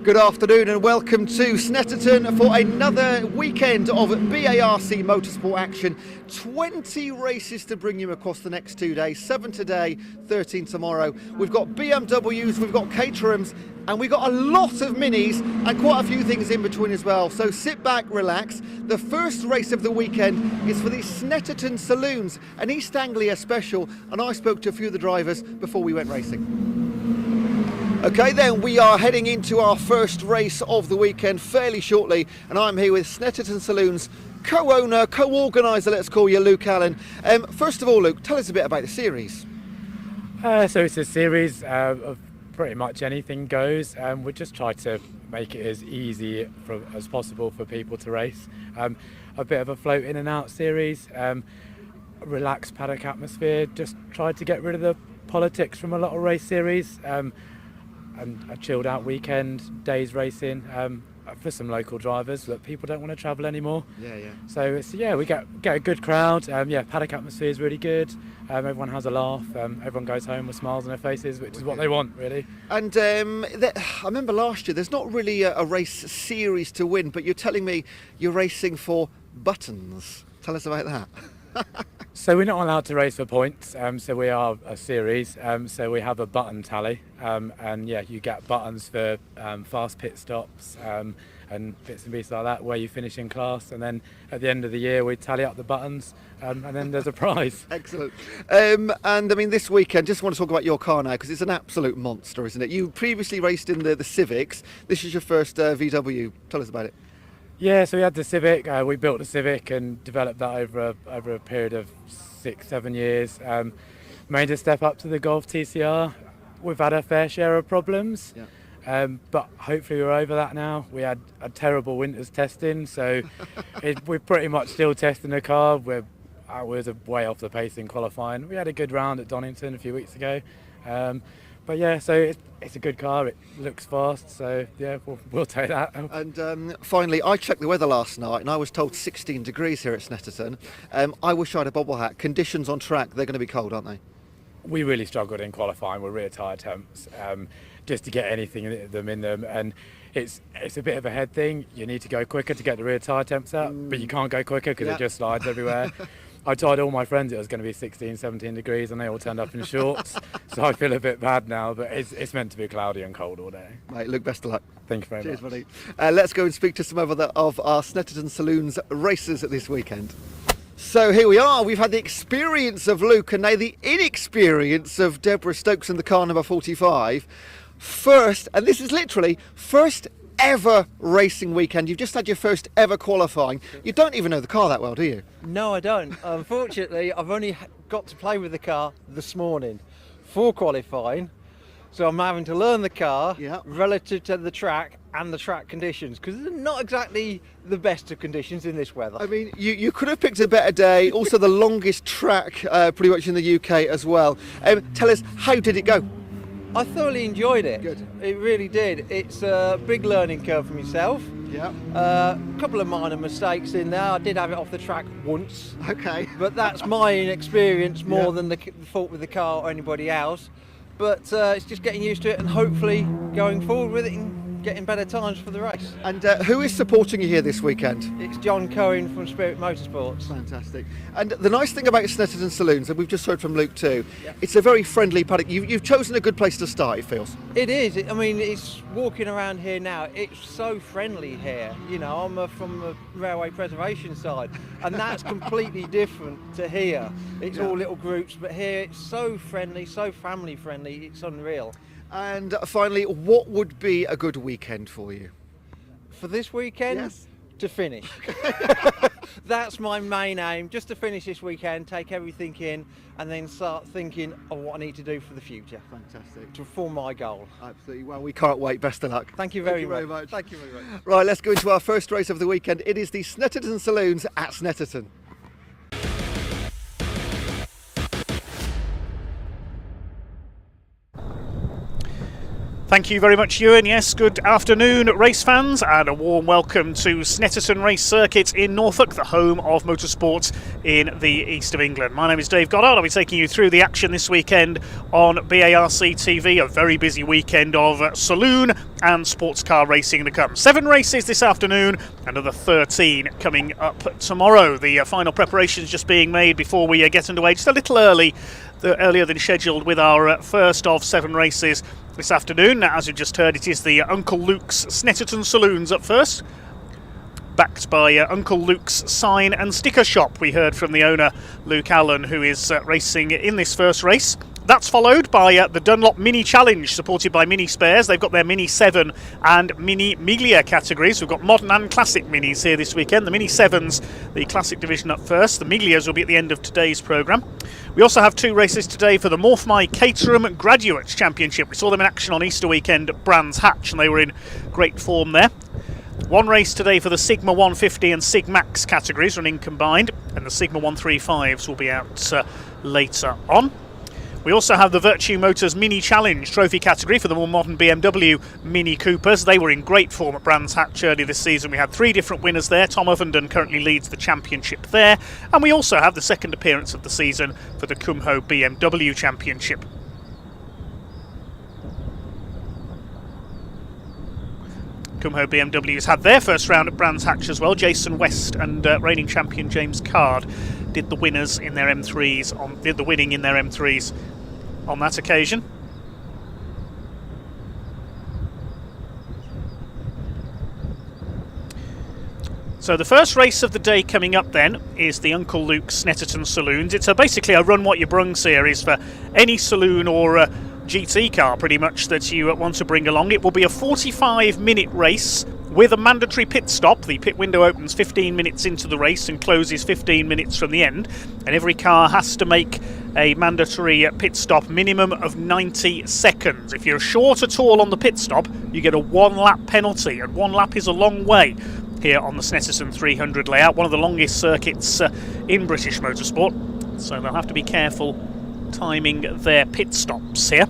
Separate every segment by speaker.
Speaker 1: Good afternoon and welcome to Snetterton for another weekend of BARC motorsport action. 20 races to bring you across the next 2 days, 7 today, 13 tomorrow. We've got BMWs, we've got Caterhams, and we've got a lot of minis and quite a few things in between as well. So sit back, relax. The first race of the weekend is for the Snetterton Saloons, an East Anglia special, and I spoke to a few of the drivers before we went racing. Okay then, we are heading into our first race of the weekend fairly shortly, and I'm here with Snetterton Saloons co-owner, co-organiser, let's call you, Luke Allen. First of all, Luke, tell us a bit about the series.
Speaker 2: So it's a series of pretty much anything goes. We just try to make it as easy as possible for people to race. A bit of a float in and out series, relaxed paddock atmosphere, just tried to get rid of the politics from a lot of race series. And a chilled out weekend, days racing for some local drivers that people don't want to travel anymore.
Speaker 1: Yeah.
Speaker 2: So it's, we get a good crowd. Paddock atmosphere is really good. Everyone has a laugh. Everyone goes home with smiles on their faces, which is what they want, really.
Speaker 1: And I remember last year, there's not really a race series to win, but you're telling me you're racing for buttons. Tell us about that.
Speaker 2: So we're not allowed to race for points, so we are a series, so we have a button tally, and you get buttons for fast pit stops and bits and pieces like that, where you finish in class, and then at the end of the year we tally up the buttons, and then there's a prize.
Speaker 1: Excellent. And I mean, this weekend, just want to talk about your car now, because it's an absolute monster, isn't it? You previously raced in the Civics. This is your first VW. Tell us about it.
Speaker 2: Yeah, so we had the Civic. We built the Civic and developed that over a period of 6-7 years. Made a step up to the Golf TCR. We've had a fair share of problems, but hopefully we're over that now. We had a terrible winter's testing, so we're pretty much still testing the car. We're way off the pace in qualifying. We had a good round at Donington a few weeks ago. But so it's a good car, it looks fast, so we'll take that.
Speaker 1: And finally, I checked the weather last night and I was told 16 degrees here at Snetterton. I wish I had a bobble hat. Conditions on track, they're going to be cold, aren't they?
Speaker 2: We really struggled in qualifying with rear tyre temps, just to get anything in them, and it's a bit of a head thing. You need to go quicker to get the rear tyre temps up, but you can't go quicker because it just slides everywhere. I told all my friends it was going to be 16, 17 degrees and they all turned up in shorts. So I feel a bit bad now, but it's meant to be cloudy and cold all day.
Speaker 1: Mate, Luke, best of luck.
Speaker 2: Thank you very
Speaker 1: much. Cheers,
Speaker 2: buddy.
Speaker 1: Let's go and speak to some of our Snetterton Saloons racers this weekend. So here we are. We've had the experience of Luke and now the inexperience of Deborah Stokes in the car number 45. First, and this is literally first ever racing weekend. You've just had your first ever qualifying. You don't even know the car that well, do you?
Speaker 3: No, I don't. Unfortunately, I've only got to play with the car this morning for qualifying, so I'm having to learn the car relative to the track and the track conditions, because they're not exactly the best of conditions in this weather.
Speaker 1: I mean, you could have picked a better day. Also the longest track pretty much in the UK as well. Tell us, how did it go?
Speaker 3: I thoroughly enjoyed it.
Speaker 1: Good.
Speaker 3: It really did. It's a big learning curve for myself.
Speaker 1: Yeah.
Speaker 3: A couple of minor mistakes in there. I did have it off the track once.
Speaker 1: Okay.
Speaker 3: But that's my inexperience more than the fault with the car or anybody else. But it's just getting used to it and hopefully going forward with it and getting better times for the race.
Speaker 1: And who is supporting you here this weekend?
Speaker 3: It's John Cohen from Spirit Motorsports.
Speaker 1: Fantastic. And the nice thing about Snetterton Saloons, and we've just heard from Luke too, it's a very friendly paddock. You've chosen a good place to start, it feels.
Speaker 3: It is. I mean, it's walking around here now, it's so friendly here. You know, I'm from the railway preservation side, and that's completely different to here. It's all little groups, but here it's so friendly, so family friendly, it's unreal.
Speaker 1: And finally, what would be a good weekend for you?
Speaker 3: For this weekend?
Speaker 1: Yes.
Speaker 3: To finish. That's my main aim, just to finish this weekend, take everything in, and then start thinking of what I need to do for the future.
Speaker 1: Fantastic.
Speaker 3: To form my goal.
Speaker 1: Absolutely. Well, we can't wait. Best of luck.
Speaker 3: Thank you very
Speaker 1: much.
Speaker 3: Thank you very much.
Speaker 1: Right, let's go into our first race of the weekend. It is the Snetterton Saloons at Snetterton.
Speaker 4: Thank you very much, Ewan. Yes, good afternoon, race fans, and a warm welcome to Snetterton Race Circuit in Norfolk, the home of motorsport in the east of England. My name is Dave Goddard. I'll be taking you through the action this weekend on BARC TV, a very busy weekend of saloon and sports car racing to come. 7 races this afternoon, another 13 coming up tomorrow. The final preparations just being made before we get underway, just a little earlier than scheduled, with our first of 7 races this afternoon. As you just heard, it is the Uncle Luke's Snetterton Saloons up first, backed by Uncle Luke's sign and sticker shop. We heard from the owner, Luke Allen, who is racing in this first race. That's followed by the Dunlop Mini Challenge, supported by Mini Spares. They've got their Mini 7 and Mini Miglia categories. We've got modern and classic minis here this weekend. The Mini 7s, the classic division, up first. The Miglias will be at the end of today's programme. We also have 2 races today for the MORPHMY Caterham Graduates Championship. We saw them in action on Easter weekend at Brands Hatch, and they were in great form there. 1 race today for the Sigma 150 and Sig Max categories, running combined, and the Sigma 135s will be out later on. We also have the Vertu Motors Mini Challenge trophy category for the more modern BMW Mini Coopers. They were in great form at Brands Hatch early this season. We had 3 different winners there. Tom Ovenden currently leads the championship there. And we also have the second appearance of the season for the Kumho BMW Championship. Kumho BMW's had their first round at Brands Hatch as well. Jason West and reigning champion James Card did the winners in their M3s did the winning in their M3s on that occasion. So the first race of the day coming up then is the Uncle Luke's Snetterton Saloons. It's basically a run what you brung series for any saloon or GT car pretty much that you want to bring along. It will be a 45-minute race with a mandatory pit stop. The pit window opens 15 minutes into the race and closes 15 minutes from the end, and every car has to make a mandatory pit stop minimum of 90 seconds. If you're short at all on the pit stop, you get a 1-lap penalty, and 1 lap is a long way here on the Snetterton 300 layout, one of the longest circuits in British motorsport, so they'll have to be careful timing their pit stops here.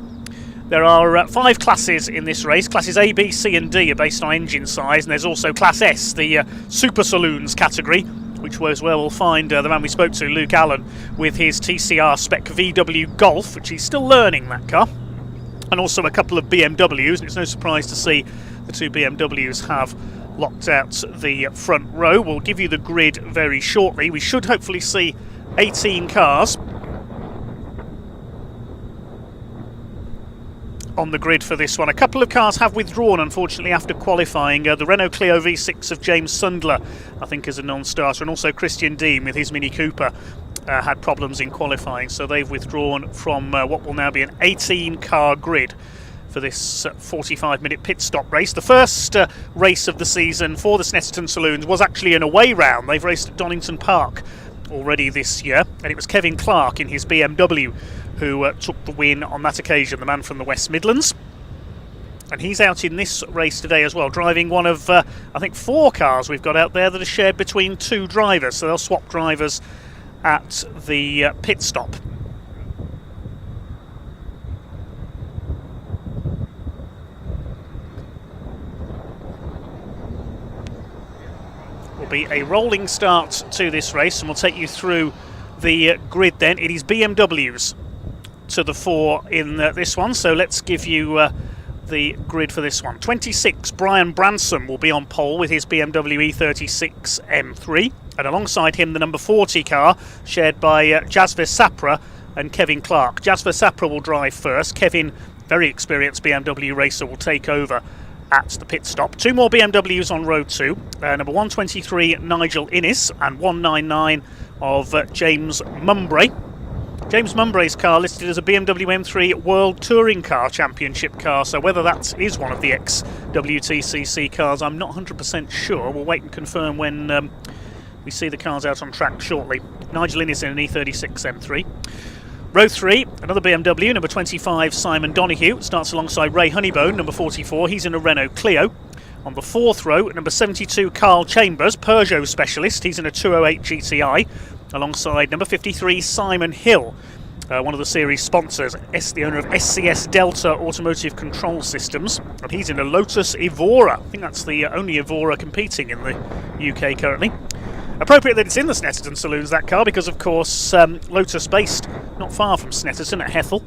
Speaker 4: There are 5 classes in this race. Classes A, B, C and D are based on engine size, and there's also Class S, the Super Saloons category, which was where we'll find the man we spoke to, Luke Allen, with his TCR spec VW Golf, which he's still learning, that car, and also a couple of BMWs, and it's no surprise to see the 2 BMWs have locked out the front row. We'll give you the grid very shortly. We should hopefully see 18 cars on the grid for this one. A couple of cars have withdrawn, unfortunately, after qualifying. The Renault Clio V6 of James Sundler, I think, is a non-starter, and also Christian Dean with his Mini Cooper had problems in qualifying, so they've withdrawn from what will now be an 18-car grid for this 45-minute pit stop race. The first race of the season for the Snetterton Saloons was actually an away round. They've raced at Donington Park already this year, and it was Kevin Clark in his BMW who took the win on that occasion, the man from the West Midlands. And he's out in this race today as well, driving one of, I think, 4 cars we've got out there that are shared between 2 drivers, so they'll swap drivers at the pit stop. Will be a rolling start to this race, and we'll take you through the grid then. It is BMWs to the 4 in this one, so let's give you the grid for this one. 26, Brian Branson will be on pole with his BMW E36 M3, and alongside him the number 40 car shared by Jasper Sapra and Kevin Clark. Jasper Sapra will drive first. Kevin, very experienced BMW racer, will take over at the pit stop. 2 more BMWs on row 2, number 123 Nigel Innes and 199 of James Mumbrey. James Mumbrey's car listed as a BMW M3 World Touring Car Championship car, so whether that is one of the ex-WTCC cars, I'm not 100% sure. We'll wait and confirm when we see the cars out on track shortly. Nigel Innes in an E36 M3. Row 3, another BMW, number 25 Simon Donoghue, starts alongside Ray Honeybone, number 44, he's in a Renault Clio. On the 4th row, number 72 Carl Chambers, Peugeot specialist, he's in a 208 GTI, alongside number 53 Simon Hill one of the series sponsors, the owner of SCS Delta Automotive Control Systems, and he's in a Lotus Evora. I think that's the only Evora competing in the UK currently. Appropriate that it's in the Snetterton Saloons, that car, because of course Lotus based not far from Snetterton at Hethel.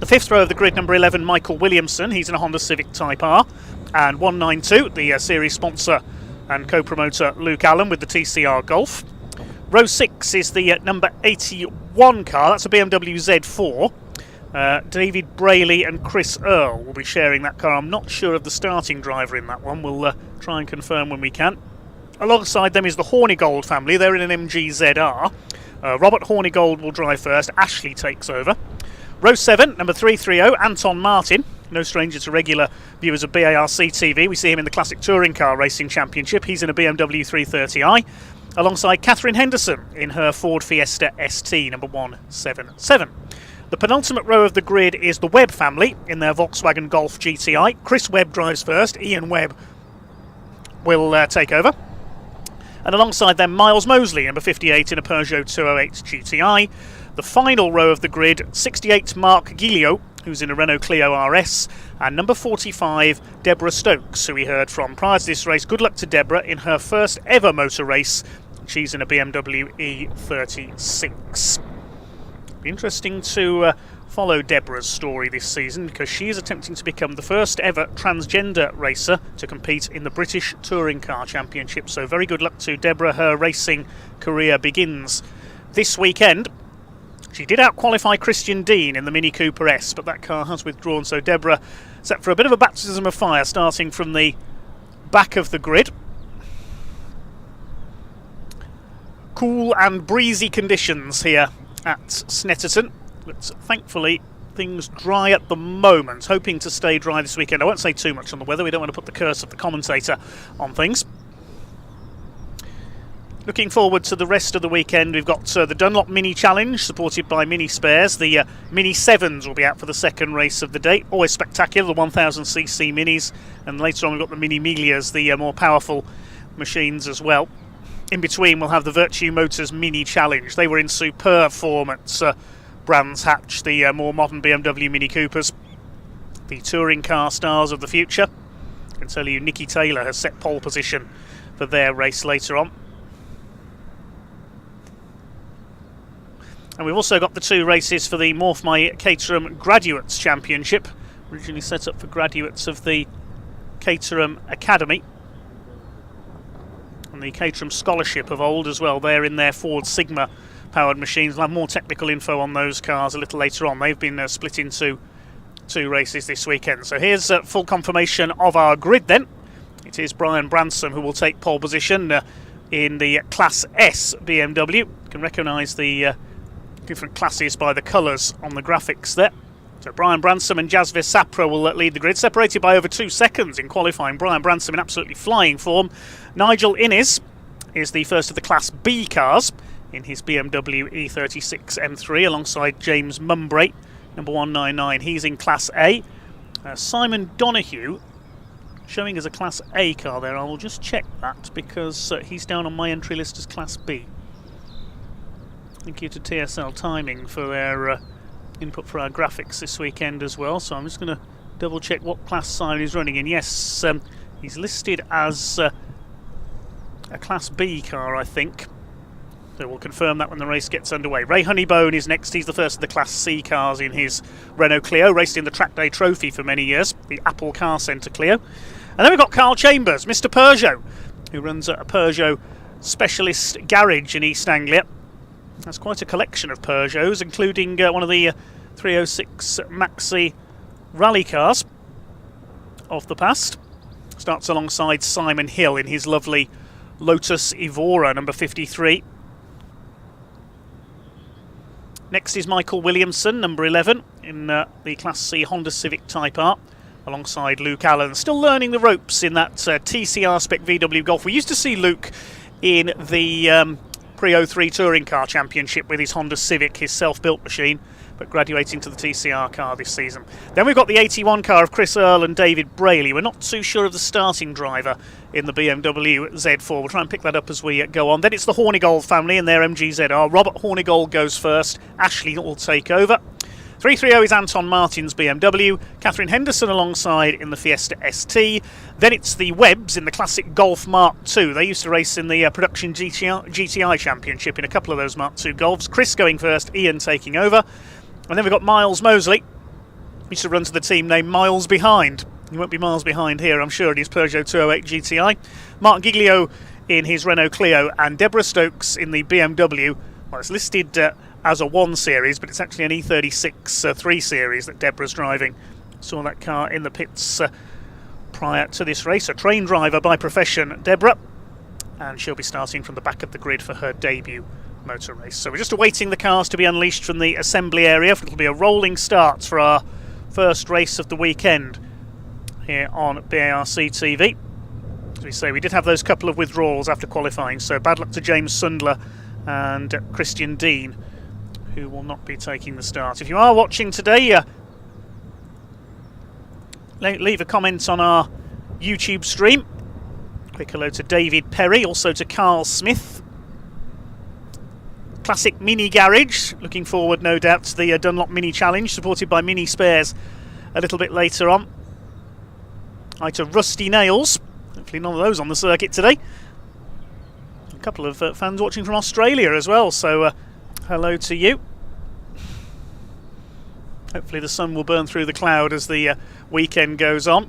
Speaker 4: The fifth row of the grid, number 11, Michael Williamson. He's in a Honda Civic Type R. And 192, the series sponsor and co-promoter Luke Allen with the TCR Golf. Row 6 is the number 81 car. That's a BMW Z4. David Brayley and Chris Earle will be sharing that car. I'm not sure of the starting driver in that one. We'll try and confirm when we can. Alongside them is the Hornigold family. They're in an MG ZR. Robert Hornigold will drive first. Ashley takes over. Row 7, number 330, Anton Martin. No stranger to regular viewers of BARC TV. We see him in the Classic Touring Car Racing Championship. He's in a BMW 330i. Alongside Catherine Henderson in her Ford Fiesta ST, number 177. The penultimate row of the grid is the Webb family in their Volkswagen Golf GTI. Chris Webb drives first. Ian Webb will take over. And alongside them, Miles Mosley, number 58, in a Peugeot 208 GTI. The final row of the grid, 68 Mark Giglio, who's in a Renault Clio RS, and number 45, Deborah Stokes, who we heard from prior to this race. Good luck to Deborah in her first ever motor race. She's in a BMW E36. Be interesting to follow Deborah's story this season, because she is attempting to become the first ever transgender racer to compete in the British Touring Car Championship. So very good luck to Deborah. Her racing career begins this weekend. She did out-qualify Christian Dean in the Mini Cooper S, but that car has withdrawn, so Deborah set for a bit of a baptism of fire, starting from the back of the grid. Cool and breezy conditions here at Snetterton, but thankfully things dry at the moment, hoping to stay dry this weekend. I won't say too much on the weather, we don't want to put the curse of the commentator on things. Looking forward to the rest of the weekend, we've got the Dunlop Mini Challenge, supported by Mini Spares. The Mini 7s will be out for the second race of the day. Always spectacular, the 1000cc Minis. And later on we've got the Mini Milias, the more powerful machines as well. In between we'll have the Vertu Motors Mini Challenge. They were in superb form at Brands Hatch, the more modern BMW Mini Coopers. The touring car stars of the future. I can tell you Nicky Taylor has set pole position for their race later on. And we've also got the two races for the MORPHMY Caterham Graduates Championship, originally set up for graduates of the Caterham Academy. And the Caterham Scholarship of old as well. They're in their Ford Sigma powered machines. We'll have more technical info on those cars a little later on. They've been split into two races this weekend. So here's full confirmation of our grid then. It is Brian Bransom who will take pole position in the Class S BMW. You can recognise the different classes by the colours on the graphics there. So Brian Bransom and Jasvir Sapra will lead the grid, separated by over 2 seconds in qualifying. Brian Bransom in absolutely flying form. Nigel Innes is the first of the Class B cars in his BMW E36 M3 alongside James Mumbrey, number 199. He's in Class A. Simon Donoghue showing as a Class A car there. I will just check that because he's down on my entry list as Class B. Thank you to TSL Timing for their input for our graphics this weekend as well. So I'm just going to double check what class Simon is running in. Yes, he's listed as a Class B car, I think. So we'll confirm that when the race gets underway. Ray Honeybone is next. He's the first of the Class C cars in his Renault Clio, raced in the Track Day Trophy for many years, the Apple Car Centre Clio. And then we've got Carl Chambers, Mr. Peugeot, who runs a Peugeot specialist garage in East Anglia. That's quite a collection of Peugeots, including one of the 306 Maxi rally cars of the past. Starts alongside Simon Hill in his lovely Lotus Evora, number 53. Next is Michael Williamson, number 11, in the Class C Honda Civic Type R, alongside Luke Allen. Still learning the ropes in that TCR spec VW Golf. We used to see Luke in the pre-03 Touring Car Championship with his Honda Civic, his self-built machine, but graduating to the TCR car this season. Then we've got the 81 car of Chris Earle and David Brayley. We're not too sure of the starting driver in the BMW Z4. We'll try and pick that up as we go on. Then it's the Hornigold family and their MGZR. Robert Hornigold goes first. Ashley will take over. 330 is Anton Martin's BMW, Catherine Henderson alongside in the Fiesta ST. Then it's the Webbs in the classic Golf Mark II. They used to race in the production GTI Championship in a couple of those Mark II Golfs. Chris going first, Ian taking over. And then we've got Miles Mosley. He used to run to the team named Miles Behind. He won't be miles behind here, I'm sure, in his Peugeot 208 GTI. Mark Giglio in his Renault Clio, and Deborah Stokes in the BMW. Well, it's listed as a 1 Series, but it's actually an E36 3 Series that Deborah's driving. Saw that car in the pits prior to this race. A train driver by profession, Deborah, and she'll be starting from the back of the grid for her debut motor race. So we're just awaiting the cars to be unleashed from the assembly area. It'll be a rolling start for our first race of the weekend here on BARC TV. As we say, we did have those couple of withdrawals after qualifying, so bad luck to James Sundler and Christian Dean, who will not be taking the start. If you are watching today, leave a comment on our YouTube stream. Quick hello to David Perry, also to Carl Smith. Classic Mini Garage, looking forward no doubt to the Dunlop Mini Challenge, supported by Mini Spares a little bit later on. Hi to Rusty Nails, hopefully none of those on the circuit today. A couple of fans watching from Australia as well, so hello to you. Hopefully the sun will burn through the cloud as the weekend goes on.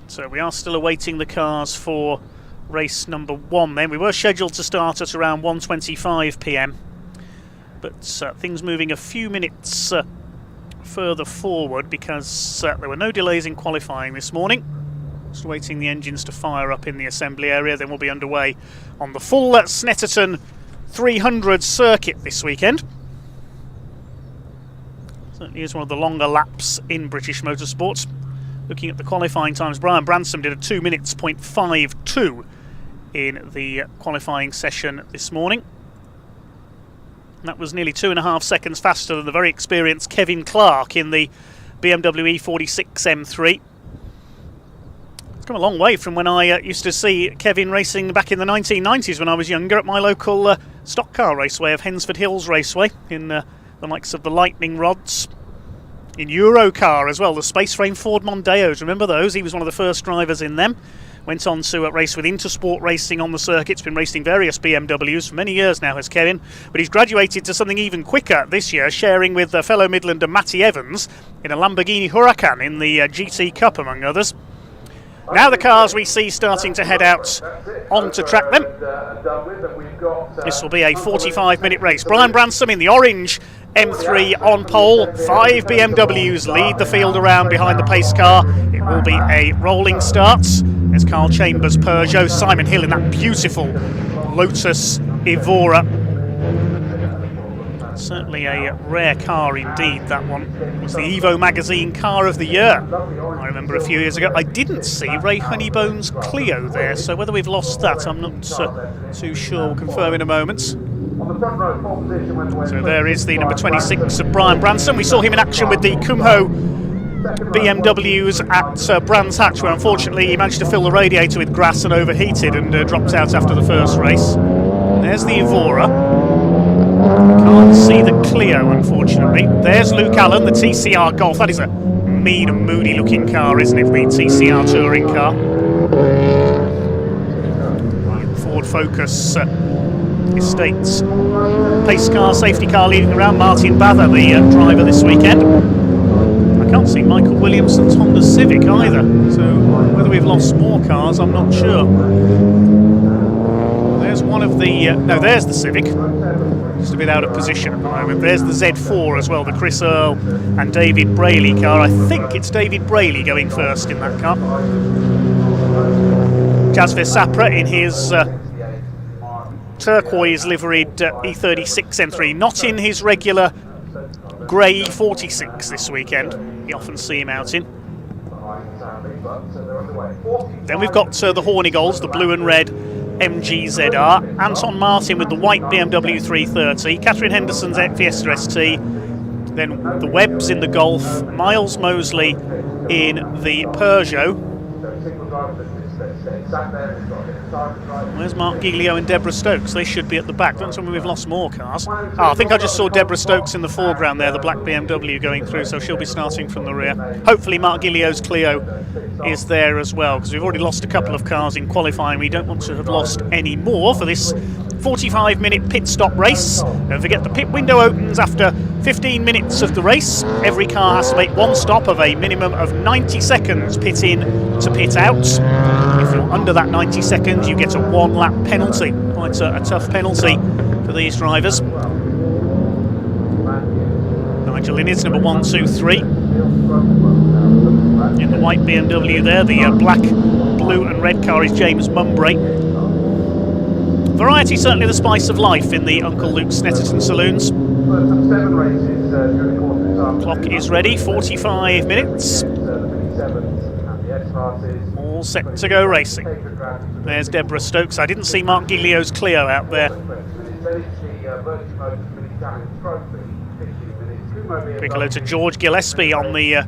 Speaker 4: So we are still awaiting the cars for race number 1 then. We were scheduled to start at around 1:25 p.m. but things moving a few minutes further forward because there were no delays in qualifying this morning. Just waiting the engines to fire up in the assembly area, then we'll be underway on the full Snetterton 300 circuit this weekend. Certainly is one of the longer laps in British motorsports. Looking at the qualifying times, Brian Bransom did a 2 minutes .52 in the qualifying session this morning. That was nearly 2.5 seconds faster than the very experienced Kevin Clark in the BMW E46 M3. It's come a long way from when I used to see Kevin racing back in the 1990s when I was younger at my local stock car raceway of Hensford Hills Raceway in the likes of the Lightning Rods. In Eurocar as well, the space frame Ford Mondeos, remember those? He was one of the first drivers in them. Went on to race with Intersport Racing on the circuit. He's been racing various BMWs for many years now, has Kevin. But he's graduated to something even quicker this year, sharing with fellow Midlander Matty Evans in a Lamborghini Huracan in the GT Cup, among others. Now the cars we see starting to head out onto track then. This will be a 45-minute race. Brian Bransom in the orange M3 on pole. 5 BMWs lead the field around behind the pace car. It will be a rolling start. There's Carl Chambers' Peugeot, Simon Hill in that beautiful Lotus Evora. Certainly a rare car indeed, that one. It was the Evo magazine car of the year, I remember a few years ago. I didn't see Ray Honeybone's Clio there, so whether we've lost that I'm not too sure. We'll confirm in a moment. So there is the number 26 of Brian Branson. We saw him in action with the Kumho BMWs at Brands Hatch, where unfortunately he managed to fill the radiator with grass and overheated and dropped out after the first race. There's the Evora. Can't see the Clio, unfortunately. There's Luke Allen, the TCR Golf. That is a mean and moody looking car, isn't it, the TCR touring car. Ford Focus Estates. Pace car, safety car leading around. Martin Bather, the driver this weekend. I can't see Michael Williamson's Honda Civic either, so whether we've lost more cars, I'm not sure. There's one of the... no, there's the Civic. Just a bit out of position at the moment. There's the Z4 as well, the Chris Earle and David Brayley car. I think it's David Brayley going first in that car. Jasvir Sapra in his turquoise liveried E36 M3, not in his regular grey E46 this weekend. You often see him out in. Then we've got the Hornigolds, the blue and red MGZR, Anton Martin with the white BMW 330, Catherine Henderson's Fiesta ST, then the Webbs in the Golf, Miles Mosley in the Peugeot. Where's Mark Giglio and Deborah Stokes? They should be at the back. Don't tell me we've lost more cars. I think I just saw Deborah Stokes in the foreground there, the black BMW going through, so she'll be starting from the rear. Hopefully Mark Giglio's Clio is there as well, because we've already lost a couple of cars in qualifying. We don't want to have lost any more for this 45-minute pit stop race. Don't forget the pit window opens after 15 minutes of the race. Every car has to make one stop of a minimum of 90 seconds, pit in to pit out. If you're under that 90 seconds, you get a one-lap penalty. Quite a tough penalty for these drivers. Nigel Innes, number 1, 2, 3. In the white BMW there, the black, blue and red car is James Mumbrey. Variety certainly the spice of life in the Uncle Luke Snetterton Saloons. Clock is ready, 45 minutes. All set to go racing. There's Deborah Stokes. I didn't see Mark Giglio's Clio out there. Quick hello to George Gillespie on the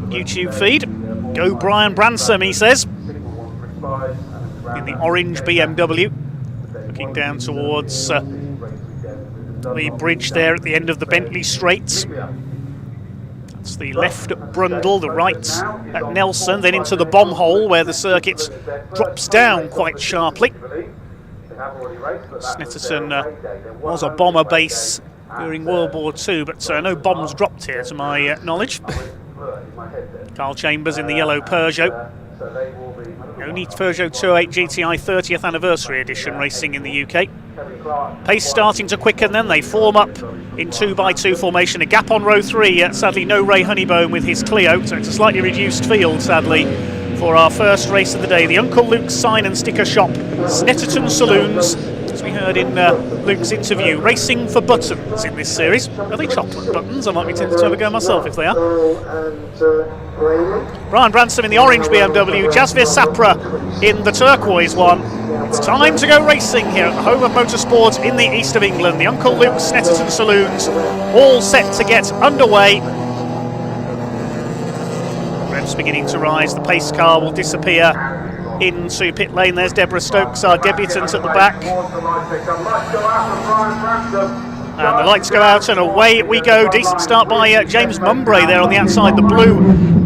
Speaker 4: YouTube feed. Go Brian Bransom, he says. In the orange BMW. Looking down towards the bridge there at the end of the Bentley Straight. That's the left at Brundle, the right at Nelson, then into the bomb hole where the circuit drops down quite sharply. Snetterton was a bomber base during World War II, but no bombs dropped here to my knowledge. Carl Chambers in the yellow Peugeot. Only Peugeot 208 GTI 30th anniversary edition racing in the UK. Pace starting to quicken then, they form up in 2x2 formation. A gap on row 3, sadly no Ray Honeybone with his Clio, so it's a slightly reduced field sadly for our first race of the day. The Uncle Luke sign and sticker shop, Snetterton Saloons, as we heard in Luke's interview, racing for buttons in this series. Are they chocolate buttons? I might be tempted to have a go myself if they are. Brian Bransom in the orange BMW, Jasvir Sapra in the turquoise one. It's time to go racing here at the home of motorsport in the east of England. The Uncle Luke Snetterton Saloons all set to get underway. Revs beginning to rise, the pace car will disappear into pit lane. There's Deborah Stokes, our debutant at the back. And the lights go out and away we go. Decent start by James Mumbrey there on the outside, the blue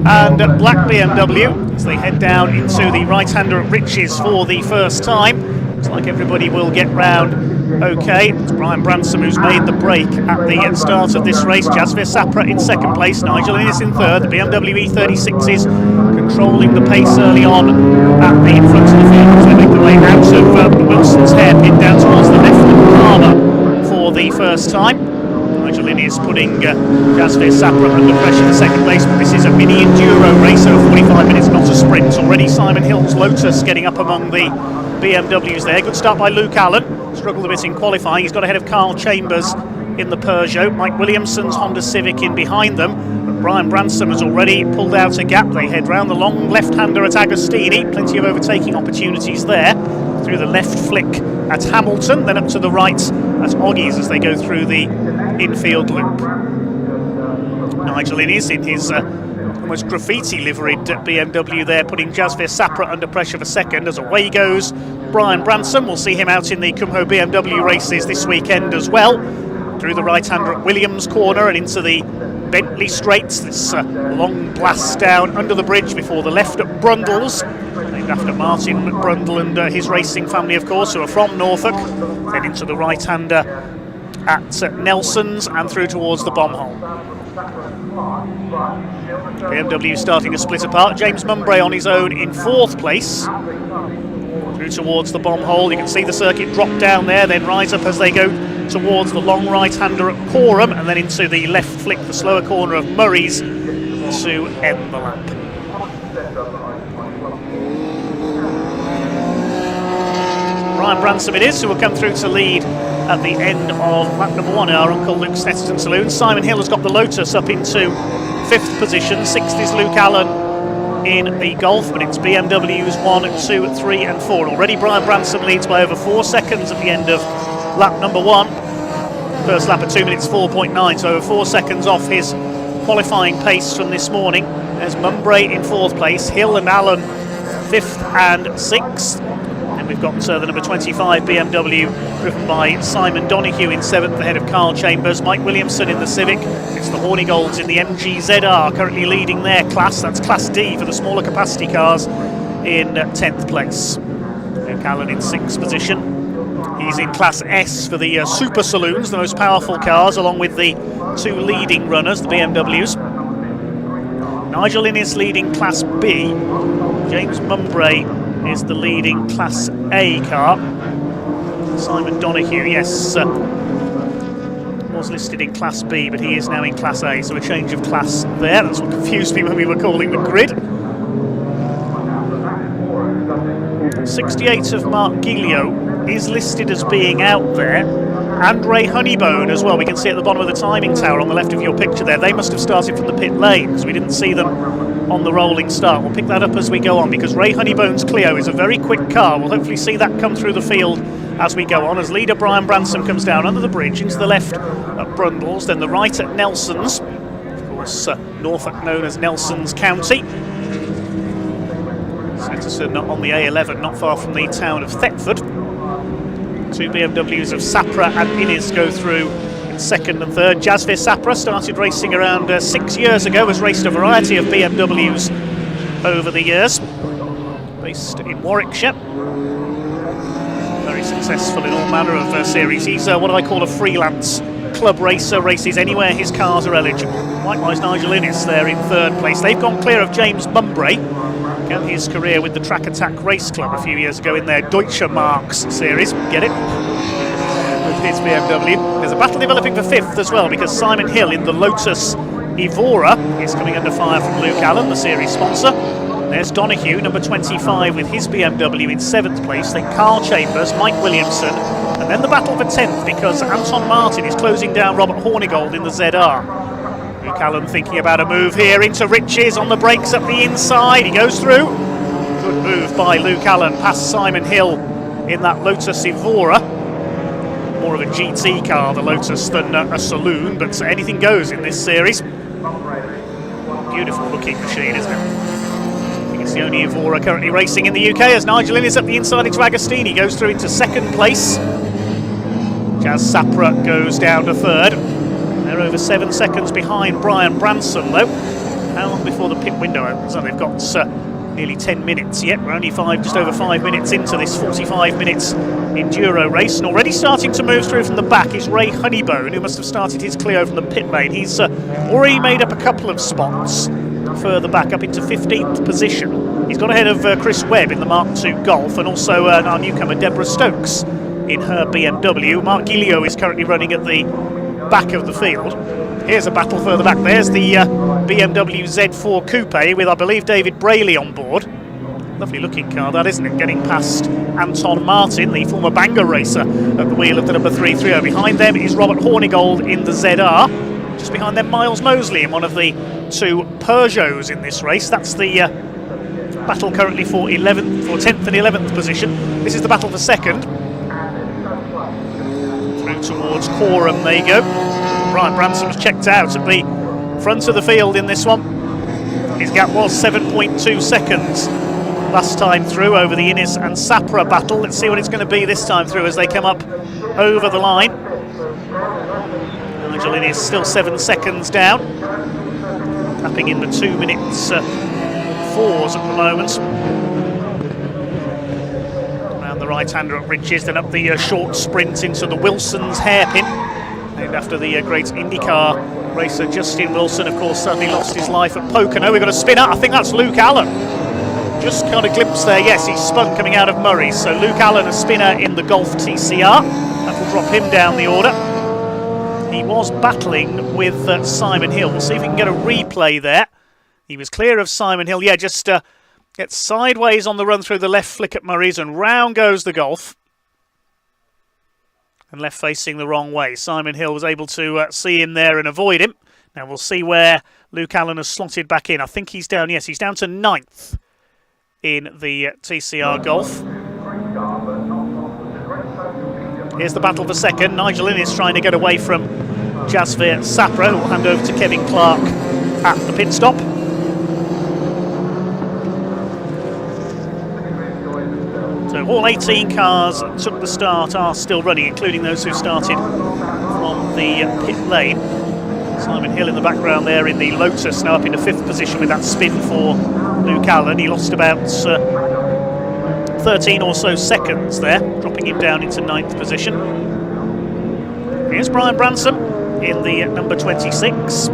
Speaker 4: and black BMW, as they head down into the right-hander at Riches for the first time. Looks like everybody will get round okay. It's Brian Bransom who's made the break at the start of this race. Jasvir Sapra in second place, Nigel Innes in third. The BMW E36s controlling the pace early on at the front of the field as they make their way out of Wilson's hairpin down towards the left of Palmer for the first time. Nigel Innes putting Jasvir Sapra under pressure for second place, but this is a mini enduro race over 45 minutes, not a sprint. Already Simon Hill's Lotus getting up among the BMWs there. Good start by Luke Allen, struggled a bit in qualifying. He's got ahead of Carl Chambers in the Peugeot. Mike Williamson's Honda Civic in behind them, but Brian Bransom has already pulled out a gap. They head round the long left-hander at Agostini, plenty of overtaking opportunities there, through the left flick at Hamilton, then up to the right at Oggies as they go through the infield loop. Nigel Innes in his almost graffiti liveried BMW there, putting Jasvir Sapra under pressure for second as away goes Brian Bransom. We'll see him out in the Kumho BMW races this weekend as well. Through the right-hander at Williams Corner and into the Bentley Straights. This long blast down under the bridge before the left at Brundles, named after Martin Brundle and his racing family, of course, who are from Norfolk. Then into the right-hander at Nelson's and through towards the bomb hole. BMW starting to split apart. James Mumbrey on his own in fourth place. Through towards the bomb hole. You can see the circuit drop down there, then rise up as they go towards the long right-hander at Coram, and then into the left flick, the slower corner of Murray's, to end the lap. Brian Bransom it is, who will come through to lead at the end of lap number 1 in our Uncle Luke Snetterton Saloon. Simon Hill has got the Lotus up into 5th position. 6th is Luke Allen in the Golf, but it's BMWs 1, 2, 3 and 4. Already Brian Branson leads by over 4 seconds at the end of lap number 1. First lap at 2 minutes 4.9, so over 4 seconds off his qualifying pace from this morning. There's Mumbrey in 4th place, Hill and Allen 5th and 6th. And we've got the number 25 BMW driven by Simon Donoghue in 7th ahead of Carl Chambers. Mike Williamson in the Civic. It's the Hornigolds in the MGZR currently leading their class. That's Class D for the smaller capacity cars in 10th place. Luke Allen in 6th position. He's in Class S for the Super Saloons, the most powerful cars, along with the 2 leading runners, the BMWs. Nigel Innes leading Class B. James Mumbrey is the leading Class A car. Simon Donoghue, yes, was listed in Class B, but he is now in Class A, so a change of class there. That's what confused me when we were calling the grid. 68 of Mark Giglio is listed as being out there, and Ray Honeybone as well. We can see at the bottom of the timing tower on the left of your picture there. They must have started from the pit lane because we didn't see them on the rolling start. We'll pick that up as we go on because Ray Honeybone's Clio is a very quick car. We'll hopefully see that come through the field as we go on, as leader Brian Branson comes down under the bridge into the left at Brundles, then the right at Nelson's. Of course, Norfolk known as Nelson's County. Snetterton on the A11, not far from the town of Thetford. 2 BMWs of Sapra and Innes go through in 2nd and 3rd. Jasvir Sapra started racing around 6 years ago, has raced a variety of BMWs over the years. Based in Warwickshire. Very successful in all manner of series. He's what I call a freelance club racer, races anywhere his cars are eligible. Likewise, Nigel Innes there in 3rd place. They've gone clear of James Mumbrey. Began his career with the Track Attack Race Club a few years ago in their Deutsche Marks series. Get it? With his BMW. There's a battle developing for 5th as well because Simon Hill in the Lotus Evora is coming under fire from Luke Allen, the series sponsor. There's Donoghue, number 25, with his BMW in 7th place. Then Carl Chambers, Mike Williamson, and then the battle for 10th because Anton Martin is closing down Robert Hornigold in the ZR. Luke Allen thinking about a move here into Riches on the brakes up the inside. He goes through. Good move by Luke Allen past Simon Hill in that Lotus Evora. More of a GT car, the Lotus, than a saloon, but anything goes in this series. Beautiful looking machine, isn't it? I think it's the only Evora currently racing in the UK as Nigel Innes up the inside into Agostini. Goes through into 2nd place. Jazz Sapra goes down to 3rd. They're over 7 seconds behind Brian Branson though. How long before the pit window opens? Oh, they've got nearly 10 minutes yet. We're only just over 5 minutes into this 45 minutes enduro race, and already starting to move through from the back is Ray Honeybone, who must have started his Clio from the pit lane. He's already made up a couple of spots further back up into 15th position. He's got ahead of Chris Webb in the Mark II Golf, and also our newcomer Deborah Stokes in her BMW. Mark Giglio is currently running at the back of the field. Here's a battle further back. There's the BMW Z4 Coupe with, I believe, David Brayley on board. Lovely looking car that, isn't it? Getting past Anton Martin, the former Bangor racer, at the wheel of the number 330. Behind them is Robert Hornigold in the ZR. Just behind them, Miles Mosley in one of the 2 Peugeots in this race. That's the battle currently for 10th and 11th position. This is the battle for 2nd. Through towards Coram they go. Brian Branson was checked out at the front of the field in this one. His gap was 7.2 seconds last time through over the Innes and Sapra battle. Let's see what it's going to be this time through as they come up over the line. Nigel Innes still 7 seconds down. Tapping in the 2 minutes 4s at the moment. Around the right-hander at Riches, then up the short sprint into the Wilson's hairpin. Named after the great IndyCar racer Justin Wilson, of course, suddenly lost his life at Pocono. We've got a spin out. I think that's Luke Allen. Just got a glimpse there. Yes, he's spun coming out of Murray's. So Luke Allen, a spinner in the Golf TCR. That will drop him down the order. He was battling with Simon Hill. We'll see if we can get a replay there. He was clear of Simon Hill. Yeah, just gets sideways on the run through the left flick at Murray's, and round goes the Golf. And left facing the wrong way. Simon Hill was able to see him there and avoid him. Now we'll see where Luke Allen has slotted back in. I think he's down, yes, he's down to 9th in the TCR Golf. Here's the battle for second. Nigel Innes trying to get away from Jasvir Sapra, who will hand over to Kevin Clark at the pit stop. So all 18 cars took the start are still running, including those who started from the pit lane. Simon Hill in the background there in the Lotus, now up into 5th position with that spin for Luke Allen. He lost about 13 or so seconds there, dropping him down into 9th position. Here's Brian Branson in the number 26.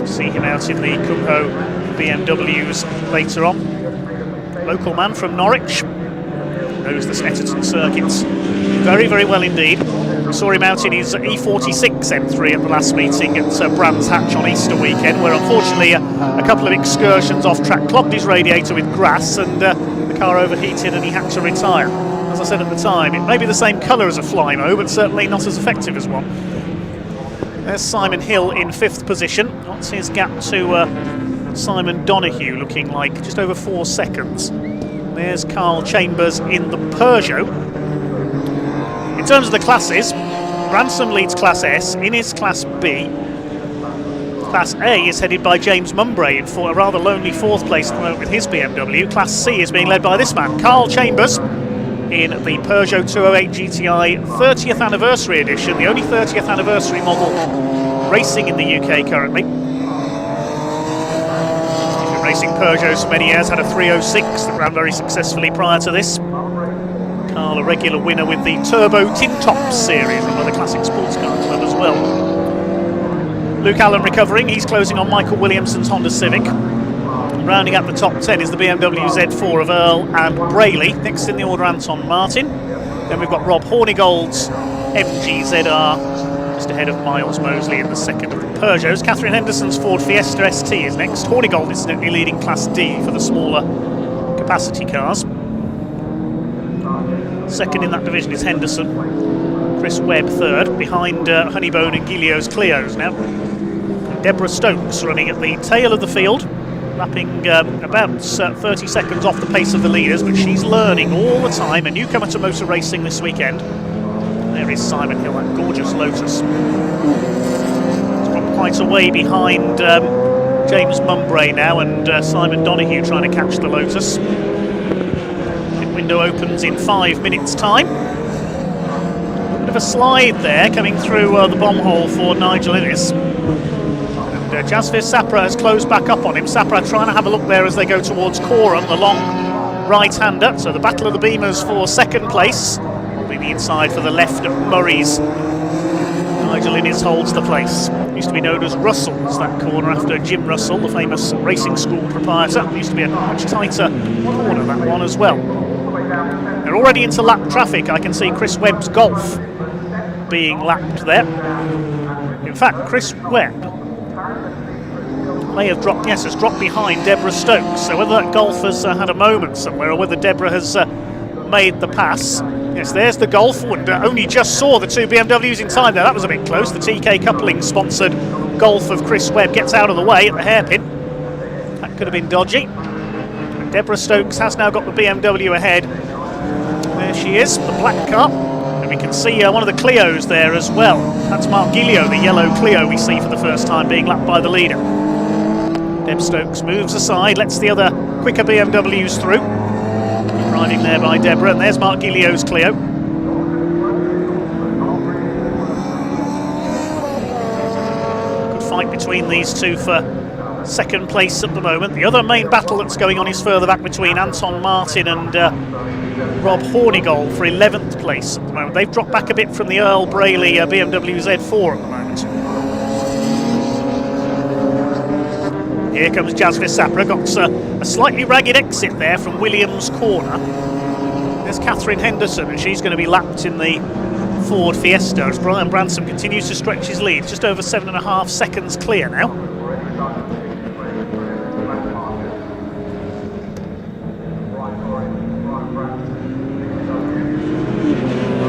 Speaker 4: See him out in the Kumho BMWs later on. Local man from Norwich, knows the Snetterton circuits very, very well indeed. Saw him out in his E46 M3 at the last meeting at Brands Hatch on Easter weekend, where unfortunately a couple of excursions off track clogged his radiator with grass, and the car overheated and he had to retire. As I said at the time, it may be the same colour as a Flymo, but certainly not as effective as one. There's Simon Hill in 5th position. What's his gap to Simon Donoghue, looking like just over 4 seconds. There's Carl Chambers in the Peugeot. In terms of the classes, Ransom leads Class S, Innes Class B. Class A is headed by James Mumbrey in a rather lonely 4th place at the moment with his BMW. Class C is being led by this man, Carl Chambers, in the Peugeot 208 GTI 30th anniversary edition, the only 30th anniversary model racing in the UK currently. He's been racing Peugeots for many years, had a 306 that ran very successfully prior to this. Carl, a regular winner with the Turbo Tin Tops series, another classic sports car club as well. Luke Allen recovering, he's closing on Michael Williamson's Honda Civic. Rounding out the top 10 is the BMW Z4 of Earl and Brayley. Next in the order, Anton Martin. Then we've got Rob Hornigold's MG ZR, just ahead of Miles Mosley in the second of the Peugeots. Catherine Henderson's Ford Fiesta ST is next. Hornigold is leading Class D for the smaller capacity cars. Second in that division is Henderson. Chris Webb third, behind Honeybone and Gilio's Clios now. Deborah Stokes running at the tail of the field, lapping about 30 seconds off the pace of the leaders, but she's learning all the time, a newcomer to motor racing this weekend. There is Simon Hill, that gorgeous Lotus. It's got quite a way behind James Mumbrey now, and Simon Donoghue trying to catch the Lotus. Pit window opens in 5 minutes' time. A bit of a slide there coming through the bomb hole for Nigel Innes. Jasvir Sapra has closed back up on him. Sapra trying to have a look there as they go towards Coram, the long right-hander. So the battle of the Beamers for second place. Will be the inside for the left of Murray's. Nigel Innes holds the place. Used to be known as Russell's, that corner, after Jim Russell, the famous racing school proprietor. Used to be a much tighter corner, that one as well. They're already into lap traffic. I can see Chris Webb's Golf being lapped there. In fact, Chris Webb may have dropped, yes, has dropped behind Deborah Stokes. So whether that Golf has had a moment somewhere, or whether Deborah has made the pass. Yes, there's the Golf, and only just saw the two BMWs in time there. That was a bit close. The TK Coupling sponsored Golf of Chris Webb gets out of the way at the hairpin. That could have been dodgy. And Deborah Stokes has now got the BMW ahead. There she is, the black car. And we can see one of the Clios there as well. That's Mark Gilio, the yellow Clio we see for the first time being lapped by the leader. Deb Stokes moves aside, lets the other quicker BMWs through. Driving there by Deborah, and there's Mark Gilio's Clio. Good fight between these two for second place at the moment. The other main battle that's going on is further back between Anton Martin and Rob Hornigold for 11th place at the moment. They've dropped back a bit from the Earl Brayley BMW Z4 at the moment. Here comes Jasvir Sapra, got a slightly ragged exit there from Williams Corner. There's Catherine Henderson, and she's going to be lapped in the Ford Fiesta as Brian Branson continues to stretch his lead, just over 7.5 seconds clear now.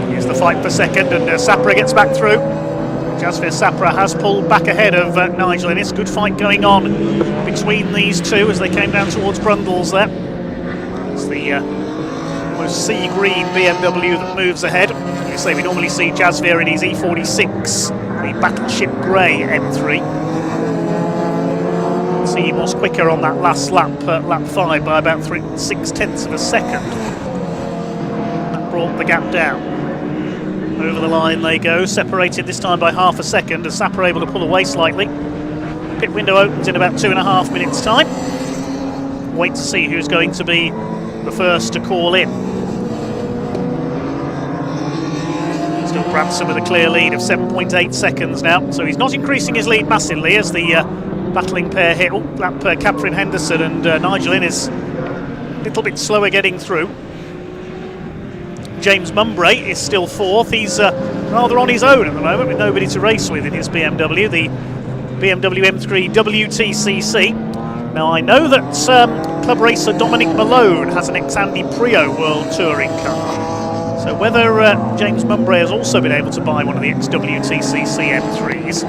Speaker 4: Here's the fight for second, and Sapra gets back through. Jasvir Sapra has pulled back ahead of Nigel Innes. Good fight going on between these two as they came down towards Brundles there. It's the almost sea green BMW that moves ahead. You say we normally see Jasvir in his E46, the battleship grey M3. See he was quicker on that last lap, lap 5, by about 6/10 of a second. That brought the gap down. Over the line they go, separated this time by half a second as Sapra able to pull away slightly. Pit window opens in about 2.5 minutes time. Wait to see who's going to be the first to call in. Still Branson with a clear lead of 7.8 seconds now, so he's not increasing his lead massively as the battling pair here, Catherine Henderson and Nigel Innes, a little bit slower getting through. James Mumbrae is still fourth. He's rather on his own at the moment with nobody to race with in his BMW, the BMW M3 WTCC. Now I know that club racer Dominic Malone has an ex-Andy Prio World Touring car. So whether James Mumbrae has also been able to buy one of the ex-WTCC M3s,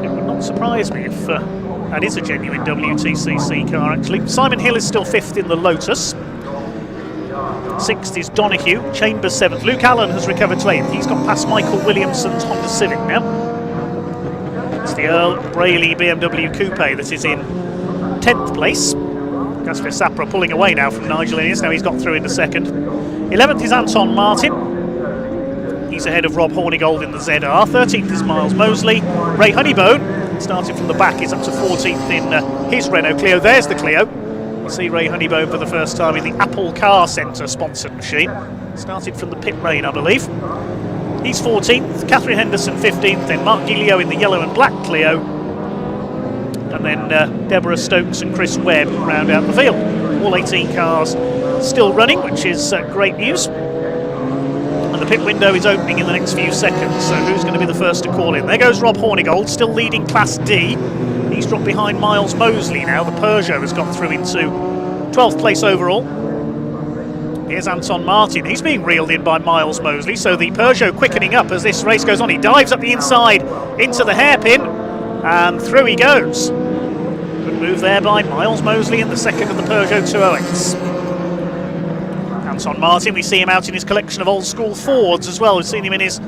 Speaker 4: it would not surprise me if that is a genuine WTCC car actually. Simon Hill is still fifth in the Lotus. Sixth is Donahue, Chambers seventh. Luke Allen has recovered to 8th. He's got past Michael Williamson's Honda Civic now. It's the Earl Brayley BMW Coupe that is in 10th place. Jasvir Sapra pulling away now from Nigel Innes. Now he's got through into second. 11th is Anton Martin. He's ahead of Rob Hornigold in the ZR. 13th is Miles Mosley. Ray Honeybone, starting from the back, is up to 14th in his Renault Clio. There's the Clio. See Ray Honeybone for the first time in the Apple Car Centre sponsored machine. Started from the pit lane, I believe. He's 14th, Catherine Henderson 15th, then Mark Gilio in the yellow and black Clio. And then Deborah Stokes and Chris Webb round out the field. All 18 cars still running, which is great news. And the pit window is opening in the next few seconds, so who's going to be the first to call in? There goes Rob Hornigold, still leading Class D. He's dropped behind Miles Mosley now. The Peugeot has got through into 12th place overall. Here's Anton Martin. He's being reeled in by Miles Mosley, so the Peugeot quickening up as this race goes on. He dives up the inside into the hairpin, and through he goes. Good move there by Miles Mosley in the second of the Peugeot 208s. Anton Martin, we see him out in his collection of old school Fords as well. We've seen him in his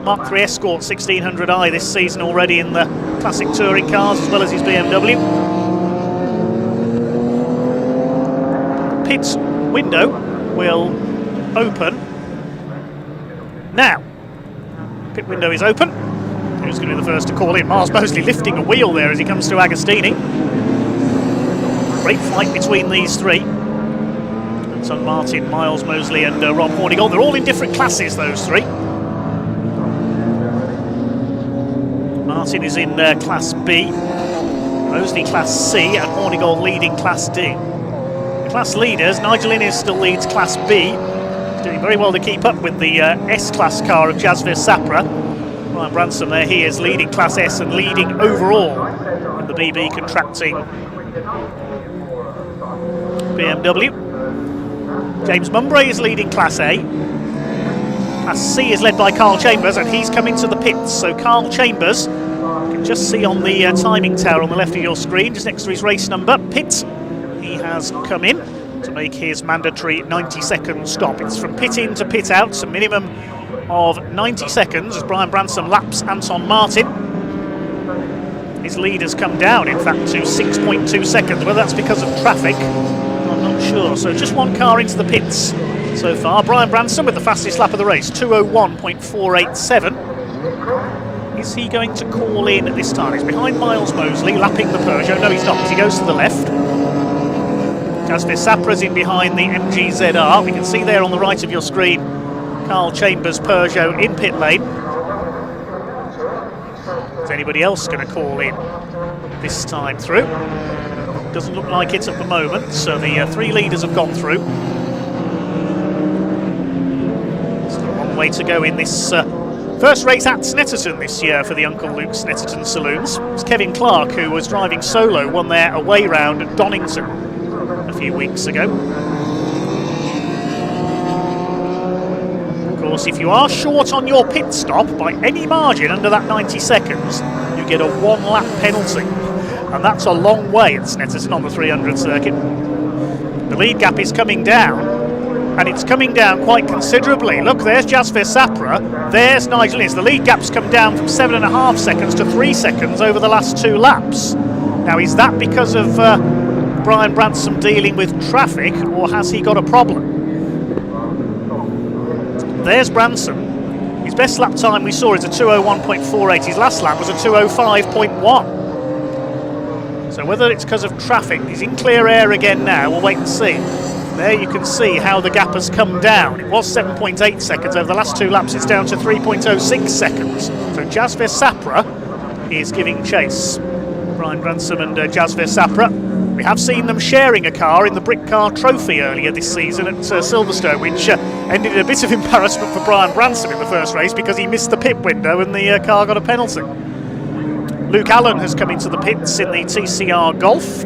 Speaker 4: Mark III Escort 1600i this season already in the classic touring cars as well as his BMW. Pit window will open now. Pit window is open. Who's going to be the first to call in? Miles Mosley lifting a wheel there as he comes to Agostini. Great fight between these three. Anton Martin, Miles Mosley and Rob Hornigold. They're all in different classes, those three. Martin is in Class B, Mosley Class C, and Hornigold leading Class D. The class leaders, Nigel Innes still leads Class B. He's doing very well to keep up with the S-Class car of Jasvir Sapra. Ryan Branson there, he is leading Class S and leading overall in the BB Contracting BMW. James Mumbrae is leading Class A. Class C is led by Carl Chambers, and he's come into the pits. So Carl Chambers, you can just see on the timing tower on the left of your screen, just next to his race number, pit. He has come in to make his mandatory 90-second stop. It's from pit in to pit out, so minimum of 90 seconds as Brian Branson laps Anton Martin. His lead has come down, in fact, to 6.2 seconds. Whether that's because of traffic, I'm not sure. So just one car into the pits so far. Brian Branson with the fastest lap of the race, 2:01.487. Is he going to call in this time? He's behind Miles Mosley, lapping the Peugeot. No, he's not, because he goes to the left. Jasvir Sapra's in behind the MG ZR. We can see there on the right of your screen, Carl Chambers' Peugeot in pit lane. Is anybody else going to call in this time through? Doesn't look like it at the moment, so the three leaders have gone through. Still a long way to go in this first race at Snetterton this year for the Uncle Luke Snetterton Saloons. It's Kevin Clark, who was driving solo, won their away round at Donington a few weeks ago. Of course, because if you are short on your pit stop by any margin under that 90 seconds, you get a 1 lap penalty. And that's a long way at Snetterton on the 300 circuit. The lead gap is coming down, and it's coming down quite considerably. Look, there's Jasper Sapra, there's Nigel Innes. The lead gap's come down from 7.5 seconds to 3 seconds over the last 2 laps. Now, is that because of Brian Branson dealing with traffic, or has he got a problem? There's Branson. His best lap time we saw is a 2:01.48. His last lap was a 2:05.1. So whether it's because of traffic, he's in clear air again now, we'll wait and see. There you can see how the gap has come down. It was 7.8 seconds. Over the last 2 laps, it's down to 3.06 seconds. So Jasper Sapra is giving chase. Brian Branson and Jasper Sapra. We have seen them sharing a car in the Brick Car Trophy earlier this season at Silverstone, which ended in a bit of embarrassment for Brian Branson in the first race because he missed the pit window and the car got a penalty. Luke Allen has come into the pits in the TCR Golf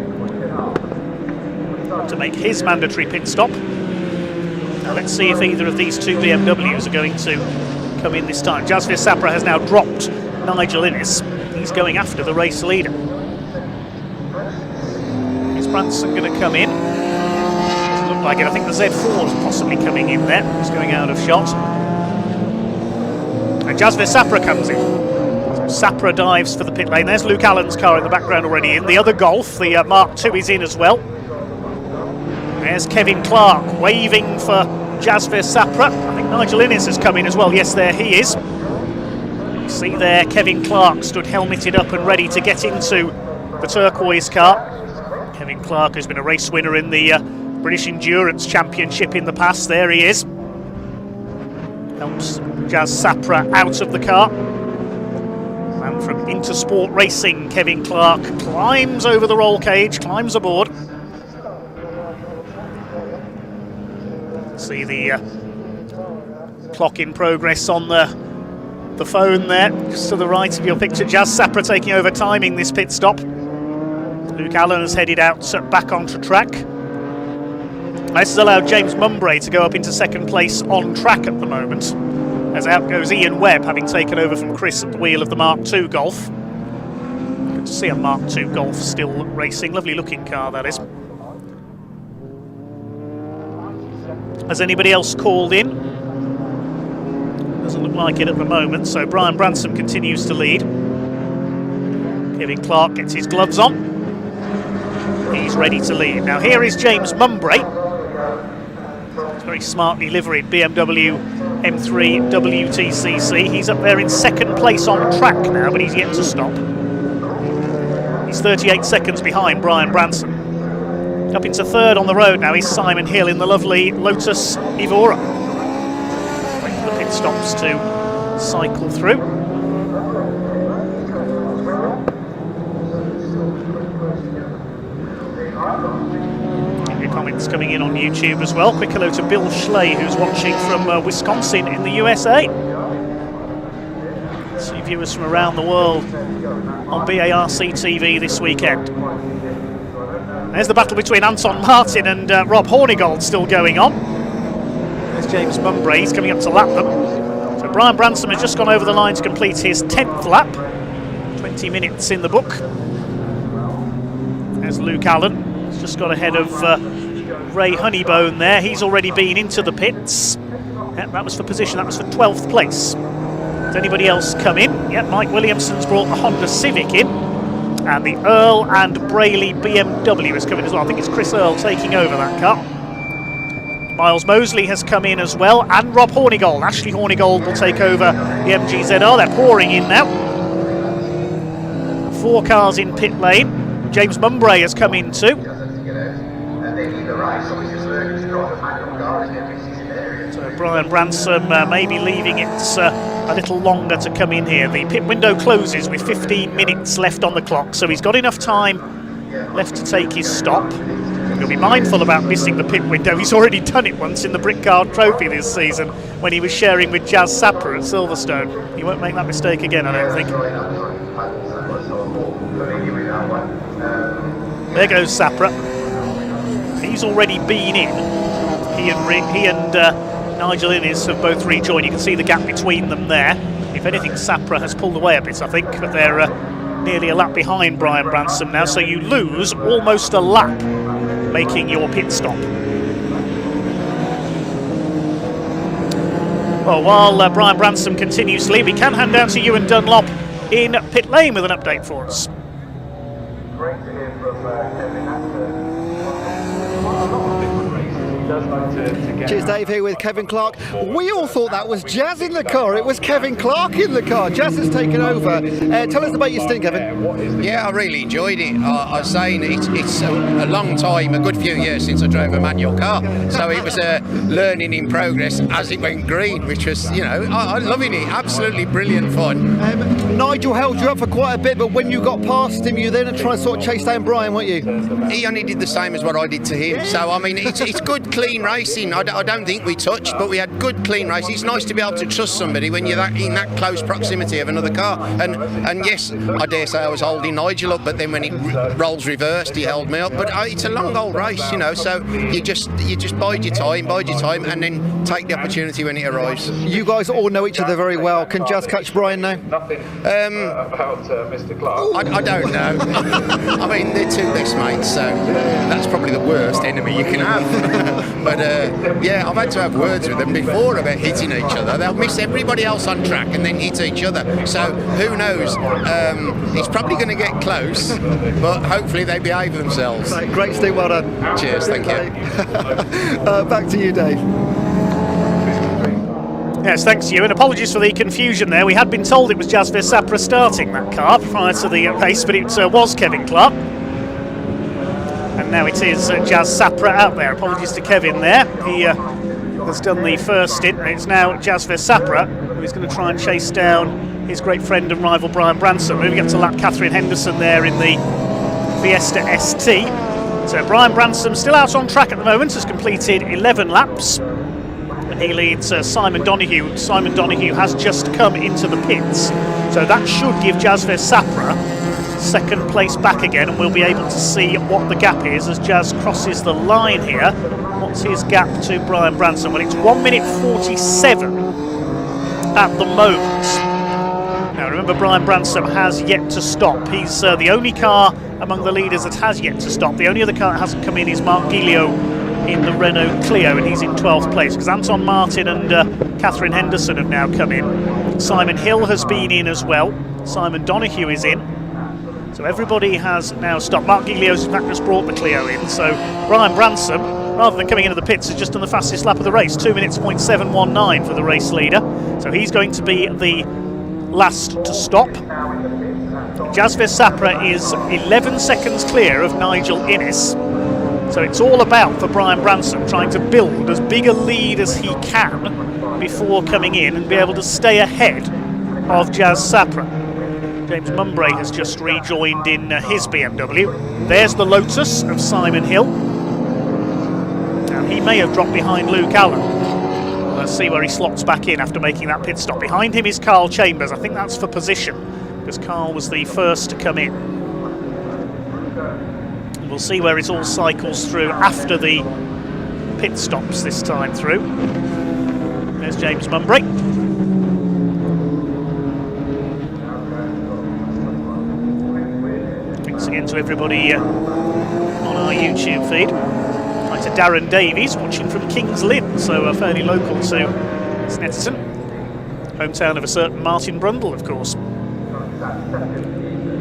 Speaker 4: to make his mandatory pit stop. Now let's see if either of these 2 BMWs are going to come in this time. Jasper Sapra has now dropped Nigel Innes. He's going after the race leader. Is Branson going to come in? Doesn't look like it. I think the Z4 is possibly coming in there. He's going out of shot. And Jasper Sapra comes in. Sapra dives for the pit lane. There's Luke Allen's car in the background already in. The other Golf, the Mark II, is in as well. There's Kevin Clark waving for Jasper Sapra. I think Nigel Innes has come in as well. Yes, there he is. You see there Kevin Clark stood helmeted up and ready to get into the turquoise car. Kevin Clark has been a race winner in the British Endurance Championship in the past. There he is. Helps Jas Sapra out of the car. And from Intersport Racing, Kevin Clark climbs over the roll cage, climbs aboard. See the clock in progress on the phone there, just to the right of your picture. Jas Sapra taking over, timing this pit stop. Luke Allen has headed out back onto track. This has allowed James Mumbray to go up into second place on track at the moment, as out goes Ian Webb, having taken over from Chris at the wheel of the Mark II Golf. Good to see a Mark II Golf still racing. Lovely looking car, that is. Has anybody else called in? Doesn't look like it at the moment, so Brian Branson continues to lead. Kevin Clark gets his gloves on. He's ready to lead. Now here is James Mumbray. It's very smartly liveried BMW M3 WTCC. He's up there in second place on track now, but he's yet to stop. He's 38 seconds behind Brian Branson. Up into third on the road now is Simon Hill in the lovely Lotus Evora. Wait for the pit stops to cycle through. Your comments coming in on YouTube as well. Quick hello to Bill Schley, who's watching from Wisconsin in the USA. See viewers from around the world on BARC TV this weekend. There's the battle between Anton Martin and Rob Hornigold still going on. There's James Mumbray, he's coming up to lap them. So Brian Branson has just gone over the line to complete his 10th lap. 20 minutes in the book. There's Luke Allen, he's just got ahead of Ray Honeybone there. He's already been into the pits. Yep, that was for position, that was for 12th place. Has anybody else come in? Yep, Mike Williamson's brought the Honda Civic in. And the Earl and Brayley BMW has come in as well. I think it's Chris Earl taking over that car. Miles Mosley has come in as well, and Rob Hornigold. Ashley Hornigold will take over the MGZR. They're pouring in now. 4 cars in pit lane. James Mumbray has come in too. So Brian Branson maybe leaving it a little longer to come in here. The pit window closes with 15 minutes left on the clock, so he's got enough time left to take his stop. He'll be mindful about missing the pit window. He's already done it once in the Brick Car Trophy this season when he was sharing with Jas Sapra at Silverstone. He won't make that mistake again, I don't think. There goes Sapra. He's already been in. He and Nigel Innes have both rejoined. You can see the gap between them there. If anything, Sapra has pulled away a bit, I think, but they're nearly a lap behind Brian Bransom now, so you lose almost a lap making your pit stop. Well, while Brian Bransom continues to lead, we can hand down to Ewan Dunlop in pit lane with an update for us.
Speaker 5: Great to hear from Kevin. Quite a lot of different races. He does like to get.
Speaker 1: Cheers, Dave, here with Kevin Clark. We all thought that was Jazz in the car. It was Kevin Clark in the car. Jazz has taken over. Tell us about your stint, Kevin.
Speaker 6: Yeah, I really enjoyed it. I was saying it's a long time, a good few years since I drove a manual car. So it was a learning in progress as it went green, which was, I'm loving it. Absolutely brilliant fun.
Speaker 1: Nigel held you up for quite a bit, but when you got past him, you then tried to sort of chase down Brian, weren't you?
Speaker 6: He only did the same as what I did to him. So, I mean, it's good, clean racing. I don't think we touched, but we had good, clean racing. It's nice to be able to trust somebody when you're in that close proximity of another car. And yes, I dare say I was holding Nigel up, but then when it rolls reversed, he held me up. But it's a long old race, so you just bide your time, and then take the opportunity when it arrives.
Speaker 1: You guys all know each other very well. Can Jazz catch Brian now?
Speaker 5: Nothing about Mr. Clark.
Speaker 6: I don't know. I mean, they're two best mates, so that's probably the worst enemy you can have. But yeah, I've had to have words with them before about hitting each other. They'll miss everybody else on track and then hit each other. So who knows? It's probably going to get close, but hopefully they behave themselves.
Speaker 1: Great, Steve. Well done.
Speaker 6: Cheers. Thank you.
Speaker 1: Back to you, Dave.
Speaker 4: Yes, thanks you, and apologies for the confusion there. We had been told it was Jasvir Sapra starting that car prior to the race, but it was Kevin Clark. And now it is Jazz Sapra out there. Apologies to Kevin there. He has done the first stint, and it's now Jasvir Sapra who is going to try and chase down his great friend and rival Brian Bransom. Moving up to lap Catherine Henderson there in the Fiesta ST. So Brian Bransom still out on track at the moment, has completed 11 laps. And he leads Simon Donoghue. Simon Donoghue has just come into the pits, so that should give Jasvir Sapra second place back again, and we'll be able to see what the gap is as Jazz crosses the line here. What's his gap to Brian Branson? Well, it's 1 minute 47 at the moment. Now remember, Brian Branson has yet to stop. He's the only car among the leaders that has yet to stop. The only other car that hasn't come in is Mark Gilio in the Renault Clio, and he's in 12th place because Anton Martin and Catherine Henderson have now come in. Simon Hill has been in as well. Simon Donoghue is in. So everybody has now stopped. Mark Gilio's in fact just brought the Clio in. So Brian Branson, rather than coming into the pits, has just done the fastest lap of the race, 2 minutes 0.719 for the race leader. So he's going to be the last to stop. Jasvir Sapra is 11 seconds clear of Nigel Innes. So it's all about, for Brian Branson, trying to build as big a lead as he can before coming in and be able to stay ahead of Jazz Sapra. James Mumbrey has just rejoined in his BMW. There's the Lotus of Simon Hill. Now he may have dropped behind Luke Allen. Let's see where he slots back in after making that pit stop. Behind him is Carl Chambers. I think that's for position, because Carl was the first to come in. We'll see where it all cycles through after the pit stops this time through. There's James Mumbrey. Thanks again to everybody on our YouTube feed. Hi to Darren Davies, watching from Kings Lynn, so fairly local to Snetterton. Hometown of a certain Martin Brundle, of course.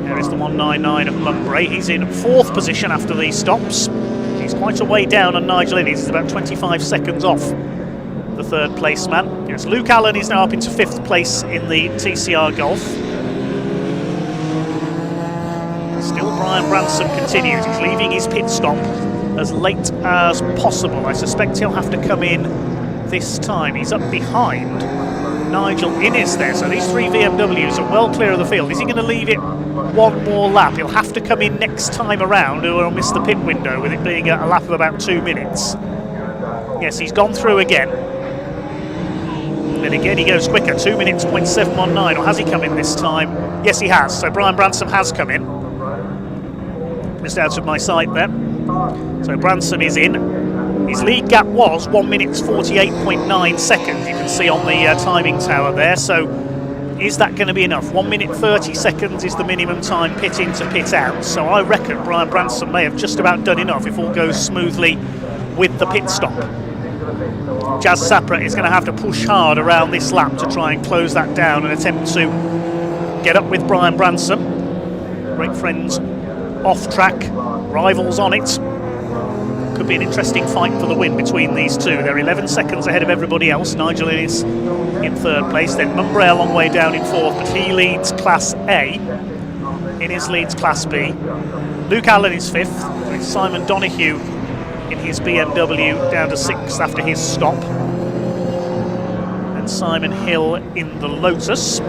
Speaker 4: There is the 199 of Mumbrey. He's in 4th position after these stops. He's quite a way down on Nigel Innes. He's about 25 seconds off the 3rd place man. Yes, Luke Allen is now up into 5th place in the TCR Golf. Still Brian Branson continues. He's leaving his pit stop as late as possible. I suspect he'll have to come in this time. He's up behind Nigel Innes there, so these 3 VMWs are well clear of the field. Is he going to leave it one more lap? He'll have to come in next time around, or he'll miss the pit window with it being a lap of about 2 minutes. Yes, he's gone through again. Then again he goes quicker, 2 minutes 0.719, or has he come in this time? Yes, he has. So Brian Branson has come in. Missed out of my sight there. So Branson is in. His lead gap was 1 minute 48.9 seconds. You can see on the timing tower there. So is that going to be enough? 1 minute 30 seconds is the minimum time pit in to pit out. So I reckon Brian Branson may have just about done enough if all goes smoothly with the pit stop. Jazz Sapra is going to have to push hard around this lap to try and close that down and attempt to get up with Brian Branson. Great friends off track, rivals on it. Could be an interesting fight for the win between these two. They're 11 seconds ahead of everybody else. Nigel is in third place, then Mumbrey a long way down in fourth, but he leads Class A. Innes leads Class B. Luke Allen is fifth, with Simon Donoghue in his BMW down to sixth after his stop. And Simon Hill in the Lotus.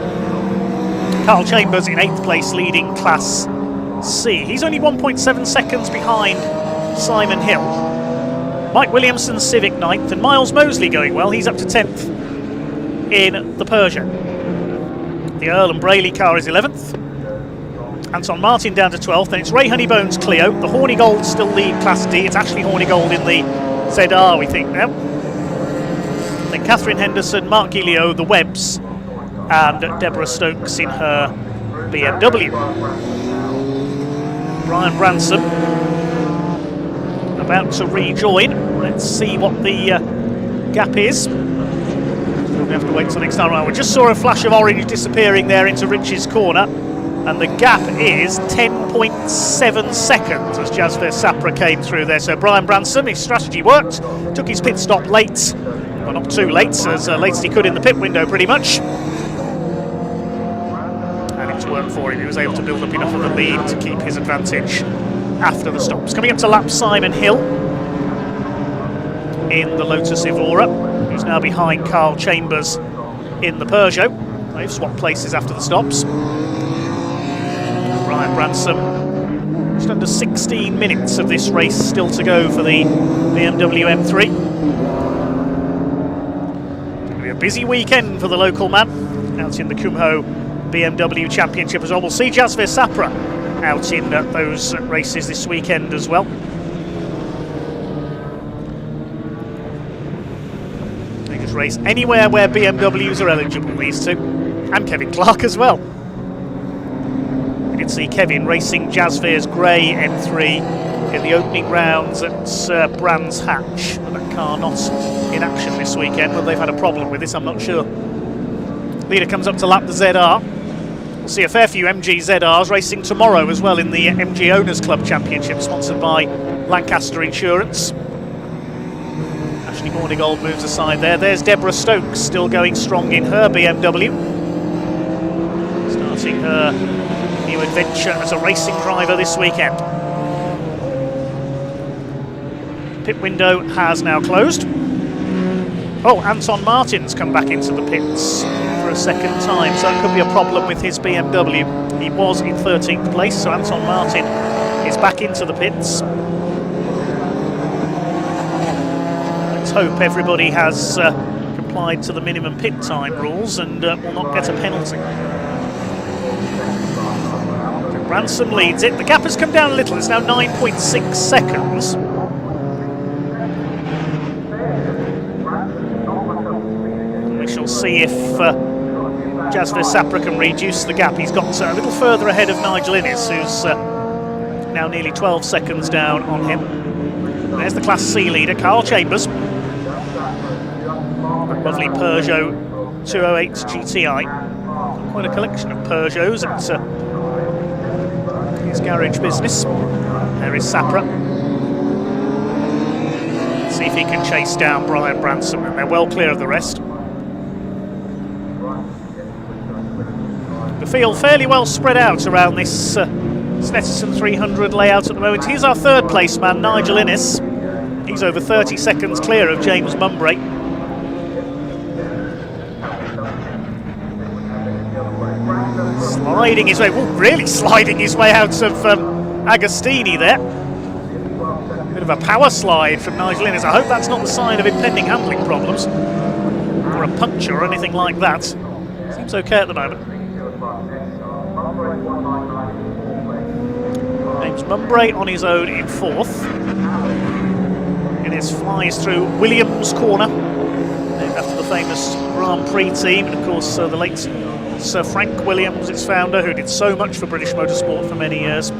Speaker 4: Carl Chambers in eighth place, leading Class C. He's only 1.7 seconds behind Simon Hill. Mike Williamson's Civic 9th, and Miles Mosley going well. He's up to 10th in the Peugeot. The Earl and Brayley car is 11th. Anton Martin down to 12th, and it's Ray Honeybones Clio. The Horny Gold still lead Class D. It's actually Horny Gold in the ZR, we think now. Then Catherine Henderson, Mark Gilio, the Webbs, and Deborah Stokes in her BMW. Brian Branson about to rejoin. Let's see what the gap is. We have to wait till next time around. We just saw a flash of orange disappearing there into Rich's corner, and the gap is 10.7 seconds as Jasper Sapra came through there. So Brian Branson, his strategy worked, took his pit stop late, well not too late, as late as he could in the pit window pretty much. And it's worked for him. He was able to build up enough of a lead to keep his advantage after the stops. Coming up to lap, Simon Hill in the Lotus Evora, who's now behind Carl Chambers in the Peugeot. They've swapped places after the stops. Brian Branson, just under 16 minutes of this race still to go for the BMW M3. It's going to be a busy weekend for the local man out in the Kumho BMW Championship as well. We'll see Jasper Sapra out in those races this weekend as well. They just race anywhere where BMWs are eligible, these two, and Kevin Clark as well. You can see Kevin racing Jasvir's grey M3 in the opening rounds at Brands Hatch. That car not in action this weekend, but they've had a problem with this, I'm not sure. Leader comes up to lap the ZR. We'll see a fair few MG ZRs racing tomorrow as well in the MG Owners Club Championship, sponsored by Lancaster Insurance. Ashley Hornigold moves aside there. There's Deborah Stokes, still going strong in her BMW. Starting her new adventure as a racing driver this weekend. Pit window has now closed. Oh, Anton Martin's come back into the pits for a second time, so that could be a problem with his BMW. He was in 13th place, so Anton Martin is back into the pits. Let's hope everybody has complied to the minimum pit time rules and will not get a penalty. So Branson leads it. The gap has come down a little. It's now 9.6 seconds. We shall see if Jasper Sapra can reduce the gap. He's got a little further ahead of Nigel Innes, who's now nearly 12 seconds down on him. There's the Class C leader, Carl Chambers. Lovely Peugeot 208 GTI. Quite a collection of Peugeots at his garage business. There is Sapra. Let's see if he can chase down Brian Branson, and they're well clear of the rest. The field fairly well spread out around this Snetterton 300 layout at the moment. Here's our third place man, Nigel Innes. He's over 30 seconds clear of James Mumbrey. Sliding his way, really sliding his way out of Agostini there. Bit of a power slide from Nigel Innes. I hope that's not the sign of impending handling problems or a puncture or anything like that. Seems okay at the moment. James Mumbrey on his own in fourth. This flies through Williams Corner, named after the famous Grand Prix team, and of course the late Sir Frank Williams, its founder, who did so much for British motorsport for many years.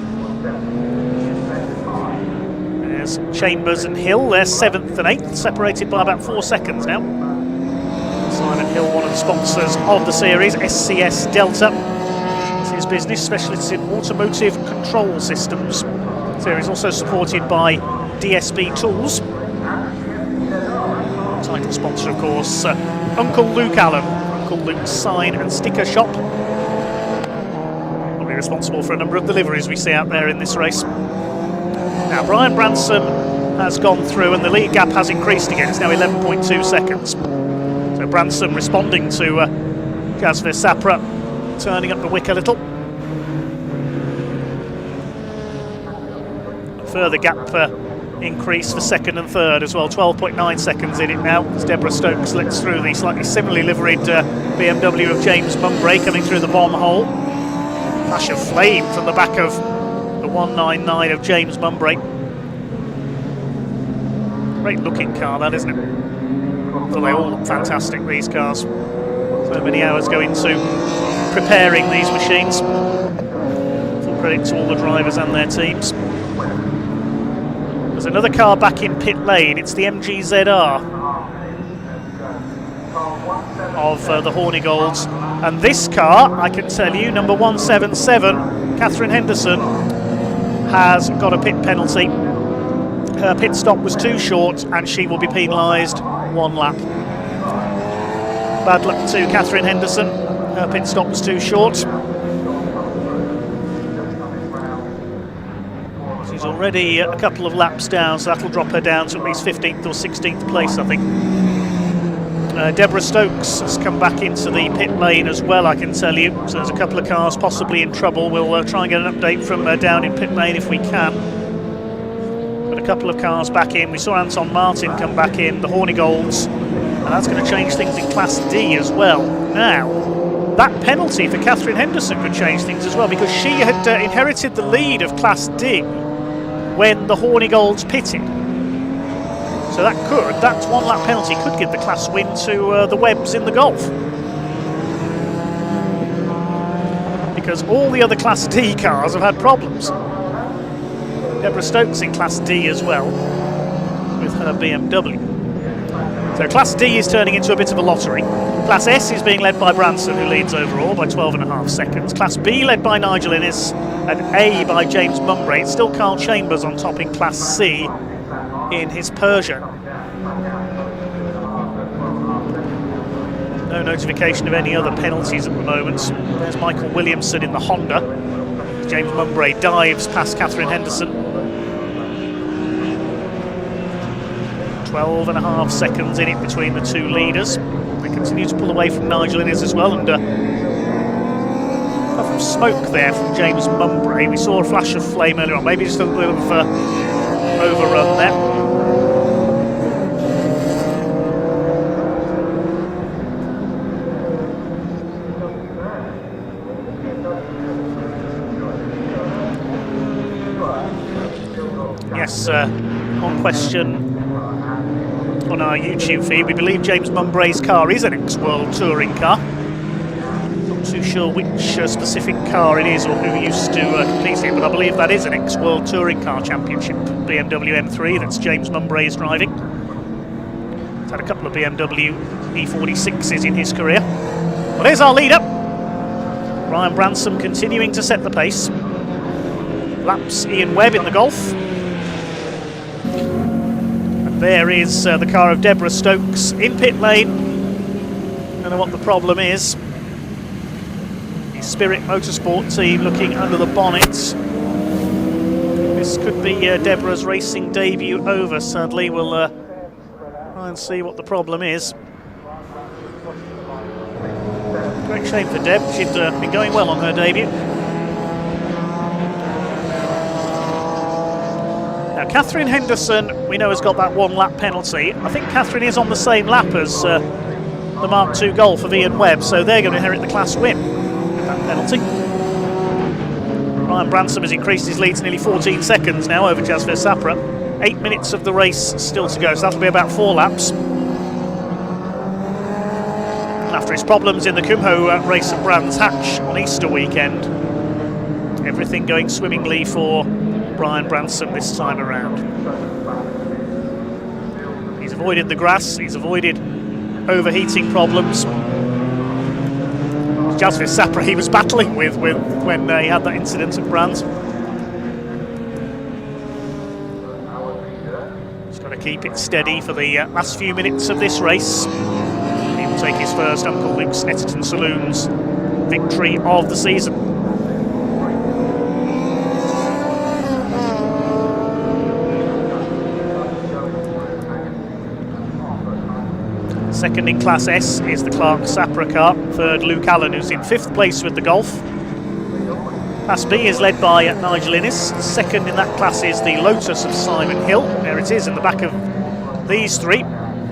Speaker 4: There's Chambers and Hill, they're 7th and 8th, separated by about 4 seconds now. Simon Hill, one of the sponsors of the series, SCS Delta. It's his business, specialists in automotive control systems. The series also supported by DSB Tools. Title sponsor, of course, Uncle Luke Allen, Uncle Luke's sign and sticker shop. Probably responsible for a number of deliveries we see out there in this race. Now, Brian Branson has gone through and the lead gap has increased again. It's now 11.2 seconds. So Branson responding to Jasper Sapra, turning up the wick a little. A further gap increase for second and third as well, 12.9 seconds in it now as Deborah Stokes lets through the slightly similarly liveried BMW of James Mumbrey coming through the bomb hole. Flash of flame from the back of the 199 of James Mumbrey. Great looking car that, isn't it? Well, they all look fantastic, these cars. So many hours go into preparing these machines. Full credit to all the drivers and their teams. There's another car back in pit lane. It's the MGZR of the Hornigolds. And this car, I can tell you, number 177, Catherine Henderson, has got a pit penalty. Her pit stop was too short and she will be penalised 1 lap. Bad luck to Catherine Henderson. Her pit stop was too short. She's already a couple of laps down, so that'll drop her down to at least 15th or 16th place, I think. Deborah Stokes has come back into the pit lane as well, I can tell you. So there's a couple of cars possibly in trouble. We'll try and get an update from down in pit lane if we can. Got a couple of cars back in. We saw Anton Martin come back in, the Hornigolds, and that's going to change things in Class D as well. Now, that penalty for Catherine Henderson could change things as well, because she had inherited the lead of Class D when the Hornigolds pitted. So that 1 lap penalty could give the class win to the Webbs in the Golf. Because all the other Class D cars have had problems. Deborah Stokes in Class D as well, with her BMW. So Class D is turning into a bit of a lottery. Class S is being led by Branson, who leads overall by 12.5 seconds. Class B led by Nigel Innes, and A by James Mumbrey. It's still Carl Chambers on top in Class C in his Peugeot. No notification of any other penalties at the moment. There's Michael Williamson in the Honda. James Mumbrey dives past Catherine Henderson. 12.5 seconds in it between the two leaders. They continue to pull away from Nigel Innes as well, and puff of smoke there from James Mumbrey. We saw a flash of flame earlier on, maybe just a little bit of overrun there. Yes, one question on our YouTube feed. We believe James Mumbrey's car is an ex-World Touring car. Not too sure which specific car it is or who used to compete it, but I believe that is an ex-World Touring Car Championship BMW M3 that's James Mumbrey is driving. He's had a couple of BMW E46s in his career. Well, there's our leader. Brian Branson continuing to set the pace. Laps Ian Webb in the Golf. There is the car of Deborah Stokes in pit lane. Don't know what the problem is. The Spirit Motorsport team looking under the bonnet. This could be Deborah's racing debut over, sadly. We'll try and see what the problem is. Great shame for Deb. She'd been going well on her debut. Now, Catherine Henderson, we know, has got that 1 lap penalty. I think Catherine is on the same lap as the Mark II Golf of Ian Webb, so they're going to inherit the class win with that penalty. Ryan Branson has increased his lead to nearly 14 seconds now over Jasper Sapra. 8 minutes of the race still to go, so that'll be about 4 laps. After his problems in the Kumho race at Brands Hatch on Easter weekend, everything going swimmingly for Brian Branson this time around. He's avoided the grass, he's avoided overheating problems. Jasvis Sapra he was battling with when he had that incident at Brands. Just got to keep it steady for the last few minutes of this race. He will take his first Uncle Luke Snetterton Saloons victory of the season. Second in Class S is the Clark Sapra car. Third, Luke Allen, who's in 5th place with the Golf. Class B is led by Nigel Innes. Second in that class is the Lotus of Simon Hill. There it is in the back of these three.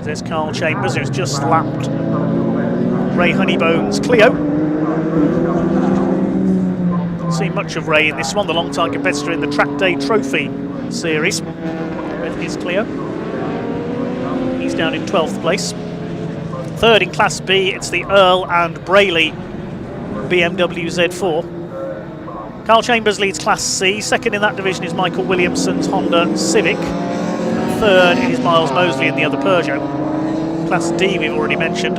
Speaker 4: There's Carl Chambers, who's just lapped Ray Honeybone's Clio. Seen much of Ray in this one, the long-time competitor in the Track Day Trophy series with his Clio. He's down in 12th place. Third in Class B, it's the Earl and Brayley BMW Z4. Carl Chambers leads Class C. Second in that division is Michael Williamson's Honda Civic. And third is Miles Mosley in the other Peugeot. Class D we've already mentioned.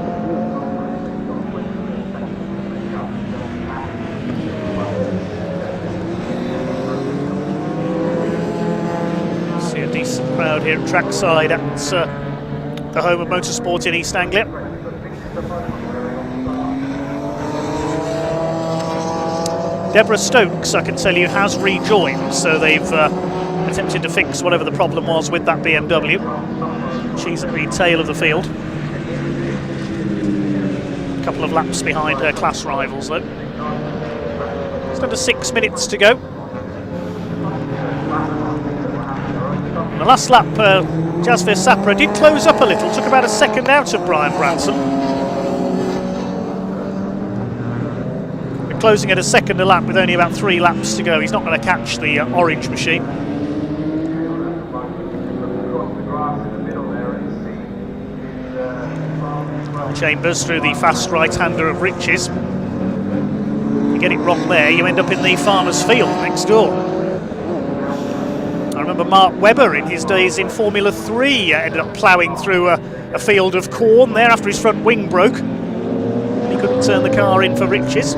Speaker 4: See a decent crowd here at trackside at the home of motorsport in East Anglia. Deborah Stokes, I can tell you, has rejoined, so they've attempted to fix whatever the problem was with that BMW. She's at the tail of the field. A couple of laps behind her class rivals, though. Just under 6 minutes to go. In the last lap, Jasvis Sapra did close up a little, took about a second out of Brian Branson. But closing at a second a lap with only about 3 laps to go. He's not going to catch the orange machine. Chambers through the fast right-hander of Riches. You get it wrong there, you end up in the farmer's field next door. I remember Mark Webber in his days in Formula 3 ended up ploughing through a field of corn there after his front wing broke. He couldn't turn the car in for Riches.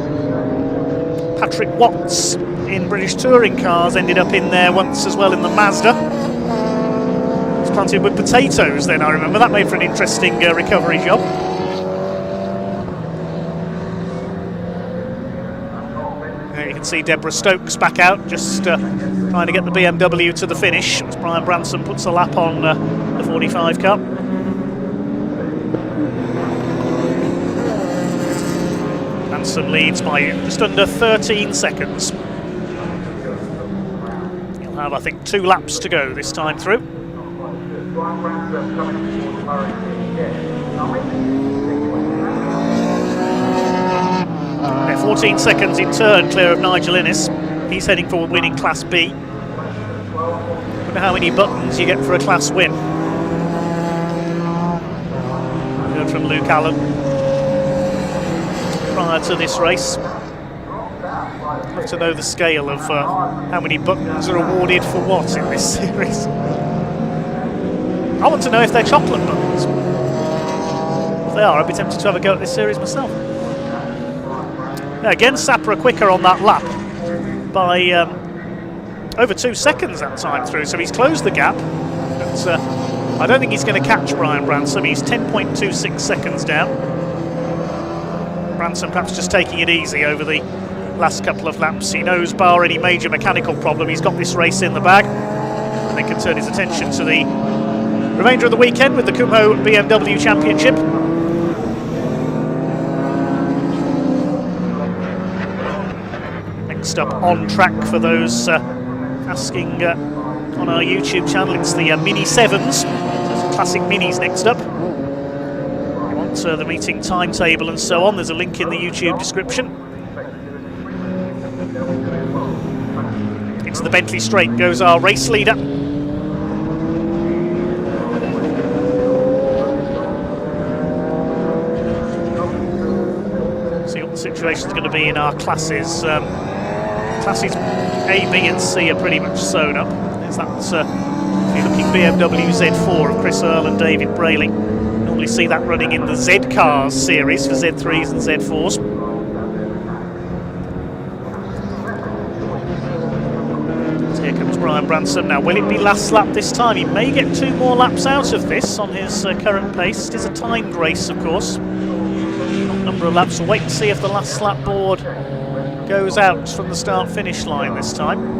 Speaker 4: Patrick Watts in British touring cars ended up in there once as well in the Mazda. It was planted with potatoes then, I remember. That made for an interesting recovery job. You can see Deborah Stokes back out, just trying to get the BMW to the finish as Brian Branson puts a lap on the 45 car. Branson leads by just under 13 seconds. He'll have, I think, 2 laps to go this time through. 14 seconds in turn clear of Nigel Innes. He's heading for winning Class B. Wonder how many buttons you get for a class win. We heard from Luke Allen prior to this race. Have to know the scale of how many buttons are awarded for what in this series. I want to know if they're chocolate buttons. If they are, I'd be tempted to have a go at this series myself. Again, Sapra quicker on that lap by over 2 seconds that time through, so he's closed the gap. But I don't think he's going to catch Brian Branson. He's 10.26 seconds down. Branson perhaps just taking it easy over the last couple of laps. He knows, bar any major mechanical problem, he's got this race in the bag, and then can turn his attention to the remainder of the weekend with the Kumho BMW Championship. Next up on track for those asking on our YouTube channel, it's the Mini 7s, classic minis next up. If you want the meeting timetable and so on, there's a link in the YouTube description. Into the Bentley straight goes our race leader. situation is going to be in our classes. Classes A, B and C are pretty much sewn up. There's that, if you're looking BMW Z4 of Chris Earle and David Brayley. Normally see that running in the Z Cars series for Z3s and Z4s. So here comes Brian Branson. Now, will it be last lap this time? He may get 2 more laps out of this on his current pace. It is a timed race, of course. Not a number of laps. We'll wait and see if the last lap board goes out from the start-finish line this time.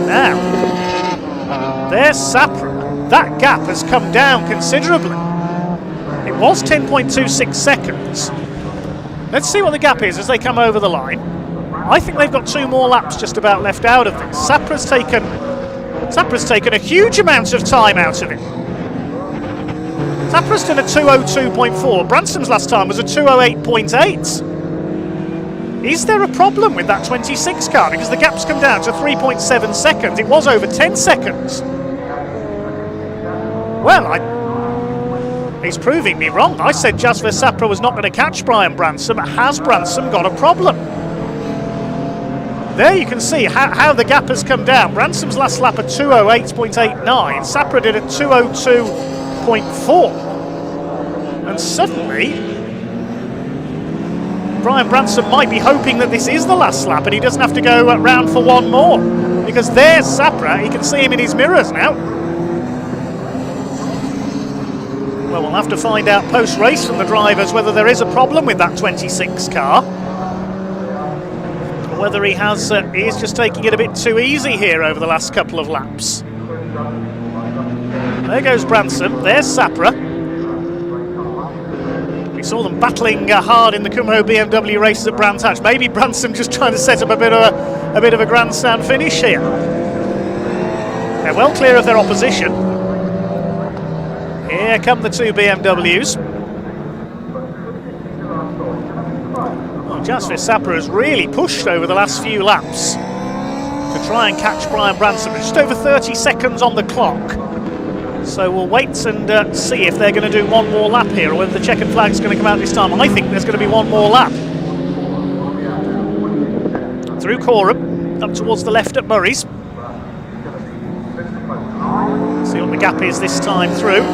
Speaker 4: Now, there's Sapra. That gap has come down considerably. It was 10.26 seconds. Let's see what the gap is as they come over the line. I think they've got 2 more laps just about left out of this. Sapra's taken a huge amount of time out of it. Sapra's done a 2:02.4. Branson's last time was a 2:08.8. Is there a problem with that 26 car? Because the gap's come down to 3.7 seconds. It was over 10 seconds. Well, he's proving me wrong. I said Jasper Sapra was not going to catch Brian Branson, but has Branson got a problem? There you can see how the gap has come down. Branson's last lap at 2:08.89. Sapra did a 2:02.4. And suddenly, Brian Branson might be hoping that this is the last lap and he doesn't have to go round for 1 more. Because there's Sapra, he can see him in his mirrors now. Well, we'll have to find out post-race from the drivers whether there is a problem with that 26 car. Or whether he is just taking it a bit too easy here over the last couple of laps. There goes Branson, there's Sapra. We saw them battling hard in the Kumho BMW races at Brands Hatch. Maybe Branson just trying to set up a bit of a grandstand finish here. They're well clear of their opposition. Here come the 2 BMWs. Well, Jasper Sapra has really pushed over the last few laps to try and catch Brian Branson. Just over 30 seconds on the clock. So we'll wait and see if they're going to do 1 more lap here, or whether the checkered flag's going to come out this time. I think there's going to be 1 more lap. Through Coram, up towards the left at Murray's. See what the gap is this time through.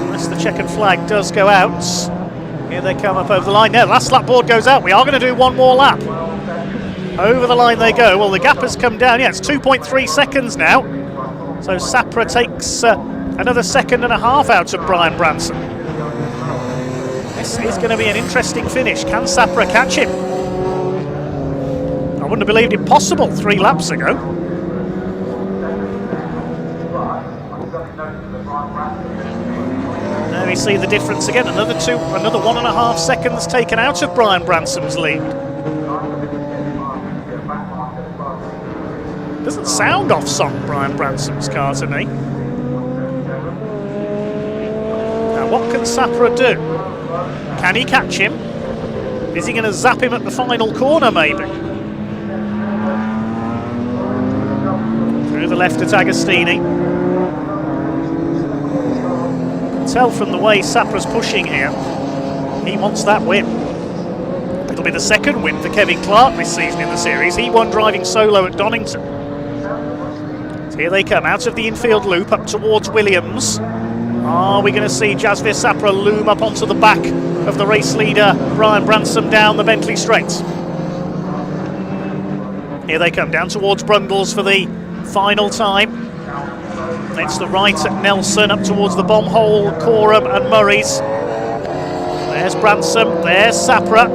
Speaker 4: Unless the checkered flag does go out. Here they come up over the line. No, last lap board goes out. We are going to do 1 more lap. Over the line they go. Well, the gap has come down. Yeah, it's 2.3 seconds now. So Sapra takes another 1.5 seconds out of Brian Branson. This is going to be an interesting finish. Can Sapra catch him? I wouldn't have believed it possible 3 laps ago. Now we see the difference again. Another 1.5 seconds taken out of Brian Branson's lead. Doesn't sound off song, Brian Branson's car to me. Now what can Sapra do? Can he catch him? Is he going to zap him at the final corner maybe? Through the left at Agostini. You can tell from the way Sapra's pushing here, he wants that win. It'll be the 2nd win for Kevin Clark this season in the series. He won driving solo at Donington. Here they come, out of the infield loop, up towards Williams. Are we going to see Jasper Sapra loom up onto the back of the race leader, Brian Branson, down the Bentley Straight? Here they come, down towards Brundles for the final time. It's the right at Nelson, up towards the bomb hole, Coram and Murray's. There's Branson, there's Sapra.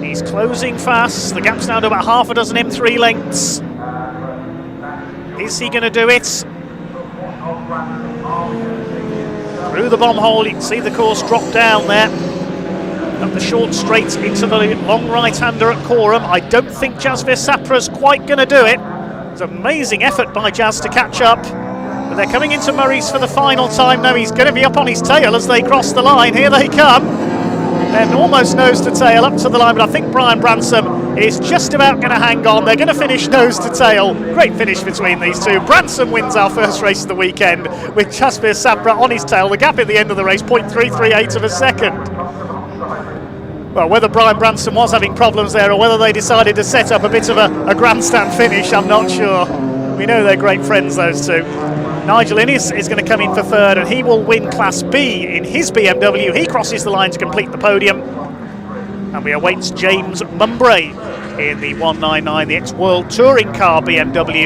Speaker 4: He's closing fast. The gap's down to about 6 M3 lengths. Is he going to do it? Through the bomb hole, you can see the course drop down there. Up the short straight into the long right-hander at Coram. I don't think Jasper Sapra's quite going to do it. It's an amazing effort by Jazz to catch up. But they're coming into Murray's for the final time. No, he's going to be up on his tail as they cross the line. Here they come. Then almost nose to tail up to the line, but I think Brian Bransom is just about going to hang on. They're going to finish nose to tail. Great finish between these two. Bransom wins our first race of the weekend with Jasper Sapra on his tail. The gap at the end of the race, 0.338 of a second. Well, whether Brian Bransom was having problems there or whether they decided to set up a bit of a grandstand finish, I'm not sure. We know they're great friends, those two. Nigel Innes is going to come in for third, and he will win Class B in his BMW. He crosses the line to complete the podium. And we await James Mumbrey in the 199, the ex-World Touring Car BMW,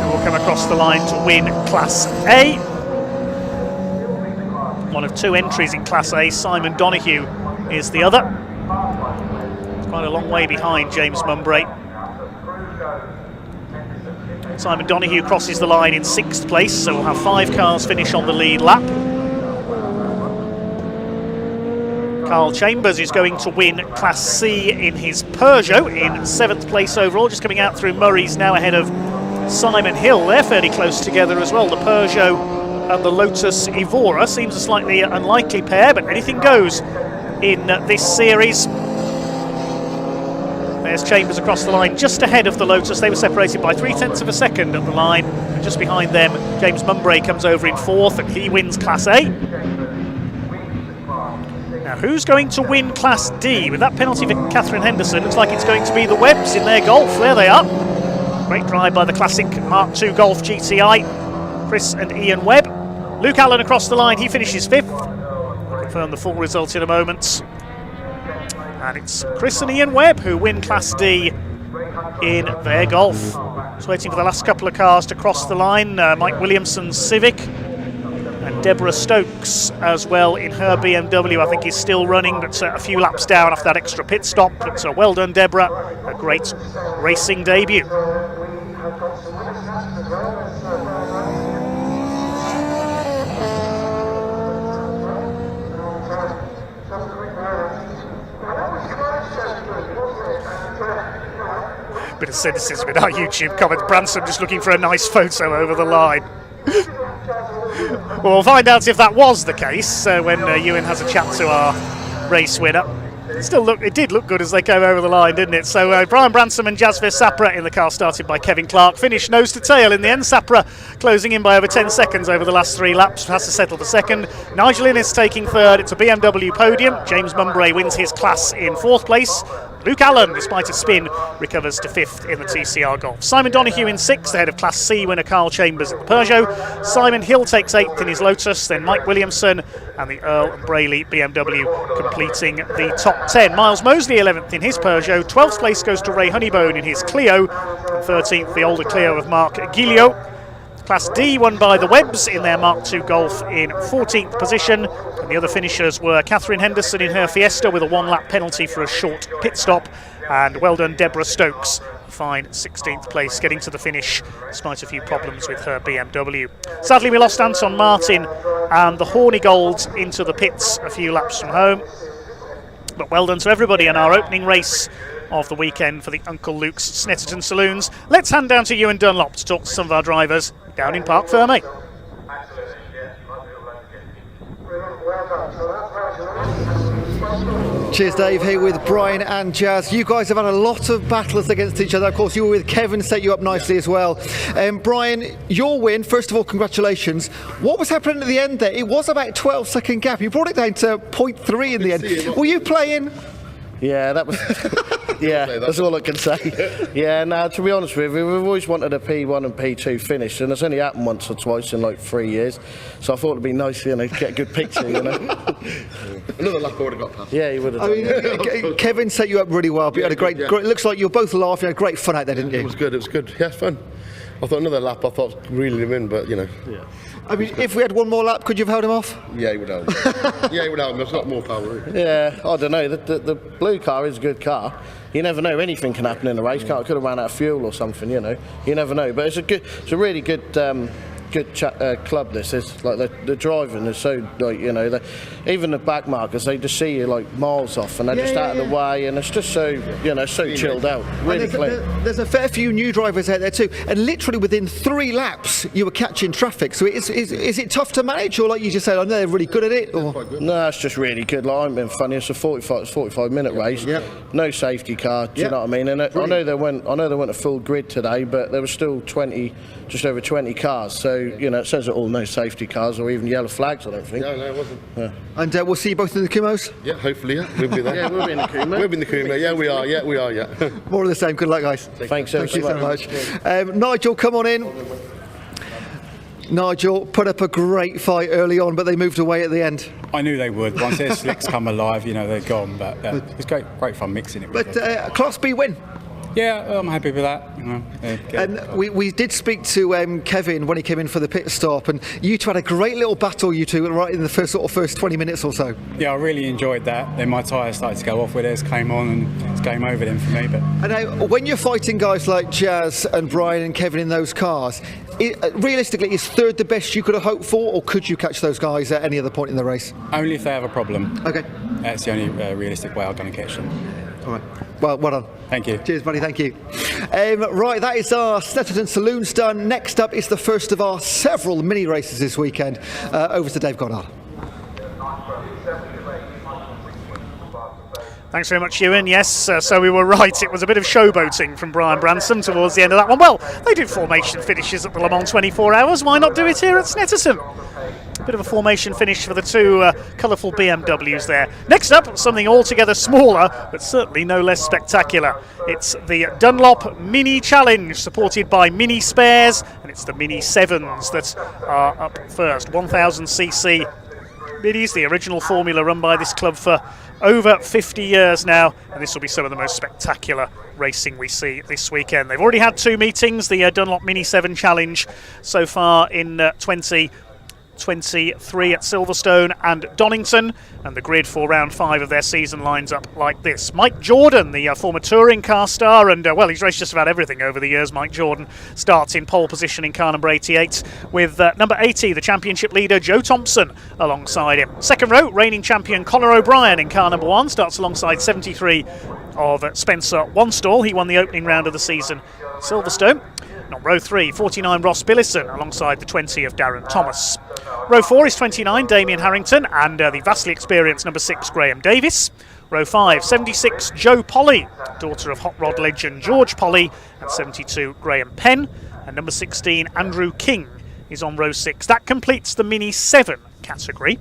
Speaker 4: who will come across the line to win Class A. One of two entries in Class A. Simon Donoghue is the other. It's quite a long way behind James Mumbrey. Simon Donoghue crosses the line in 6th place, so we'll have 5 cars finish on the lead lap. Carl Chambers is going to win Class C in his Peugeot in 7th place overall, just coming out through Murray's now ahead of Simon Hill. They're fairly close together as well. The Peugeot and the Lotus Evora seems a slightly unlikely pair, but anything goes in this series. There's Chambers across the line just ahead of the Lotus. They were separated by 0.3 of a second at the line, and just behind them James Mumbrey comes over in 4th and he wins Class A. Now who's going to win Class D? With that penalty for Catherine Henderson, looks like it's going to be the Webbs in their Golf. There they are. Great drive by the classic Mark II Golf GTI, Chris and Ian Webb. Luke Allen across the line, he finishes 5th. I'll confirm the full result in a moment. And it's Chris and Ian Webb who win Class D in their Golf. Just waiting for the last couple of cars to cross the line. Mike Williamson's Civic and Deborah Stokes as well in her BMW. I think he's still running, but a few laps down after that extra pit stop. But well done, Deborah. A great racing debut. Bit of cynicism in our YouTube comments. Branson just looking for a nice photo over the line. Well, we'll find out if that was the case when Ewan has a chat to our race winner. It did look good as they came over the line, didn't it? So Brian Branson and Jasper Sapra in the car started by Kevin Clark finished nose to tail in the end. Sapra closing in by over 10 seconds over the last 3 laps, has to settle for second. Nigel Innes taking third. It's a BMW podium. James Mumbrey wins his class in 4th place. Luke Allen, despite a spin, recovers to 5th in the TCR Golf. Simon Donoghue in 6th, ahead of Class C winner Carl Chambers at the Peugeot. Simon Hill takes 8th in his Lotus, then Mike Williamson and the Earl and Brayley BMW completing the top 10. Miles Mosley 11th in his Peugeot. 12th place goes to Ray Honeybone in his Clio. And 13th, the older Clio of Mark Giglio. Class D won by the Webbs in their Mark II Golf in 14th position. And the other finishers were Catherine Henderson in her Fiesta with a 1-lap penalty for a short pit stop. And well done, Deborah Stokes, a fine 16th place, getting to the finish despite a few problems with her BMW. Sadly, we lost Anton Martin and the Hornigolds into the pits a few laps from home. But well done to everybody in our opening race of the weekend for the Uncle Luke's Snetterton Saloons. Let's hand down to Ewan Dunlop to talk to some of our drivers down in Parc Fermé.
Speaker 1: Cheers, Dave, here with Brian and Jazz. You guys have had a lot of battles against each other. Of course, you were with Kevin, set you up nicely as well. Brian, your win, first of all, congratulations. What was happening at the end there? It was about a 12-second gap. You brought it down to 0.3 in the end. Were you playing?
Speaker 7: Yeah, that was. Yeah, that's all I can say. Yeah, no, to be honest with you, we've always wanted a P1 and P2 finish, and it's only happened once or twice in like 3 years. So I thought it'd be nice, you know, to get a good picture, you know.
Speaker 8: Another lap I would have got past.
Speaker 7: Yeah, he would have.
Speaker 1: I mean, Kevin set you up really well. But you had a great. It looks like you were both laughing. You had great fun out there, didn't you?
Speaker 8: It was good. It was good. Yeah, fun. I thought another lap. I thought really him in, but you know.
Speaker 7: Yeah.
Speaker 1: I mean, if we had one more lap, could you have held him off?
Speaker 8: Yeah, he would have. Yeah, he would have. There's not more power.
Speaker 7: Yeah, I don't know. The blue car is a good car. You never know. Anything can happen in a race car. It could have run out of fuel or something. You know. You never know. But it's a really good good club. This is like the driving is so like even the back markers, they just see you like miles off, and they're just out of the way, and it's just so so chilled out, really clean.
Speaker 1: There's a fair few new drivers out there too, and literally within 3 laps you were catching traffic. So is it tough to manage, or like you just said, I know they're really good at it? Or?
Speaker 7: No, it's just really good. Like, I'm being funny. It's a 45-minute race.
Speaker 1: Yep.
Speaker 7: No safety car. Do you know what I mean? And I know they went a full grid today, but there was still just over 20 cars. So it says it all. No safety cars or even yellow flags. I don't think.
Speaker 8: No, it wasn't.
Speaker 7: Yeah.
Speaker 1: And we'll see you both in the Kumhos.
Speaker 8: Yeah, hopefully, yeah. We'll be there.
Speaker 7: Yeah, we'll be in the Kumho.
Speaker 8: We'll be in the Kumho. Yeah, we are. Yeah, we are. Yeah.
Speaker 1: More of the same. Good luck, guys.
Speaker 7: Thanks so
Speaker 1: much. Nigel, come on in. Nigel put up a great fight early on, but they moved away at the end.
Speaker 9: I knew they would. Once their slicks come alive, they're gone. But it's great fun mixing it.
Speaker 1: But Class B win.
Speaker 9: Yeah, I'm happy with that.
Speaker 1: And we did speak to Kevin when he came in for the pit stop, and you two had a great little battle, you two, right in the first 20 minutes or so.
Speaker 9: Yeah, I really enjoyed that. Then my tyres started to go off, where theirs came on, and it's game over then for me. But
Speaker 1: and when you're fighting guys like Jazz and Brian and Kevin in those cars, realistically, is third the best you could have hoped for, or could you catch those guys at any other point in the race?
Speaker 9: Only if they have a problem.
Speaker 1: Okay.
Speaker 9: That's the only realistic way I'm going to catch them.
Speaker 1: All right. Well done.
Speaker 9: Thank you.
Speaker 1: Cheers, buddy. Thank you. Right, that is our Snetterton Saloons done. Next up is the first of our several mini races this weekend. Over to Dave Goddard.
Speaker 4: Thanks very much, Ewan. Yes, so we were right. It was a bit of showboating from Brian Branson towards the end of that one. Well, they did formation finishes at the Le Mans 24 Hours. Why not do it here at Snetterton? A bit of a formation finish for the two colourful BMWs there. Next up, something altogether smaller, but certainly no less spectacular. It's the Dunlop Mini Challenge, supported by Mini Spares, and it's the Mini 7s that are up first. 1000cc Minis, the original formula run by this club for over 50 years now, and this will be some of the most spectacular racing we see this weekend. They've already had 2 meetings, the Dunlop Mini 7 Challenge so far in 2023 at Silverstone and Donington, and the grid for round 5 of their season lines up like this. Mike Jordan, the former touring car star, and he's raced just about everything over the years. Mike Jordan starts in pole position in car number 88 with number 80, the championship leader Joe Thompson, alongside him. Second row, reigning champion Conor O'Brien in car number 1 starts alongside 73 of Spencer Wanstall. He won the opening round of the season at Silverstone. On row 3, 49 Ross Billison alongside the 20 of Darren Thomas. Row 4 is 29 Damien Harrington and the vastly experienced number 6 Graham Davis. Row 5, 76 Joe Polly, daughter of hot rod legend George Polly, and 72 Graham Penn. And number 16 Andrew King is on row 6. That completes the Mini 7 category.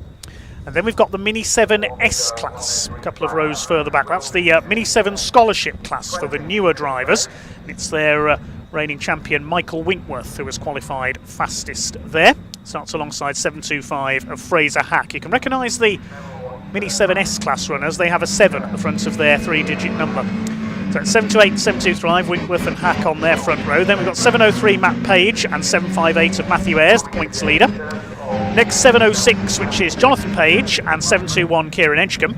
Speaker 4: And then we've got the Mini 7 S class, a couple of rows further back. That's the Mini 7 scholarship class for the newer drivers. It's their reigning champion Michael Winkworth who has qualified fastest there. Starts alongside 725 of Fraser Hack. You can recognise the Mini 7 S class runners. They have a 7 at the front of their 3-digit number. So it's 728, 725, Winkworth and Hack on their front row. Then we've got 703 Matt Page and 758 of Matthew Ayres, the points leader. Next 706, which is Jonathan Page, and 721 Kieran Edgecombe.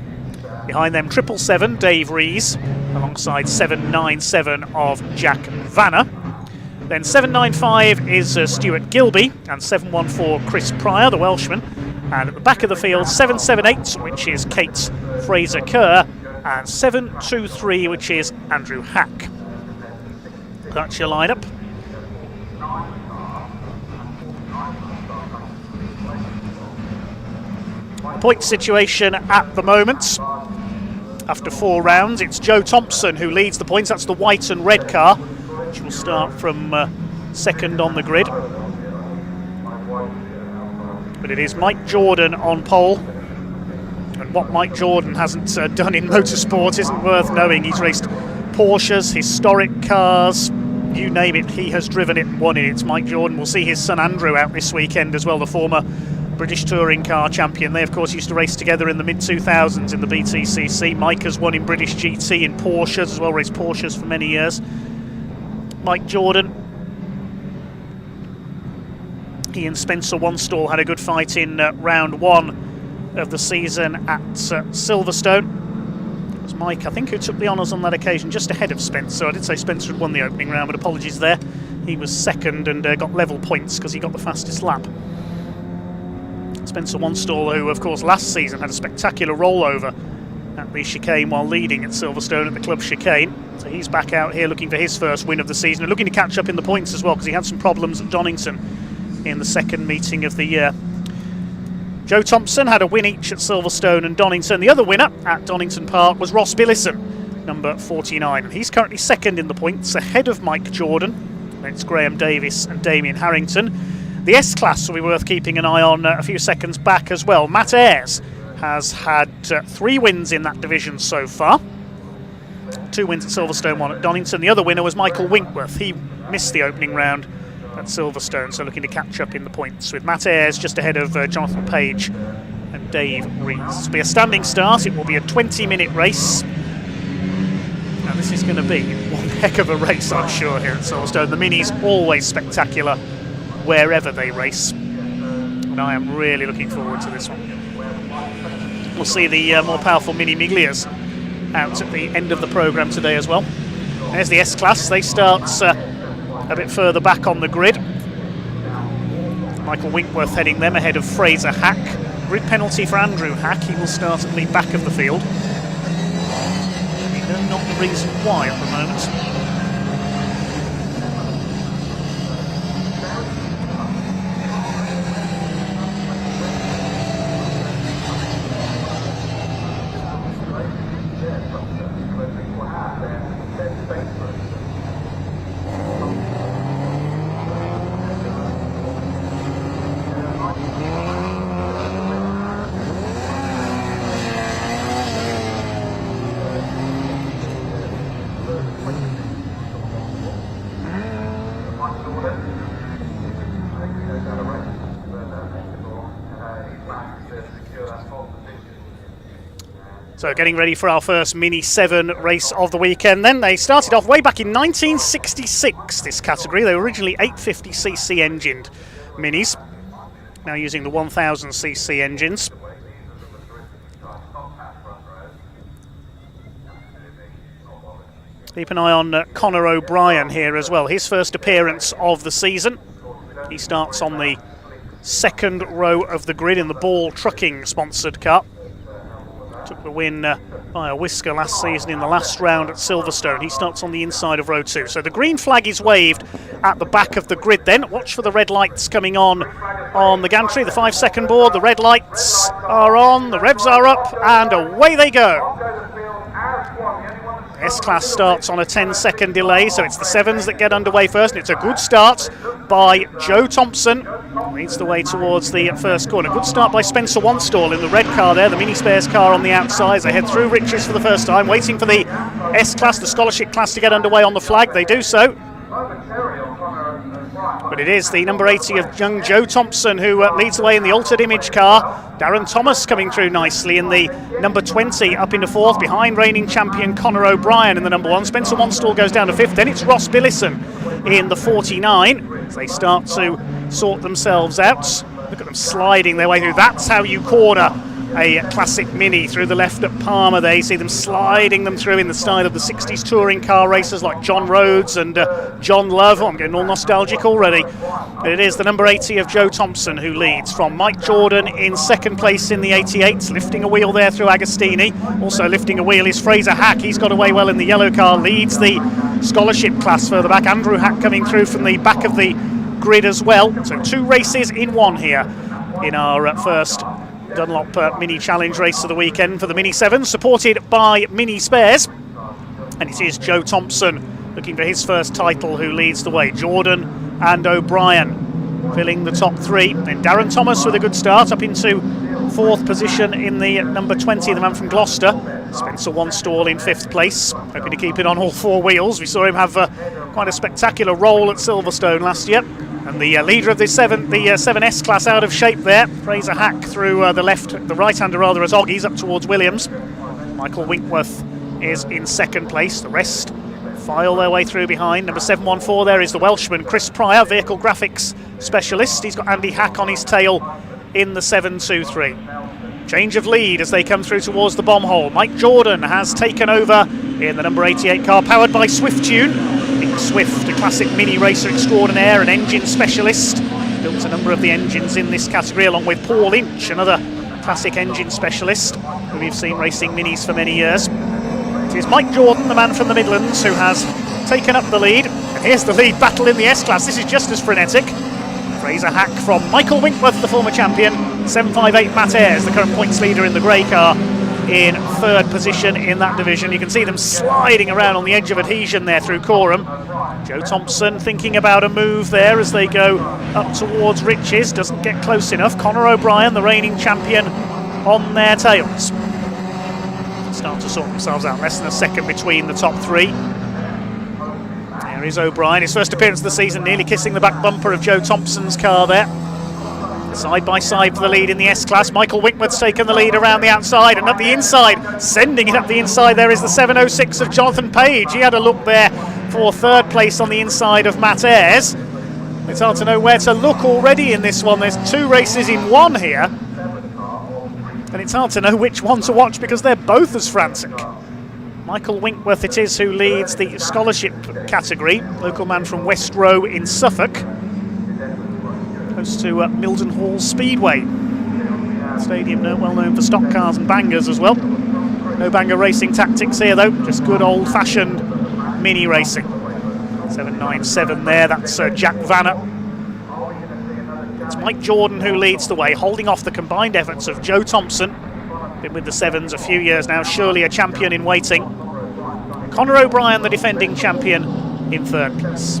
Speaker 4: Behind them 777 Dave Rees alongside 797 of Jack Vanner. Then 795 is Stuart Gilby and 714 Chris Pryor, the Welshman. And at the back of the field 778, which is Kate Fraser Kerr, and 723, which is Andrew Hack. That's your lineup. Point situation at the moment. After 4 rounds, it's Joe Thompson who leads the points. That's the white and red car, which will start from second on the grid. But it is Mike Jordan on pole. And what Mike Jordan hasn't done in motorsport isn't worth knowing. He's raced Porsches, historic cars, you name it, he has driven it and won it. It's Mike Jordan. We'll see his son Andrew out this weekend as well, the former British touring car champion. They of course used to race together in the mid-2000s in the BTCC. Mike has won in British GT in Porsches as well, raced Porsches for many years. Mike Jordan, he and Spencer Wanstall had a good fight in round 1 of the season at Silverstone. It was Mike, I think, who took the honours on that occasion, just ahead of Spencer. I did say Spencer had won the opening round, but apologies there. He was second and got level points because he got the fastest lap. Spencer Wanstall, who of course last season had a spectacular rollover at the chicane while leading at Silverstone at the club chicane. So he's back out here looking for his first win of the season and looking to catch up in the points as well because he had some problems at Donington in the second meeting of the year. Joe Thompson had a win each at Silverstone and Donington. The other winner at Donington Park was Ross Billison, number 49. And he's currently second in the points, ahead of Mike Jordan. It's Graham Davis and Damien Harrington. The S-Class will be worth keeping an eye on a few seconds back as well. Matt Ayres has had 3 wins in that division so far. 2 wins at Silverstone, 1 at Donington. The other winner was Michael Winkworth. He missed the opening round at Silverstone, so looking to catch up in the points, with Matt Ayres just ahead of Jonathan Page and Dave Rees. It'll be a standing start. It will be a 20-minute race. Now this is going to be one heck of a race, I'm sure, here at Silverstone. The Mini's always spectacular wherever they race, and I am really looking forward to this one. We'll see the more powerful Mini Miglias out at the end of the programme today as well. There's the S-Class. They start a bit further back on the grid. Michael Winkworth heading them ahead of Fraser Hack. Grid penalty for Andrew Hack. He will start at the back of the field. We know not the reason why at the moment. So getting ready for our first Mini 7 race of the weekend then. They started off way back in 1966, this category. They were originally 850cc engined Minis, now using the 1000cc engines. Keep an eye on Conor O'Brien here as well. His first appearance of the season. He starts on the second row of the grid in the Ball Trucking sponsored car. Took the win by a whisker last season in the last round at Silverstone. He starts on the inside of row 2. So the green flag is waved at the back of the grid then. Watch for the red lights coming on the gantry, the 5-second board. The red lights are on, the revs are up, and away they go. S-Class starts on a 10-second delay, so it's the 7s that get underway first, and it's a good start by Joe Thompson. Leads the way towards the first corner. Good start by Spencer Wanstall in the red car there, the Mini Spares car on the outside. They head through Riches for the first time, waiting for the S-Class, the scholarship class, to get underway on the flag. They do so. But it is the number 80 of young Joe Thompson who leads the way in the altered image car. Darren Thomas coming through nicely in the number 20 up into 4th, behind reigning champion Conor O'Brien in the number 1. Spencer Wanstall goes down to 5th. Then it's Ross Billison in the 49 as they start to sort themselves out. Look at them sliding their way through. That's how you corner a classic Mini, through the left at Palmer. They see them sliding them through in the style of the 60s touring car racers like John Rhodes and John Love. Oh, I'm getting all nostalgic already. But it is the number 80 of Joe Thompson who leads from Mike Jordan in second place in the 88, lifting a wheel there through Agostini. Also lifting a wheel is Fraser Hack. He's got away well in the yellow car, leads the scholarship class further back. Andrew Hack coming through from the back of the grid as well. So 2 races in 1 here in our first Dunlop Mini Challenge race of the weekend for the Mini 7, supported by Mini Spares. And it is Joe Thompson looking for his first title who leads the way. Jordan and O'Brien filling the top 3. Then Darren Thomas with a good start up into 4th position in the number 20, the man from Gloucester. Spencer Wanstall in 5th place, hoping to keep it on all 4 wheels. We saw him have quite a spectacular roll at Silverstone last year. And the leader of the 7S class out of shape there, Fraser Hack through the right-hander rather, as Oggies up towards Williams. Michael Winkworth is in 2nd place. The rest file their way through behind. Number 714 there is the Welshman Chris Pryor, vehicle graphics specialist. He's got Andy Hack on his tail in the 723. Change of lead as they come through towards the bomb hole. Mike Jordan has taken over in the number 88 car, powered by Swift Tune. Big Swift, a classic mini racer extraordinaire, an engine specialist. Built a number of the engines in this category, along with Paul Inch, another classic engine specialist who we've seen racing minis for many years. It is Mike Jordan, the man from the Midlands, who has taken up the lead. And here's the lead battle in the S-Class. This is just as frenetic. Fraser Hack from Michael Winkworth, the former champion. 758 Matt Ayres, the current points leader in the grey car, in third position in that division. You can see them sliding around on the edge of adhesion there through Caterham. Joe Thompson thinking about a move there as they go up towards Riches. Doesn't get close enough. Conor O'Brien, the reigning champion, on their tails. Start to sort themselves out. Less than a second between the top three. There is O'Brien, his first appearance of the season, nearly kissing the back bumper of Joe Thompson's car there. Side by side for the lead in the S-Class. Michael Winkworth's taken the lead around the outside and up the inside. Sending it up the inside there is the 706 of Jonathan Page. He had a look there for third place on the inside of Matt Ayres. It's hard to know where to look already in this one. There's two races in one here. And it's hard to know which one to watch because they're both as frantic. Michael Winkworth it is who leads the scholarship category. Local man from West Row in Suffolk. Close to Mildenhall Speedway. Stadium well known for stock cars and bangers as well. No banger racing tactics here though, just good old-fashioned mini racing. 797 there, that's Jack Vanner. It's Mike Jordan who leads the way, holding off the combined efforts of Joe Thompson. Been with the Sevens a few years now, surely a champion in waiting. Conor O'Brien, the defending champion, in third place.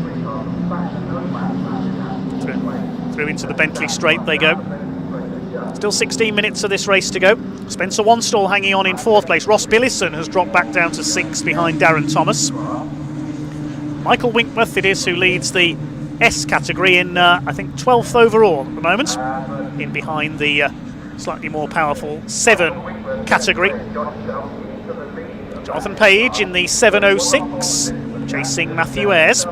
Speaker 4: Through into the Bentley straight they go. Still 16 minutes of this race to go. Spencer Wanstall hanging on in fourth place. Ross Billison has dropped back down to sixth behind Darren Thomas. Michael Winkworth it is who leads the S category in, I think, 12th overall at the moment. In behind the slightly more powerful 7 category. Jonathan Page in the 706, chasing Matthew Ayres.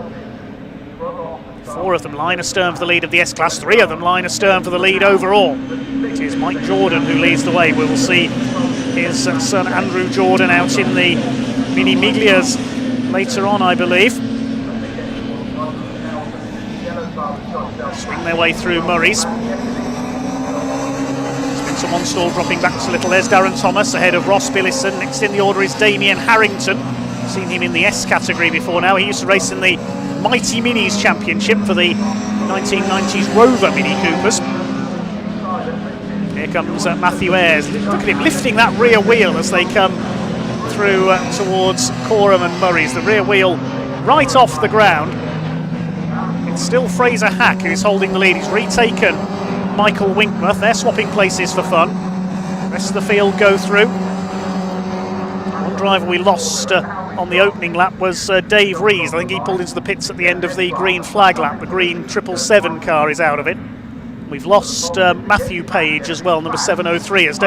Speaker 4: 4 of them line astern for the lead of the S-Class, 3 of them line astern for the lead overall. It is Mike Jordan who leads the way. We will see his son Andrew Jordan out in the Mini Miglias later on, I believe. Swing their way through Murray's. Spencer Wanstall dropping back just a little. There's Darren Thomas ahead of Ross Billison. Next in the order is Damien Harrington. Seen him in the S category before now. He used to race in the Mighty Minis Championship for the 1990s Rover Mini Coopers. Here comes Matthew Ayres. Look at him lifting that rear wheel as they come through towards Caterham and Murray's. The rear wheel right off the ground. It's still Fraser Hack who's holding the lead. He's retaken Michael Winkworth. They're swapping places for fun. The rest of the field go through. One driver we lost on the opening lap was Dave Rees. I think he pulled into the pits at the end of the green flag lap. The green 777 car is out of it. We've lost Matthew Page as well, number 703, as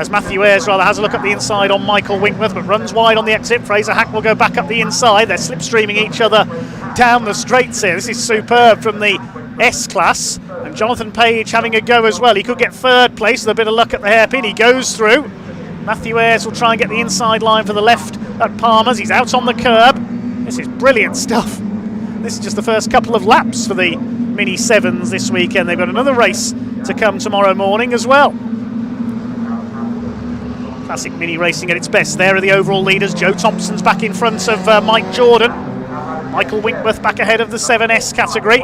Speaker 4: Matthew Ayres has a look at the inside on Michael Winkworth, but runs wide on the exit. Fraser Hack will go back up the inside. They're slipstreaming each other down the straights here. This is superb from the S-Class. And Jonathan Page having a go as well. He could get third place with a bit of luck at the hairpin. He goes through. Matthew Ayres will try and get the inside line for the left at Palmer's. He's out on the curb. This is brilliant stuff. This is just the first couple of laps for the Mini 7s this weekend. They've got another race to come tomorrow morning as well. Classic mini racing at its best. There are the overall leaders. Joe Thompson's back in front of Mike Jordan. Michael Winkworth back ahead of the 7S category.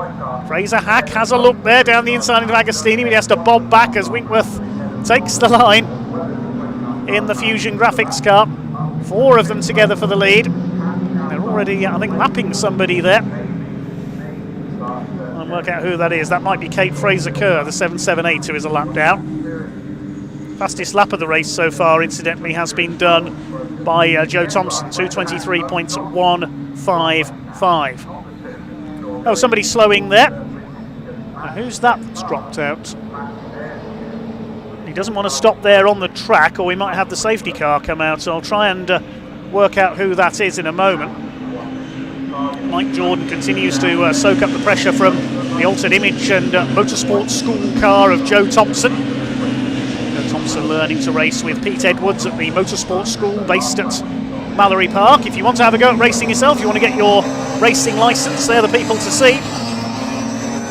Speaker 4: Fraser Hack has a look there down the inside of Agostini, but he has to bob back as Winkworth takes the line in the Fusion Graphics car. 4 of them together for the lead. They're already, I think, lapping somebody there. I'll work out who that is. That might be Kate Fraser-Kerr, the 778, who is a lap down. Fastest lap of the race so far, incidentally, has been done by Joe Thompson, 2:23.155. Oh, somebody's slowing there. Now, who's that that's dropped out? He doesn't want to stop there on the track, or we might have the safety car come out, so I'll try and work out who that is in a moment. Mike Jordan continues to soak up the pressure from the Altered Image and Motorsport School car of Joe Thompson. Joe Thompson learning to race with Pete Edwards at the Motorsport School based at Mallory Park. If you want to have a go at racing yourself, you want to get your racing licence, they're the people to see.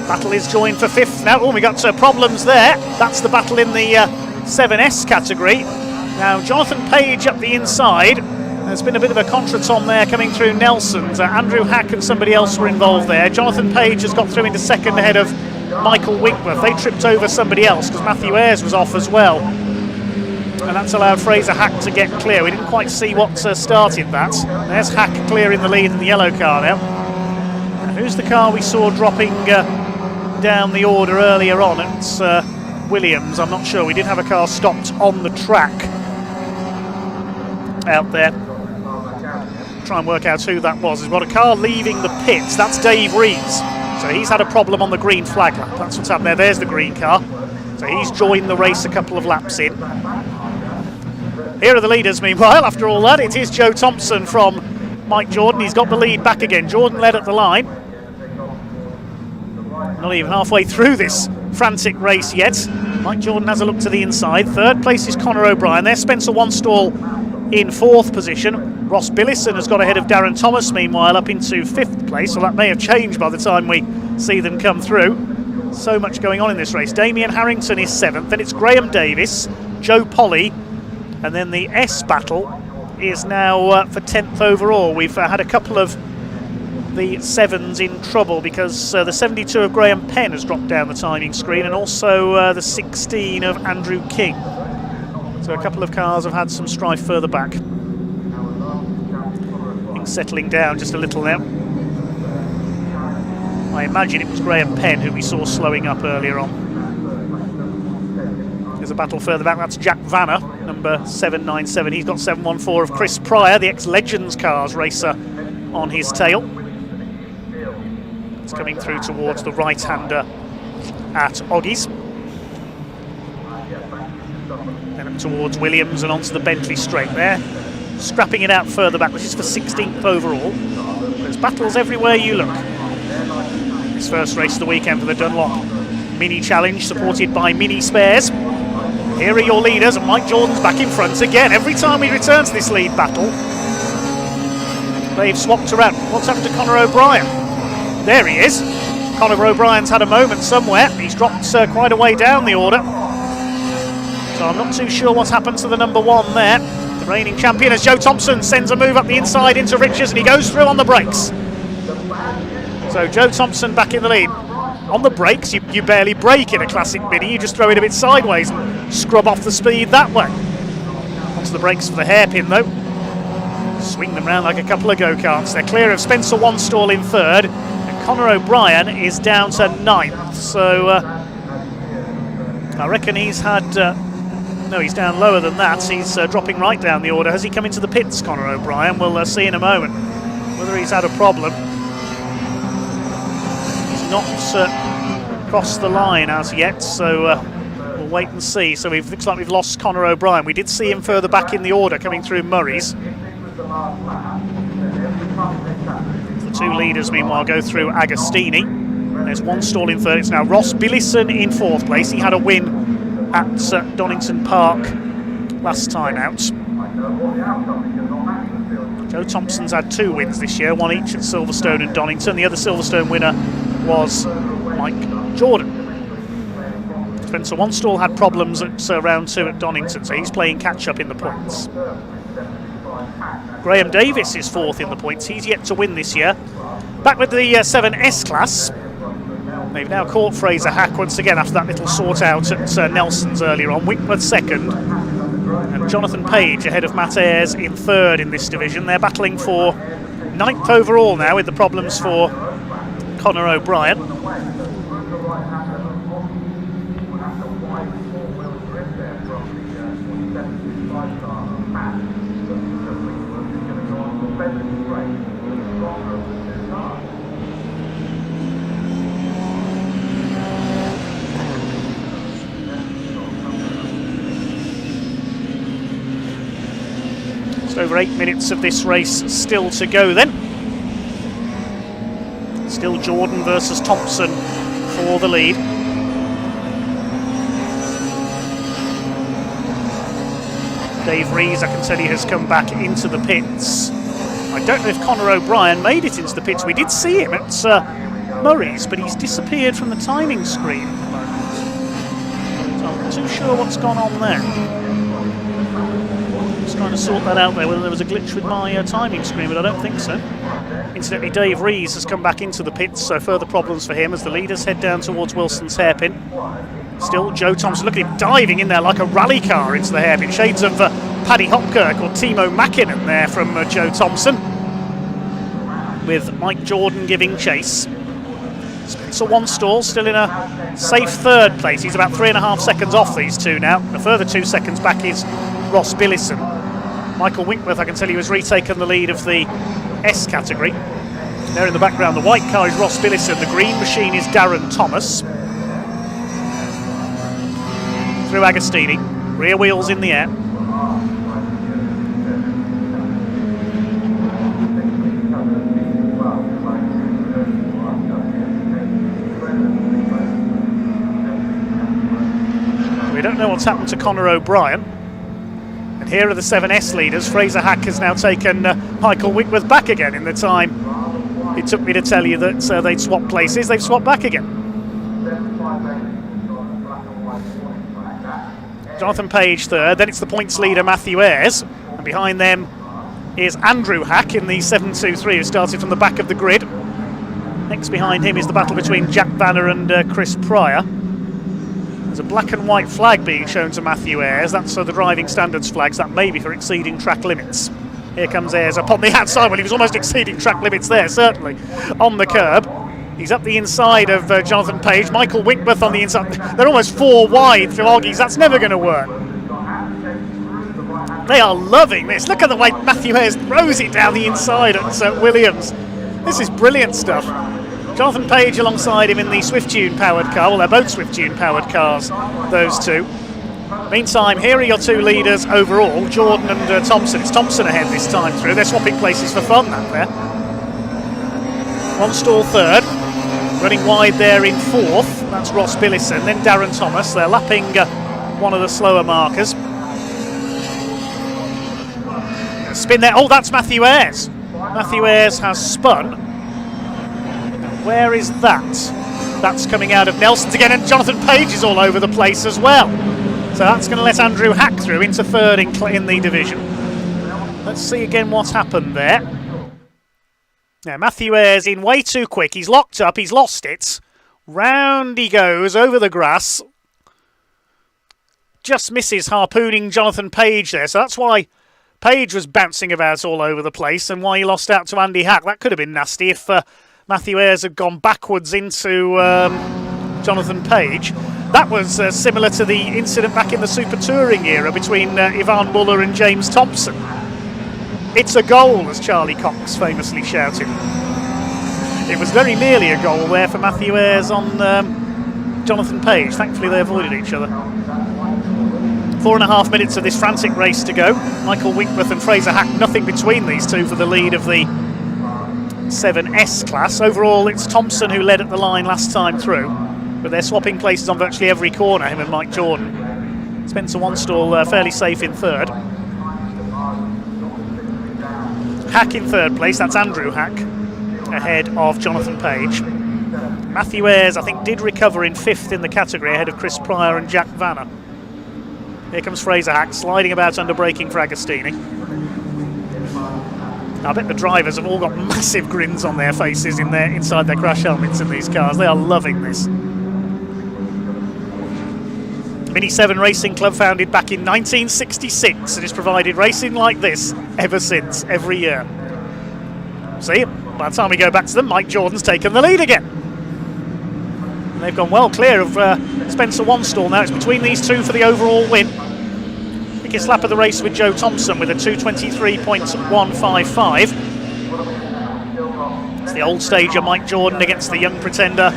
Speaker 4: Battle is joined for 5th now. Oh, we got problems there. That's the battle in the 7S category. Now, Jonathan Page up the inside. There's been a bit of a contretemps there coming through Nelson's. Andrew Hack and somebody else were involved there. Jonathan Page has got through into 2nd ahead of Michael Winkworth. They tripped over somebody else because Matthew Ayres was off as well. And that's allowed Fraser Hack to get clear. We didn't quite see what started that. There's Hack clear in the lead in the yellow car now. And who's the car we saw dropping down the order earlier on? It's Williams, I'm not sure. We did have a car stopped on the track out there. Try and work out who that was. We've got a car leaving the pits. That's Dave Reeves. So he's had a problem on the green flag lap. That's what's happened there. There's the green car. So he's joined the race a couple of laps in. Here are the leaders, meanwhile. After all that, it is Joe Thompson from Mike Jordan. He's got the lead back again. Jordan led at the line. Not even halfway through this frantic race yet. Mike Jordan has a look to the inside. 3rd place is Conor O'Brien. There's Spencer Wanstall in 4th position. Ross Billison has got ahead of Darren Thomas, meanwhile, up into 5th place. So that may have changed by the time we see them come through. So much going on in this race. Damien Harrington is 7th. Then it's Graham Davis, Joe Polly, and then the S battle is now for 10th overall. We've had a couple of the 7s in trouble because the 72 of Graham Penn has dropped down the timing screen, and also the 16 of Andrew King. So a couple of cars have had some strife further back. Things settling down just a little now. I imagine it was Graham Penn who we saw slowing up earlier on. There's a battle further back. That's Jack Vanner, number 797. He's got 714 of Chris Pryor, the ex-Legends Cars racer, on his tail. It's coming through towards the right-hander at Oggies. Then up towards Williams and onto the Bentley straight there. Scrapping it out further back, which is for 16th overall. There's battles everywhere you look. This first race of the weekend for the Dunlop Mini Challenge, supported by Mini Spares. Here are your leaders, and Mike Jordan's back in front again. Every time we return to this lead battle, they've swapped around. What's happened to Conor O'Brien? There he is. Conor O'Brien's had a moment somewhere. He's dropped quite a way down the order. So I'm not too sure what's happened to the number 1 there. The reigning champion, as Joe Thompson sends a move up the inside into Richards, and he goes through on the brakes. So Joe Thompson back in the lead. On the brakes, you barely brake in a classic Mini, you just throw it a bit sideways and scrub off the speed that way. Onto the brakes for the hairpin though. Swing them round like a couple of go-karts. They're clear of Spencer Wanstall in 3rd, and Conor O'Brien is down to 9th. So I reckon he's had... no, he's down lower than that. He's dropping right down the order. Has he come into the pits, Conor O'Brien? We'll see in a moment whether he's had a problem. Not crossed the line as yet, so we'll wait and see. So it looks like we've lost Conor O'Brien. We did see him further back in the order coming through Murray's. The 2 leaders meanwhile go through Agostini. There's Wanstall in 3rd. It's now Ross Billison in 4th place. He had a win at Donington Park last time out. Joe Thompson's had 2 wins this year, one each at Silverstone and Donington. The other Silverstone winner was Mike Jordan. Spencer Wanstall had problems at round 2 at Donington, so he's playing catch-up in the points. Graham Davis is 4th in the points. He's yet to win this year. Back with the 7S class. They've now caught Fraser Hack once again after that little sort-out at Nelson's earlier on. Winkworth 2nd, and Jonathan Page ahead of Matt Ayres in 3rd in this division. They're battling for 9th overall now, with the problems for Conor O'Brien. Just over 8 minutes of this race still to go then. Still Jordan versus Thompson for the lead. Dave Rees, I can tell you, has come back into the pits. I don't know if Conor O'Brien made it into the pits. We did see him at Murray's, but he's disappeared from the timing screen at the moment. So I'm not too sure what's gone on there. Just trying to sort that out there, whether there was a glitch with my timing screen, but I don't think so. Incidentally, Dave Rees has come back into the pits, so further problems for him as the leaders head down towards Wilson's hairpin. Still, Joe Thompson, look at him diving in there like a rally car into the hairpin. Shades of Paddy Hopkirk or Timo Mäkinen there from Joe Thompson, with Mike Jordan giving chase. Spencer Wanstall still in a safe third place. He's about 3.5 seconds off these two now. A further 2 seconds back is Ross Billison. Michael Winkworth, I can tell you, has retaken the lead of the S category. There in the background, the white car is Ross Billison. The green machine is Darren Thomas. Through Agostini, rear wheels in the air. We don't know what's happened to Conor O'Brien. And here are the 7S leaders. Fraser Hack has now taken Michael Winkworth back again in the time it took me to tell you that they'd swapped places. They've swapped back again. Jonathan Page third, then it's the points leader Matthew Ayres, and behind them is Andrew Hack in the 7.23, who started from the back of the grid. Next behind him is the battle between Jack Vanner and Chris Pryor. There's a black and white flag being shown to Matthew Ayres. That's the driving standards flags. That may be for exceeding track limits. Here comes Ayres up on the outside. Well, he was almost exceeding track limits there, certainly, on the curb. He's up the inside of Jonathan Page. Michael Winkworth on the inside. They're almost 4 wide through Oggies. That's never going to work. They are loving this. Look at the way Matthew Ayres throws it down the inside at Williams. This is brilliant stuff. Jonathan Page alongside him in the Swift-Tune powered car. Well, they're both Swift-Tune powered cars, those two. Meantime, here are your two leaders overall, Jordan and Thompson. It's Thompson ahead this time through. They're swapping places for fun, that there. Wanstall third. Running wide there in fourth, that's Ross Billison, then Darren Thomas. They're lapping one of the slower markers. Spin there, oh, that's Matthew Ayres. Matthew Ayres has spun. Where is that? That's coming out of Nelson's again, and Jonathan Page is all over the place as well. So that's going to let Andrew Hack through into third in the division. Let's see again what happened there. Now, Matthew Ayres in way too quick. He's locked up. He's lost it. Round he goes over the grass. Just misses harpooning Jonathan Page there. So that's why Page was bouncing about all over the place and why he lost out to Andy Hack. That could have been nasty if Matthew Ayres had gone backwards into Jonathan Page. That was similar to the incident back in the Super Touring era between Ivan Muller and James Thompson. It's a goal, as Charlie Cox famously shouted. It was very nearly a goal there for Matthew Ayres on Jonathan Page. Thankfully they avoided each other. 4.5 minutes of this frantic race to go. Michael Winkworth and Fraser Hack, nothing between these two for the lead of the 7S class. Overall, it's Thompson who led at the line last time through, but they're swapping places on virtually every corner, him and Mike Jordan. Spencer Wanstall fairly safe in third. Hack in third place, that's Andrew Hack, ahead of Jonathan Page. Matthew Ayres, I think, did recover in fifth in the category, ahead of Chris Pryor and Jack Vanner. Here comes Fraser Hack, sliding about under braking for Agostini. I bet the drivers have all got massive grins on their faces inside their crash helmets in these cars. They are loving this. Mini 7 Racing Club, founded back in 1966, and has provided racing like this ever since, every year. See, by the time we go back to them, Mike Jordan's taken the lead again. And they've gone well clear of Spencer Wanstall now. It's between these two for the overall win. Biggest lap of the race with Joe Thompson with a 2:23.155. It's the old stager Mike Jordan against the young pretender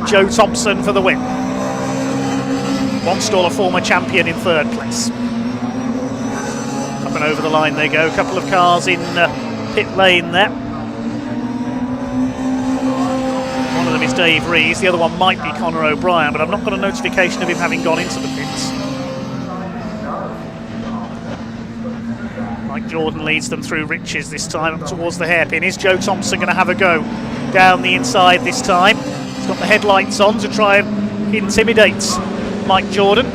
Speaker 4: Joe Thompson for the win. Wanstall, a former champion, in third place. Up and over the line they go. A couple of cars in pit lane there. One of them is Dave Rees. The other one might be Conor O'Brien, but I've not got a notification of him having gone into the pits. Mike Jordan leads them through Riches this time up towards the hairpin. Is Joe Thompson going to have a go down the inside this time? He's got the headlights on to try and intimidate Mike Jordan.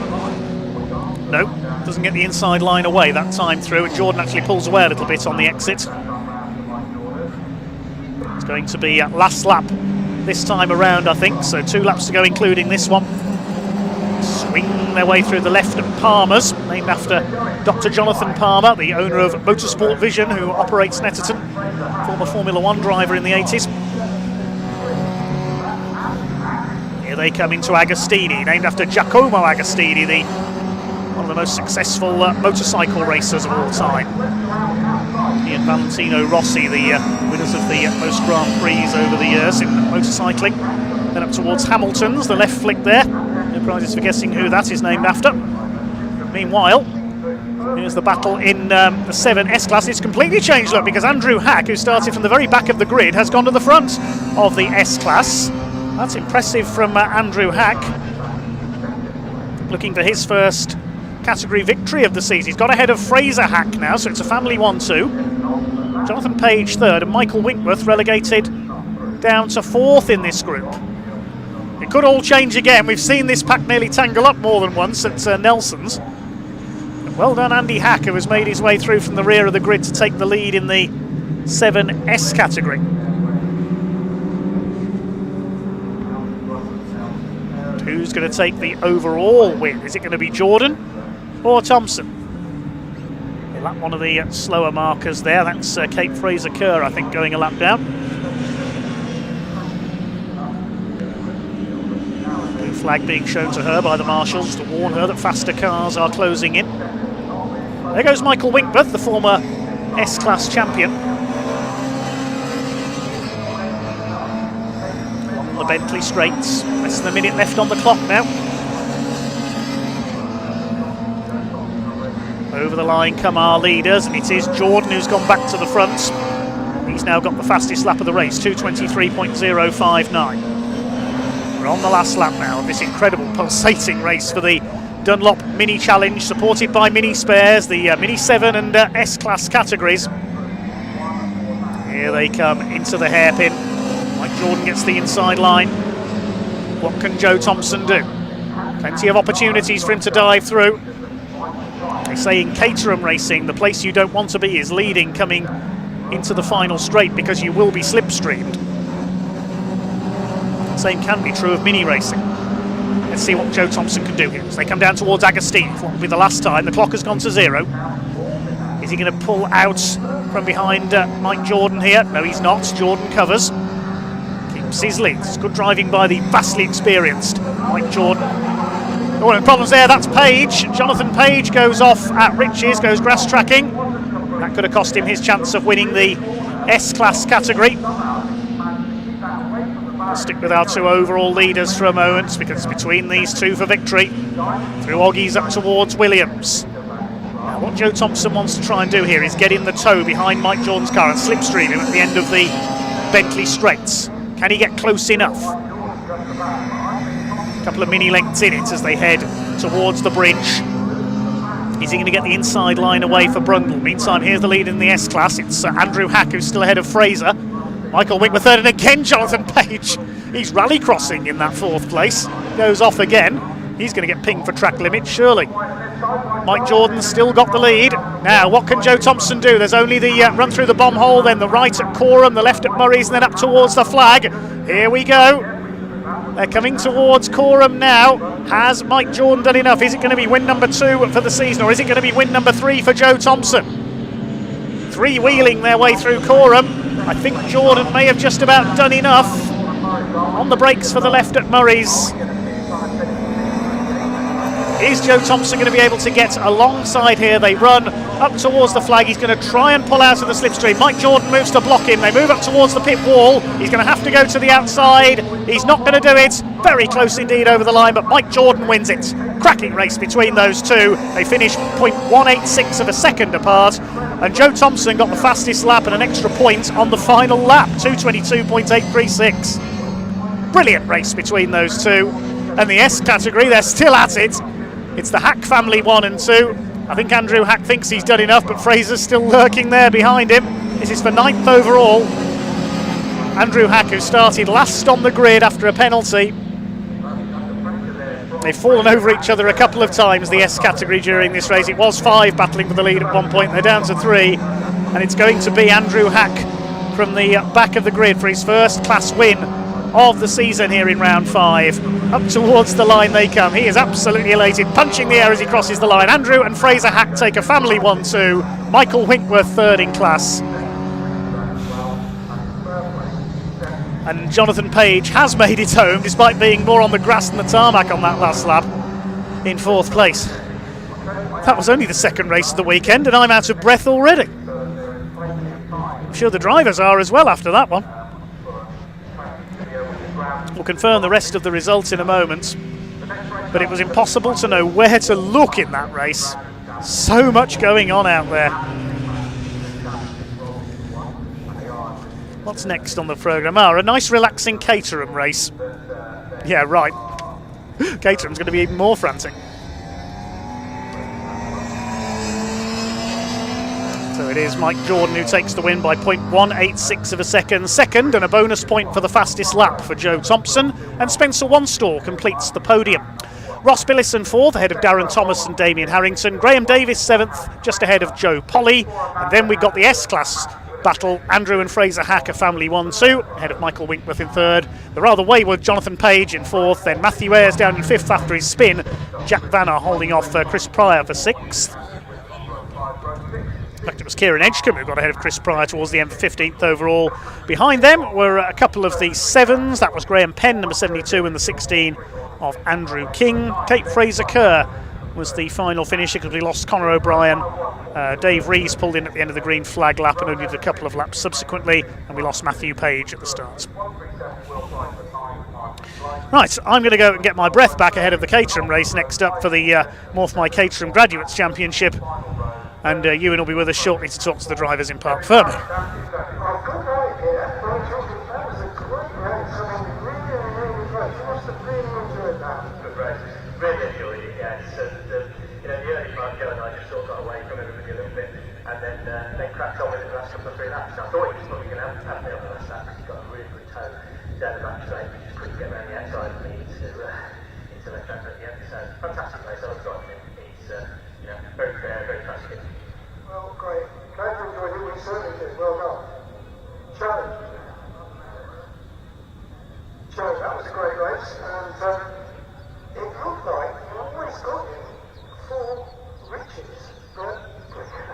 Speaker 4: No, doesn't get the inside line away that time through, and Jordan actually pulls away a little bit on the exit. It's going to be last lap this time around, I think, so 2 laps to go including this one. Swing their way through the left at Palmer's, named after Dr. Jonathan Palmer, the owner of Motorsport Vision, who operates Snetterton, former Formula 1 driver in the 80s. Here they come into Agostini, named after Giacomo Agostini, one of the most successful motorcycle racers of all time. He and Valentino Rossi, the winners of the most Grand Prix over the years in motorcycling. Then up towards Hamilton's, the left flick there. No prizes for guessing who that is named after. Meanwhile, here's the battle in the 7 S-Class. It's completely changed look because Andrew Hack, who started from the very back of the grid, has gone to the front of the S-Class. That's impressive from Andrew Hack. Looking for his first category victory of the season. He's got ahead of Fraser Hack now, so it's a family 1-2. Jonathan Page third, and Michael Winkworth relegated down to 4th in this group. It could all change again. We've seen this pack nearly tangle up more than once at Nelson's. And well done Andy Hack, who has made his way through from the rear of the grid to take the lead in the 7S category. Who's going to take the overall win? Is it going to be Jordan or Thompson? Lap one of the slower markers there. That's Kate Fraser-Kerr, I think, going a lap down. Blue flag being shown to her by the marshals to warn her that faster cars are closing in. There goes Michael Winkworth, the former S-Class champion. On the Bentley straights. Less than a minute left on the clock now. Over the line come our leaders, and it is Jordan who's gone back to the front. He's now got the fastest lap of the race, 2:23.059. We're on the last lap now of this incredible pulsating race for the Dunlop Mini Challenge, supported by Mini Spares, the Mini 7 and S-Class categories. Here they come into the hairpin. Mike Jordan gets the inside line. What can Joe Thompson do? Plenty of opportunities for him to dive through. They say in Caterham racing, the place you don't want to be is leading coming into the final straight because you will be slipstreamed. Same can be true of mini racing. Let's see what Joe Thompson can do here. As they come down towards Agostini, what will be the last time. The clock has gone to 0. Is he going to pull out from behind Mike Jordan here? No, he's not. Jordan covers. Keeps his lead. It's good driving by the vastly experienced Mike Jordan. Oh, no problems there, that's Page. Jonathan Page goes off at Riches, goes grass tracking. That could have cost him his chance of winning the S-Class category. We'll stick with our 2 overall leaders for a moment because it's between these 2 for victory. Through Oggies up towards Williams. Now what Joe Thompson wants to try and do here is get in the tow behind Mike Jordan's car and slipstream him at the end of the Bentley straights. Can he get close enough? A couple of mini lengths in it as they head towards the bridge. Is he going to get the inside line away for Brundle? Meantime, here's the lead in the S-Class. It's Andrew Hack who's still ahead of Fraser. Michael Winkworth third, and again Jonathan Page. He's rally crossing in that 4th place. Goes off again. He's going to get pinged for track limit, surely. Mike Jordan's still got the lead. Now, what can Joe Thompson do? There's only the run through the bomb hole, then the right at Coram, the left at Murray's, and then up towards the flag. Here we go. They're coming towards Coram now. Has Mike Jordan done enough? Is it going to be win number 2 for the season, or is it going to be win number 3 for Joe Thompson? 3-wheeling their way through Coram. I think Jordan may have just about done enough. On the brakes for the left at Murray's. Is Joe Thompson going to be able to get alongside here? They run up towards the flag. He's going to try and pull out of the slipstream. Mike Jordan moves to block him. They move up towards the pit wall. He's going to have to go to the outside. He's not going to do it. Very close indeed over the line, but Mike Jordan wins it. Cracking race between those 2. They finish 0.186 of a second apart, and Joe Thompson got the fastest lap and an extra point on the final lap, 2:22.836. Brilliant race between those 2. And the S category, they're still at it. It's the Hack family 1 and 2 I think Andrew Hack thinks he's done enough, but Fraser's still lurking there behind him. This is for 9th overall. Andrew Hack, who started last on the grid after a penalty. They've fallen over each other a couple of times, the S category, during this race. It was 5 battling for the lead at one point. They're down to 3, and it's going to be Andrew Hack from the back of the grid for his first class win of the season here in round 5. Up towards the line they come. He is absolutely elated, punching the air as he crosses the line. Andrew and Fraser Hack take a family 1-2. Michael Winkworth third in class. And Jonathan Page has made it home, despite being more on the grass than the tarmac on that last lap, in 4th place. That was only the second race of the weekend, and I'm out of breath already. I'm sure the drivers are as well after that one. We'll confirm the rest of the results in a moment, but it was impossible to know where to look in that race. So much going on out there. What's next on the programme? A nice relaxing Caterham race. Yeah, right. Caterham's going to be even more frantic. So it is Mike Jordan who takes the win by 0.186 of a second. Second, and a bonus point for the fastest lap for Joe Thompson. And Spencer Wanstall completes the podium. Ross Billison 4th, ahead of Darren Thomas and Damien Harrington. Graham Davis 7th, just ahead of Joe Polly. And then we got the S-Class battle. Andrew and Fraser Hack, a family 1-2, ahead of Michael Winkworth in 3rd. The rather wayward Jonathan Page in 4th. Then Matthew Ayres down in 5th after his spin. Jack Vanner holding off Chris Pryor for 6th. In fact, it was Kieran Edgecombe who got ahead of Chris Pryor towards the end for 15th overall. Behind them were a couple of the 7s. That was Graham Penn, number 72, and the 16 of Andrew King. Kate Fraser-Kerr was the final finisher because we lost Conor O'Brien. Dave Rees pulled in at the end of the green flag lap and only did a couple of laps subsequently, and we lost Matthew Page at the start. Right, I'm going to go and get my breath back ahead of the Caterham race next up for the MORPHMY Caterham Graduates Championship, and Ewan will be with us shortly to talk to the drivers in Park Ferme.
Speaker 5: I thought he was probably going to have me on the last lap because he got a really good toe down the back straight. He just couldn't get around the outside of me into left hand at the end. So fantastic race. I was driving him. He's very fair, very trusting. Well, great. Glad you enjoyed it. We certainly did. Well done. Joe, that was a great race, and it looked like you always got him for riches, but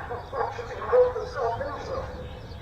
Speaker 5: unfortunately not the self-finish off.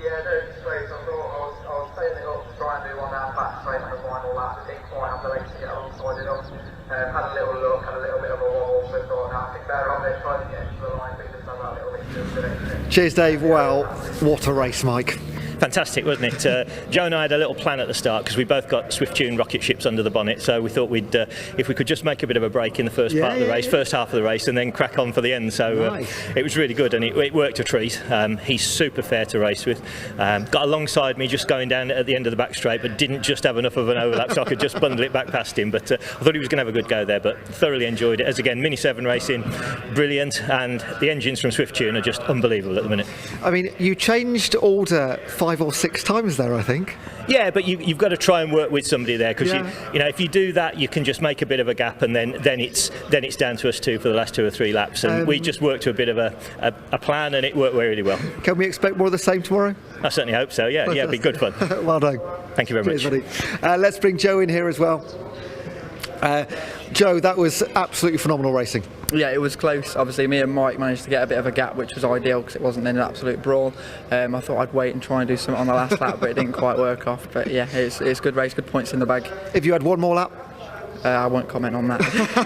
Speaker 5: Yeah, those straights, I thought I was playing it up to try and do one out back straight on the final lap. I didn't quite have the legs to get alongside it up. Had a little look, had a little bit of a wobble, so thought, I think better on there, trying to get into the line, but just done that little bit too good.
Speaker 1: Cheers, Dave. Well, what a race, Mike.
Speaker 10: Fantastic, wasn't it? Joe and I had a little plan at the start because we both got Swift Tune rocket ships under the bonnet, so we thought we'd, if we could just make a bit of a break in the first part of the race, first half of the race, and then crack on for the end. So it was really good, and it worked a treat. He's super fair to race with. Got alongside me just going down at the end of the back straight, but didn't just have enough of an overlap, so I could just bundle it back past him. But I thought he was going to have a good go there, but thoroughly enjoyed it. As again, Mini 7 racing, brilliant, and the engines from Swift Tune are just unbelievable at the minute.
Speaker 1: I mean, you changed order 5 or 6 times there, I think.
Speaker 10: Yeah, but you've got to try and work with somebody there because you know if you do that, you can just make a bit of a gap, and then it's down to us two for the last 2 or 3 laps. And we just worked to a bit of a plan, and it worked really well.
Speaker 1: Can we expect more of the same tomorrow?
Speaker 10: I certainly hope so. Yeah, it'd be good fun.
Speaker 1: Well done.
Speaker 10: Thank you very much.
Speaker 1: Buddy. Let's bring Joe in here as well. Joe, that was absolutely phenomenal racing.
Speaker 11: Yeah, it was close. Obviously, me and Mike managed to get a bit of a gap, which was ideal because it wasn't an absolute brawl. I thought I'd wait and try and do something on the last lap, but it didn't quite work off. But yeah, it's a good race, good points in the bag.
Speaker 1: If you had one more lap?
Speaker 11: I won't comment on that.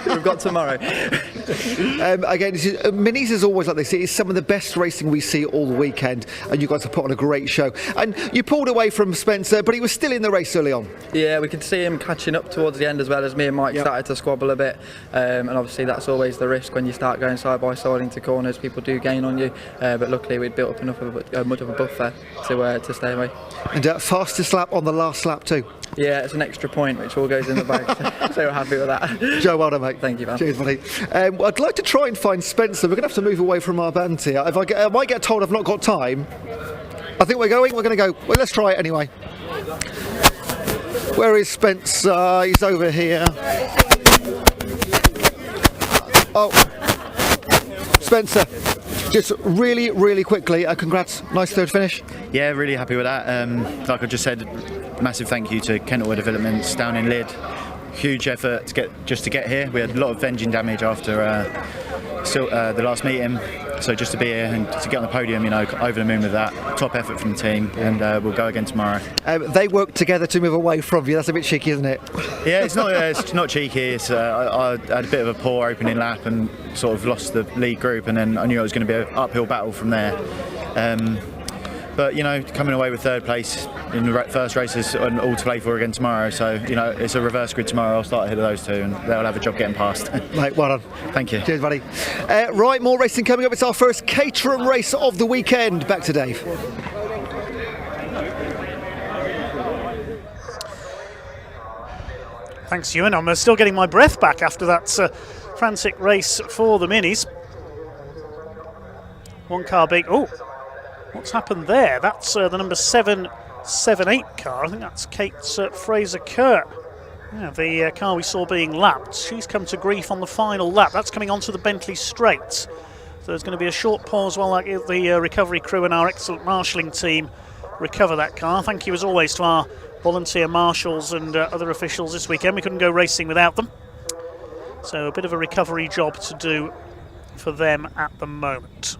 Speaker 11: We've got tomorrow.
Speaker 1: Again, Minis is always like this. It's some of the best racing we see all the weekend, and you guys have put on a great show. And you pulled away from Spencer, but he was still in the race early on. Yeah,
Speaker 11: we could see him catching up towards the end as well as me and Mike started to squabble a bit. And obviously that's always the risk when you start going side by side into corners. People do gain on you, but luckily we'd built up enough of much of a buffer to stay away.
Speaker 1: And fastest lap on the last lap too.
Speaker 11: Yeah, it's an extra point which all goes in the bag. So so happy with that.
Speaker 1: Joe, well done, mate.
Speaker 11: Thank you, man.
Speaker 1: Cheers, buddy. I'd like to try and find Spencer. We're going to have to move away from our band here. If I might get told I've not got time. I think we're going to go. Well, let's try it anyway. Where is Spencer? He's over here. Oh, Spencer, just really, really quickly, congrats. Nice third finish.
Speaker 12: Yeah, really happy with that. Like I just said, massive thank you to Kentwell Developments down in Lydd. Huge effort to get here. We had a lot of engine damage after the last meeting, so just to be here and to get on the podium, over the moon with that. Top effort from the team, and we'll go again tomorrow.
Speaker 1: They worked together to move away from you. That's a bit cheeky, isn't it?
Speaker 12: Yeah, it's not cheeky. It's, I had a bit of a poor opening lap and sort of lost the lead group, and then I knew it was going to be an uphill battle from there. But coming away with third place in the first races and all to play for again tomorrow. So it's a reverse grid tomorrow. I'll start ahead of those two, and they'll have a job getting past.
Speaker 1: Mate, well done.
Speaker 12: Thank you.
Speaker 1: Cheers, buddy. Right, more racing coming up. It's our first Caterham race of the weekend. Back to Dave.
Speaker 4: Thanks, Ewan. I'm still getting my breath back after that frantic race for the minis. One car beat. Oh, what's happened there? That's the number 778 car. I think that's Kate Fraser-Kerr. Yeah, the car we saw being lapped. She's come to grief on the final lap. That's coming onto the Bentley straight. So there's going to be a short pause while the recovery crew and our excellent marshalling team recover that car. Thank you as always to our volunteer marshals and other officials this weekend. We couldn't go racing without them. So a bit of a recovery job to do for them at the moment.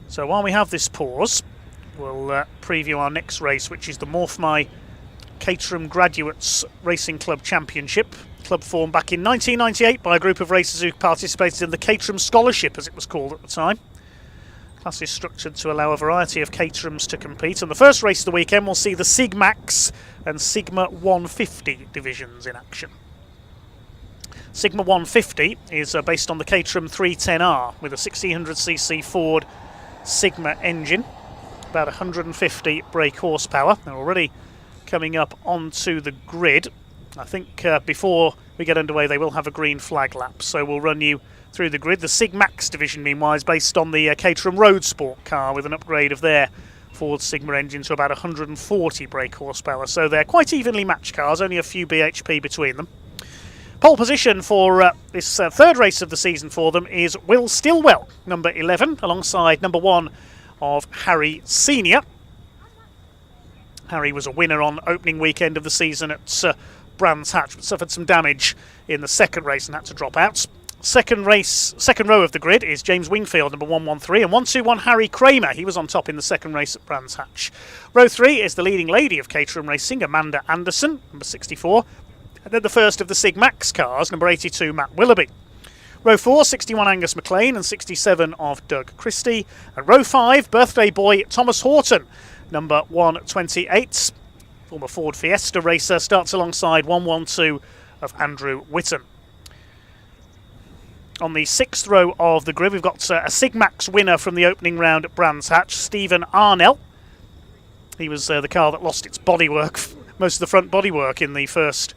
Speaker 4: So while we have this pause, we'll preview our next race, which is the MORPHMY Caterham Graduates Racing Club Championship. Club formed back in 1998 by a group of racers who participated in the Caterham Scholarship, as it was called at the time. Class is structured to allow a variety of Caterhams to compete, and the first race of the weekend will see the Sigmax and Sigma 150 divisions in action. Sigma 150 is based on the Caterham 310R with a 1600cc Ford Sigma engine, about 150 brake horsepower. They're already coming up onto the grid. I think before we get underway they will have a green flag lap, so we'll run you through the grid. The Sigmax division meanwhile is based on the Caterham Road Sport car with an upgrade of their Ford Sigma engine to about 140 brake horsepower, so they're quite evenly matched cars, only a few bhp between them. Pole position for this third race of the season for them is Will Stillwell, number 11, alongside number 1 of Harry Senior. Harry was a winner on opening weekend of the season at Brands Hatch, but suffered some damage in the second race and had to drop out. Second row of the grid is James Wingfield, number 113, and 121 Harry Kramer. He was on top in the second race at Brands Hatch. Row 3 is the leading lady of Caterham Racing, Amanda Anderson, number 64. And then the first of the Sigmax cars, number 82, Matt Willoughby. Row 4, 61 Angus McLean and 67 of Doug Christie. And row 5, birthday boy Thomas Horton, number 128. Former Ford Fiesta racer, starts alongside 112 of Andrew Whitten. On the 6th row of the grid, we've got a Sigmax winner from the opening round at Brands Hatch, Stephen Arnell. He was the car that lost its bodywork, most of the front bodywork in the first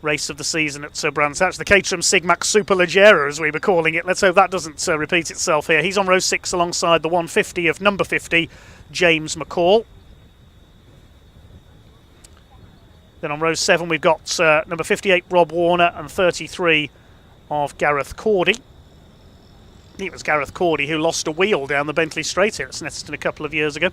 Speaker 4: race of the season at Brands Hatch, the Caterham Sigmax Superleggera, as we were calling it. Let's hope that doesn't repeat itself here. He's on row 6 alongside the 150 of number 50, James McCall. Then on row 7 we've got number 58, Rob Warner, and 33 of Gareth Cordy. It was Gareth Cordy who lost a wheel down the Bentley Straight here at Snetterton a couple of years ago.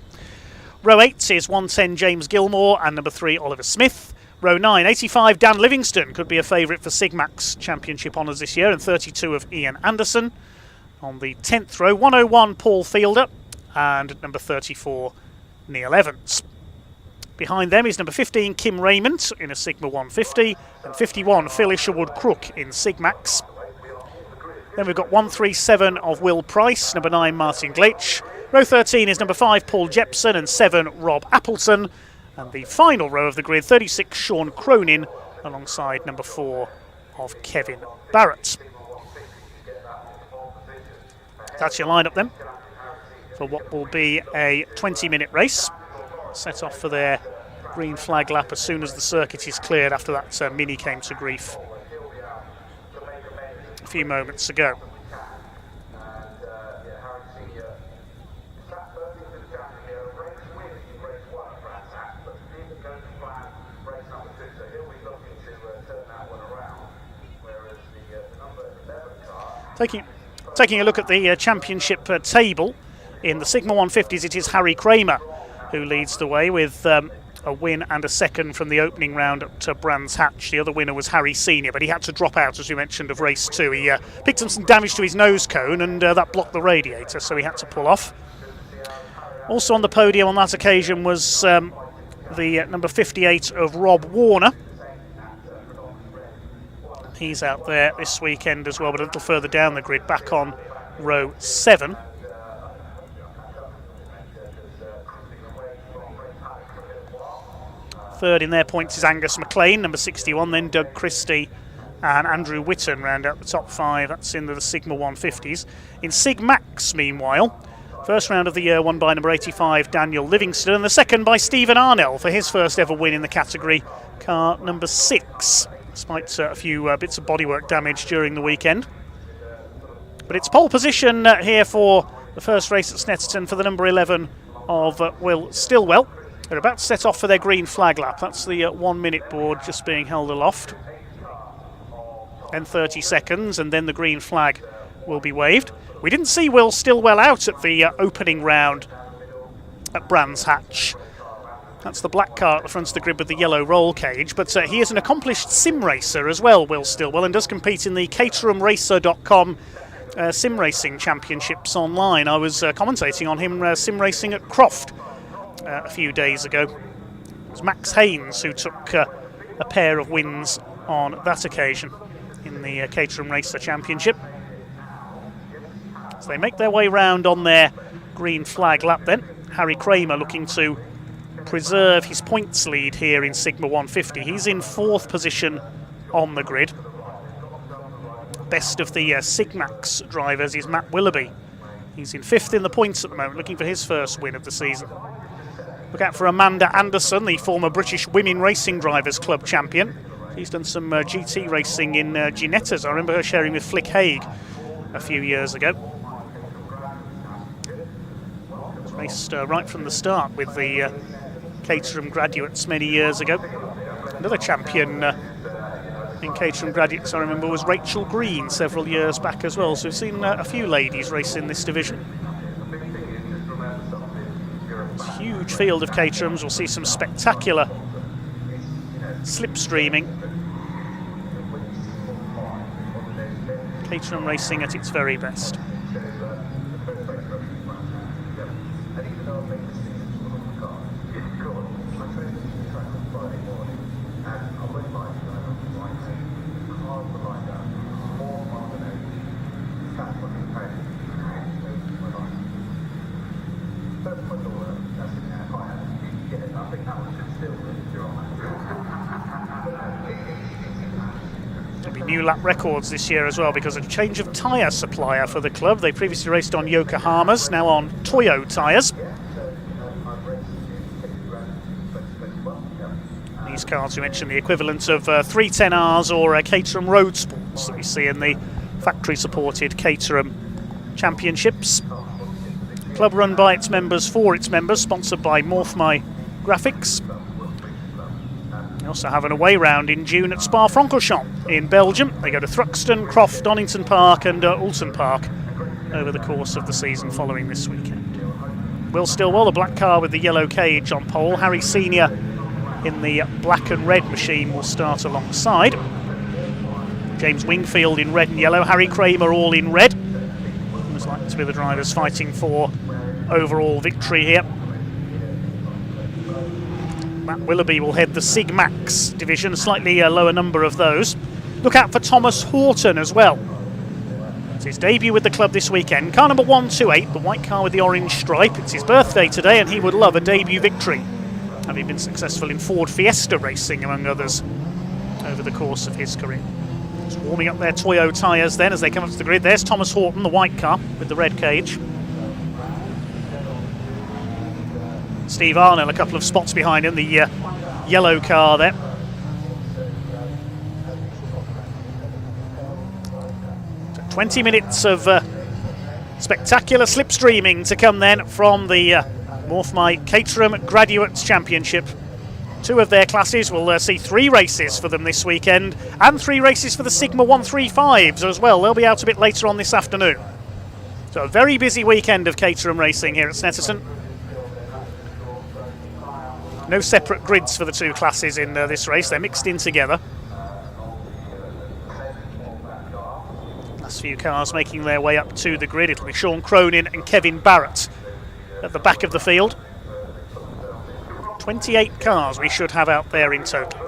Speaker 4: Row 8 is 110, James Gilmore, and number 3, Oliver Smith. Row 9, 85, Dan Livingston, could be a favourite for Sigmax Championship honours this year, and 32 of Ian Anderson. On the 10th row, 101, Paul Fielder, and number 34, Neil Evans. Behind them is number 15, Kim Raymond, in a Sigma 150, and 51, Phil Isherwood Crook in Sigmax. Then we've got 137 of Will Price, number 9, Martin Glitch. Row 13 is number 5, Paul Jepson, and 7, Rob Appleton. And the final row of the grid, 36, Sean Cronin, alongside number 4 of Kevin Barrett. That's your lineup then for what will be a 20-minute race. Set off for their green flag lap as soon as the circuit is cleared after that Mini came to grief a few moments ago. Taking a look at the championship table, in the Sigma 150s it is Harry Kramer who leads the way with a win and a second from the opening round at Brands Hatch. The other winner was Harry Senior, but he had to drop out, as we mentioned, of race 2. He picked up some damage to his nose cone and that blocked the radiator, so he had to pull off. Also on the podium on that occasion was the number 58 of Rob Warner. He's out there this weekend as well, but a little further down the grid, back on row 7. Third in their points is Angus McLean, number 61, then Doug Christie and Andrew Whitten round out the top 5. That's in the Sigma 150s. In Sig Max, meanwhile, first round of the year won by number 85, Daniel Livingston, and the second by Stephen Arnell for his first ever win in the category, car number 6. Despite a few bits of bodywork damage during the weekend. But it's pole position here for the first race at Snetterton for the number 11 of Will Stillwell. They're about to set off for their green flag lap. That's the 1 minute board just being held aloft. Then 30 seconds and then the green flag will be waved. We didn't see Will Stillwell out at the opening round at Brands Hatch. That's the black car at the front of the grid with the yellow roll cage, but he is an accomplished sim racer as well, Will Stillwell, and does compete in the CaterhamRacer.com sim racing championships online. I was commentating on him sim racing at Croft a few days ago. It was Max Haynes who took a pair of wins on that occasion in the Caterham Racer Championship. So they make their way round on their green flag lap then. Harry Kramer looking to preserve his points lead here in Sigma 150. He's in 4th position on the grid. Best of the Sigmax drivers is Matt Willoughby. He's in 5th in the points at the moment, looking for his first win of the season. Look out for Amanda Anderson, the former British Women Racing Drivers Club champion. She's done some GT racing in Ginettas. I remember her sharing with Flick Haig a few years ago. Raced right from the start with the Caterham graduates many years ago. Another champion in Caterham graduates, I remember, was Rachel Green several years back as well. So we've seen a few ladies race in this division. It's a huge field of Caterhams. We'll see some spectacular slipstreaming. Caterham racing at its very best. There'll be new lap records this year as well because of a change of tyre supplier for the club. They previously raced on Yokohamas, now on Toyo tyres. These cars, we mentioned, the equivalent of 310Rs or Caterham Road Sports that we see in the factory-supported Caterham Championships. Club run by its members, for its members, sponsored by MORPHMY Graphics. They also have an away round in June at Spa-Francorchamps in Belgium. They go to Thruxton, Croft, Donington Park and Oulton Park over the course of the season following this weekend. Will Stillwell, the black car with the yellow cage on pole. Harry Senior in the black and red machine will start alongside. James Wingfield in red and yellow. Harry Kramer all in red. Looks like to be the drivers fighting for overall victory here. Matt Willoughby will head the Sig Max division, a slightly lower number of those. Look out for Thomas Horton as well. It's his debut with the club this weekend. Car number 128, the white car with the orange stripe. It's his birthday today and he would love a debut victory, having been successful in Ford Fiesta racing, among others, over the course of his career. Just warming up their Toyo tyres then as they come up to the grid. There's Thomas Horton, the white car with the red cage. Steve Arnell a couple of spots behind him, the yellow car there. So 20 minutes of spectacular slipstreaming to come then from the MORPHMY Caterham Graduates Championship. 2 of their classes will see 3 races for them this weekend, and 3 races for the Sigma 135s as well. They'll be out a bit later on this afternoon. So a very busy weekend of Caterham racing here at Snetterton. No separate grids for the 2 classes in this race, they're mixed in together. Last few cars making their way up to the grid. It'll be Sean Cronin and Kevin Barrett at the back of the field. 28 cars we should have out there in total.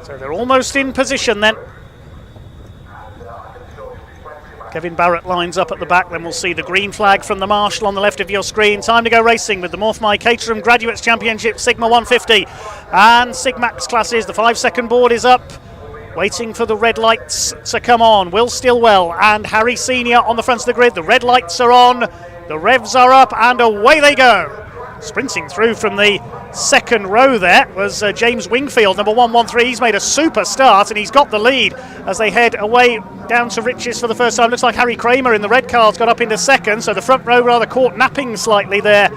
Speaker 4: So they're almost in position then. Kevin Barrett lines up at the back, then we'll see the green flag from the marshal on the left of your screen. Time to go racing with the MORPHMY Caterham Graduates Championship Sigma 150 and Sigmax classes. The 5-second board is up, waiting for the red lights to come on. Will Stillwell and Harry Senior on the front of the grid. The red lights are on, the revs are up, and away they go. Sprinting through from the second row there was James Wingfield, number 113. He's made a super start and he's got the lead as they head away down to Riches for the first time. Looks like Harry Kramer in the red car's got up into second, so the front row rather caught napping slightly there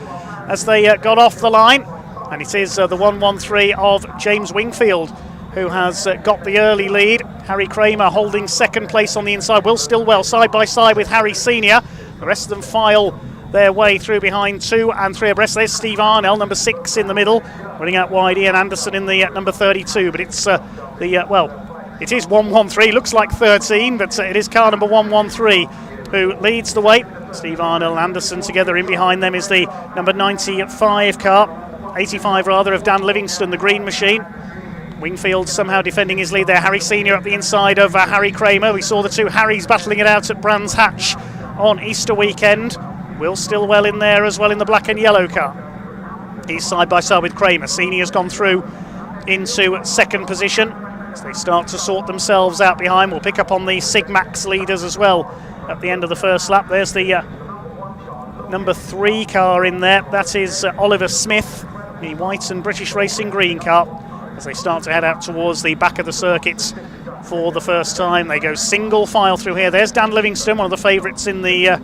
Speaker 4: as they got off the line. And it is the 113 of James Wingfield who has got the early lead. Harry Kramer holding second place on the inside. Will Stillwell side by side with Harry Senior. The rest of them file their way through behind 2 and 3 abreast. There's Steve Arnell, number 6 in the middle, running out wide. Ian Anderson in the number 32, but it's it is 113, looks like 13, but it is car number 113 who leads the way. Steve Arnell and Anderson together. In behind them is the number 95 car, 85 rather, of Dan Livingston, the green machine. Wingfield somehow defending his lead there. Harry Senior up the inside of Harry Kramer. We saw the 2 Harrys battling it out at Brands Hatch on Easter weekend. Will Stillwell in there as well in the black and yellow car. He's side by side with Kramer. Senior's gone through into second position as they start to sort themselves out behind. We'll pick up on the Sigmax leaders as well at the end of the first lap. There's the number 3 car in there. That is Oliver Smith, the white and British Racing green car, as they start to head out towards the back of the circuits for the first time. They go single file through here. There's Dan Livingston, one of the favourites in the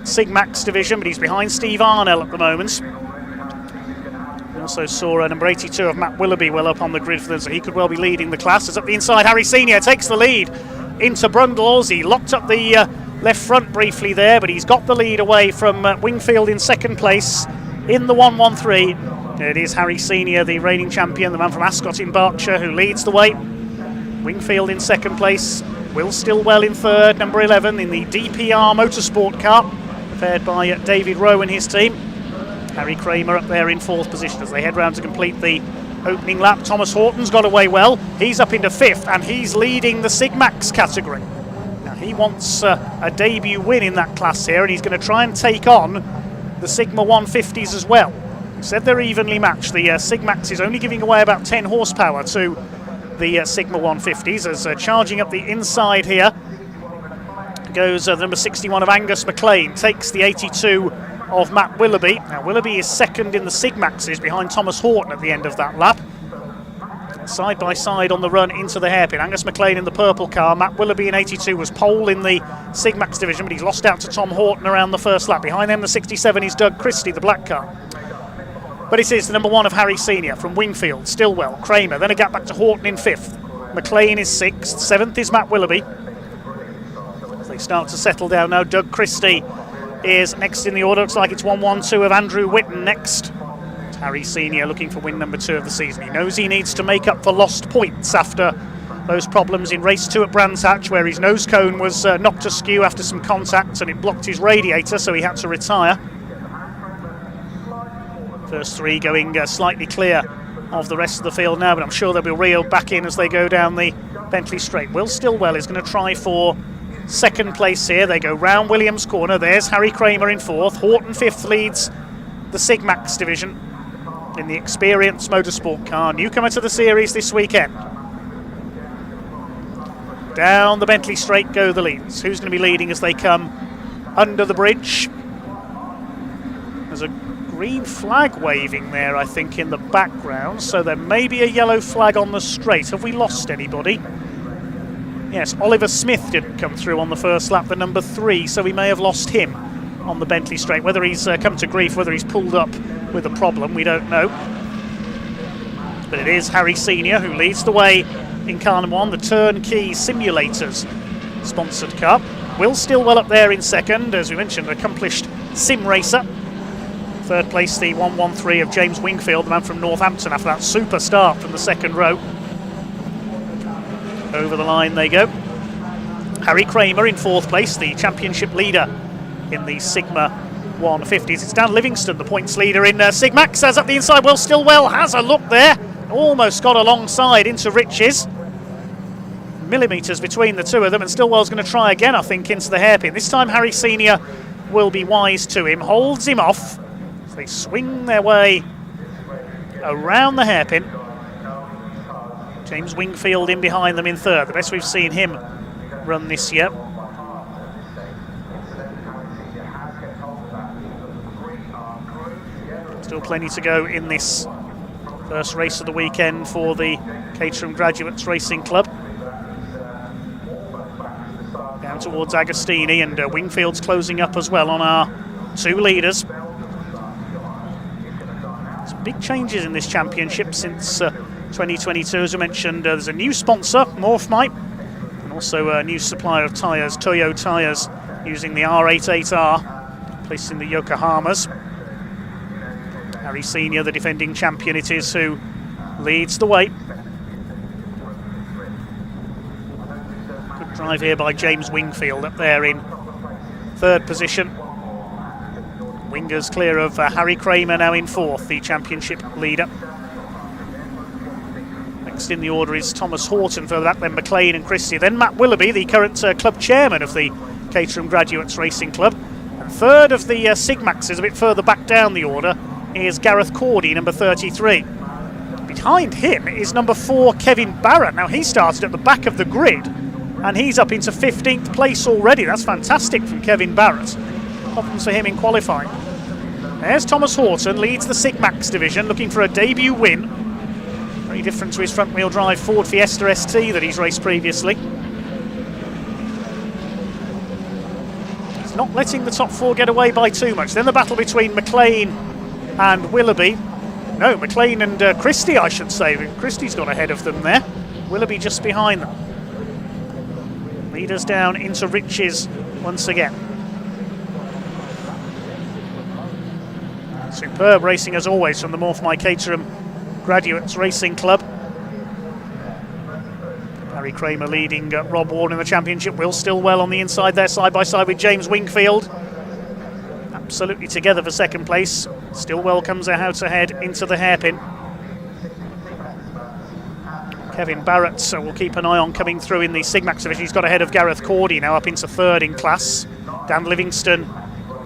Speaker 4: Sigmax division, but he's behind Steve Arnell at the moment. We also saw number 82 of Matt Willoughby well up on the grid for them, so he could well be leading the class. As up the inside, Harry Senior takes the lead into Brundles. He locked up the left front briefly there, but he's got the lead away from Wingfield in second place in the 113. It is Harry Senior, the reigning champion, the man from Ascot in Berkshire, who leads the way. Wingfield in second place. Will Stillwell in third, number 11 in the DPR Motorsport car, prepared by David Rowe and his team. Harry Kramer up there in fourth position as they head round to complete the opening lap. Thomas Horton's got away well. He's up into fifth and he's leading the Sigmax category. Now he wants a debut win in that class here, and he's going to try and take on the Sigma 150s as well. Said they're evenly matched. The Sigmax is only giving away about 10 horsepower to the Sigma 150s as charging up the inside here goes the number 61 of Angus McLean, takes the 82 of Matt Willoughby. Now Willoughby is second in the Sigmaxes behind Thomas Horton at the end of that lap. Side by side on the run into the hairpin. Angus McLean in the purple car. Matt Willoughby in 82 was pole in the Sigmax division, but he's lost out to Tom Horton around the first lap. Behind them the 67 is Doug Christie, the black car. But it is the number 1 of Harry Senior from Wingfield, Stillwell, Kramer, then a gap back to Horton in 5th. McLean is 6th, 7th is Matt Willoughby. As they start to settle down now, Doug Christie is next in the order. Looks like it's 1-1-2 of Andrew Whitten next. It's Harry Senior looking for win number 2 of the season. He knows he needs to make up for lost points after those problems in race 2 at Brands Hatch, where his nose cone was knocked askew after some contact and it blocked his radiator, so he had to retire. First 3 going slightly clear of the rest of the field now, but I'm sure they'll be reeled back in as they go down the Bentley Straight. Will Stillwell is going to try for second place here. They go round Williams Corner. There's Harry Kramer in 4th. Horton 5th leads the Sigmax division. in the Experience Motorsport car, newcomer to the series this weekend. Down the Bentley straight go the leads. Who's going to be leading as they come under the bridge? There's a green flag waving there, I think, in the background, so there may be a yellow flag on the straight. Have we lost anybody? Yes, Oliver Smith didn't come through on the first lap, the number 3, so we may have lost him on the Bentley straight. Whether he's come to grief, whether he's pulled up with a problem, we don't know. But it is Harry Senior who leads the way in car number 1, the Turnkey Simulators sponsored car. Will Stillwell up there in second, as we mentioned, an accomplished sim racer. Third place, the 113 of James Wingfield, the man from Northampton, after that super start from the second row. Over the line they go. Harry Kramer in fourth place, the championship leader in the Sigma 150s. It's Dan Livingston, the points leader in Sigmax, as up the inside. Will Stillwell has a look there. Almost got alongside into Riches. Millimetres between the two of them, and Stillwell's going to try again, I think, into the hairpin. This time Harry Senior will be wise to him, holds him off. So they swing their way around the hairpin. James Wingfield in behind them in third, the best we've seen him run this year. Still plenty to go in this first race of the weekend for the Caterham Graduates Racing Club. Down towards Agostini, and Wingfield's closing up as well on our two leaders. Some big changes in this championship since 2022, as I mentioned. There's a new sponsor, MORPHMY, and also a new supplier of tyres, Toyo Tyres, using the R88R, replacing the Yokohamas. Harry Senior, the defending champion it is, who leads the way. Good drive here by James Wingfield up there in third position. Wingers clear of Harry Kramer now in fourth, the championship leader. Next in the order is Thomas Horton, further back then McLean and Christie, then Matt Willoughby, the current club chairman of the Caterham Graduates Racing Club. And third of the Sigmaxes, a bit further back down the order, is Gareth Cordy, number 33. Behind him is number 4, Kevin Barrett. Now, he started at the back of the grid, and he's up into 15th place already. That's fantastic from Kevin Barrett. Problems for him in qualifying. There's Thomas Horton, leads the Sigmax division, looking for a debut win. Very different to his front-wheel drive Ford Fiesta ST that he's raced previously. He's not letting the top 4 get away by too much. Then the battle between McLean and Willoughby. No, McLean and Christie, I should say. Christie's got ahead of them there. Willoughby just behind them. Leaders down into Riches once again. Superb racing as always from the MORPHMY Caterham Graduates Racing Club. Harry Kramer leading Rob Ward in the championship. Will Stillwell on the inside there, side by side with James Wingfield. Absolutely together for second place. Stillwell comes out ahead into the hairpin. Kevin Barrett, so we'll keep an eye on coming through in the Sigmax division. He's got ahead of Gareth Cordy, now up into third in class. Dan Livingston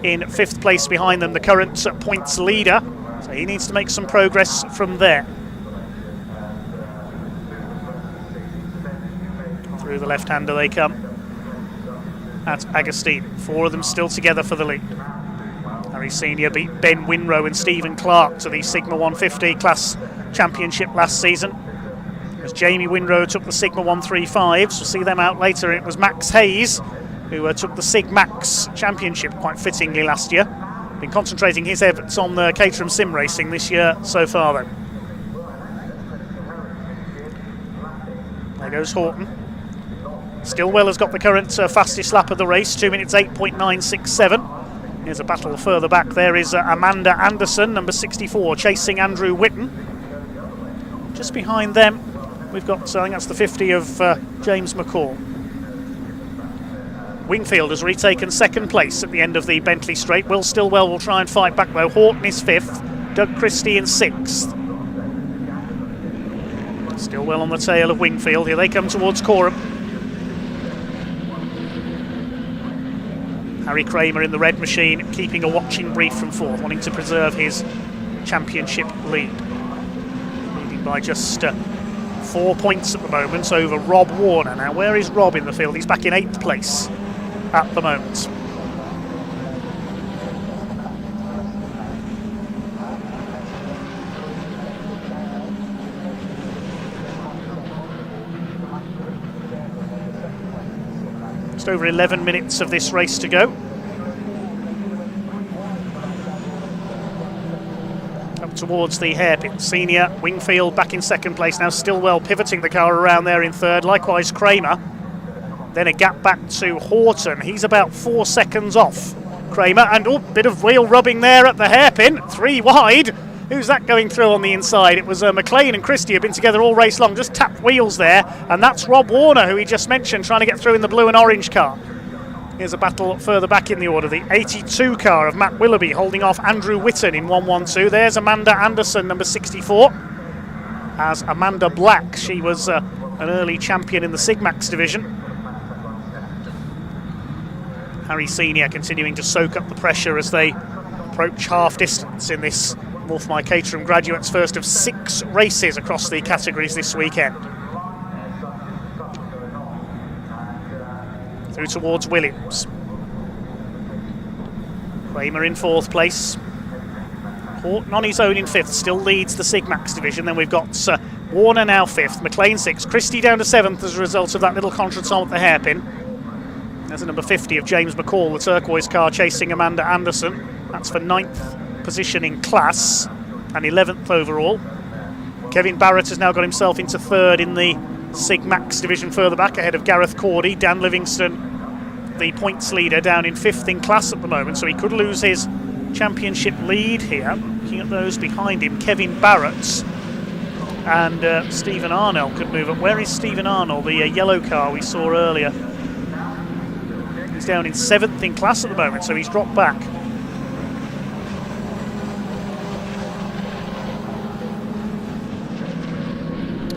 Speaker 4: in fifth place behind them, the current points leader. So he needs to make some progress from there. Through the left-hander they come at Agostini. 4 of them still together for the lead. Harry Senior beat Ben Winrow and Stephen Clark to the Sigma 150 class championship last season. As Jamie Winrow took the Sigma 135s, we'll see them out later. It was Max Hayes who took the Sigmax championship quite fittingly last year. Been concentrating his efforts on the Caterham sim racing this year so far though. There goes Horton. Stillwell has got the current fastest lap of the race, 2 minutes 8.967. Here's a battle further back. There is Amanda Anderson, number 64, chasing Andrew Whitten. Just behind them, we've got, I think that's the 50 of James McCall. Wingfield has retaken second place at the end of the Bentley straight. Will Stillwell will try and fight back though. Horton is fifth, Doug Christie in sixth. Stillwell on the tail of Wingfield. Here they come towards Coram. Harry Kramer in the red machine, keeping a watching brief from fourth, wanting to preserve his championship lead. Leading by just 4 points at the moment over Rob Warner. Now, where is Rob in the field? He's back in 8th place at the moment. Just over 11 minutes of this race to go. Up towards the hairpin. Senior, Wingfield back in 2nd place now. Stillwell pivoting the car around there in 3rd. Likewise Kramer. Then a gap back to Horton. He's about 4 seconds off Kramer. And a bit of wheel rubbing there at the hairpin. 3 wide. Who's that going through on the inside? It was McLean and Christie have been together all race long, just tapped wheels there, and that's Rob Warner, who he just mentioned, trying to get through in the blue and orange car. Here's a battle further back in the order. The 82 car of Matt Willoughby holding off Andrew Whitton in 112. There's Amanda Anderson, number 64, as Amanda Black. She was an early champion in the Sigmax division. Harry Senior continuing to soak up the pressure as they approach half distance in this MORPHMY Caterham Graduates' first of 6 races across the categories this weekend. Through towards Williams. Kramer in 4th place. Horton on his own in 5th, still leads the Sigmax division. Then we've got Warner now 5th, McLean 6th, Christie down to 7th as a result of that little contretemps at the hairpin. There's a number 50 of James McCall, the turquoise car, chasing Amanda Anderson. That's for 9th position in class and 11th overall. Kevin Barrett has now got himself into 3rd in the Sigmax division further back, ahead of Gareth Cordy. Dan Livingston, the points leader, down in 5th in class at the moment, so he could lose his championship lead here. Looking at those behind him, Kevin Barrett and Stephen Arnell could move up. Where is Stephen Arnell, the yellow car we saw earlier? He's down in 7th in class at the moment, so he's dropped back.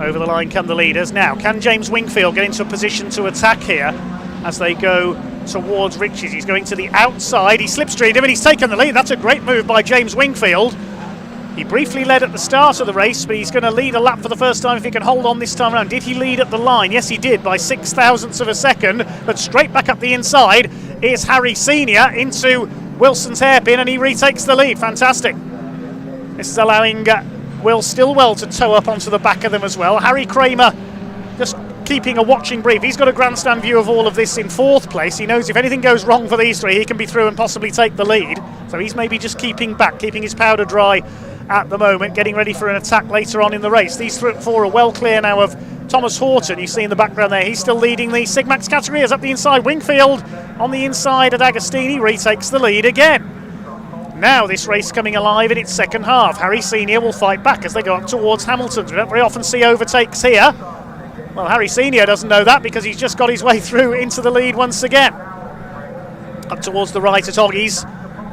Speaker 4: Over the line come the leaders. Now, can James Wingfield get into a position to attack here as they go towards Riches? He's going to the outside. He slipstreamed him and he's taken the lead. That's a great move by James Wingfield. He briefly led at the start of the race, but he's going to lead a lap for the first time if he can hold on this time around. Did he lead at the line? Yes, he did, by 6,000ths of a second. But straight back up the inside is Harry Senior into Wilson's hairpin, and he retakes the lead. Fantastic. This is allowing Will Stillwell to tow up onto the back of them as well. Harry Kramer just keeping a watching brief. He's got a grandstand view of all of this in 4th place. He knows if anything goes wrong for these 3, he can be through and possibly take the lead. So he's maybe just keeping back, keeping his powder dry at the moment, getting ready for an attack later on in the race. These 4 are well clear now of Thomas Horton. You see in the background there, he's still leading the Sigmax category. As up the inside, Wingfield on the inside at Agostini retakes the lead again. Now this race coming alive in its second half. Harry Senior will fight back as they go up towards Hamilton. We don't very often see overtakes here. Well, Harry Senior doesn't know that because he's just got his way through into the lead once again. Up towards the right at Oggies.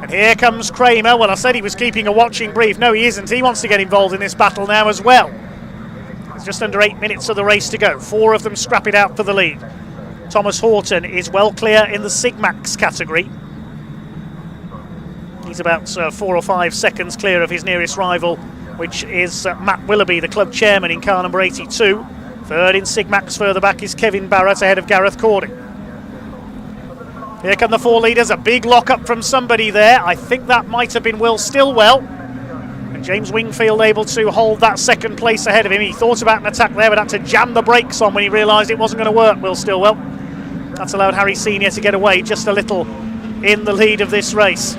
Speaker 4: And here comes Kramer. Well, I said he was keeping a watching brief. No, he isn't. He wants to get involved in this battle now as well. There's just under 8 minutes of the race to go. 4 of them scrap it out for the lead. Thomas Horton is well clear in the Sigmax category. He's about 4 or 5 seconds clear of his nearest rival, which is Matt Willoughby, the club chairman, in car number 82. 3rd in Sigmax further back is Kevin Barrett, ahead of Gareth Cordy. Here come the 4 leaders, a big lock-up from somebody there. I think that might have been Will Stillwell. And James Wingfield able to hold that 2nd place ahead of him. He thought about an attack there, but had to jam the brakes on when he realised it wasn't going to work, Will Stillwell. That's allowed Harry Senior to get away just a little in the lead of this race.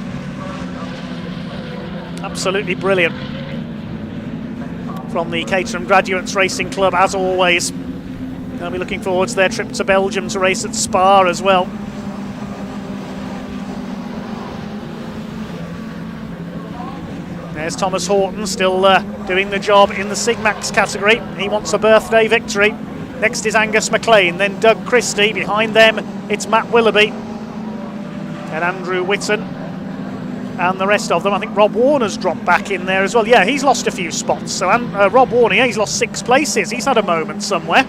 Speaker 4: Absolutely brilliant from the Caterham Graduates Racing Club, as always. They'll be looking forward to their trip to Belgium to race at Spa as well. There's Thomas Horton, still doing the job in the Sigmax category. He wants a birthday victory. Next is Angus McLean, then Doug Christie. Behind them, it's Matt Willoughby and Andrew Whitton. And the rest of them, I think Rob Warner's dropped back in there as well. Yeah, he's lost a few spots. So Rob Warner, yeah, he's lost 6 places. He's had a moment somewhere.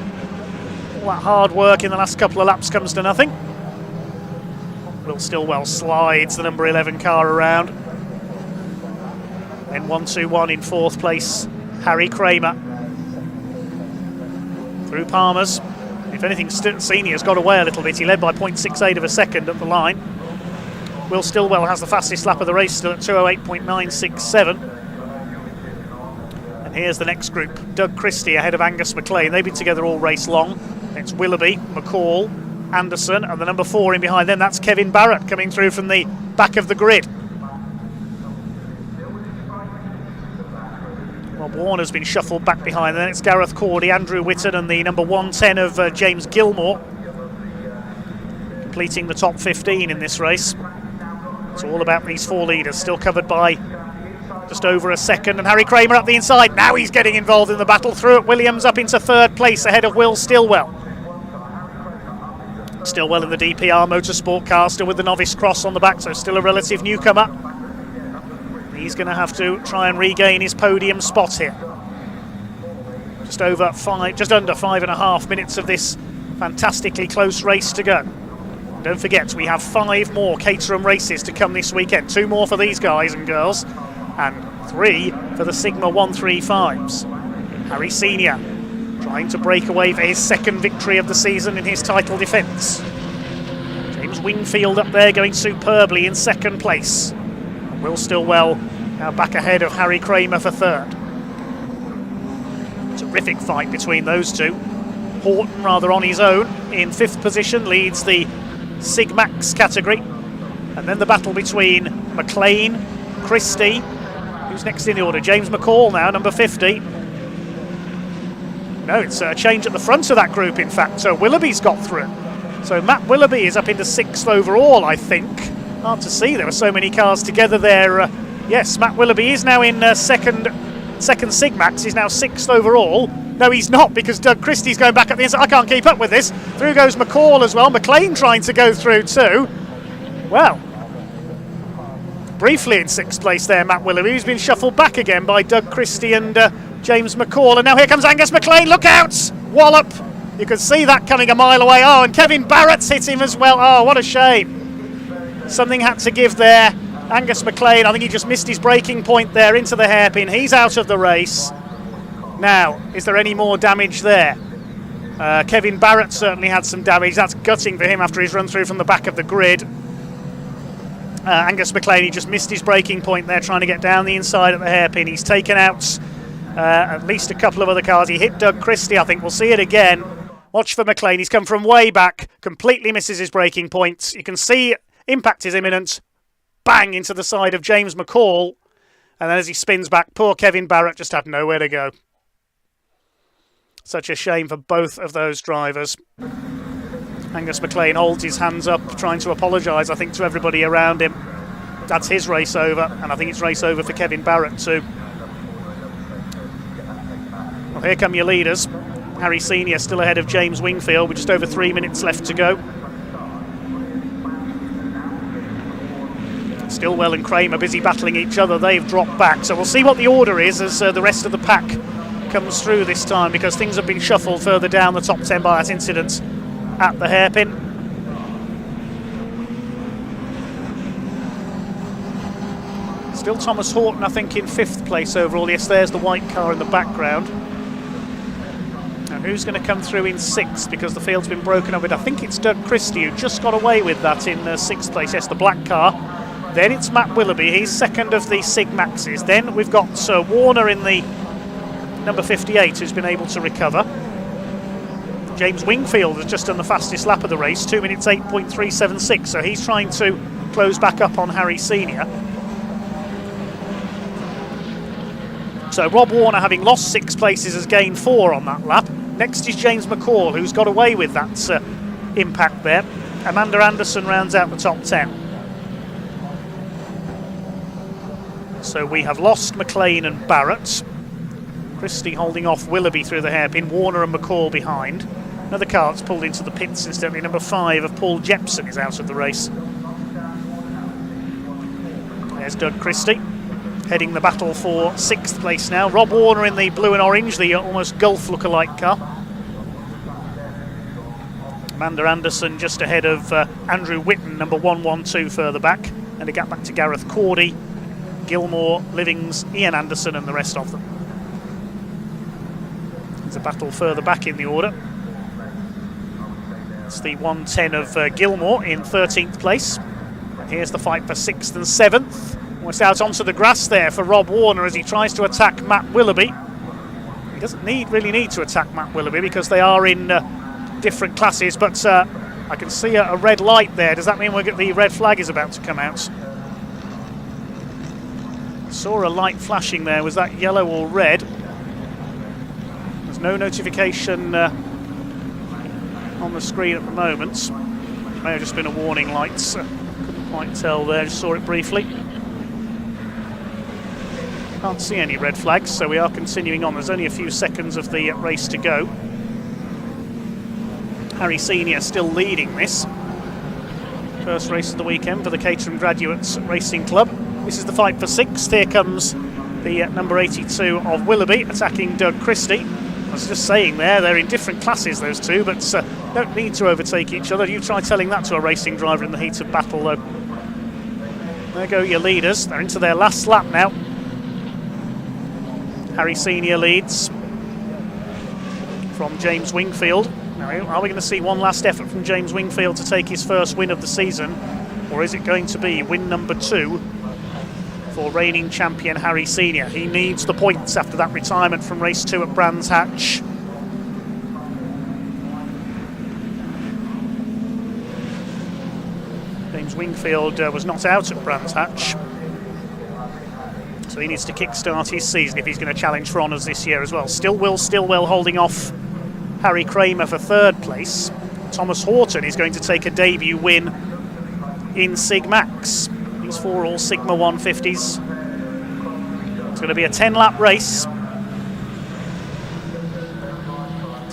Speaker 4: All that hard work in the last couple of laps comes to nothing. Will Stillwell slides the number 11 car around. Then 1-2-1 in 4th place, Harry Kramer. Through Palmer's. If anything, Senior's got away a little bit. He led by 0.68 of a second at the line. Will Stillwell has the fastest lap of the race, still at 2:08.967. And here's the next group. Doug Christie ahead of Angus McLean. They've been together all race long. It's Willoughby, McCall, Anderson, and the number 4 in behind them. That's Kevin Barrett coming through from the back of the grid. Rob Warner's been shuffled back behind. Then it's Gareth Cordy, Andrew Whitton, and the number 110 of James Gilmore, completing the top 15 in this race. It's all about these 4 leaders, still covered by just over a second, and Harry Kramer up the inside. Now he's getting involved in the battle. Through at Williams, up into 3rd place ahead of Will Stillwell. Stillwell in the DPR Motorsport car, still with the novice cross on the back, so still a relative newcomer. He's going to have to try and regain his podium spot here. Just under 5.5 minutes of this fantastically close race to go. And don't forget, we have 5 more Caterham races to come this weekend. 2 more for these guys and girls, and 3 for the Sigma 135s. Harry Senior trying to break away for his 2nd victory of the season in his title defence. James Wingfield up there going superbly in 2nd place. Will Stillwell now back ahead of Harry Kramer for 3rd. Terrific fight between those two. Horton rather on his own in 5th position, leads the Sig Max category. And then the battle between McLean, Christie, who's next in the order? James McCall now, number 50. No, it's a change at the front of that group, in fact. So Willoughby's got through. So Matt Willoughby is up into 6th overall, I think. Hard to see, there were so many cars together there. Yes, Matt Willoughby is now in second Sig Max. He's now 6th overall. No, he's not, because Doug Christie's going back at the inside. I can't keep up with this. Through goes McCall as well. McLean trying to go through too. Well, briefly in 6th place there, Matt Willoughby, who's been shuffled back again by Doug Christie and James McCall. And now here comes Angus McLean. Look out! Wallop! You can see that coming a mile away. Oh, and Kevin Barrett's hit him as well. Oh, what a shame. Something had to give there. Angus McLean, I think he just missed his braking point there into the hairpin. He's out of the race. Now, is there any more damage there? Kevin Barrett certainly had some damage. That's gutting for him after his run through from the back of the grid. Angus McLean, he just missed his braking point there, trying to get down the inside at the hairpin. He's taken out at least a couple of other cars. He hit Doug Christie, I think. We'll see it again. Watch for McLean. He's come from way back, completely misses his braking points. You can see impact is imminent. Bang into the side of James McCall. And then as he spins back, poor Kevin Barrett just had nowhere to go. Such a shame for both of those drivers. Angus McLean holds his hands up, trying to apologise, I think, to everybody around him. That's his race over, and I think it's race over for Kevin Barrett too. Well, here come your leaders. Harry Senior still ahead of James Wingfield with just over 3 minutes left to go. Stillwell and Kramer busy battling each other. They've dropped back, so we'll see what the order is as the rest of the pack comes through this time, because things have been shuffled further down the top 10 by that incident at the hairpin. Still Thomas Horton, I think, in 5th place overall. Yes, there's the white car in the background. Now who's going to come through in 6th, because the field's been broken up with? I think it's Doug Christie, who just got away with that in 6th place. Yes, the black car. Then it's Matt Willoughby, he's 2nd of the Sig Maxes. Then we've got Sir Warner in the number 58, who's been able to recover. James Wingfield has just done the fastest lap of the race, 2 minutes 8.376, so he's trying to close back up on Harry Senior. So Rob Warner, having lost 6 places, has gained 4 on that lap. Next is James McCall, who's got away with that impact there. Amanda Anderson rounds out the top 10. So we have lost McLean and Barrett. Christie holding off Willoughby through the hairpin. Warner and McCall behind. Another car that's pulled into the pits incidentally. Number 5 of Paul Jepson is out of the race. There's Doug Christie heading the battle for 6th place now. Rob Warner in the blue and orange, the almost Gulf lookalike car. Amanda Anderson just ahead of Andrew Whitton, number 112 further back. And a gap back to Gareth Cordy. Gilmore, Livings, Ian Anderson and the rest of them. There's a battle further back in the order. It's the 110 of Gilmore in 13th place. And here's the fight for 6th and 7th. Almost out onto the grass there for Rob Warner as he tries to attack Matt Willoughby. He doesn't really need to attack Matt Willoughby because they are in different classes, but I can see a red light there. Does that mean the red flag is about to come out? Saw a light flashing there. Was that yellow or red? There's no notification on the screen at the moment. It may have just been a warning light. Couldn't quite tell there, just saw it briefly. Can't see any red flags, so we are continuing on. There's only a few seconds of the race to go. Harry Senior still leading this. First race of the weekend for the Caterham Graduates Racing Club. This is the fight for 6th. Here comes the number 82 of Willoughby attacking Doug Christie. I was just saying they're in different classes, those two, but don't need to overtake each other. You try telling that to a racing driver in the heat of battle, though. There go your leaders. They're into their last lap now. Harry Senior leads from James Wingfield. Now, are we going to see one last effort from James Wingfield to take his first win of the season, or is it going to be win number 2 for reigning champion Harry Senior? He needs the points after that retirement from race 2 at Brands Hatch. James Wingfield was not out at Brands Hatch, so he needs to kickstart his season if he's going to challenge for honours this year as well. Stillwell holding off Harry Kramer for 3rd place. Thomas Horton is going to take a debut win in Sig Max. These 4 all Sigma 150s. It's going to be a 10-lap race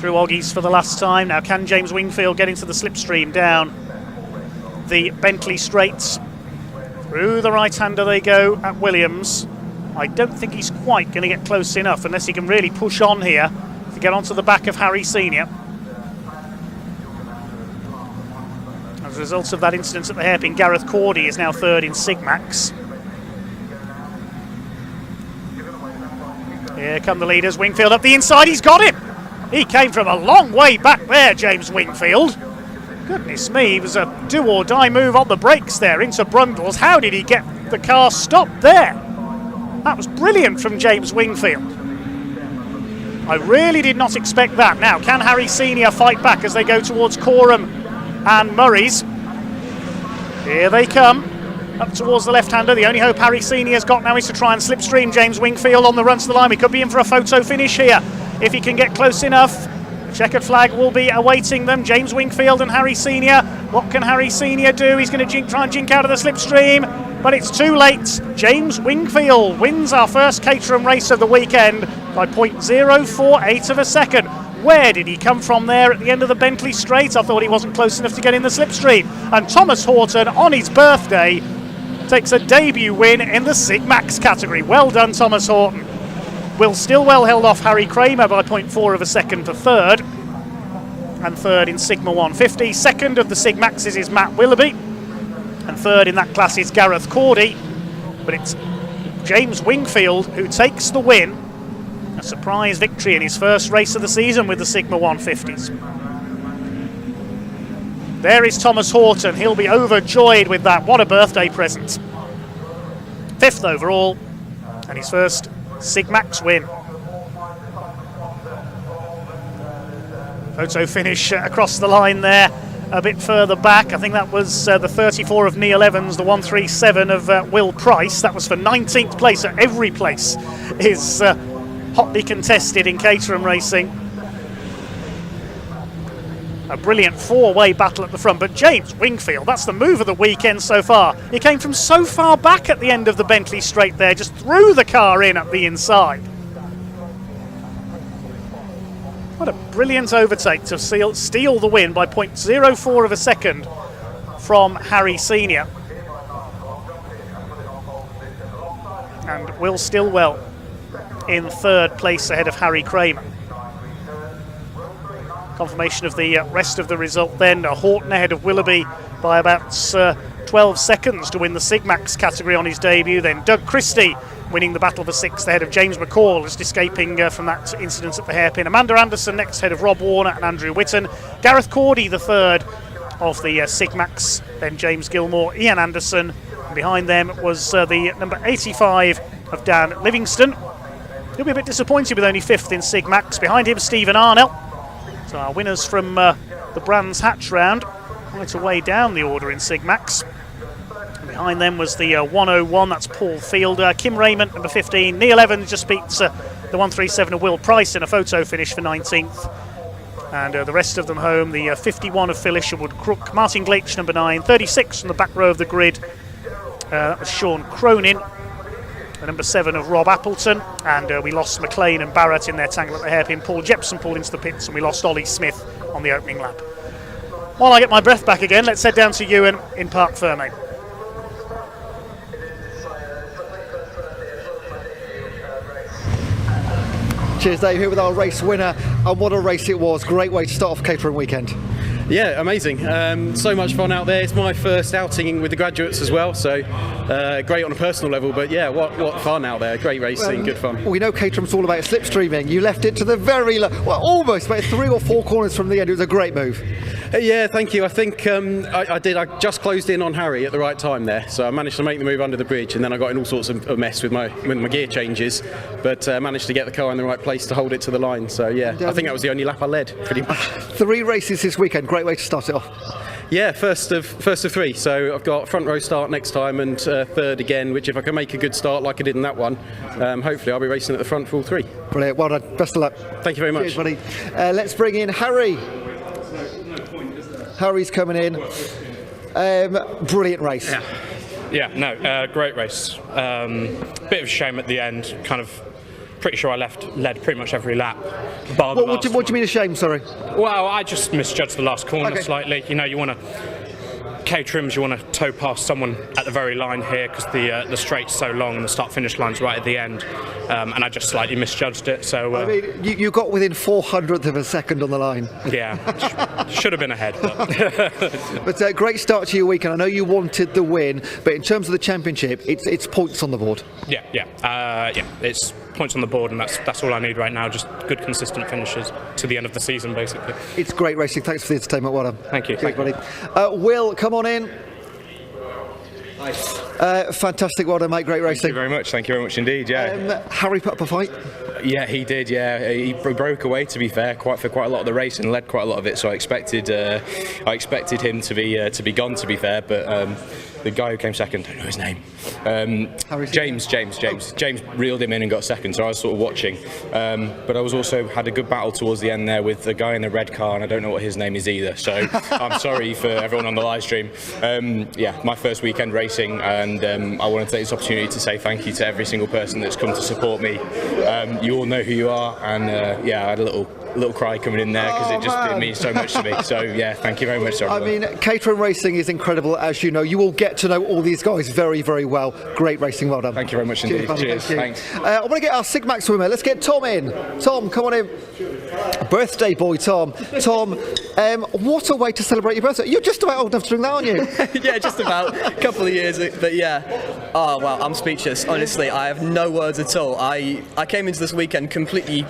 Speaker 4: through Oggies for the last time. Now, can James Wingfield get into the slipstream down the Bentley Straights? Through the right-hander they go at Williams. I don't think he's quite going to get close enough unless he can really push on here to get onto the back of Harry Senior. As a result of that incident at the hairpin, Gareth Cordy is now 3rd in Sigmax. Here come the leaders. Wingfield up the inside. He's got him. He came from a long way back there, James Wingfield. Goodness me, it was a do-or-die move on the brakes there into Brundles. How did he get the car stopped there? That was brilliant from James Wingfield. I really did not expect that. Now, can Harry Senior fight back as they go towards Corham and Murray's? Here they come, up towards the left-hander. The only hope Harry Senior's got now is to try and slipstream James Wingfield on the run to the line. We could be in for a photo finish here if he can get close enough. The checkered flag will be awaiting them. James Wingfield and Harry Senior. What can Harry Senior do? He's going to try and jink out of the slipstream, but it's too late. James Wingfield wins our first Caterham race of the weekend by 0.048 of a second. Where did he come from there at the end of the Bentley Straight? I thought he wasn't close enough to get in the slipstream. And Thomas Horton, on his birthday, takes a debut win in the Sig Max category. Well done, Thomas Horton. Will Stillwell held off Harry Kramer by 0.4 of a second for 3rd. And 3rd in Sigma 150. 2nd of the Sig Maxes is Matt Willoughby. And 3rd in that class is Gareth Cordy. But it's James Wingfield who takes the win. A surprise victory in his first race of the season with the Sigma 150s. There is Thomas Horton. He'll be overjoyed with that. What a birthday present. 5th overall and his first Sig Max win. Photo finish across the line there a bit further back. I think that was the 34 of Neil Evans, the 137 of Will Price. That was for 19th place. At every place is hotly contested in Caterham racing. A brilliant 4-way battle at the front, but James Wingfield, that's the move of the weekend so far. He came from so far back at the end of the Bentley Straight there, just threw the car in at the inside. What a brilliant overtake to steal the win by 0.04 of a second from Harry Senior. And Will Stillwell in 3rd place ahead of Harry Kramer. Confirmation of the rest of the result then. Horton ahead of Willoughby by about 12 seconds to win the Sigmax category on his debut. Then Doug Christie winning the battle for 6th ahead of James McCall, just escaping from that incident at the hairpin. Amanda Anderson next ahead of Rob Warner and Andrew Whitton. Gareth Cordy the third of the Sigmax, then James Gilmore, Ian Anderson, and behind them was the number 85 of Dan Livingston. He'll be a bit disappointed with only 5th in Sigmax. Behind him Stephen Arnell. So our winners from the Brands Hatch round, right away down the order in Sigmax. Behind them was the 101, that's Paul Fielder. Kim Raymond, number 15. Neil Evans just beats the 137 of Will Price in a photo finish for 19th. And the rest of them home, the 51 of Phil Isherwood Crook. Martin Gleitch, number 9. 36 from the back row of the grid, that was Sean Cronin. The number 7 of Rob Appleton. And we lost McLean and Barrett in their tangle at the hairpin. Paul Jepson pulled into the pits, and we lost Ollie Smith on the opening lap. While I get my breath back again, let's head down to Ewan in Parc Ferme.
Speaker 1: Cheers, Dave, here with our race winner, and what a race it was. Great way to start off Caterham weekend.
Speaker 13: Yeah, amazing. So much fun out there. It's my first outing with the graduates as well, so great on a personal level, but yeah, what fun out there. Great racing, good fun.
Speaker 1: We know Caterham's all about slipstreaming. You left it to the very, almost about 3 or 4 corners from the end. It was a great move.
Speaker 13: Yeah, thank you. I think I did. I just closed in on Harry at the right time there, so I managed to make the move under the bridge, and then I got in all sorts of a mess with my gear changes, but managed to get the car in the right place to hold it to the line. So yeah, I think that was the only lap I led, pretty much.
Speaker 1: 3 races this weekend. Great way to start it off.
Speaker 13: Yeah, first of 3. So I've got front row start next time, and third again, which if I can make a good start like I did in that one, hopefully I'll be racing at the front for all 3.
Speaker 1: Brilliant, well done, best of luck.
Speaker 13: Thank you very much.
Speaker 1: Cheers, buddy. Let's bring in Harry. Harry's coming in. Brilliant race.
Speaker 14: Great race. Bit of a shame at the end, kind of pretty sure I led pretty much every lap.
Speaker 1: What do you mean a shame, sorry?
Speaker 14: Well, I just misjudged the last corner slightly. You know, you want to Caterhams, you want to tow past someone at the very line here because the straight's so long and the start-finish line's right at the end, and I just slightly misjudged it. So
Speaker 1: I mean, you got within 400th of a second on the line.
Speaker 14: Yeah, should have been ahead.
Speaker 1: But great start to your weekend. I know you wanted the win, but in terms of the championship, it's points on the board.
Speaker 14: Yeah, it's points on the board, and that's all I need right now. Just good, consistent finishes to the end of the season, basically.
Speaker 1: It's great racing. Thanks for the entertainment. Well done.
Speaker 14: Thank you.
Speaker 1: Cheers, buddy. Will, come on in.
Speaker 15: Nice.
Speaker 1: Fantastic, well done, mate. Great racing.
Speaker 15: Thank you very much. Thank you very much indeed. Yeah.
Speaker 1: Harry put up a fight.
Speaker 15: Yeah, he did. Yeah, he broke away. To be fair, quite a lot of the race and led quite a lot of it. So I expected him to be gone. To be fair, but the guy who came second, I don't know his name. James reeled him in and got second. So I was sort of watching, but I was also had a good battle towards the end there with the guy in the red car, and I don't know what his name is either. So I'm sorry for everyone on the live stream. Yeah, my first weekend racing, and I want to take this opportunity to say thank you to every single person that's come to support me. You all know who you are, and yeah, I had a little cry coming in there because it means so much to me. So yeah, thank you very much.
Speaker 1: I mean, Caterham racing is incredible, as you know. You will get to know all these guys very, very well. Great racing, well done.
Speaker 15: Thank you very much indeed. Cheers.
Speaker 1: Thanks. I want to get our Sigmax swimmer. Let's get Tom in. Tom, come on in. Birthday boy, Tom. Tom, what a way to celebrate your birthday. You're just about old enough to drink that, aren't you?
Speaker 16: Yeah, just about. A couple of years, but yeah. Oh wow, I'm speechless. Honestly, I have no words at all. I came into this weekend completely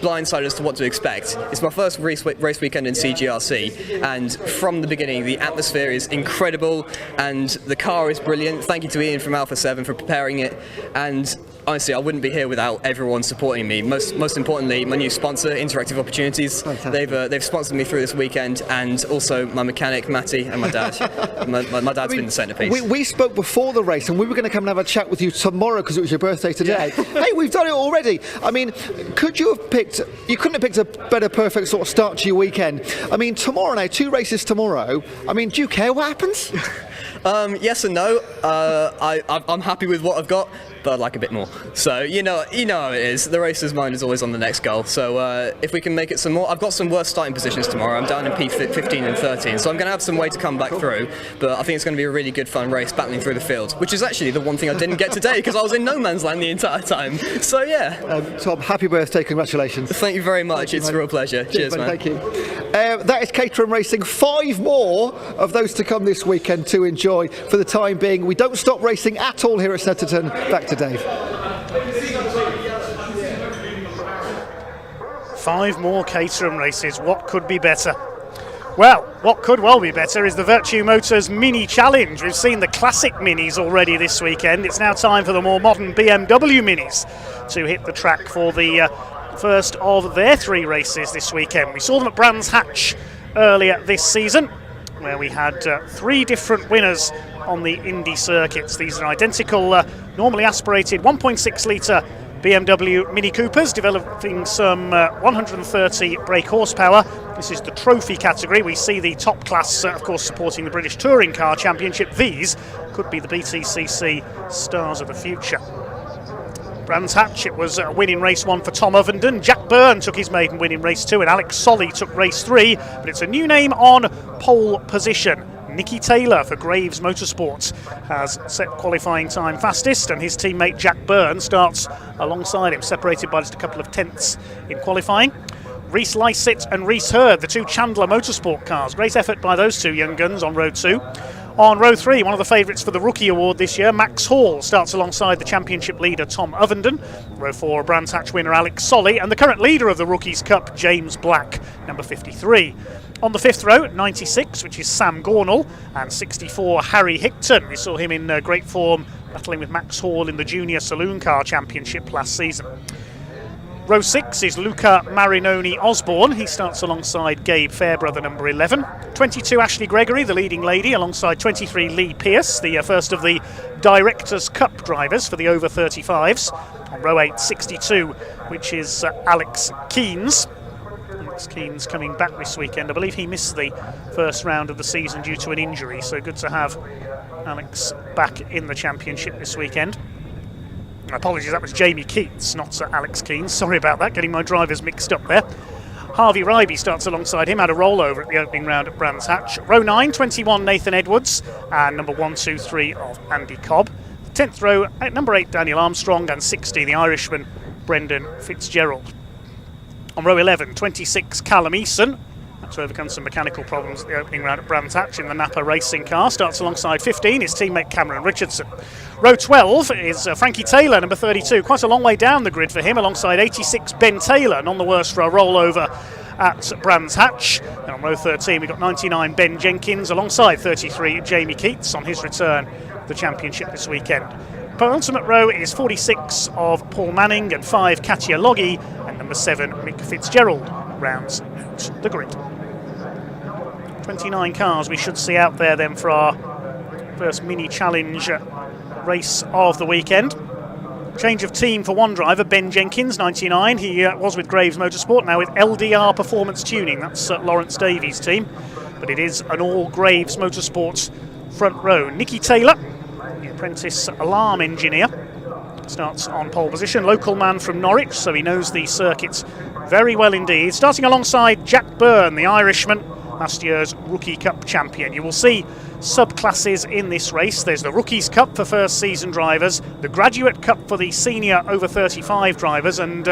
Speaker 16: blindsided as to what to expect. It's my first race weekend in CGRC, and from the beginning the atmosphere is incredible and the car is brilliant. Thank you to Ian from Alpha 7 for preparing it, and honestly I wouldn't be here without everyone supporting me. Most importantly, my new sponsor, Interactive Opportunities. They've sponsored me through this weekend, and also my mechanic Matty and my dad. my dad's been the centrepiece.
Speaker 1: We spoke before the race, and we were going to come and have a chat with you tomorrow because it was your birthday today. Yeah. Hey, we've done it already. I mean, could you have picked? You couldn't have picked a better, perfect sort of start to your weekend. I mean, tomorrow now, 2 races tomorrow. I mean, do you care what happens?
Speaker 16: Yes and no. I'm happy with what I've got, but I'd like a bit more. So you know how it is. The racer's mind is always on the next goal. So if we can make it some more, I've got some worse starting positions tomorrow. I'm down in P15 and 13, so I'm going to have some way to come back through. But I think it's going to be a really good fun race, battling through the field, which is actually the one thing I didn't get today because I was in no man's land the entire time. So yeah.
Speaker 1: Tom, happy birthday! Congratulations.
Speaker 16: Thank you very much. It's a real pleasure. Cheers, man.
Speaker 1: Thank you. That is Caterham Racing. 5 more of those to come this weekend too. to enjoy for the time being. We don't stop racing at all here at Snetterton. Back to Dave.
Speaker 4: 5 more Caterham races. What could be better? Well, what could well be better is the Vertu Motors Mini Challenge. We've seen the classic Minis already this weekend. It's now time for the more modern BMW Minis to hit the track for the first of their 3 races this weekend. We saw them at Brands Hatch earlier this season, where we had 3 different winners on the Indy circuits. These are identical, normally aspirated 1.6 litre BMW Mini Coopers, developing some 130 brake horsepower. This is the trophy category. We see the top class, of course, supporting the British Touring Car Championship. These could be the BTCC stars of the future. Brands Hatch, it was a win in race 1 for Tom Ovenden. Jack Byrne took his maiden win in race 2, and Alex Solly took race 3. But it's a new name on pole position. Nicky Taylor for Graves Motorsports has set qualifying time fastest, and his teammate Jack Byrne starts alongside him, separated by just a couple of tenths in qualifying. Reese Lycett and Reese Hurd, the 2 Chandler Motorsport cars. Great effort by those 2 young guns on row 2. On row 3, one of the favourites for the Rookie Award this year, Max Hall, starts alongside the championship leader Tom Ovenden. Row 4, Brands Hatch winner Alex Solly, and the current leader of the Rookies Cup, James Black, number 53. On the 5th row, 96, which is Sam Gornall, and 64, Harry Hickton. We saw him in great form, battling with Max Hall in the Junior Saloon Car Championship last season. Row 6 is Luca Marinoni Osborne. He starts alongside Gabe Fairbrother, number 11. 22, Ashley Gregory, the leading lady, alongside 23, Lee Pearce, the first of the Directors' Cup drivers for the over 35s. On row 8, 62, which is Alex Keynes. Alex Keynes coming back this weekend. I believe he missed the first round of the season due to an injury, so good to have Alex back in the championship this weekend. Apologies, that was Jamie Keats, not Alex Keynes. Sorry about that, getting my drivers mixed up there. Harvey Ryby starts alongside him, had a rollover at the opening round at Brands Hatch. Row 9, 21, Nathan Edwards, and number 1, 2, 3 of Andy Cobb. 10th row, at number 8, Daniel Armstrong, and 60, the Irishman, Brendan Fitzgerald. On row 11, 26, Callum Eason. To overcome some mechanical problems at the opening round at Brands Hatch in the Napa racing car. Starts alongside 15, his teammate Cameron Richardson. Row 12 is Frankie Taylor, number 32. Quite a long way down the grid for him, alongside 86, Ben Taylor, none the worse for a rollover at Brands Hatch. And on row 13, we've got 99, Ben Jenkins, alongside 33, Jamie Keats, on his return to the championship this weekend. Penultimate row is 46 of Paul Manning and 5, Katia Loggy, and number 7, Mick Fitzgerald, rounds out the grid. 29 cars we should see out there then for our first mini challenge race of the weekend. Change of team for one driver, Ben Jenkins, 99. He was with Graves Motorsport, now with LDR Performance Tuning. That's Lawrence Davies' team. But it is an all Graves Motorsports front row. Nicky Taylor, the apprentice alarm engineer, starts on pole position. Local man from Norwich, so he knows the circuits very well indeed. Starting alongside Jack Byrne, the Irishman, last year's Rookie Cup champion. You will see subclasses in this race. There's the Rookies Cup for first season drivers, the Graduate Cup for the senior over 35 drivers, and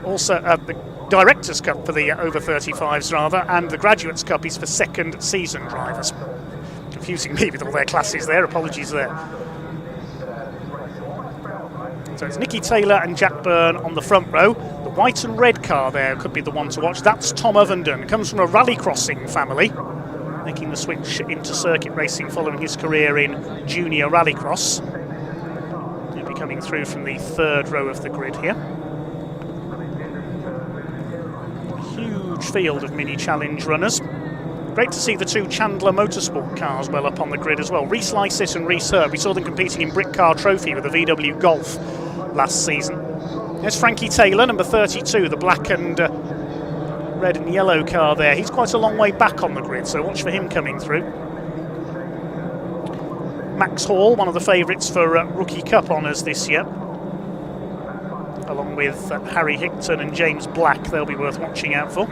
Speaker 4: also the Directors' Cup for the over 35s rather, and the Graduates Cup is for second season drivers. Confusing me with all their classes there, apologies there. So it's Nicky Taylor and Jack Byrne on the front row. The white and red car there could be the one to watch. That's Tom Ovenden. Comes from a rallycrossing family, making the switch into circuit racing following his career in junior rallycross. He'll be coming through from the third row of the grid here. A huge field of mini challenge runners. Great to see the 2 Chandler Motorsport cars well up on the grid as well. Reese Lycett and Reese Hurd. We saw them competing in Brick Car Trophy with the VW Golf last season. There's Frankie Taylor, number 32, the black and red and yellow car there. He's quite a long way back on the grid, so watch for him coming through. Max Hall, one of the favourites for Rookie Cup honours this year, along with Harry Hickton and James Black. They'll be worth watching out for.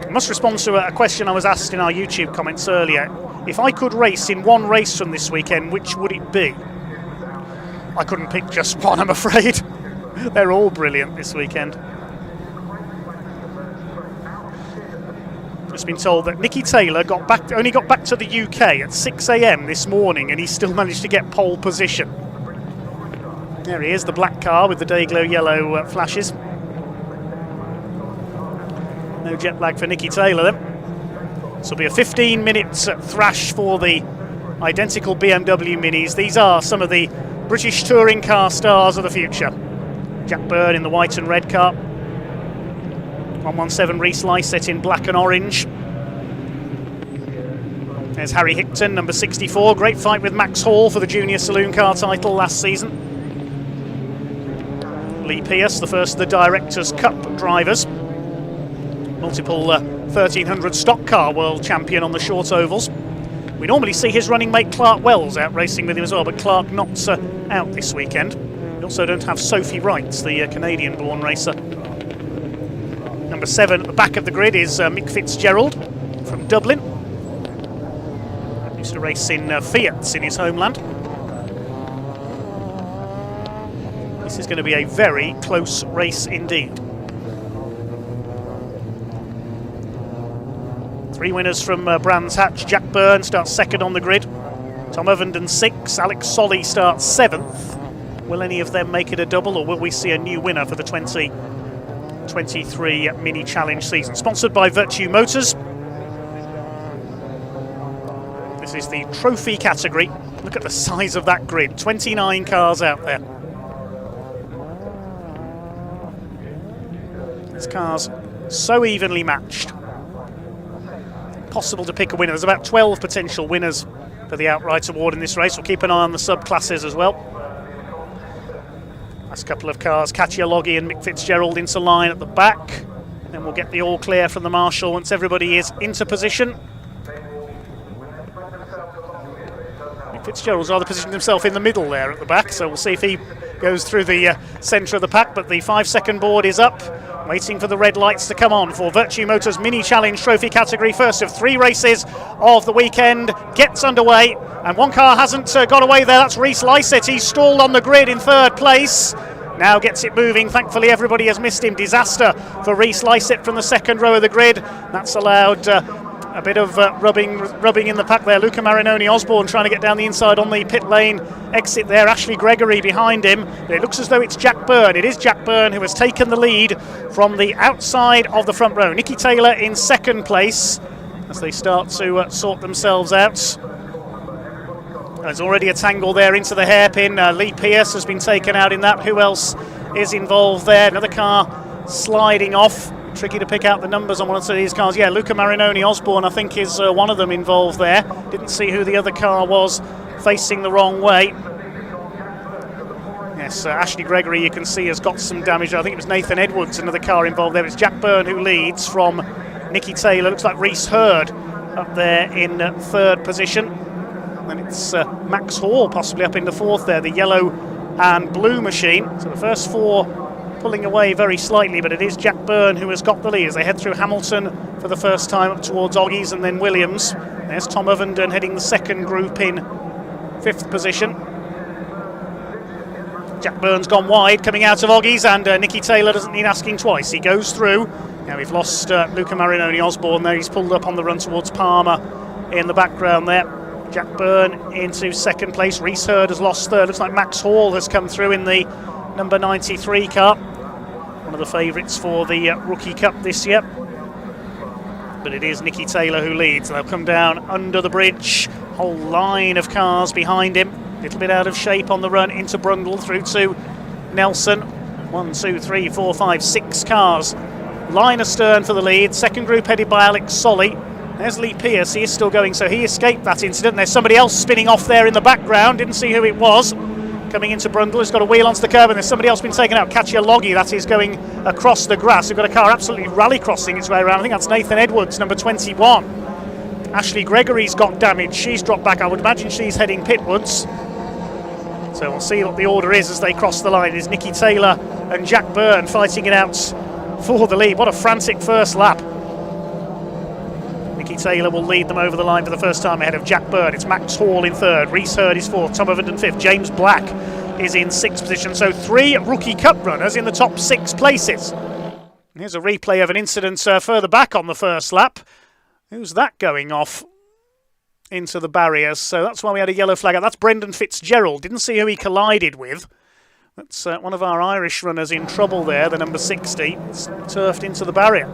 Speaker 4: I must respond to a question I was asked in our YouTube comments earlier. If I could race in one race from this weekend, which would it be? I couldn't pick just one, I'm afraid. They're all brilliant this weekend. Just been told that Nicky Taylor only got back to the UK at 6 a.m. this morning, and he still managed to get pole position. There he is, the black car with the Dayglow yellow flashes. No jet lag for Nicky Taylor then. This will be a 15-minute thrash for the identical BMW Minis. These are some of the British touring car stars of the future. Jack Byrne in the white and red car. 117 Reese Lysett in black and orange. There's Harry Hickton, number 64. Great fight with Max Hall for the junior saloon car title last season. Lee Pearce, the first of the Directors' Cup drivers. Multiple 1300 stock car world champion on the short ovals. We normally see his running mate Clark Wells out racing with him as well, but Clark not out this weekend. We also don't have Sophie Wright, the Canadian-born racer. Number 7 at the back of the grid is Mick Fitzgerald from Dublin. Used to race in Fiat in his homeland. This is going to be a very close race indeed. 3 winners from Brands Hatch. Jack Byrne starts second on the grid. Tom Ovenden 6. Alex Solly starts 7th. Will any of them make it a double, or will we see a new winner for the 2023 Mini Challenge season? Sponsored by Vertu Motors. This is the trophy category. Look at the size of that grid. 29 cars out there. These cars so evenly matched. Possible to pick a winner. There's about 12 potential winners for the outright award in this race. We'll keep an eye on the subclasses as well. Last couple of cars, Katja Loggy and Mick Fitzgerald into line at the back. Then we'll get the all clear from the marshal once everybody is into position. Mick Fitzgerald's rather positioned himself in the middle there at the back, so we'll see if he goes through the centre of the pack, but the 5-second board is up. Waiting for the red lights to come on for Vertu Motors Mini Challenge Trophy category. First of 3 races of the weekend gets underway, and one car hasn't got away there. That's Reese Lysett. He's stalled on the grid in 3rd place. Now gets it moving. Thankfully everybody has missed him. Disaster for Reese Lysett from the 2nd row of the grid. That's allowed a bit of rubbing in the pack there. Luca Marinoni Osborne trying to get down the inside on the pit lane exit there. Ashley Gregory behind him. But it looks as though it's Jack Byrne. It is Jack Byrne who has taken the lead from the outside of the front row. Nicky Taylor in 2nd place as they start to sort themselves out. There's already a tangle there into the hairpin. Lee Pearce has been taken out in that. Who else is involved there? Another car sliding off. Tricky to pick out the numbers on one of these cars. Yeah, Luca Marinoni Osborne, I think, is one of them involved there. Didn't see who the other car was facing the wrong way. Yes, Ashley Gregory, you can see, has got some damage. I think it was Nathan Edwards, another car involved there. It's Jack Byrne who leads from Nicky Taylor. Looks like Reese Hurd up there in 3rd position. And it's Max Hall possibly up in the 4th there, the yellow and blue machine. So the first 4 pulling away very slightly, but it is Jack Byrne who has got the lead as they head through Hamilton for the first time up towards Oggies and then Williams. There's Tom Ovenden heading the 2nd group in 5th position. Jack Byrne's gone wide coming out of Oggies, and Nicky Taylor doesn't need asking twice. He goes through. Now we've lost Luca Marinoni Osborne there. He's pulled up on the run towards Palmer in the background there. Jack Byrne into 2nd place. Reese Hurd has lost 3rd. Looks like Max Hall has come through in the number 93 car. One of the favourites for the Rookie Cup this year. But it is Nicky Taylor who leads. They'll come down under the bridge. Whole line of cars behind him. A little bit out of shape on the run into Brundle through to Nelson. 1, 2, 3, 4, 5, 6 cars. Line astern for the lead. 2nd group headed by Alex Solly. There's Lee Pearce. He is still going, so he escaped that incident. There's somebody else spinning off there in the background. Didn't see who it was. Coming into Brundle, he's got a wheel onto the curb, and there's somebody else been taken out. Katja Loggy, that is going across the grass. We've got a car absolutely rally crossing its way around. I think that's Nathan Edwards, number 21. Ashley Gregory's got damage. She's dropped back. I would imagine she's heading pitwards. So we'll see what the order is as they cross the line. It's Nicky Taylor and Jack Byrne fighting it out for the lead. What a frantic first lap. Nicky Taylor will lead them over the line for the first time ahead of Jack Byrne. It's Max Hall in 3rd, Reese Hurd is 4th, Tom Ovenden 5th, James Black is in 6th position. So 3 Rookie Cup runners in the top 6 places. Here's a replay of an incident further back on the first lap. Who's that going off into the barriers? So that's why we had a yellow flag out. That's Brendan Fitzgerald. Didn't see who he collided with. That's one of our Irish runners in trouble there, the number 60. It's turfed into the barrier.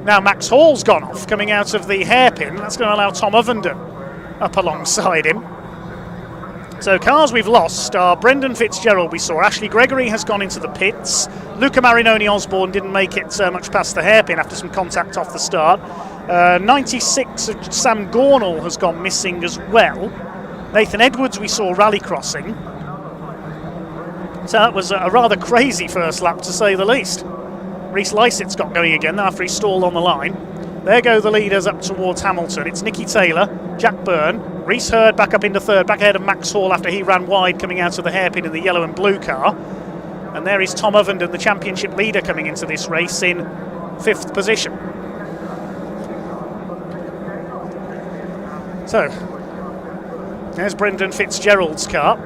Speaker 4: Now Max Hall's gone off, coming out of the hairpin. That's going to allow Tom Ovenden up alongside him. So cars we've lost are Brendan Fitzgerald, we saw. Ashley Gregory has gone into the pits. Luca Marinoni Osborne didn't make it much past the hairpin after some contact off the start. 96 of Sam Gornall has gone missing as well. Nathan Edwards we saw rally crossing. So that was a rather crazy first lap to say the least. Reece Lycett's got going again after he stalled on the line. There go the leaders up towards Hamilton. It's Nicky Taylor, Jack Byrne, Reece Hurd back up into third, back ahead of Max Hall after he ran wide coming out of the hairpin in the yellow and blue car. And there is Tom Ovenden, the championship leader, coming into this race in 5th position. So, there's Brendan Fitzgerald's car.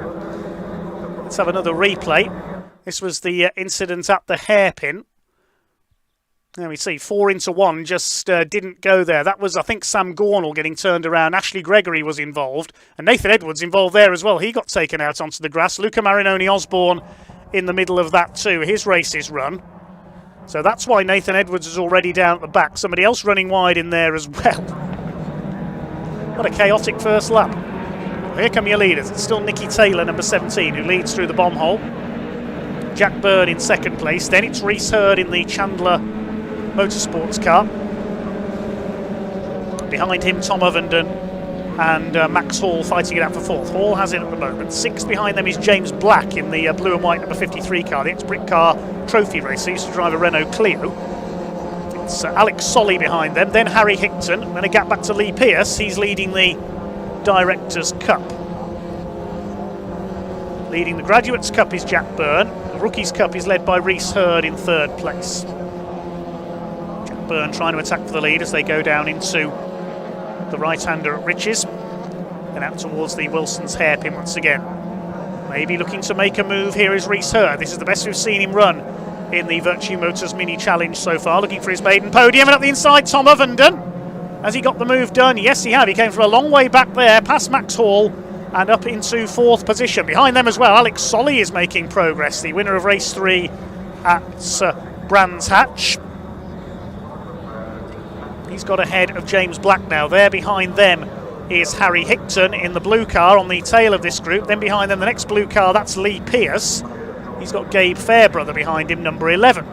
Speaker 4: Let's have another replay. This was the incident at the hairpin. There we see 4 into 1 just didn't go there. That was, I think, Sam Gornall getting turned around. Ashley Gregory was involved. And Nathan Edwards involved there as well. He got taken out onto the grass. Luca Marinoni Osborne in the middle of that too. His race is run. So that's why Nathan Edwards is already down at the back. Somebody else running wide in there as well. What a chaotic first lap. Well, here come your leaders. It's still Nicky Taylor, number 17, who leads through the bomb hole. Jack Byrne in 2nd place. Then it's Reece Hurd in the Chandler Motorsports car. Behind him, Tom Ovenden and Max Hall fighting it out for 4th. Hall has it at the moment. 6th behind them is James Black in the blue and white number 53 car, the ex-Brick Car trophy racer. He used to drive a Renault Clio. It's Alex Solly behind them, then Harry Hickton, then a gap back to Lee Pearce. He's leading the Directors' Cup. Leading the Graduates' Cup is Jack Byrne. The Rookies' Cup is led by Reece Hurd in 3rd place. Byrne trying to attack for the lead as they go down into the right-hander at Riches and out towards the Wilson's hairpin once again. Maybe looking to make a move here is Reece Hurd. This is the best we've seen him run in the Vertu Motors Mini Challenge so far, looking for his maiden podium. And up the inside, Tom Ovenden. Has he got the move done? Yes, he had. He came from a long way back there, past Max Hall and up into 4th position. Behind them as well, Alex Solly is making progress, the winner of race 3 at Brands Hatch. He's got ahead of James Black now. There behind them is Harry Hickton in the blue car on the tail of this group. Then behind them, the next blue car, that's Lee Pearce. He's got Gabe Fairbrother behind him, number 11.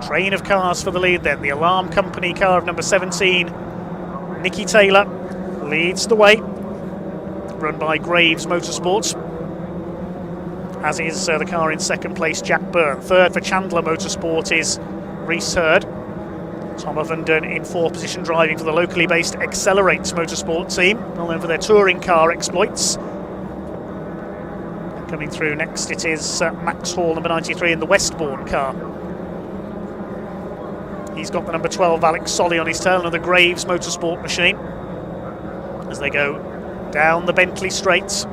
Speaker 4: Train of cars for the lead then. The Alarm Company car of number 17. Nicky Taylor leads the way, run by Graves Motorsports. As is the car in 2nd place, Jack Byrne. 3rd for Chandler Motorsport is Reece Hurd. Tom Ovenden in 4th position, driving for the locally based Accelerate Motorsport team, well known for their touring car exploits. And coming through next it is Max Hall, number 93, in the Westbourne car. He's got the number 12, Alex Solly, on his tail, another Graves Motorsport machine. As they go down the Bentley straights.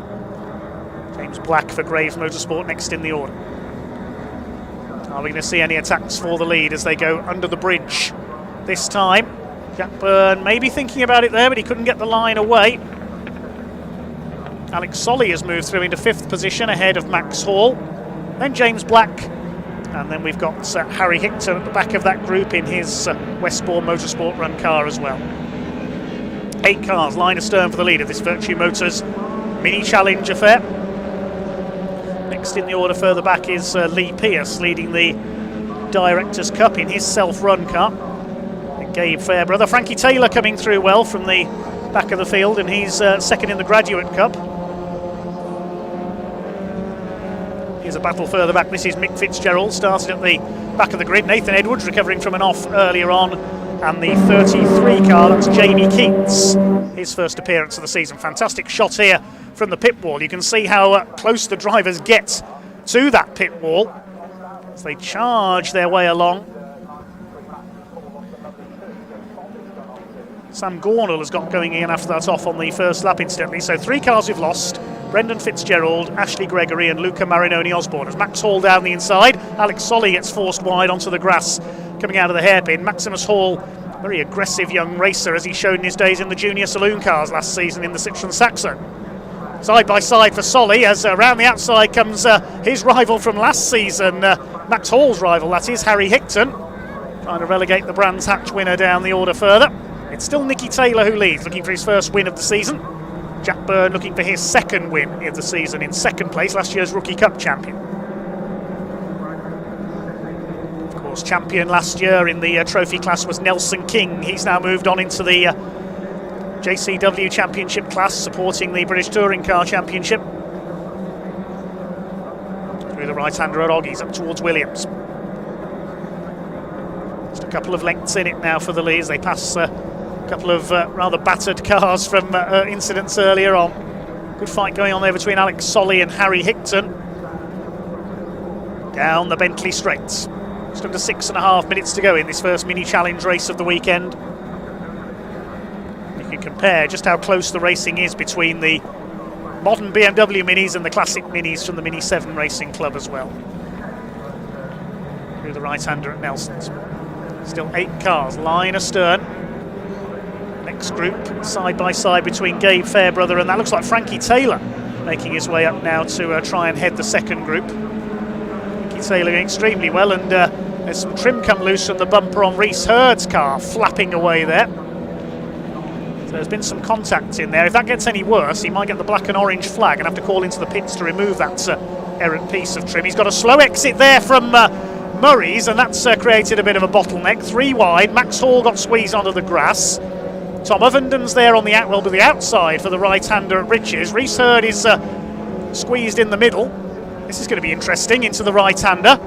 Speaker 4: James Black for Graves Motorsport next in the order. Are we going to see any attacks for the lead as they go under the bridge this time? Jack Byrne maybe thinking about it there, but he couldn't get the line away. Alex Solly has moved through into 5th position ahead of Max Hall. Then James Black. And then we've got Harry Hickton at the back of that group in his Westbourne Motorsport run car as well. 8 cars line astern for the lead of this Vertu Motors Mini Challenge affair. Next in the order further back is Lee Pearce leading the Directors' Cup in his self-run car. And Gabe Fairbrother. Frankie Taylor coming through well from the back of the field, and he's 2nd in the Graduate Cup. Here's a battle further back. This is Mick Fitzgerald, started at the back of the grid. Nathan Edwards recovering from an off earlier on. And the 33 car, that's Jamie Keats, his first appearance of the season. Fantastic shot here from the pit wall. You can see how close the drivers get to that pit wall as they charge their way along. Sam Gornall has got going in after that off on the first lap incidentally. So 3 cars we've lost. Brendan Fitzgerald, Ashley Gregory and Luca Marinoni Osborne. As Max Hall down the inside, Alex Solly gets forced wide onto the grass coming out of the hairpin. Maximus Hall Very aggressive young racer, as he showed in his days in the junior saloon cars last season in the Citroën Saxo. Side by side for Solly, as around the outside comes his rival from last season, Max Hall's rival, that is, Harry Hickton. Trying to relegate the Brands Hatch winner down the order further. It's still Nicky Taylor who leads, looking for his first win of the season. Jack Byrne looking for his second win of the season in second place, last year's Rookie Cup champion. Of course, champion last year in the trophy class was Nelson King. He's now moved on into the JCW Championship class, supporting the British Touring Car Championship. Through the right-hander at Oggies, up towards Williams. Just a couple of lengths in it now for the leads. They pass a couple of rather battered cars from incidents earlier on. Good fight going on there between Alex Solly and Harry Hickton. Down the Bentley straights. Just under 6.5 minutes to go in this first mini challenge race of the weekend. You can compare just how close the racing is between the modern BMW Minis and the classic Minis from the Mini 7 Racing Club as well. Through the right-hander at Nelson's. Still 8 cars, line astern. Next group, side by side between Gabe Fairbrother and that looks like Frankie Taylor, making his way up now to try and head the second group. Frankie Taylor doing extremely well, and there's some trim come loose from the bumper on Reese Hurd's car, flapping away there. So there's been some contact in there. If that gets any worse, he might get the black and orange flag and have to call into the pits to remove that errant piece of trim. He's got a slow exit there from Murray's, and that's created a bit of a bottleneck. 3 wide, Max Hall got squeezed onto the grass. Tom Ovenden's there on the the outside for the right-hander at Riches. Reese Hurd is squeezed in the middle. This is going to be interesting, into the right-hander.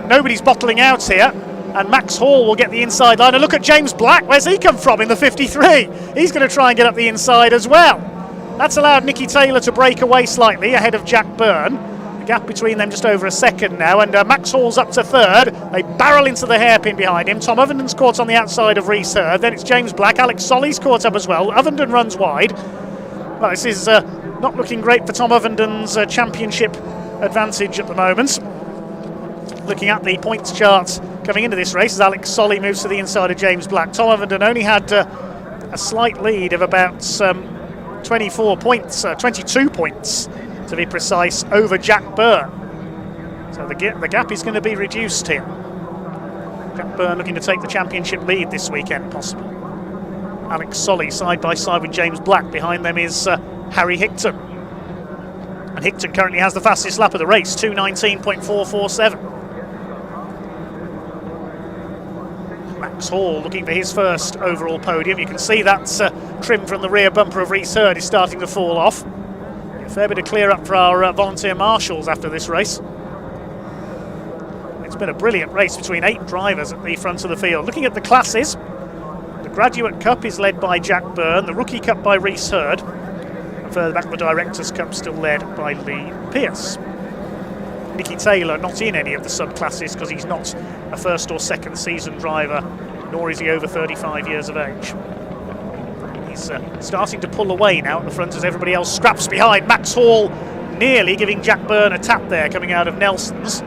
Speaker 4: Nobody's bottling out here, and Max Hall will get the inside line. And look at James Black, where's he come from in the 53? He's going to try and get up the inside as well. That's allowed Nicky Taylor to break away slightly ahead of Jack Byrne. The gap between them just over a second now, and Max Hall's up to third. They barrel into the hairpin behind him. Tom Ovenden's caught on the outside of Reese Hurd. Then it's James Black. Alex Solly's caught up as well. Ovenden runs wide. Well, this is not looking great for Tom Ovenden's championship advantage at the moment. Looking at the points charts coming into this race, as Alex Solly moves to the inside of James Black. Tom Ovenden only had a slight lead of about 24 points, 22 points to be precise, over Jack Byrne. So the gap is going to be reduced here. Jack Byrne looking to take the championship lead this weekend, possibly. Alex Solly side by side with James Black. Behind them is Harry Hickton. And Hickton currently has the fastest lap of the race, 2:19.447. Max Hall looking for his first overall podium. You can see that trim from the rear bumper of Reese Hurd is starting to fall off. A fair bit of clear up for our volunteer marshals after this race. It's been a brilliant race between 8 drivers at the front of the field. Looking at the classes, the Graduate Cup is led by Jack Byrne, the Rookie Cup by Reese Hurd, and further back the Directors' Cup still led by Lee Pearce. Nicky Taylor not in any of the subclasses because he's not a first or second season driver, nor is he over 35 years of age. He's starting to pull away now at the front as everybody else scraps behind. Max Hall nearly giving Jack Byrne a tap there coming out of Nelson's.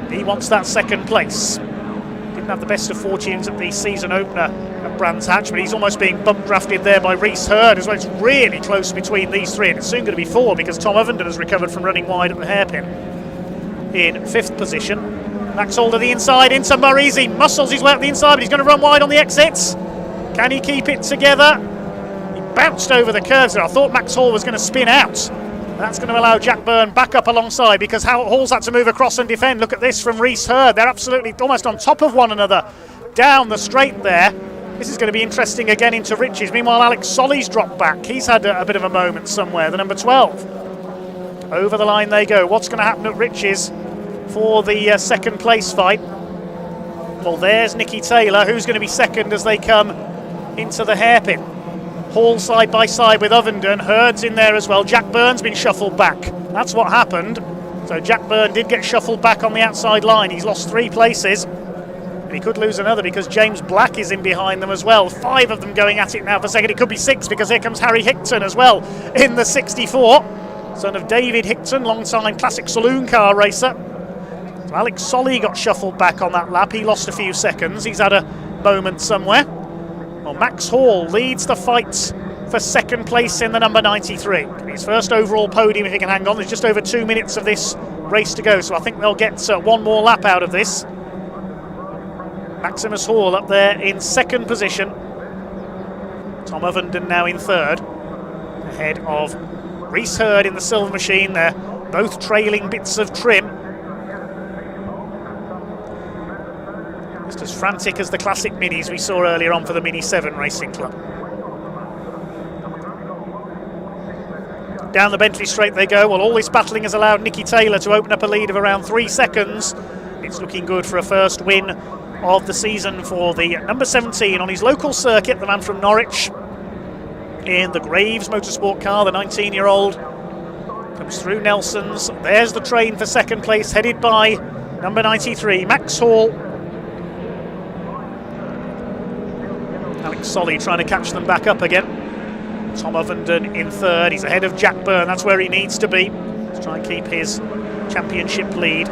Speaker 4: He wants that second place. Didn't have the best of fortunes at the season opener at Brands Hatch, but he's almost being bump drafted there by Reese Hurd as well. It's really close between these 3, and it's soon going to be 4 because Tom Ovenden has recovered from running wide at the hairpin. In 5th position, Max Hall to the inside into Murray's. He muscles his way up the inside, but he's going to run wide on the exits. Can he keep it together? He bounced over the curves there. I thought Max Hall was going to spin out. That's going to allow Jack Byrne back up alongside because Hall's had to move across and defend. Look at this from Reese Hurd. They're absolutely almost on top of one another down the straight there. This is going to be interesting again into Riches. Meanwhile, Alex Solly's dropped back. He's had a bit of a moment somewhere, the number 12. Over the line they go. What's going to happen at Riches for the second place fight? Well, there's Nicky Taylor, who's going to be second as they come into the hairpin. Hall side by side with Ovenden. Hurd's in there as well. Jack Byrne's been shuffled back. That's what happened. So Jack Byrne did get shuffled back on the outside line. He's lost 3 places. And he could lose another because James Black is in behind them as well. 5 of them going at it now for second. It could be 6 because here comes Harry Hickton as well in the 64. Son of David Hickton, long-time classic saloon car racer. So Alex Solly got shuffled back on that lap. He lost a few seconds. He's had a moment somewhere. Well, Max Hall leads the fight for second place in the number 93. His first overall podium if he can hang on. There's just over 2 minutes of this race to go, so I think they'll get one more lap out of this. Maximus Hall up there in second position. Tom Ovenden now in third, ahead of Reese Hurd in the silver machine. They're both trailing bits of trim. Just as frantic as the classic minis we saw earlier on for the Mini 7 Racing Club. Down the Bentley straight they go. Well, all this battling has allowed Nicky Taylor to open up a lead of around 3 seconds. It's looking good for a first win of the season for the number 17 on his local circuit, the man from Norwich, in the Graves Motorsport car, the 19-year-old. Comes through Nelson's. There's the train for second place, headed by number 93, Max Hall. Alex Solly trying to catch them back up again. Tom Ovenden in third. He's ahead of Jack Byrne. That's where he needs to be to try and keep his championship lead.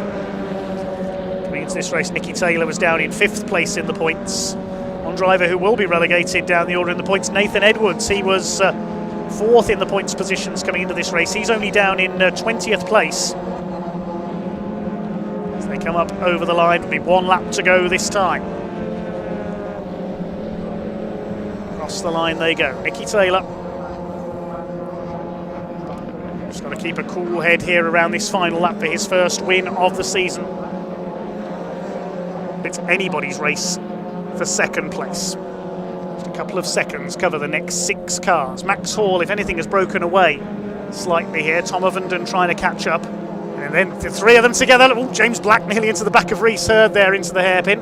Speaker 4: Coming into this race, Nicky Taylor was down in 5th place in the points. One driver who will be relegated down the order in the points, Nathan Edwards. He was 4th in the points positions coming into this race. He's only down in 20th place. As they come up over the line, it'll be 1 lap to go this time. Across the line they go. Nicky Taylor. Just got to keep a cool head here around this final lap for his first win of the season. It's anybody's race for second place. Just a couple of seconds cover the next 6 cars. Max Hall, if anything, has broken away slightly here. Tom Ovenden trying to catch up. And then the 3 of them together. Oh, James Black nearly into the back of Reese Hurd there, into the hairpin.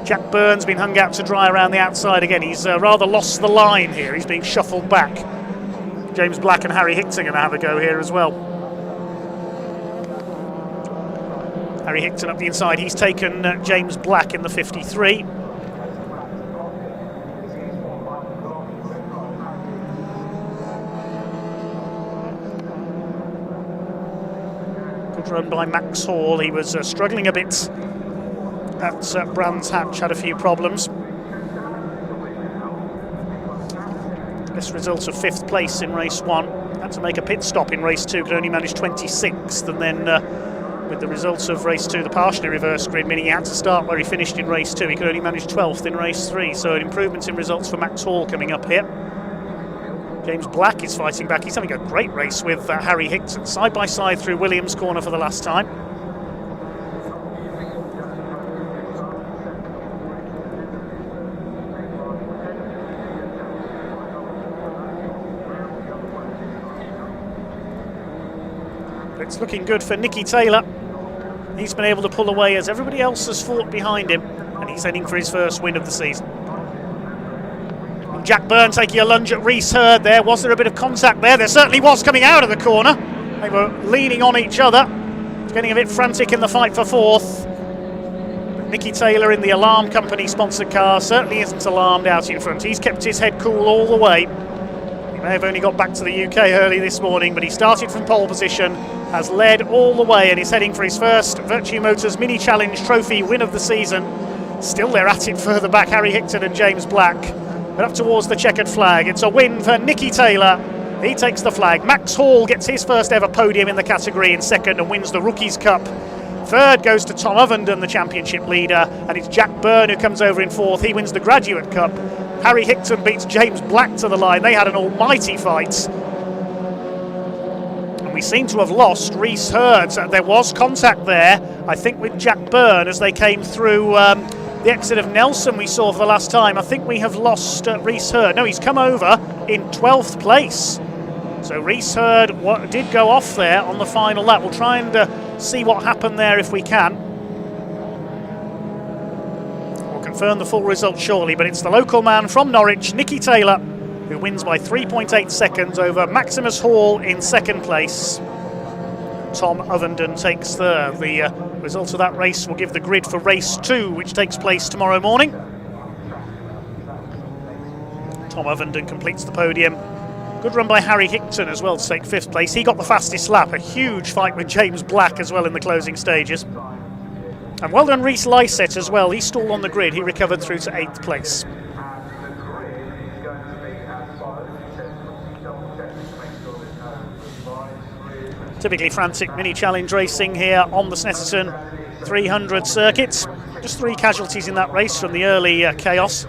Speaker 4: Jack Byrne's been hung out to dry around the outside again. He's rather lost the line here. He's being shuffled back. James Black and Harry Hickton are going to have a go here as well. Harry Hickton up the inside. He's taken James Black in the 53. Good run by Max Hall. He was struggling a bit at Brands Hatch, had a few problems. This result of 5th place in race 1. Had to make a pit stop in race 2, could only manage 26th, and then with the results of race 2, the partially reversed grid, meaning he had to start where he finished in race 2. He could only manage 12th in race 3, so an improvement in results for Max Hall coming up here. James Black is fighting back. He's having a great race with Harry Hickton, side by side through Williams corner for the last time. It's looking good for Nicky Taylor. He's been able to pull away as everybody else has fought behind him, and he's heading for his first win of the season. And Jack Byrne taking a lunge at Reese Hurd there. Was there a bit of contact there? There certainly was coming out of the corner. They were leaning on each other. Getting a bit frantic in the fight for 4th. Nicky Taylor in the Alarm Company sponsored car certainly isn't alarmed out in front. He's kept his head cool all the way. He may have only got back to the UK early this morning, but he started from pole position, has led all the way, and is heading for his first Vertu Motors Mini Challenge Trophy win of the season. Still they're at it further back, Harry Hickton and James Black, but up towards the checkered flag. It's a win for Nicky Taylor. He takes the flag. Max Hall gets his first ever podium in the category in second and wins the Rookies Cup. Third goes to Tom Ovenden, the championship leader, and it's Jack Byrne who comes over in 4th. He wins the Graduate Cup. Harry Hickton beats James Black to the line. They had an almighty fight. And we seem to have lost Reese Hurd. There was contact there, I think, with Jack Byrne as they came through the exit of Nelson we saw for the last time. I think we have lost Reese Hurd. No, he's come over in 12th place. So Reese Hurd did go off there on the final lap. We'll try and see what happened there if we can. Confirm the full result shortly, but it's the local man from Norwich, Nicky Taylor, who wins by 3.8 seconds over Maximus Hall in second place. Tom Ovenden takes third. The result of that race will give the grid for race 2, which takes place tomorrow morning. Tom Ovenden completes the podium. Good run by Harry Hickton as well to take 5th place. He got the fastest lap. A huge fight with James Black as well in the closing stages. And well done Reese Lysett as well. He stalled on the grid. He recovered through to 8th place. Typically frantic mini challenge racing here on the Snetterton 300 circuit. Just 3 casualties in that race from the early chaos.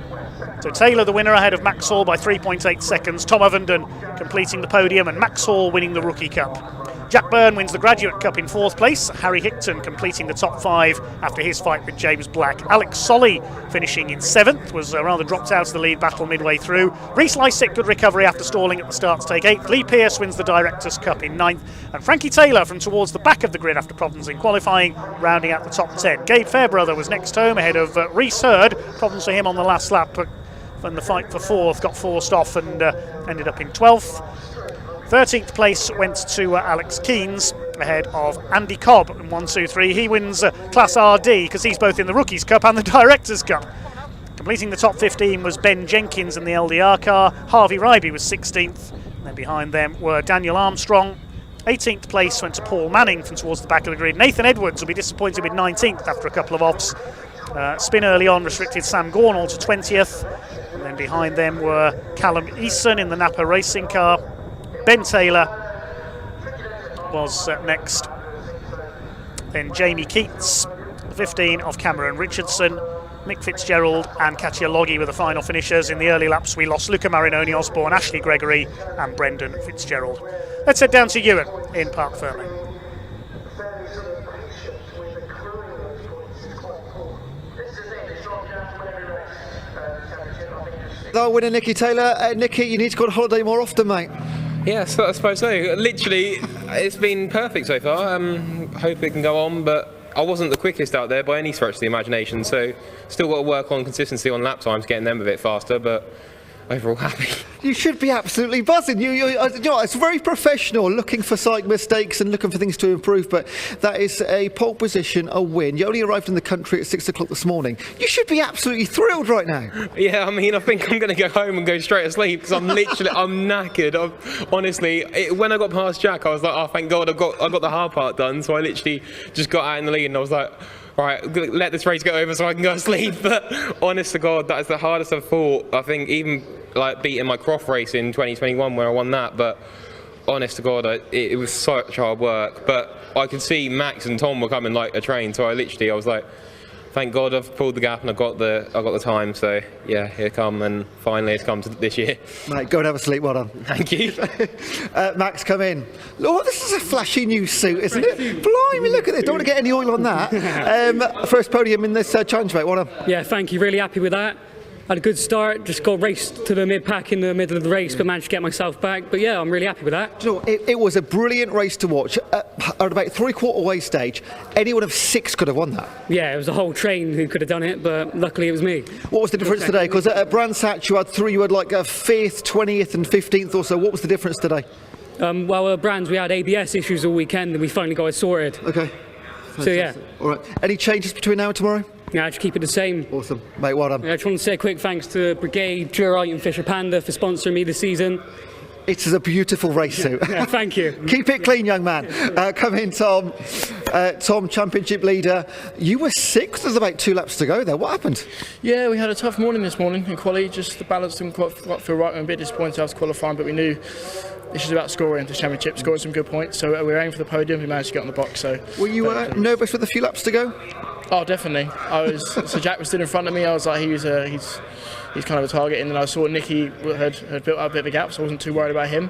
Speaker 4: So Taylor the winner ahead of Max Hall by 3.8 seconds. Tom Ovenden completing the podium and Max Hall winning the Rookie Cup. Jack Byrne wins the Graduate Cup in 4th place. Harry Hickton completing the top 5 after his fight with James Black. Alex Solly finishing in 7th, was rather dropped out of the lead battle midway through. Reese Lysett, good recovery after stalling at the start to take 8th. Lee Pearce wins the Directors' Cup in 9th. And Frankie Taylor from towards the back of the grid after problems in qualifying, rounding out the top 10. Gabe Fairbrother was next home ahead of Reese Hurd. Problems for him on the last lap, but when the fight for 4th got forced off and ended up in 12th. 13th place went to Alex Keynes ahead of Andy Cobb in 1, 2, 3. He wins Class RD because he's both in the Rookies' Cup and the Directors' Cup. Completing the top 15 was Ben Jenkins in the LDR car. Harvey Ryby was 16th. And then behind them were Daniel Armstrong. 18th place went to Paul Manning from towards the back of the grid. Nathan Edwards will be disappointed with 19th after a couple of offs. Spin early on restricted Sam Gornall to 20th. And then behind them were Callum Eason in the Napa racing car. Ben Taylor was next. Then Jamie Keats, the 15 of Cameron Richardson, Mick Fitzgerald and Katia Loggy were the final finishers. In the early laps we lost Luca Marinoni Osborne, Ashley Gregory and Brendan Fitzgerald. Let's head down to Ewan in Parc Fermé.
Speaker 1: The winner, Nicky Taylor. Nicky, you need to go on holiday more often, mate.
Speaker 15: Yes, I suppose so. Literally, it's been perfect so far. Hope it can go on, but I wasn't the quickest out there by any stretch of the imagination, so still got to work on consistency on lap times, getting them a bit faster, but overall happy.
Speaker 1: You should be absolutely buzzing. You know, it's very professional, looking for slight mistakes and looking for things to improve, but that is a pole position, a win. You only arrived in the country at 6 o'clock this morning. You should be absolutely thrilled right now.
Speaker 15: Yeah, I mean, I think I'm going to go home and go straight to sleep because I'm literally, I'm knackered. Honestly, when I got past Jack, I was like, oh, thank God, I got the hard part done. So I literally just got out in the lead and I was like, right, let this race go over so I can go to sleep. But honest to God, that is the hardest I've fought. I think even like beating my Croft race in 2021 where I won that, but honest to God, it was such hard work. But I could see Max and Tom were coming like a train, so I was like, thank God I've pulled the gap and I got the time. So yeah, here come, and finally it's come to this year.
Speaker 1: Mate, go and have a sleep. Well done.
Speaker 15: Thank you.
Speaker 1: Max, come in. Oh, this is a flashy new suit, isn't it? Blimey, look at this. Don't want to get any oil on that. First podium in this challenge, mate. Well done.
Speaker 17: Yeah, thank you. Really happy with that. Had a good start, just got raced to the mid-pack in the middle of the race, but managed to get myself back. But yeah, I'm really happy with that.
Speaker 1: You know, it was a brilliant race to watch. At about three-quarter way stage, anyone of 6 could have won that.
Speaker 17: Yeah, it was a whole train who could have done it, but luckily it was me.
Speaker 1: What was the difference today? Because at Brands Hatch you had like a 5th, 20th and 15th or so. What was the difference today?
Speaker 17: Well, at Brands we had ABS issues all weekend and we finally got it sorted.
Speaker 1: Okay. Fantastic.
Speaker 17: So yeah.
Speaker 1: All right. Any changes between now and tomorrow?
Speaker 17: Yeah, just keep it the same.
Speaker 1: Awesome. Mate, well done.
Speaker 17: I just want to say a quick thanks to Brigade, Durite and Fisher Panda for sponsoring me this season.
Speaker 1: It is a beautiful race suit.
Speaker 17: Yeah, thank you.
Speaker 1: Keep it clean, young man. Come in, Tom. Tom, championship leader. You were 6th. There's about 2 laps to go there. What happened?
Speaker 18: Yeah, we had a tough morning this morning in quali. Just the balance didn't quite feel right. I'm a bit disappointed after qualifying, but we knew this is about scoring the championship, scoring some good points. So we were aiming for the podium. We managed to get on the box. So
Speaker 1: were you nervous with a few laps to go?
Speaker 18: Oh, definitely. So Jack was stood in front of me. I was like, he's kind of a target, and then I saw Nicky had built up a bit of a gap, so I wasn't too worried about him.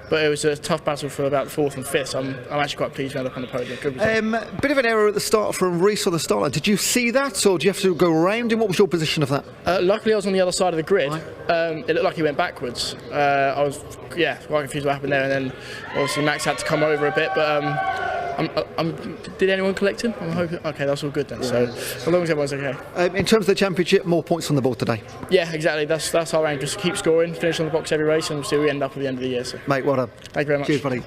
Speaker 18: But it was a tough battle for about 4th and 5th. So I'm actually quite pleased to end up on the podium. Good result.
Speaker 1: Bit of an error at the start from Reese on the start line. Did you see that, or do you have to go around him? What was your position of that?
Speaker 18: Luckily, I was on the other side of the grid. It looked like he went backwards. I was quite confused what happened there, and then obviously Max had to come over a bit, but. Did anyone collect him? I'm hoping. Okay, that's all good then. So as long as everyone's okay.
Speaker 1: In terms of the championship, more points on the board today.
Speaker 18: Yeah, exactly. That's our aim. Just keep scoring, finish on the box every race, and we'll see where we end up at the end of the year. So.
Speaker 1: Mate, well done.
Speaker 18: Thank you very much.
Speaker 1: Cheers, buddy.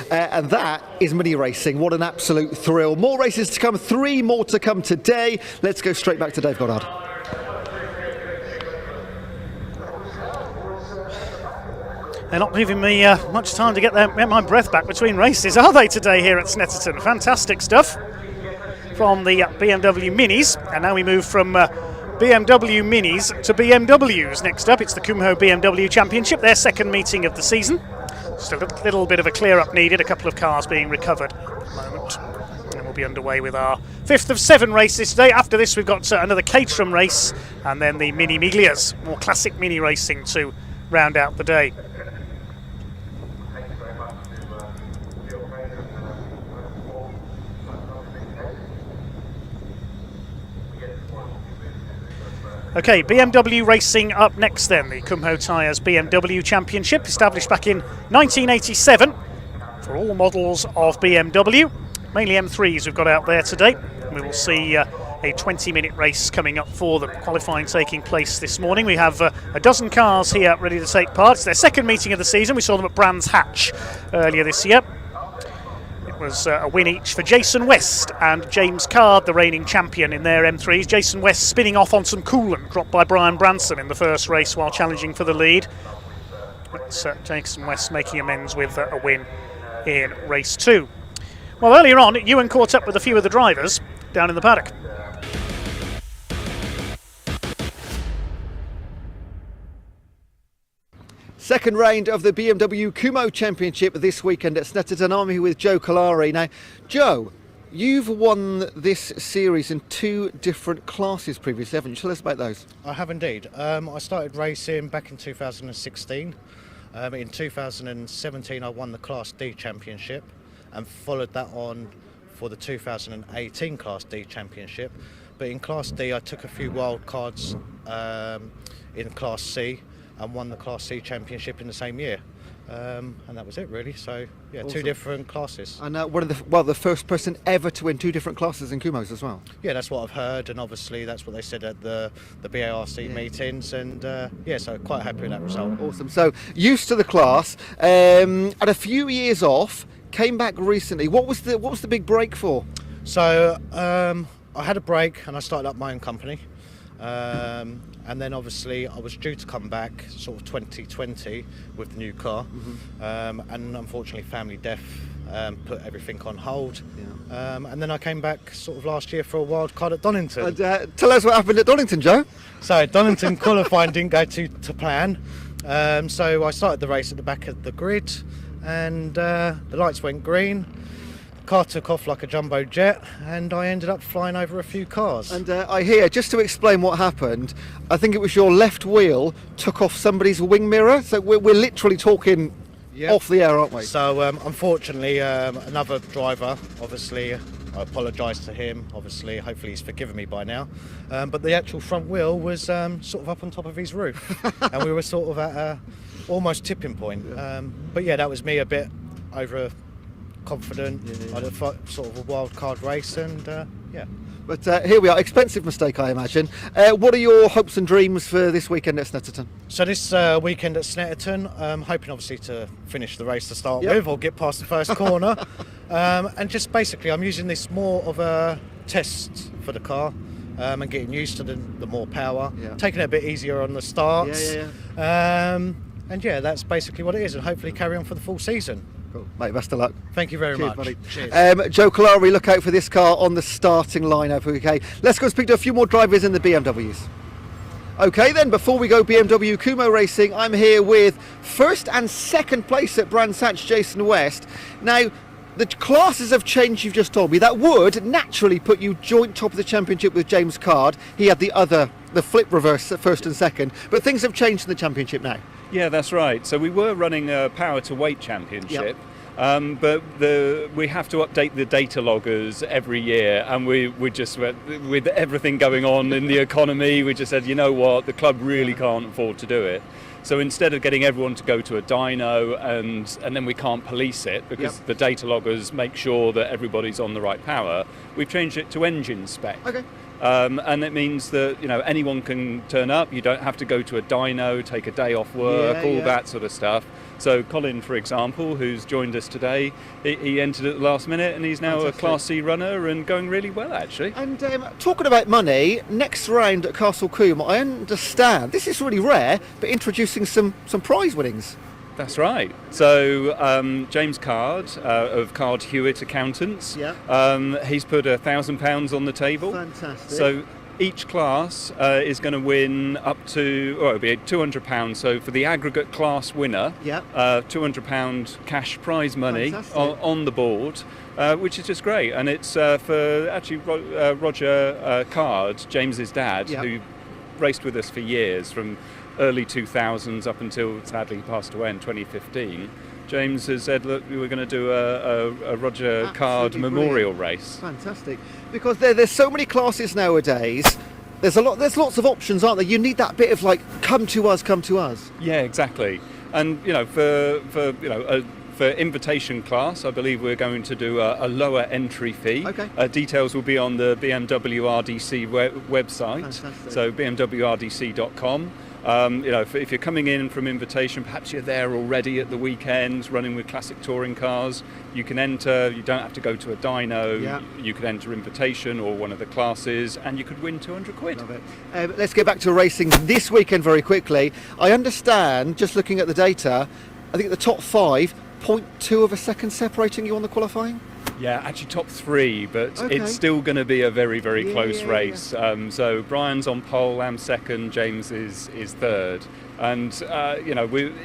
Speaker 1: And that is mini racing. What an absolute thrill! More races to come. 3 more to come today. Let's go straight back to Dave Goddard.
Speaker 4: They're not leaving me much time to get my breath back between races, are they, today here at Snetterton? Fantastic stuff. from the BMW Minis, and now we move from BMW Minis to BMWs. Next up, it's the Kumho BMW Championship, their second meeting of the season. Just a little bit of a clear-up needed, a couple of cars being recovered at the moment. And we'll be underway with our 5th of 7 races today. After this, we've got another Caterham race, and then the Mini Miglias, more classic mini racing to round out the day. Okay, BMW racing up next then. The Kumho Tyres BMW Championship, established back in 1987 for all models of BMW. Mainly M3s we've got out there today. We will see a 20-minute race coming up for them. Qualifying taking place this morning. We have a dozen cars here ready to take part. It's their second meeting of the season. We saw them at Brands Hatch earlier this year. It was a win each for Jason West and James Card, the reigning champion in their M3s. Jason West spinning off on some coolant dropped by Brian Branson in the first race while challenging for the lead. But Jason West making amends with a win in race 2. Well, earlier on, Ewan caught up with a few of the drivers down in the paddock.
Speaker 1: Second round of the BMW Kumho Championship this weekend at Snetterton. I'm here with Joe Collari. Now, Joe, you've won this series in 2 different classes previously, haven't you? Tell us about those.
Speaker 19: I have indeed. I started racing back in 2016. In 2017, I won the Class D Championship and followed that on for the 2018 Class D Championship. But in Class D, I took a few wild cards in Class C and won the Class C Championship in the same year. And that was it, really. So, yeah, awesome. 2 different classes.
Speaker 1: And one of the first person ever to win 2 different classes in Kumhos as well.
Speaker 19: Yeah, that's what I've heard, and obviously that's what they said at the BARC meetings, and yeah, so quite happy with that result.
Speaker 1: Awesome. So, used to the class, had a few years off, came back recently. What was the big break for?
Speaker 19: So, I had a break and I started up my own company. And then obviously I was due to come back sort of 2020 with the new car, and unfortunately family death put everything on hold. And then I came back sort of last year for a wild card at Donington.
Speaker 1: And, tell us what happened at Donington, Joe.
Speaker 19: So Donington qualifying didn't go to plan, so I started the race at the back of the grid, and the lights went green. Car took off like a jumbo jet, and I ended up flying over a few cars.
Speaker 1: And I hear, just to explain what happened, I think it was your left wheel took off somebody's wing mirror. So we're literally talking off the air, aren't we?
Speaker 19: So unfortunately, another driver, obviously, I apologise to him. Obviously, hopefully he's forgiven me by now. But the actual front wheel was sort of up on top of his roof, and we were sort of at a almost tipping point. But yeah, that was me a bit over confident. I had sort of a wild card race, and yeah.
Speaker 1: But here we are, expensive mistake, I imagine. What are your hopes and dreams for this weekend at Snetterton?
Speaker 19: So this weekend at Snetterton, I'm hoping obviously to finish the race to start with, or get past the first corner. And just basically I'm using this more of a test for the car, and getting used to the more power, taking it a bit easier on the starts. And yeah, that's basically what it is, and hopefully carry on for the full season.
Speaker 1: Cool. Mate, best of luck.
Speaker 19: Thank you very much.
Speaker 1: Buddy.
Speaker 19: Cheers.
Speaker 1: Joe Collari, look out for this car on the starting lineup. Okay, let's go speak to a few more drivers in the BMWs. Okay then, before we go BMW Kumho Racing, I'm here with first and second place at Brands Hatch, Jason West. Now, the classes have changed, you've just told me. That would naturally put you joint top of the championship with James Card. He had the flip reverse at first and second, but things have changed in the championship now.
Speaker 20: Yeah, that's right. So we were running a power to weight championship, but we have to update the data loggers every year, and we just, with everything going on in the economy, we just said, you know what, the club really can't afford to do it. So instead of getting everyone to go to a dyno and then we can't police it because the data loggers make sure that everybody's on the right power, we've changed it to engine spec.
Speaker 1: Okay.
Speaker 20: And it means that anyone can turn up. You don't have to go to a dyno, take a day off work, that sort of stuff. So Colin, for example, who's joined us today, he entered at the last minute, and he's now a Class C runner and going really well, actually.
Speaker 1: And talking about money, next round at Castle Combe, I understand this is really rare, but introducing some prize winnings.
Speaker 20: That's right. So James Card of Card Hewitt Accountants, he's put £1,000 on the table.
Speaker 1: Fantastic.
Speaker 20: So each class is going to win up to, it'll be £200. So for the aggregate class winner, £200 cash prize money on the board, which is just great. And it's for actually Roger Card, James's dad, who raced with us for years, from early 2000s up until sadly he passed away in 2015. James has said, look, we were going to do a Roger Card memorial race.
Speaker 1: Fantastic. Because there's so many classes nowadays, there's lots of options, aren't there? You need that bit of like, come to us.
Speaker 20: Yeah, exactly. And for invitation class, I believe we're going to do a lower entry fee.
Speaker 1: Okay.
Speaker 20: Details will be on the BMW RDC website.
Speaker 1: Fantastic.
Speaker 20: So bmwrdc.com. If you're coming in from invitation, perhaps you're there already at the weekends running with classic touring cars, you can enter. You don't have to go to a dyno. You could enter invitation or one of the classes, and you could win £200.
Speaker 1: Love it. Let's get back to racing this weekend very quickly. I understand, just looking at the data, I think the top 5, 0.2 of a second separating you on the qualifying?
Speaker 20: Yeah, actually top 3, but it's still going to be a very, very close race. So Brian's on pole, I'm second, James is third. And,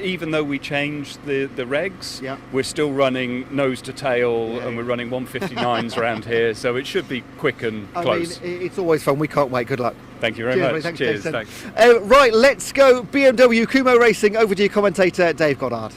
Speaker 20: even though we changed the regs, we're still running nose to tail and we're running 159s around here, so it should be quick and close.
Speaker 1: I mean, it's always fun. We can't wait. Good luck.
Speaker 20: Thank you very much.
Speaker 1: Thanks,
Speaker 20: Cheers.
Speaker 1: Jason.
Speaker 20: Thanks.
Speaker 1: Right, let's go BMW Kumho Racing. Over to your commentator, Dave Goddard.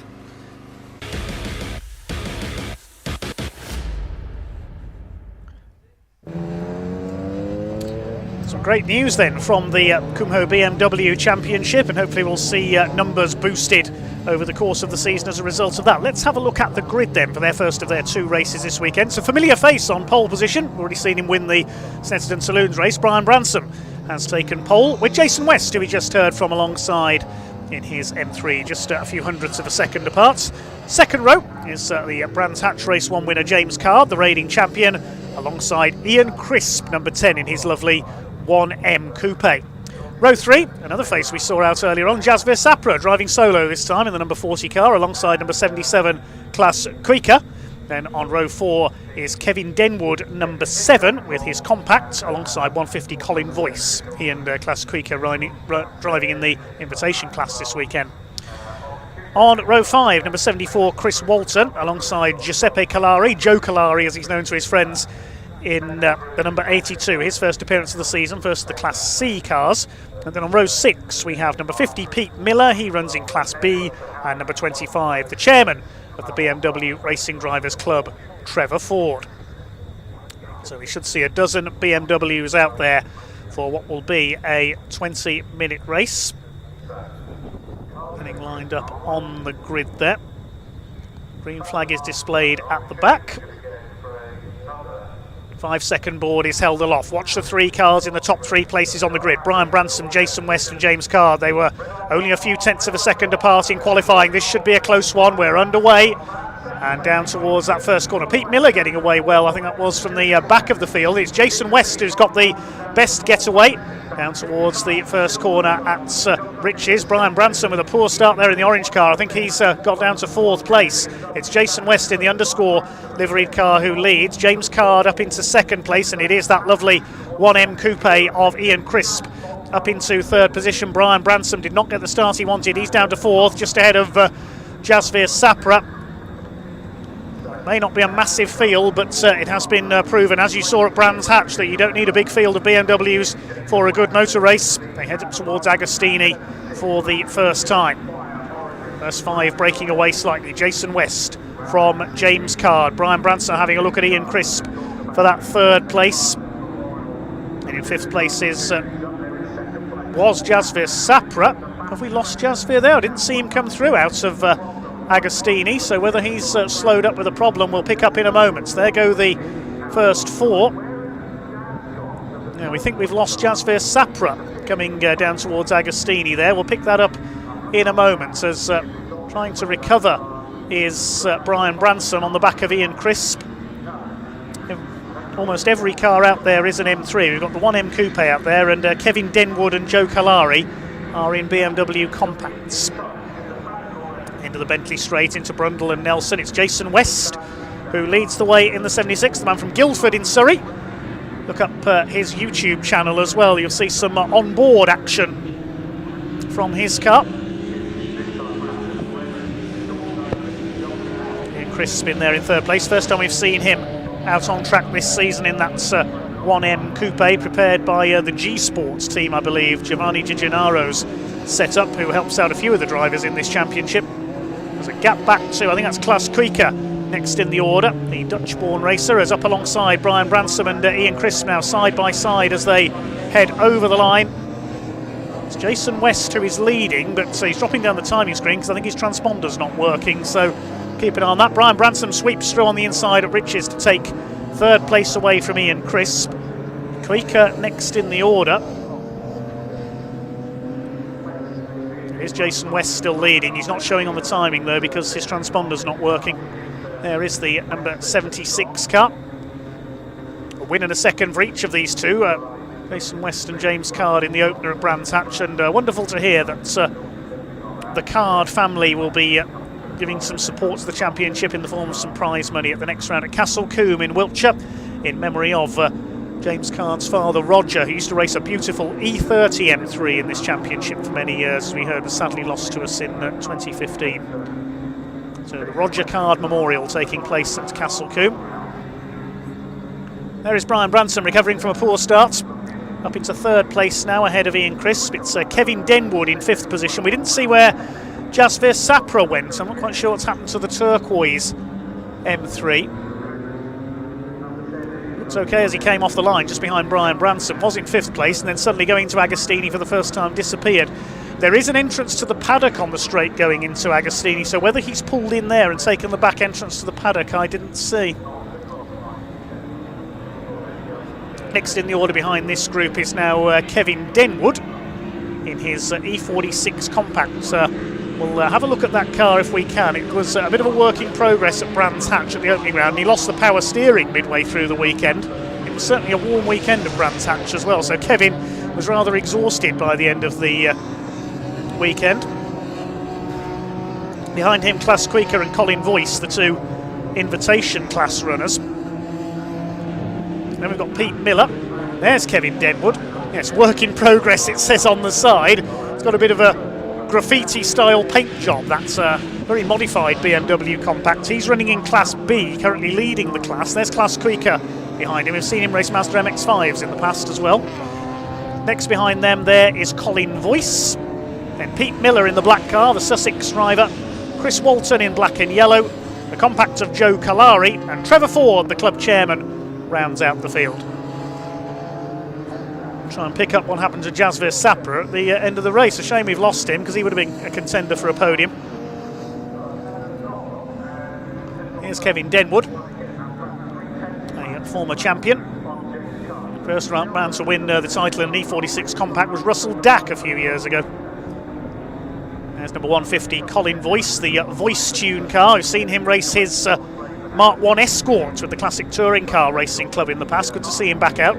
Speaker 4: Great news then from the Kumho BMW Championship, and hopefully we'll see numbers boosted over the course of the season as a result of that. Let's have a look at the grid then for their first of their 2 races this weekend. So familiar face on pole position, we've already seen him win the Snetterton Saloons race. Brian Bransom has taken pole with Jason West, who we just heard from alongside in his M3, just a few hundredths of a second apart. Second row is the Brands Hatch Race 1 winner James Card, the reigning champion, alongside Ian Crisp, number 10 in his lovely 1M Coupe. Row 3, another face we saw out earlier on, Jasvir Sapra, driving solo this time in the number 40 car alongside number 77 Klaas Kuijke. Then on row 4 is Kevin Denwood, number 7, with his compact alongside 150 Colin Voice. He and Klaas Kuijke driving in the invitation class this weekend. On row 5, number 74 Chris Walton alongside Giuseppe Calari, Joe Calari as he's known to his friends, in the number 82, his first appearance of the season, first of the Class C cars. And then on row 6 we have number 50 Pete Miller, he runs in Class B, and number 25 the chairman of the BMW Racing Drivers Club, Trevor Ford. So we should see a dozen BMWs out there for what will be a 20-minute race. Getting lined up on the grid there. Green flag is displayed at the back. 5-second board is held aloft. Watch the 3 cars in the top 3 places on the grid. Brian Bransom, Jason West and James Card. They were only a few tenths of a second apart in qualifying. This should be a close one. We're underway and down towards that first corner. Pete Miller getting away well. I think that was from the back of the field. It's Jason West who's got the best getaway down towards the first corner at Riches. Brian Bransom with a poor start there in the orange car. I think he's got down to 4th place. It's Jason West in the underscore liveried car who leads. James Card up into 2nd place, and it is that lovely 1M Coupe of Ian Crisp up into 3rd position. Brian Bransom did not get the start he wanted. He's down to 4th, just ahead of Jasvir Sapra. May not be a massive field, but it has been proven, as you saw at Brands Hatch, that you don't need a big field of BMWs for a good motor race. They head up towards Agostini for the first time. First 5 breaking away slightly. Jason West from James Card. Brian Branson having a look at Ian Crisp for that 3rd place. And in 5th place was Jasvir Sapra. Have we lost Jasvir there? I didn't see him come through out of Agostini, so whether he's slowed up with a problem we'll pick up in a moment. So there go the first 4. Now we think we've lost Jasvir Sapra coming down towards Agostini there. We'll pick that up in a moment as trying to recover is Brian Branson on the back of Ian Crisp. Almost every car out there is an M3. We've got the 1M Coupe out there, and Kevin Denwood and Joe Calari are in BMW compacts. Into the Bentley straight, into Brundle and Nelson. It's Jason West who leads the way in the 76, the man from Guildford in Surrey. Look up his YouTube channel as well. You'll see some on-board action from his car. And Chris been there in third place. First time we've seen him out on track this season in that 1M Coupe prepared by the G Sports team, I believe. Giovanni Gigenaro's setup, who helps out a few of the drivers in this championship. There's a gap back to, I think that's Klaas Kuijke next in the order. The Dutch-born racer is up alongside Brian Bransom and Ian Crisp now side by side as they head over the line. It's Jason West who is leading, but he's dropping down the timing screen because I think his transponder's not working, so keep an eye on that. Brian Bransom sweeps through on the inside at Riches to take third place away from Ian Crisp. Kuijke next in the order. Here's Jason West still leading. He's not showing on the timing though because his transponder's not working. There is the number 76 car. A win and a second for each of these two. Jason West and James Card in the opener at Brands Hatch, and wonderful to hear that the Card family will be giving some support to the championship in the form of some prize money at the next round at Castle Combe in Wiltshire, in memory of James Card's father Roger, who used to race a beautiful E30 M3 in this championship for many years, as we heard was sadly lost to us in 2015. So the Roger Card Memorial taking place at Castle Combe. There is Brian Branson recovering from a poor start, up into third place now ahead of Ian Crisp. It's Kevin Denwood in fifth position. We didn't see where Jasvir Sapra went. I'm not quite sure what's happened to the turquoise M3. Looks okay as he came off the line just behind Brian Branson. Was in fifth place and then suddenly going to Agostini for the first time disappeared. There is an entrance to the paddock on the straight going into Agostini, so whether he's pulled in there and taken the back entrance to the paddock, I didn't see. Next in the order behind this group is now Kevin Denwood in his E46 Compact. We'll have a look at that car if we can. It was a bit of a work in progress at Brands Hatch at the opening round. He lost the power steering midway through the weekend. It was certainly a warm weekend at Brands Hatch as well, so Kevin was rather exhausted by the end of the weekend. Behind him, Klaas Kuijke and Colin Voice, the two invitation class runners. Then we've got Pete Miller. There's Kevin Denwood. Yes, work in progress, it says on the side. It's got a bit of a graffiti style paint job. That's a very modified BMW Compact. He's running in Class B, currently leading the class. There's Klaas Kuijke behind him. We've seen him race Mazda MX-5s in the past as well. Next behind them there is Colin Voice. Then Pete Miller in the black car, the Sussex driver. Chris Walton in black and yellow. The compact of Joe Kalari. And Trevor Ford, the club chairman, rounds out the field. Try and pick up what happened to Jasvir Sapra at the end of the race. A shame we've lost him because he would have been a contender for a podium. Here's Kevin Denwood, a former champion. First round to win the title in an E46 Compact was Russell Dack a few years ago. There's number 150 Colin Voice, the Voice Tune car. I've seen him race his Mark 1 Escort with the Classic Touring Car Racing Club in the past. Good to see him back out.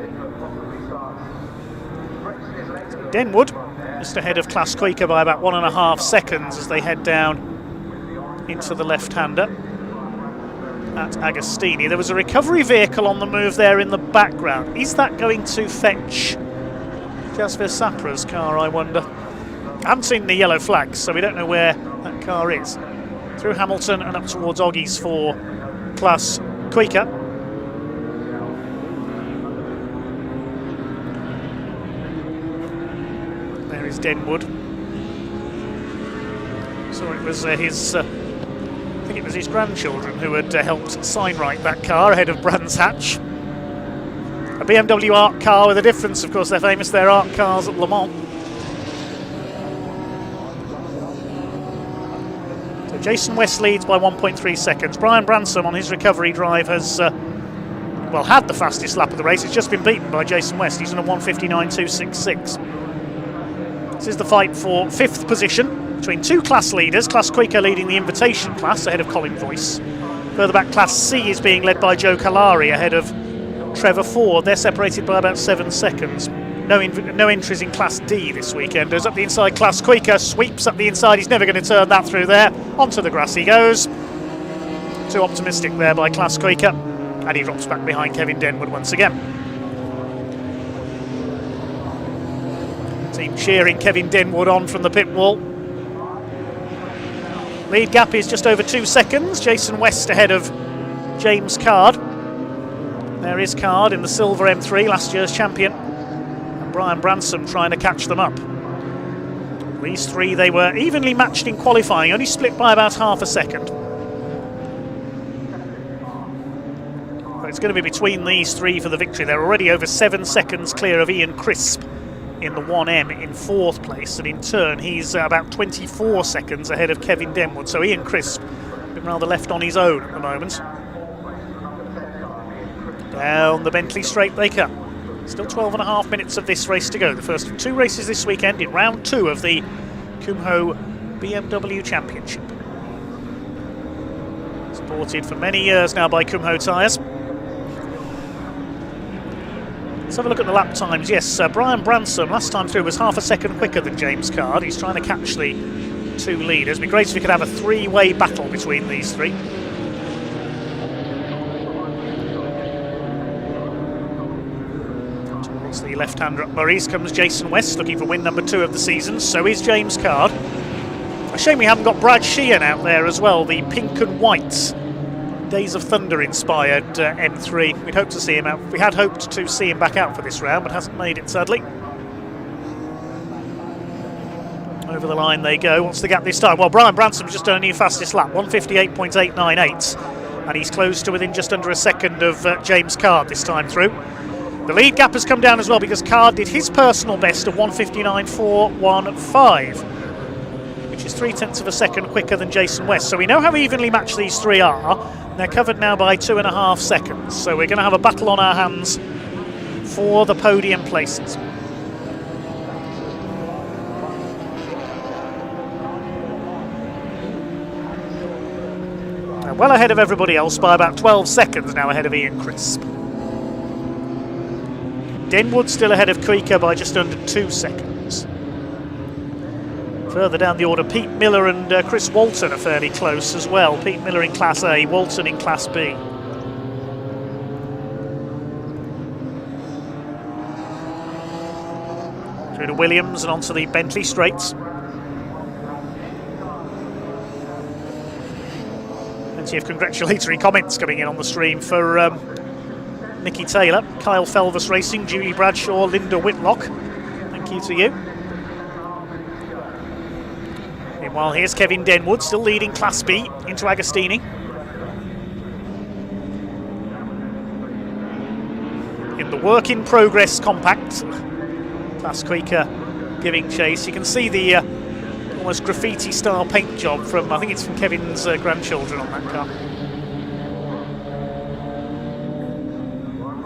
Speaker 4: Denwood just ahead of Klaas Kuijke by about 1.5 seconds as they head down into the left-hander at Agostini. There was a recovery vehicle on the move there in the background. Is that going to fetch Jasvir Sapra's car, I wonder? I haven't seen the yellow flags, so we don't know where that car is. Through Hamilton and up towards Oggies for Klaas Kuijke. There is Denwood. So it was his, I think it was his grandchildren who had helped sign write that car ahead of Brands Hatch. A BMW ARC car with a difference, of course, they're famous, they're ARC cars at Le Mans. So Jason West leads by 1.3 seconds. Brian Bransom on his recovery drive has had the fastest lap of the race. It's just been beaten by Jason West. He's on a 1:59.266. This is the fight for fifth position between two class leaders. Klaas Kuijke leading the invitation class ahead of Colin Voice. Further back, Class C is being led by Joe Kalari ahead of Trevor Ford. They're separated by about 7 seconds. no entries in Class D this weekend. As up the inside, Class Kuika sweeps up the inside. He's never going to turn that through there. Onto the grass he goes. Too optimistic there by Class Kuika. And he drops back behind Kevin Denwood once again. Team cheering Kevin Denwood on from the pit wall. Lead gap is just over 2 seconds. Jason West ahead of James Card. There is Card in the silver M3, last year's champion. And Brian Bransom trying to catch them up. These three, they were evenly matched in qualifying, only split by about half a second. But it's going to be between these three for the victory. They're already over 7 seconds clear of Ian Crisp in the 1M in 4th place, and in turn he's about 24 seconds ahead of Kevin Denwood. So Ian Crisp been rather left on his own at the moment. Down the Bentley straight they come. Still 12.5 minutes of this race to go. The first of 2 races this weekend in round 2 of the Kumho BMW Championship. Supported for many years now by Kumho tyres. Let's have a look at the lap times. Yes, Brian Bransom last time through was half a second quicker than James Card. He's trying to catch the 2 leaders. It'd be great if we could have a 3-way battle between these 3. Towards the left-hander up Murray's comes Jason West, looking for win number 2 of the season. So is James Card. A shame we haven't got Brad Sheehan out there as well, the pink and white Days of Thunder inspired M3. We'd hoped to see him out. We had hoped to see him back out for this round, but hasn't made it sadly. Over the line they go. What's the gap this time? Well, Brian Bransom's just done a new fastest lap, 158.898, and he's close to within just under a second of James Card this time through. The lead gap has come down as well because Card did his personal best of 159.415, which is 0.3 of a second quicker than Jason West. So we know how evenly matched these 3 are. They're covered now by 2.5 seconds. So we're going to have a battle on our hands for the podium places. Now, well ahead of everybody else by about 12 seconds now, ahead of Ian Crisp. Denwood still ahead of Kuika by just under 2 seconds. Further down the order, Pete Miller and Chris Walton are fairly close as well. Pete Miller in Class A, Walton in Class B. Through to Williams and onto the Bentley straights. Plenty of congratulatory comments coming in on the stream for Nicky Taylor, Kyle Felvis Racing, Julie Bradshaw, Linda Whitlock. Thank you to you. Meanwhile, here's Kevin Denwood, still leading Class B into Agostini. In the work in progress compact, Class Kuika giving chase. You can see the almost graffiti style paint job from, I think it's from Kevin's grandchildren on that car.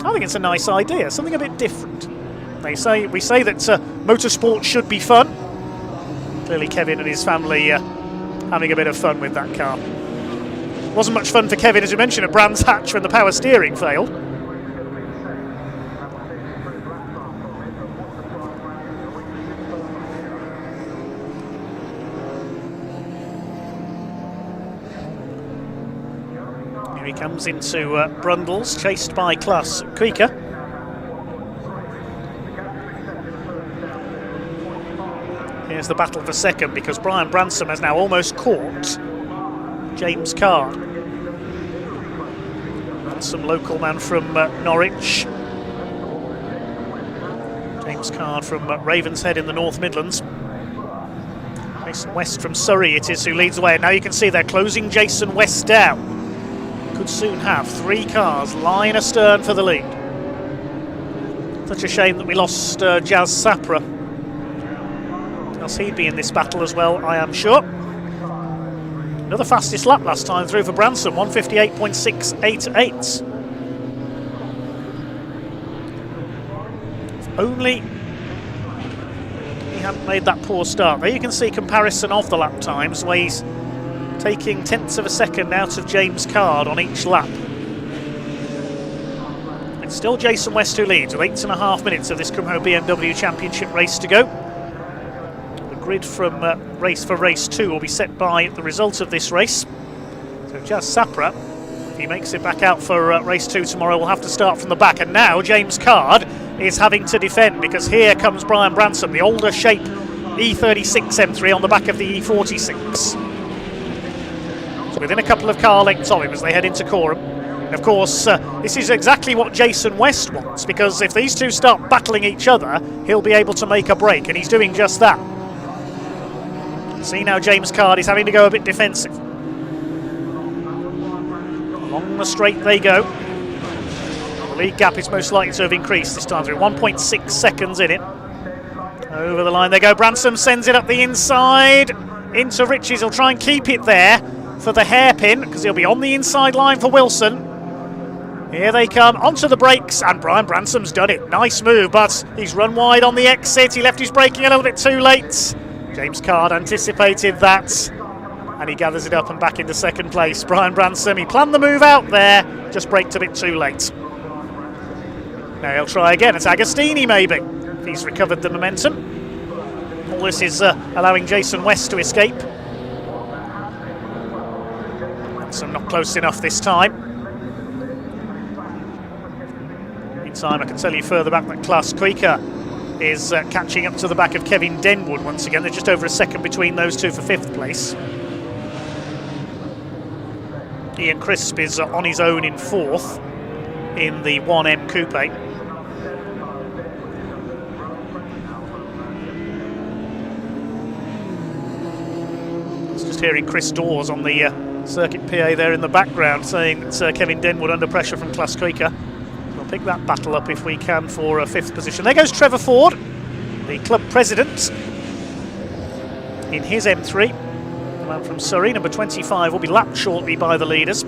Speaker 4: I think it's a nice idea, something a bit different. We say that motorsport should be fun. Clearly Kevin and his family having a bit of fun with that car. Wasn't much fun for Kevin, as you mentioned, at Brands Hatch when the power steering failed. Here he comes into Brundles, chased by Class Kuika. Here's the battle for second because Brian Bransom has now almost caught James Card. And some local man from Norwich. James Card from Ravenshead in the North Midlands. Jason West from Surrey it is who leads the way. And now you can see they're closing Jason West down. Could soon have 3 cars line astern for the lead. Such a shame that we lost Jazz Sapra. Else he'd be in this battle as well, I am sure. Another fastest lap last time through for Branson, 158.688. If only he hadn't made that poor start. There you can see comparison of the lap times, where he's taking 0.1 of a second out of James Card on each lap. It's still Jason West who leads with 8.5 minutes of this Kumho BMW Championship race to go. The grid from race 2 will be set by the result of this race. So Jazz Sapra, if he makes it back out for race 2 tomorrow, will have to start from the back. And now James Card is having to defend, because here comes Brian Branson, the older shape E36 M3 on the back of the E46. So within a couple of car lengths of him as they head into Caterham. And of course, this is exactly what Jason West wants, because if these two start battling each other, he'll be able to make a break, and he's doing just that. See now James Card is having to go a bit defensive. Along the straight they go. The lead gap is most likely to have increased this time through, 1.6 seconds in it. Over the line they go. Branson sends it up the inside into Riches. He'll try and keep it there for the hairpin, because he'll be on the inside line for Wilson. Here they come onto the brakes, and Brian Branson's done it. Nice move, but he's run wide on the exit. He left his braking a little bit too late. James Card anticipated that, and he gathers it up and back into second place. Brian Branson, he planned the move out there, just braked a bit too late. Now he'll try again. It's Agostini maybe, if he's recovered the momentum. All this is allowing Jason West to escape. Branson not close enough this time. Meantime, I can tell you further back that Klaus Kuiker is catching up to the back of Kevin Denwood once again. They're just over a second between those two for 5th place. Ian Crisp is on his own in 4th in the 1M Coupe. Just hearing Chris Dawes on the circuit PA there in the background saying that Kevin Denwood under pressure from Klaus Kuiker. We'll pick that battle up if we can for a 5th position. There goes Trevor Ford, the club president, in his M3. The man from Surrey, number 25, will be lapped shortly by the leaders.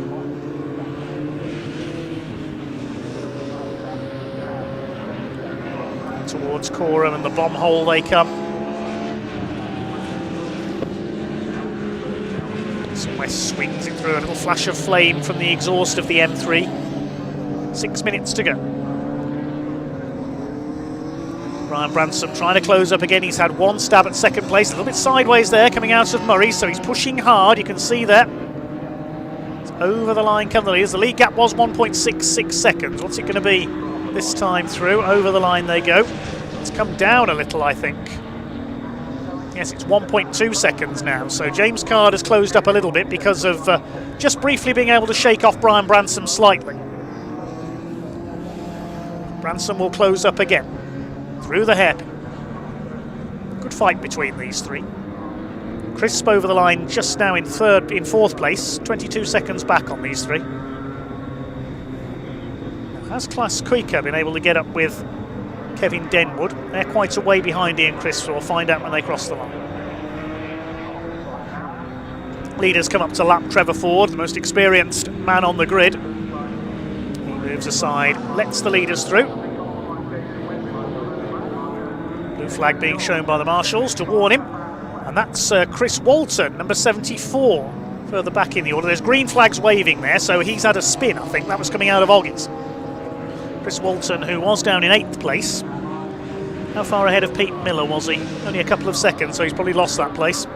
Speaker 4: Towards Caterham and the bomb hole they come. West swings it through, a little flash of flame from the exhaust of the M3. 6 minutes to go. Brian Branson trying to close up again. He's had one stab at second place, a little bit sideways there coming out of Murray, so he's pushing hard, you can see that. It's over the line come the leaders. The lead gap was 1.66 seconds. What's it going to be this time through? Over the line they go. It's come down a little, I think. Yes, it's 1.2 seconds now, so James Card has closed up a little bit because of just briefly being able to shake off Brian Branson slightly. Branson will close up again through the hairpin. Good fight between these three. Crisp over the line just now in 4th place, 22 seconds back on these three. Has Klaus Kuiker been able to get up with Kevin Denwood? They're quite a way behind Ian Crisp, so we'll find out when they cross the line. Leaders come up to lap Trevor Ford, the most experienced man on the grid. He moves aside, lets the leaders through. Blue flag being shown by the marshals to warn him. And that's Chris Walton, number 74, further back in the order. There's green flags waving there, so he's had a spin, I think. That was coming out of Oggies. Chris Walton, who was down in 8th place. How far ahead of Pete Miller was he? Only a couple of seconds, so he's probably lost that place.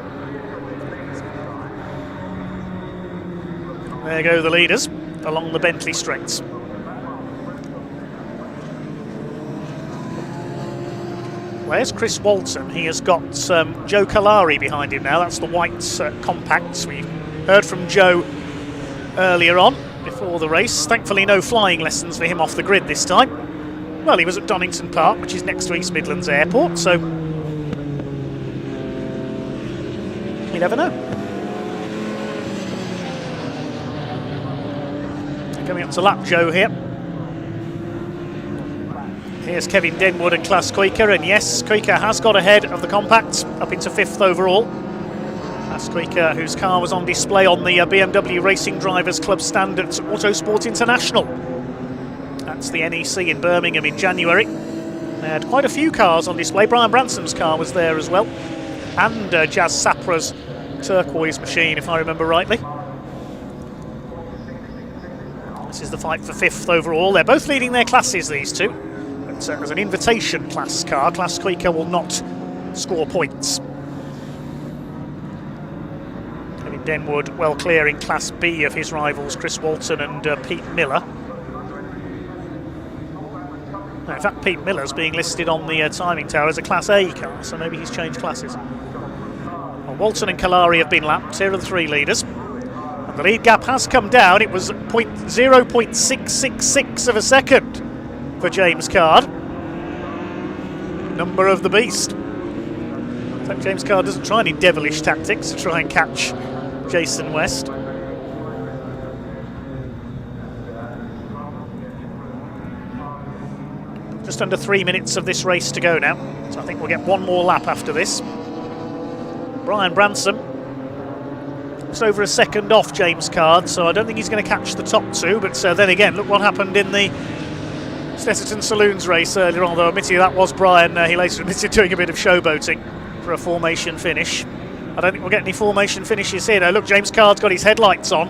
Speaker 4: There go the leaders along the Bentley straights. Where's Chris Walton? He has got Joe Kalari behind him now. That's the white compacts. We heard from Joe earlier on before the race. Thankfully no flying lessons for him off the grid this time. Well, he was at Donington Park, which is next to East Midlands Airport, so you never know. Coming up to lap Joe here. Here's Kevin Denwood and Klaus Kuiker, and yes, Kuiker has got ahead of the compacts, up into 5th overall. Klaus Kuiker, whose car was on display on the BMW Racing Drivers Club stand at Autosport International. That's the NEC in Birmingham in January. They had quite a few cars on display. Brian Branson's car was there as well, and Jazz Sapra's turquoise machine, if I remember rightly. This is the fight for 5th overall. They're both leading their classes, these two. But as an invitation class car, Class Quaker will not score points. Kevin Denwood well clear in Class B of his rivals Chris Walton and Pete Miller. Now, in fact, Pete Miller's being listed on the timing tower as a Class A car, so maybe he's changed classes. Well, Walton and Kalari have been lapped. Here are the 3 leaders. And the lead gap has come down. It was 0.666 of a second for James Card. Number of the beast. In fact, James Card doesn't try any devilish tactics to try and catch Jason West. Just under 3 minutes of this race to go now, so I think we'll get one more lap after this. Brian Branson, it's over a second off James Card, so I don't think he's going to catch the top 2, but then again, look what happened in the Snetterton Saloons race earlier on, although admittedly that was Brian, he later admitted doing a bit of showboating for a formation finish. I don't think we'll get any formation finishes here. Now look, James Card's got his headlights on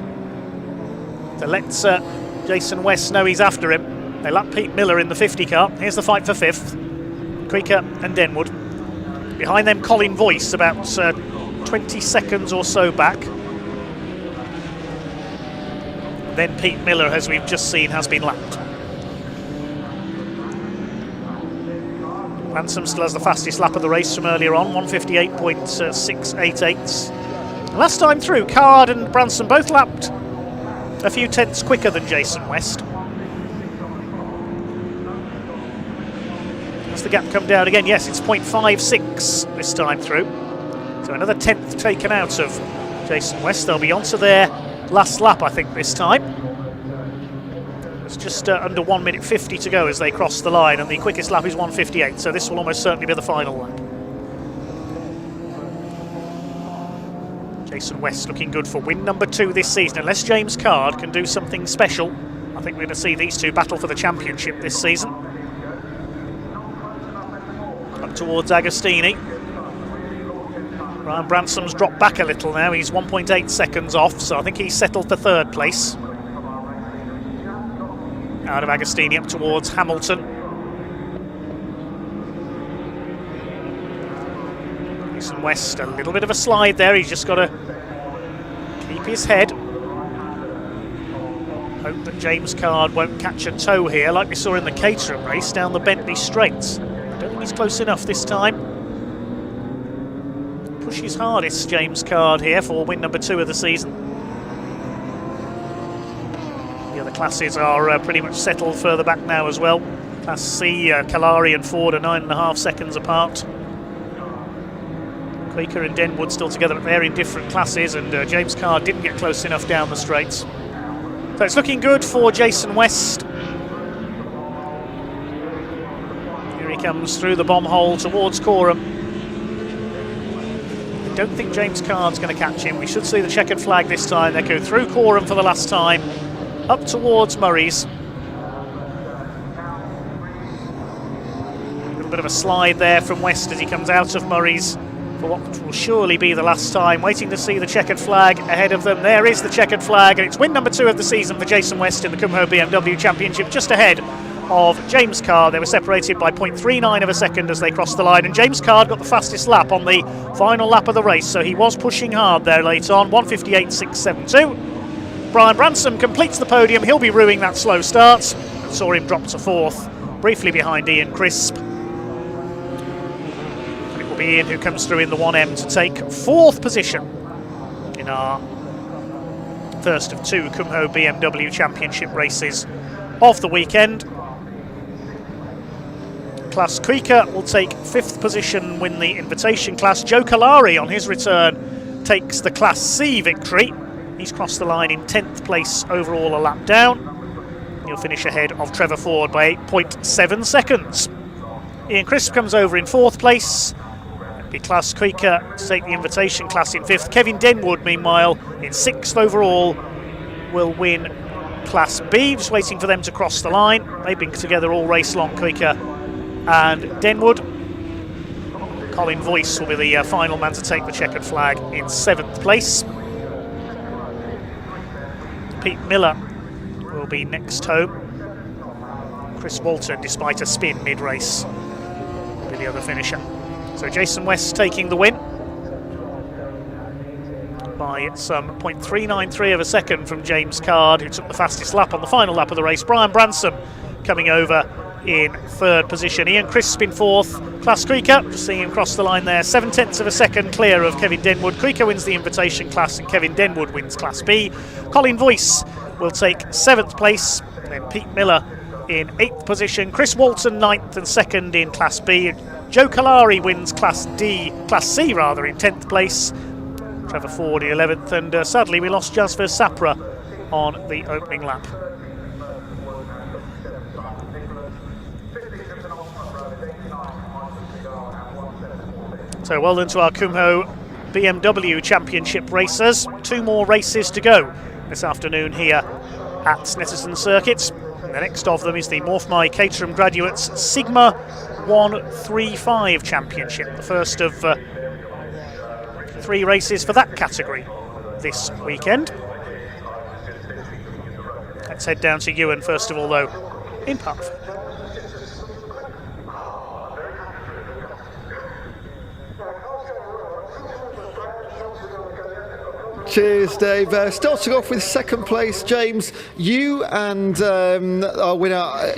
Speaker 4: to let Jason West know he's after him. They lap Pete Miller in the 50 car. Here's the fight for 5th. Quaker and Denwood. Behind them, Colin Voice, about 20 seconds or so back. Then Pete Miller, as we've just seen, has been lapped. Ransom still has the fastest lap of the race from earlier on, 158.688. Last time through, Card and Branson both lapped a few tenths quicker than Jason West. Has the gap come down again? Yes, it's 0.56 this time through. So another tenth taken out of Jason West. They'll be on to their last lap, I think, this time. It's just under 1 minute 50 to go as they cross the line, and the quickest lap is 1:58, so this will almost certainly be the final lap. Jason West looking good for win number 2 this season. Unless James Card can do something special, I think we're going to see these two battle for the championship this season. Up towards Agostini. Brian Bransom's dropped back a little now. He's 1.8 seconds off, so I think he's settled for 3rd place. Out of Agostini up towards Hamilton. Jason West, a little bit of a slide there. He's just got to keep his head. Hope that James Card won't catch a toe here like we saw in the Caterham race down the Bentley Straights. I don't think he's close enough this time. Push his hardest, James Card, here for win number 2 of the season. The other classes are pretty much settled further back now as well. Class C, Kalari and Ford are 9.5 seconds apart. Quaker and Denwood still together, but they're in different classes, and James Card didn't get close enough down the straights. So it's looking good for Jason West. Here he comes through the bomb hole towards Coram. I don't think James Card's going to catch him. We should see the checkered flag this time. They go through Coram for the last time, up towards Murray's. A little bit of a slide there from West as he comes out of Murray's for what will surely be the last time. Waiting to see the checkered flag ahead of them. There is the checkered flag, and it's win number 2 of the season for Jason West in the Kumho BMW Championship, just ahead of James Card. They were separated by 0.39 of a second as they crossed the line, and James Card got the fastest lap on the final lap of the race, so he was pushing hard there late on. 1:58.672. Brian Branson completes the podium. He'll be ruining that slow start. Saw him drop to 4th, briefly behind Ian Crisp. And it will be Ian who comes through in the 1M to take 4th position in our first of 2 Kumho BMW Championship races of the weekend. Class Quaker will take 5th position, win the invitation class. Joe Kalari on his return takes the Class C victory. He's crossed the line in 10th place overall, a lap down. He'll finish ahead of Trevor Ford by 8.7 seconds. Ian Crisp comes over in 4th place. It'll be Class Quaker to take the invitation class in 5th. Kevin Denwood, meanwhile, in 6th overall, will win Class B. Just waiting for them to cross the line. They've been together all race long, Quaker and Denwood. Colin Voice will be the final man to take the checkered flag in 7th place. Pete Miller will be next home. Chris Walton, despite a spin mid-race, will be the other finisher. So Jason West taking the win by some 0.393 of a second from James Card, who took the fastest lap on the final lap of the race. Brian Bransom coming over in third position. Ian Crisp in fourth. Klaas Krieker, just seeing him cross the line there, 0.7 of a second clear of Kevin Denwood. Krieker wins the invitation class and Kevin Denwood wins Class B. Colin Voice will take 7th place, then Pete Miller in 8th position. Chris Walton 9th and 2nd in Class B. Joe Kalari wins Class C in 10th place. Trevor Ford in 11th, and sadly we lost Jasper Sapra on the opening lap. So well done to our Kumho BMW Championship racers. 2 more races to go this afternoon here at Snetterton Circuit. The next of them is the MORPHMY Caterham Graduates Sigma 135 Championship, the first of 3 races for that category this weekend. Let's head down to Ewan first of all, though, in Parkford.
Speaker 1: Cheers, Dave. Starting off with 2nd place, James. You and our winner,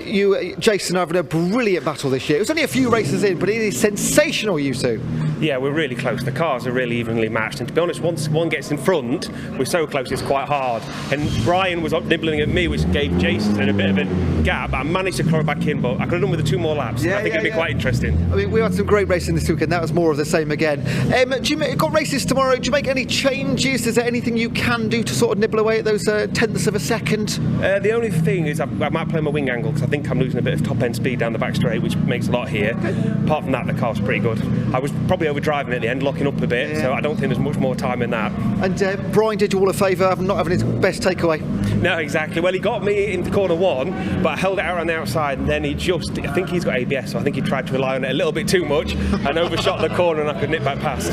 Speaker 1: Jason, are having a brilliant battle this year. It was only a few races in, but it is sensational, you two.
Speaker 21: Yeah, we're really close. The cars are really evenly matched, and to be honest, once one gets in front, we're so close it's quite hard. And Brian was nibbling at me, which gave Jason a bit of a gap. I managed to claw back in, but I could have done with the 2 more laps. I think it'd be quite interesting.
Speaker 1: I mean, we had some great racing this weekend. That was more of the same again. Got races tomorrow. Do you make any changes? Is there anything you can do to sort of nibble away at those 10ths of a second?
Speaker 21: The only thing is I might play my wing angle, because I think I'm losing a bit of top end speed down the back straight, which makes a lot here. Apart from that, the car's pretty good. I was probably overdriving at the end, locking up a bit, so I don't think there's much more time in that.
Speaker 1: And Brian did you all a favour, not having his best takeaway?
Speaker 21: No, exactly. Well, he got me into corner 1, but I held it out on the outside, and then I think he's got ABS, so I think he tried to rely on it a little bit too much and overshot the corner, and I could nip back past.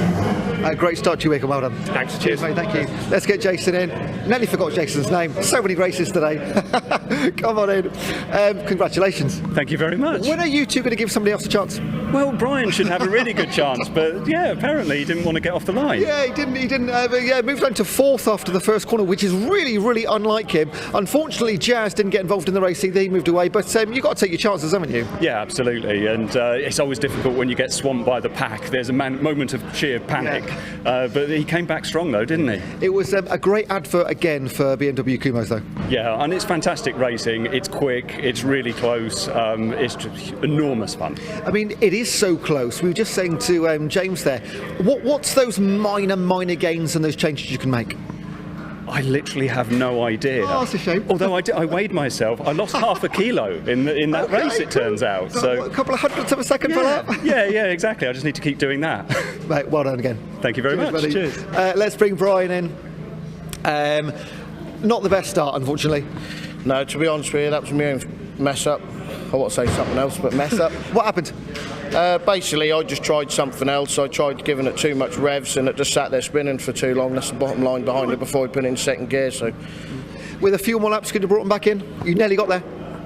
Speaker 1: Great start to your week, and well done.
Speaker 21: Thanks.
Speaker 1: Cheers, mate. Thank you. Let's get Jason in. Nearly forgot Jason's name. So many races today. Come on in. Congratulations.
Speaker 22: Thank you very much.
Speaker 1: When are you two going to give somebody else a chance?
Speaker 22: Well, Brian should have a really good chance, but yeah, apparently he didn't want to get off the line.
Speaker 1: Yeah, he didn't. Moved on to 4th after the first corner, which is really, really unlike him. Unfortunately, Jazz didn't get involved in the race either. He moved away, but you've got to take your chances, haven't you?
Speaker 22: Yeah, absolutely. And it's always difficult when you get swamped by the pack. There's a moment of sheer panic. Yeah. But he came back strong, though, didn't he?
Speaker 1: It was a great advert again for BMW Kumhos, though.
Speaker 22: Yeah, and it's fantastic racing. It's quick. It's really close. It's just enormous fun.
Speaker 1: I mean, it is so close. We were just saying to James there, what's those minor gains and those changes you can make?
Speaker 22: I literally have no idea.
Speaker 1: Oh, that's a shame.
Speaker 22: Although I weighed myself, I lost half a kilo in that race, it turns out. So
Speaker 1: a couple of hundredths of a second for that?
Speaker 22: Yeah, exactly. I just need to keep doing that.
Speaker 1: Mate, well done again.
Speaker 22: Thank you very much.
Speaker 1: Buddy.
Speaker 22: Cheers.
Speaker 1: Let's bring Brian in. Not the best start, unfortunately.
Speaker 7: No, to be honest with you, that was my own mess up. I want to say something else, but mess up.
Speaker 1: What happened?
Speaker 7: Basically, I just tried something else. I tried giving it too much revs, and it just sat there spinning for too long. That's the bottom line behind it before I put it in 2nd gear. So,
Speaker 1: with a few more laps, could you brought them back in? You nearly got there.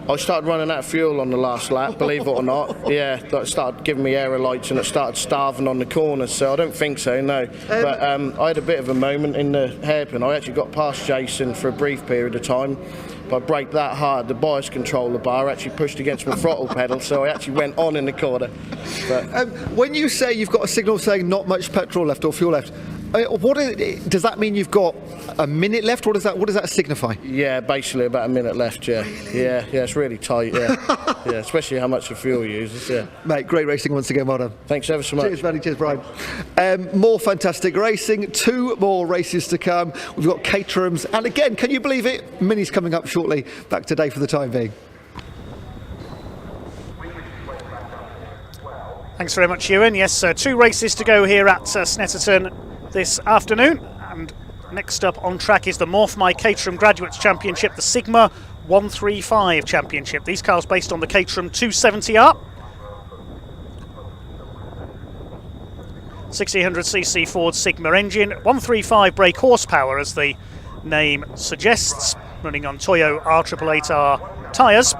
Speaker 7: I started running out of fuel on the last lap, believe it or not. Yeah, it started giving me aerolites and it started starving on the corners, so I don't think so, no. But I had a bit of a moment in the hairpin. I actually got past Jason for a brief period of time. But I braked that hard, the bias controller bar actually pushed against my throttle pedal, so I actually went on in the corner. But
Speaker 1: when you say you've got a signal saying not much petrol left or fuel left, does that mean you've got a minute left? What does that signify?
Speaker 7: Yeah, basically about a minute left. Yeah, it's really tight. Yeah, yeah, especially how much the fuel uses. Yeah,
Speaker 1: mate, great racing once again. Well done.
Speaker 7: Thanks ever so much.
Speaker 1: Cheers, buddy. Cheers, Brian. More fantastic racing. 2 more races to come. We've got Caterhams, and again, can you believe it? Mini's coming up shortly. Back today for the time being.
Speaker 4: Thanks very much, Ewan. Yes, 2 races to go here at Snetterton this afternoon, and next up on track is the MORPHMY Caterham Graduates Championship, the Sigma 135 Championship. These cars based on the Caterham 270R. 1600cc Ford Sigma engine, 135 brake horsepower as the name suggests. running on Toyo R888R tyres.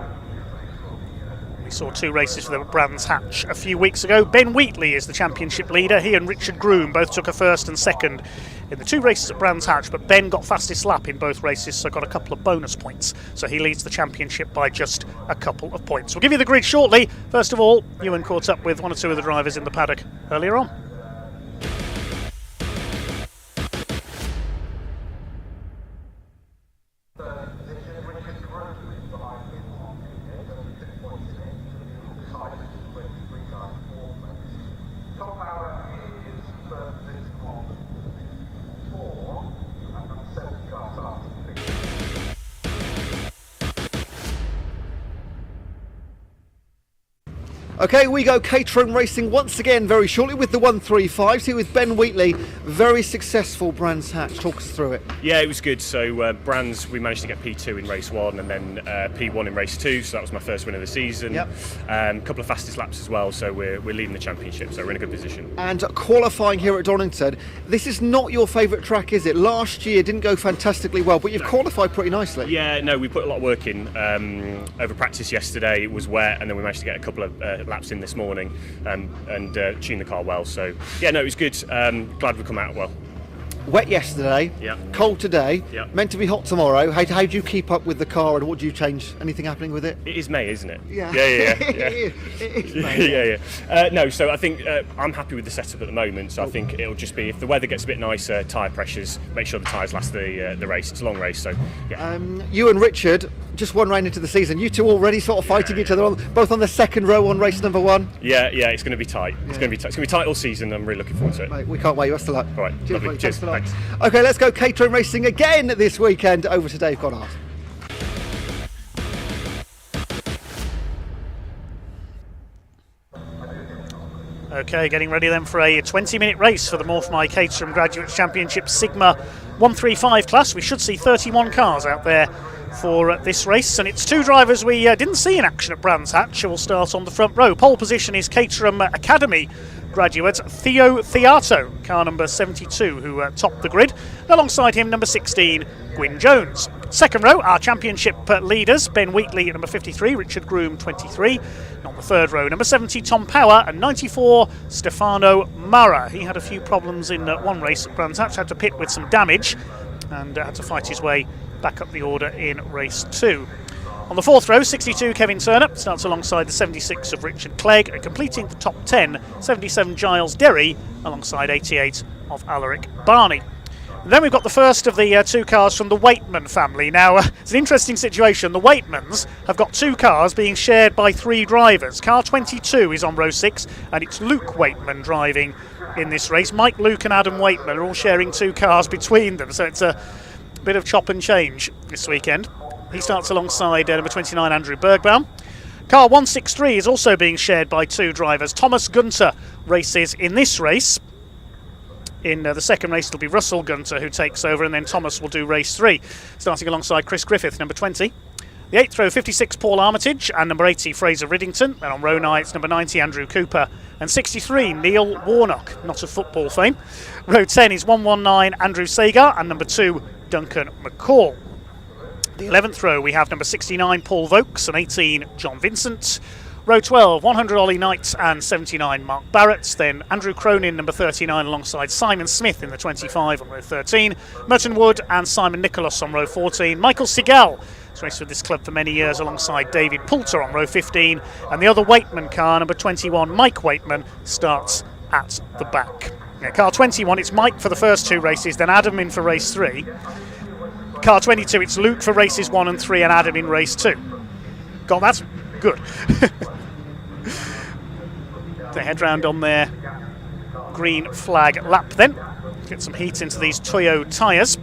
Speaker 4: We saw 2 races for the Brands Hatch a few weeks ago. Ben Wheatley is the championship leader. He and Richard Groom both took a first and second in the 2 races at Brands Hatch, but Ben got fastest lap in both races, so got a couple of bonus points. So he leads the championship by just a couple of points. We'll give you the grid shortly. First of all, Ewan caught up with 1 or 2 of the drivers in the paddock earlier on.
Speaker 1: Okay, we go Caterham Racing once again very shortly with the 135s here with Ben Wheatley. Very successful Brands Hatch. Talk us through it.
Speaker 2: Yeah, it was good. So Brands, we managed to get P2 in race 1 and then P1 in race 2. So that was my first win of the season.
Speaker 1: Yep.
Speaker 2: A couple of fastest laps as well. So we're leading the championship. So we're in a good position.
Speaker 1: And qualifying here at Donington, this is not your favourite track, is it? Last year didn't go fantastically well, but you've qualified pretty nicely.
Speaker 2: Yeah, no, we put a lot of work in. Over practice yesterday, it was wet, and then we managed to get a couple of laps in this morning and tune the car well. So yeah, no, it was good. Glad we come out well.
Speaker 1: Wet yesterday,
Speaker 2: yeah.
Speaker 1: Cold today,
Speaker 2: yeah.
Speaker 1: Meant to be hot tomorrow. How do you keep up with the car, and what do you change? Anything happening with it?
Speaker 2: It is May, isn't it?
Speaker 1: Yeah.
Speaker 2: Yeah.
Speaker 1: It is May.
Speaker 2: Yeah. No, so I think I'm happy with the setup at the moment. So I think it'll just be, if the weather gets a bit nicer, tyre pressures, make sure the tyres last the race. It's a long race, so yeah.
Speaker 1: You and Richard, just 1 round into the season, you two already sort of fighting each other, both on the second row on race number 1.
Speaker 2: Yeah, it's going to be tight. It's going to be tight. It's going to be tight all season. I'm really looking forward to it.
Speaker 1: Mate, we can't wait. Best of luck.
Speaker 2: All right, lovely. Cheers. Thanks.
Speaker 1: Okay, let's go Caterham Racing again this weekend. Over to Dave Goddard.
Speaker 4: Okay, getting ready then for a 20-minute race for the MORPHMY Caterham Graduates Championship Sigma 135 class. We should see 31 cars out there for this race, and it's 2 drivers we didn't see in action at Brands Hatch. We'll start on the front row. Pole position is Caterham Academy graduate Theo Theato, car number 72, who topped the grid. Alongside him, number 16, Gwyn Jones. Second row, our championship leaders, Ben Wheatley at number 53, Richard Groom 23. And on the third row, number 70, Tom Power, and 94, Stefano Mara. He had a few problems in one race at Brands Hatch, had to pit with some damage, and had to fight his way back up the order in race 2. On the fourth row, 62 Kevin Turner starts alongside the 76 of Richard Clegg, and completing the top 10, 77 Giles Derry alongside 88 of Alaric Barney. And then we've got the first of the 2 cars from the Waitman family. Now, it's an interesting situation. The Waitmans have got 2 cars being shared by 3 drivers. Car 22 is on row 6, and it's Luke Waitman driving in this race. Mike, Luke and Adam Waitman are all sharing 2 cars between them, so it's a bit of chop and change this weekend. He starts alongside number 29, Andrew Bergbaum. Car 163 is also being shared by 2 drivers. Thomas Gunter races in this race. In the second race, it'll be Russell Gunter who takes over, and then Thomas will do race 3, starting alongside Chris Griffith, number 20. The 8th row, 56, Paul Armitage, and number 80, Fraser Riddington. And on row 9, it's number 90, Andrew Cooper, and 63, Neil Warnock, not of football fame. Row 10 is 119, Andrew Sagar, and number 2, Duncan McCall. The 11th row, we have number 69, Paul Vokes, and 18, John Vincent. Row 12, 100, Ollie Knight, and 79, Mark Barrett. Then Andrew Cronin, number 39, alongside Simon Smith in the 25 on row 13. Merton Wood and Simon Nicholas on row 14. Michael Segal has raced with this club for many years alongside David Poulter on row 15. And the other Waitman car, number 21, Mike Waitman, starts at the back. Now, car 21, it's Mike for the first 2 races, then Adam in for race 3. Car 22, it's Luke for races 1 and 3, and Adam in race 2. God, that's good. They head round on their green flag lap then. Get some heat into these Toyo tyres.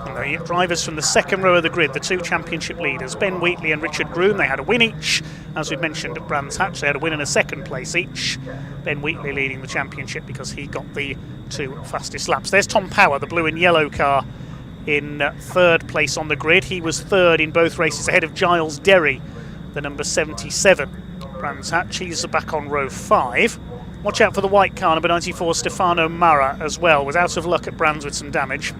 Speaker 4: And the drivers from the second row of the grid, the 2 championship leaders, Ben Wheatley and Richard Groom, they had a win each. As we mentioned at Brands Hatch, they had a win and a second place each. Ben Wheatley leading the championship because he got the 2 fastest laps. There's Tom Power, the blue and yellow car, in third place on the grid. He was third in both races ahead of Giles Derry, the number 77. Brands Hatch, he's back on row 5. Watch out for the white car, number 94, Stefano Mara as well. Was out of luck at Brands with some damage.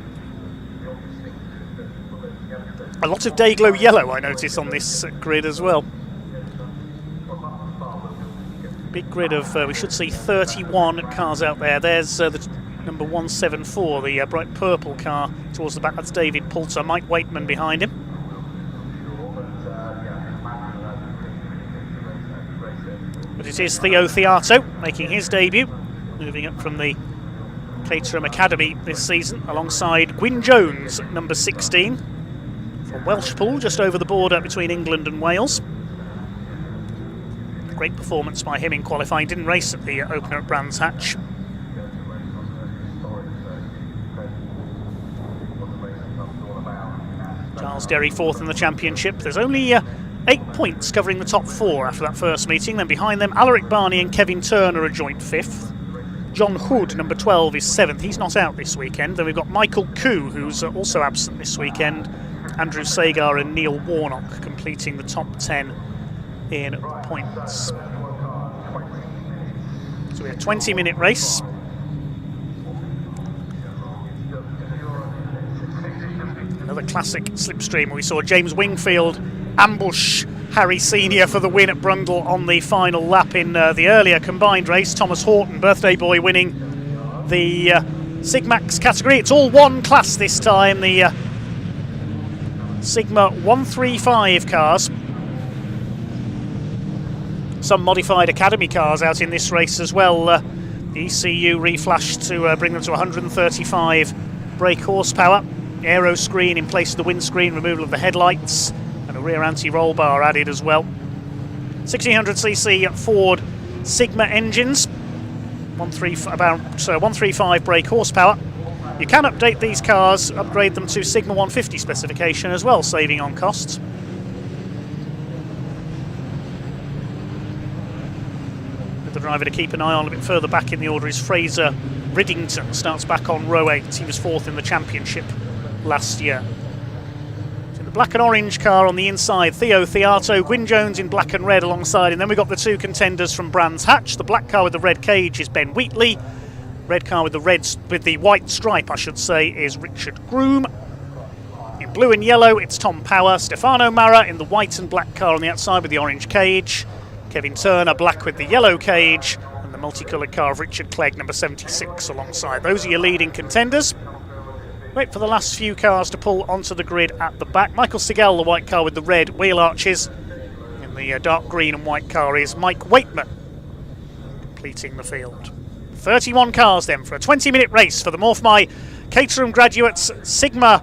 Speaker 4: A lot of day glow yellow I notice on this grid as well. Big grid of, we should see 31 cars out there. There's the number 174, the bright purple car towards the back. That's David Poulter, Mike Waitman behind him. But it is Theo Theato making his debut, moving up from the Caterham Academy this season, alongside Gwyn Jones, number 16, from Welshpool, just over the border between England and Wales. Great performance by him in qualifying, didn't race at the opener at Brands Hatch. Charles Derry fourth in the championship. There's only 8 points covering the top 4 after that first meeting. Then behind them, Alaric Barney and Kevin Turner are joint 5th. John Hood, number 12, is 7th. He's not out this weekend. Then we've got Michael Koo, who's also absent this weekend. Andrew Sagar and Neil Warnock completing the top 10 in points. So we have a 20-minute race. Another classic slipstream where we saw James Wingfield ambush Harry Senior for the win at Brundle on the final lap in the earlier combined race. Thomas Horton, birthday boy, winning the Sigmax category. It's all one class this time, the Sigma 135 cars. Some modified Academy cars out in this race as well. The ECU reflashed to bring them to 135 brake horsepower. Aero screen in place of the windscreen, removal of the headlights, and a rear anti-roll bar added as well. 1600cc Ford Sigma engines, about 135 brake horsepower. You can update these cars, upgrade them to Sigma 150 specification as well, saving on costs. The driver to keep an eye on a bit further back in the order is Fraser Riddington. Starts back on row 8. He was 4th in the championship last year. So the black and orange car on the inside, Theo Theato, Gwyn Jones in black and red alongside, and then we've got the 2 contenders from Brands Hatch. The black car with the red cage is Ben Wheatley. Red car with the white stripe, I should say, is Richard Groom. In blue and yellow, it's Tom Power. Stefano Mara in the white and black car on the outside with the orange cage. Kevin Turner, black with the yellow cage, and the multicoloured car of Richard Clegg, number 76, alongside. Those are your leading contenders. Wait for the last few cars to pull onto the grid at the back. Michael Sigel, the white car with the red wheel arches. In the dark green and white car is Mike Waitman, completing the field. 31 cars then for a 20-minute race for the MORPHMY Caterham Graduates Sigma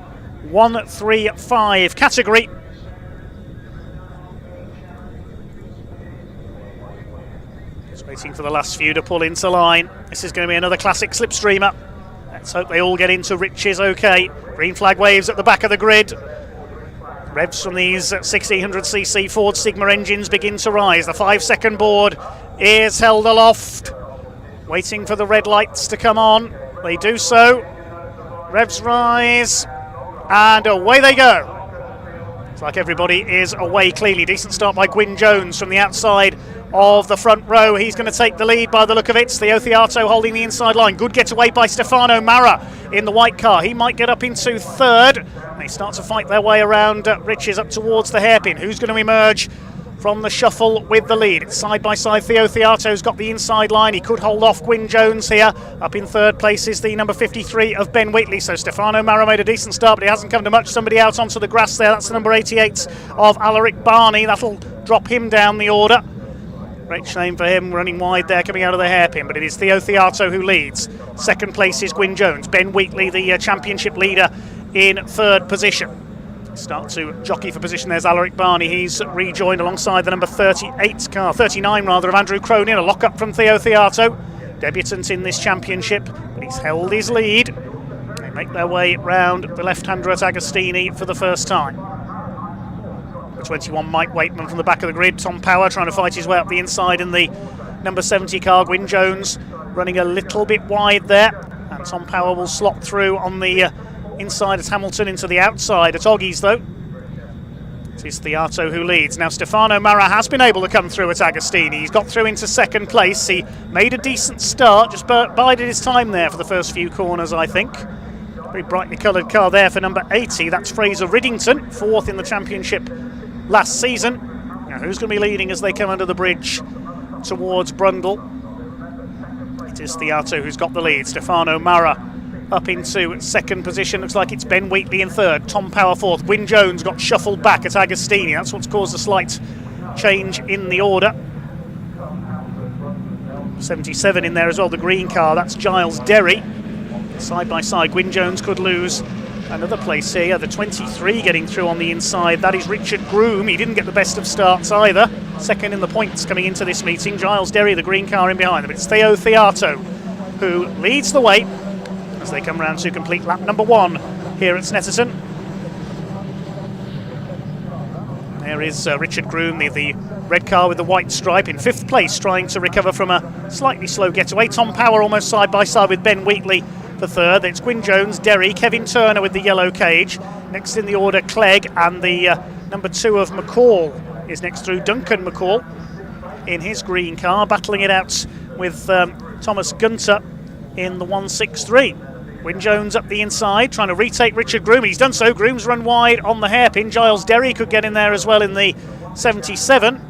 Speaker 4: 135 category. Just waiting for the last few to pull into line. This is going to be another classic slipstreamer. Let's hope they all get into Rich's okay. Green flag waves at the back of the grid. Revs from these 1600cc Ford Sigma engines begin to rise. The 5-second board is held aloft, waiting for the red lights to come on. They do so. Revs rise, and away they go. It's like everybody is away cleanly. Decent start by Gwyn Jones from the outside of the front row. He's going to take the lead by the look of it. Theo Theato holding the inside line. Good getaway by Stefano Mara in the white car. He might get up into 3rd. They start to fight their way around Riches up towards the hairpin. Who's going to emerge from the shuffle with the lead? It's side by side. Theo Theato's got the inside line. He could hold off Gwyn Jones here. Up in 3rd place is the number 53 of Ben Wheatley. So Stefano Mara made a decent start, but he hasn't come to much. Somebody out onto the grass there. That's the number 88 of Alaric Barney. That'll drop him down the order. Great shame for him running wide there, coming out of the hairpin, but it is Theo Theato who leads. 2nd place is Gwyn Jones. Ben Wheatley, the championship leader, in 3rd position. Start to jockey for position. There's Alaric Barney. He's rejoined alongside the number 39 of Andrew Cronin. A lock-up from Theo Theato, debutant in this championship, but he's held his lead. They make their way round the left-hander at Agostini for the first time. 21 Mike Waitman from the back of the grid. Tom Power trying to fight his way up the inside in the number 70 car. Gwyn Jones running a little bit wide there, and Tom Power will slot through on the inside at Hamilton into the outside at Oggies though. It is Theato who leads. Now Stefano Mara has been able to come through at Agostini. He's got through into 2nd place. He made a decent start, just bided his time there for the first few corners, I think. Very brightly coloured car there for number 80. That's Fraser Riddington, 4th in the championship last season. Now who's going to be leading as they come under the bridge towards Brundle? It is Theato who's got the lead. Stefano Mara up into second position. Looks like it's Ben Wheatley in third. Tom Power fourth. Gwyn Jones got shuffled back at Agostini. That's what's caused a slight change in the order. 77 in there as well, the green car. That's Giles Derry. Side by side, Gwyn Jones could lose another place here. The 23 getting through on the inside. That is Richard Groom. He didn't get the best of starts either. Second in the points coming into this meeting. Giles Derry, the green car in behind them. It's Theo Theato who leads the way as they come round to complete lap number 1 here at Snetterton. There is Richard Groom, the red car with the white stripe, in 5th place, trying to recover from a slightly slow getaway. Tom Power almost side by side with Ben Wheatley for 3rd. It's Gwyn Jones, Derry, Kevin Turner with the yellow cage. Next in the order, Clegg, and the number 2 of McCall is next through. Duncan McCall in his green car, battling it out with Thomas Gunter in the 163. Gwyn Jones up the inside, trying to retake Richard Groom. He's done so. Groom's run wide on the hairpin. Giles Derry could get in there as well in the 77.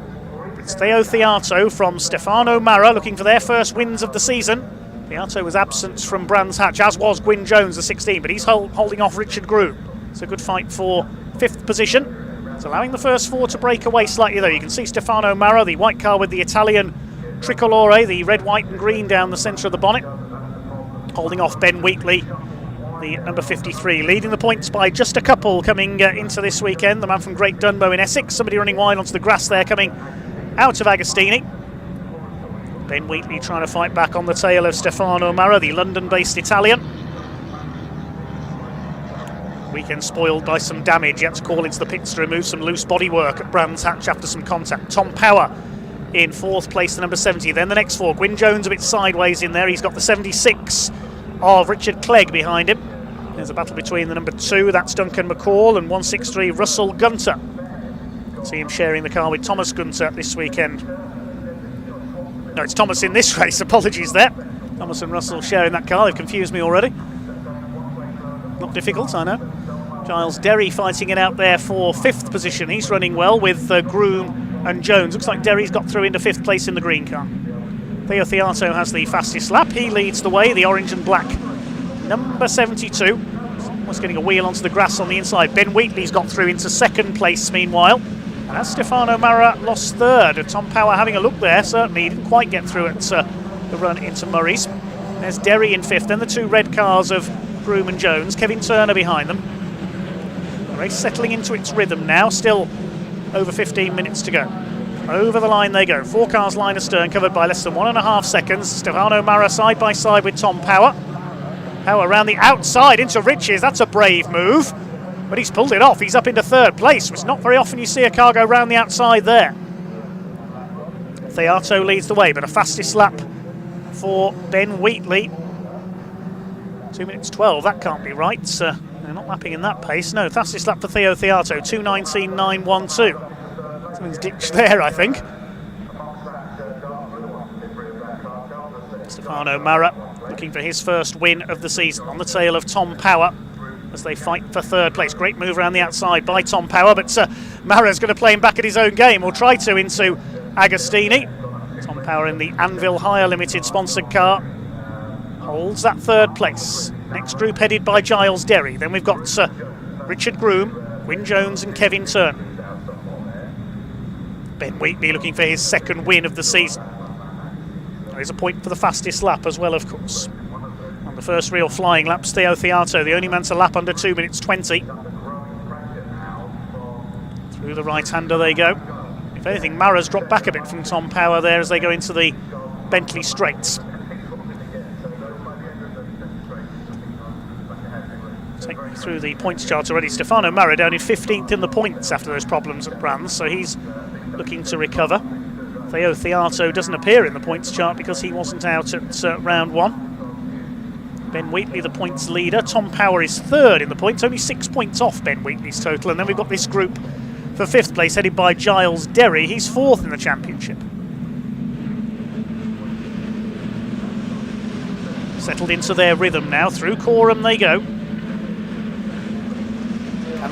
Speaker 4: It's Theo Theato from Stefano Mara looking for their first wins of the season. Theato was absent from Brands Hatch, as was Gwyn Jones, the 16, but he's holding off Richard Groom. It's a good fight for 5th position. It's allowing the first 4 to break away slightly though. You can see Stefano Mara, the white car with the Italian tricolore, the red, white and green down the centre of the bonnet. Holding off Ben Wheatley, the number 53, leading the points by just a couple coming into this weekend. The man from Great Dunmow in Essex, somebody running wide onto the grass there coming out of Agostini. Ben Wheatley trying to fight back on the tail of Stefano Mara, the London-based Italian. Weekend spoiled by some damage. He had to call into the pits to remove some loose bodywork at Brands Hatch after some contact. Tom Power in 4th place, the number 70. Then the next 4, Gwyn Jones a bit sideways in there. He's got the 76 of Richard Clegg behind him. There's a battle between the number 2, that's Duncan McCall, and 163 Russell Gunter. See him sharing the car with Thomas Gunter this weekend. No, it's Thomas in this race, apologies there. Thomas and Russell sharing that car, they've confused me already. Not difficult, I know. Giles Derry fighting it out there for 5th position. He's running well with Groom and Jones. Looks like Derry's got through into 5th place in the green car. Theo Theato has the fastest lap. He leads the way, the orange and black number 72. Was getting a wheel onto the grass on the inside. Ben Wheatley's got through into 2nd place meanwhile. And as Stefano Mara lost 3rd. Tom Power having a look there. Certainly he didn't quite get through at the run into Murray's. There's Derry in 5th. Then the 2 red cars of Groom and Jones. Kevin Turner behind them. The race settling into its rhythm now. Still over 15 minutes to go. Over the line they go. 4 cars line astern, covered by less than 1.5 seconds. Stefano Mara side by side with Tom Power. Power around the outside into Riches. That's a brave move. But he's pulled it off. He's up into 3rd place. It's not very often you see a car go round the outside there. Theato leads the way, but a fastest lap for Ben Wheatley. 2 minutes 12. That can't be right. They're not lapping in that pace. No, fastest lap for Theo Theato. 2:19.912. Something's ditched there, I think. Stefano Mara looking for his first win of the season on the tail of Tom Power as they fight for 3rd place. Great move around the outside by Tom Power, but Mara's going to play him back at his own game, or try to, into Agostini. Tom Power in the Anvil Hire Limited sponsored car holds that 3rd place. Next group headed by Giles Derry. Then we've got Richard Groom, Gwyn Jones and Kevin Turner. Ben Wheatley looking for his 2nd win of the season. There is a point for the fastest lap as well, of course. On the first real flying laps, Theo Theato, the only man to lap under 2 minutes 20. Through the right-hander they go. If anything, Mara's dropped back a bit from Tom Power there as they go into the Bentley straights. Take me through the points chart already. Stefano Mara down in 15th in the points after those problems at Brands, so he's looking to recover. Theo Theato doesn't appear in the points chart because he wasn't out at round 1. Ben Wheatley, the points leader. Tom Power is 3rd in the points, only 6 points off Ben Wheatley's total. And then we've got this group for 5th place, headed by Giles Derry. He's 4th in the championship. Settled into their rhythm now. Through Coram they go.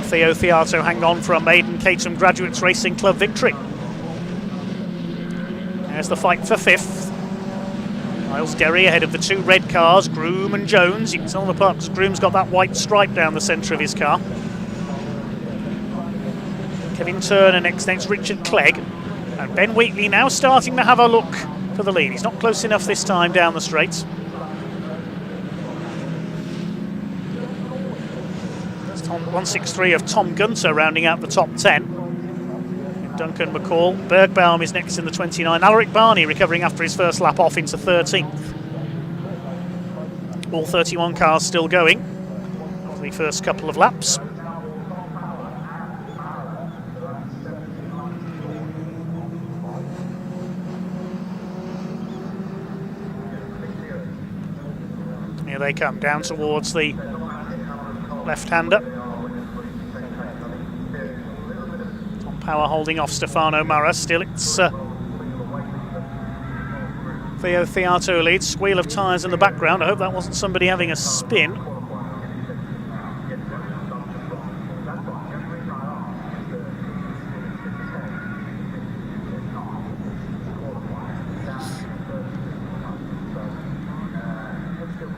Speaker 4: Theo Theato hang on for a maiden Caterham Graduates Racing Club victory. There's the fight for 5th. Miles Derry ahead of the 2 red cars, Groom and Jones. You can tell them apart because Groom's got that white stripe down the centre of his car. Kevin Turner next, Richard Clegg. And Ben Wheatley now starting to have a look for the lead. He's not close enough this time down the straight. It's 163 of Tom Gunter rounding out the top 10. And Duncan McCall. Bergbaum is next in the 29. Alaric Barney recovering after his first lap off into 13th. All 31 cars still going for the first couple of laps. Here they come, down towards the left-hander. Tom Power holding off Stefano Mara. Still it's Theo Theato leads. Squeal of tyres in the background. I hope that wasn't somebody having a spin.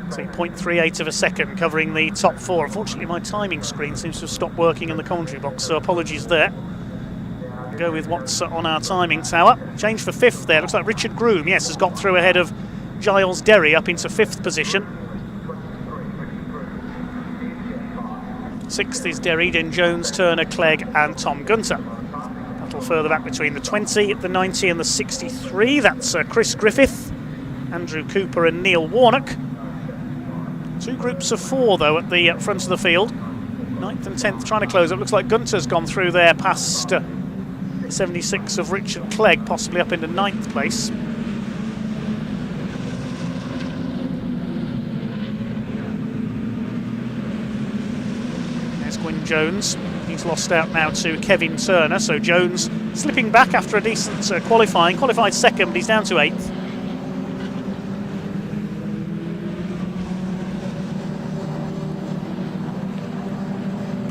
Speaker 4: So 0.38 of a second covering the top 4. Unfortunately, my timing screen seems to have stopped working in the commentary box, so apologies there. Go with what's on our timing tower. Change for 5th there. Looks like Richard Groom, yes, has got through ahead of Giles Derry up into 5th position. 6th is Derry, then Jones, Turner, Clegg and Tom Gunter. Battle further back between the 20, the 90 and the 63. That's Chris Griffith, Andrew Cooper and Neil Warnock. 2 groups of 4 though at the front of the field. 9th and 10th trying to close up. Looks like Gunter's gone through there past 76 of Richard Clegg, possibly up into 9th place. There's Gwyn Jones. He's lost out now to Kevin Turner, so Jones slipping back after a decent qualifying. Qualified 2nd, but he's down to 8th.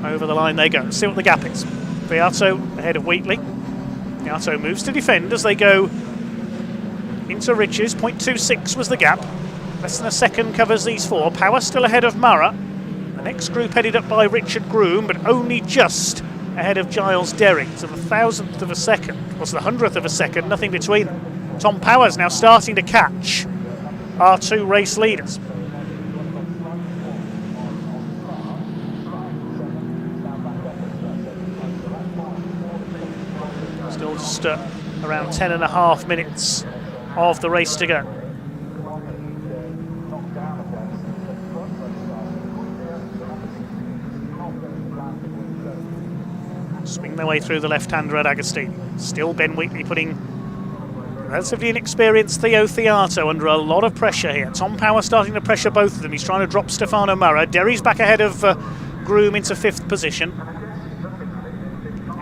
Speaker 4: Over the line they go. Let's see what the gap is. Theato ahead of Wheatley. Theato moves to defend as they go into Riches. 0.26 was the gap. Less than a second covers these 4. Power still ahead of Murrah. The next group headed up by Richard Groom, but only just ahead of Giles Derry. So the 1,000th of a second, was the 100th of a second, nothing between them. Tom Power's now starting to catch our 2 race leaders. Still just around 10.5 minutes of the race to go. Swing their way through the left-hander at Agostini. Still Ben Wheatley putting relatively inexperienced Theo Theato under a lot of pressure here. Tom Power starting to pressure both of them. He's trying to drop Stefano Murrah. Derry's back ahead of Groom into 5th position.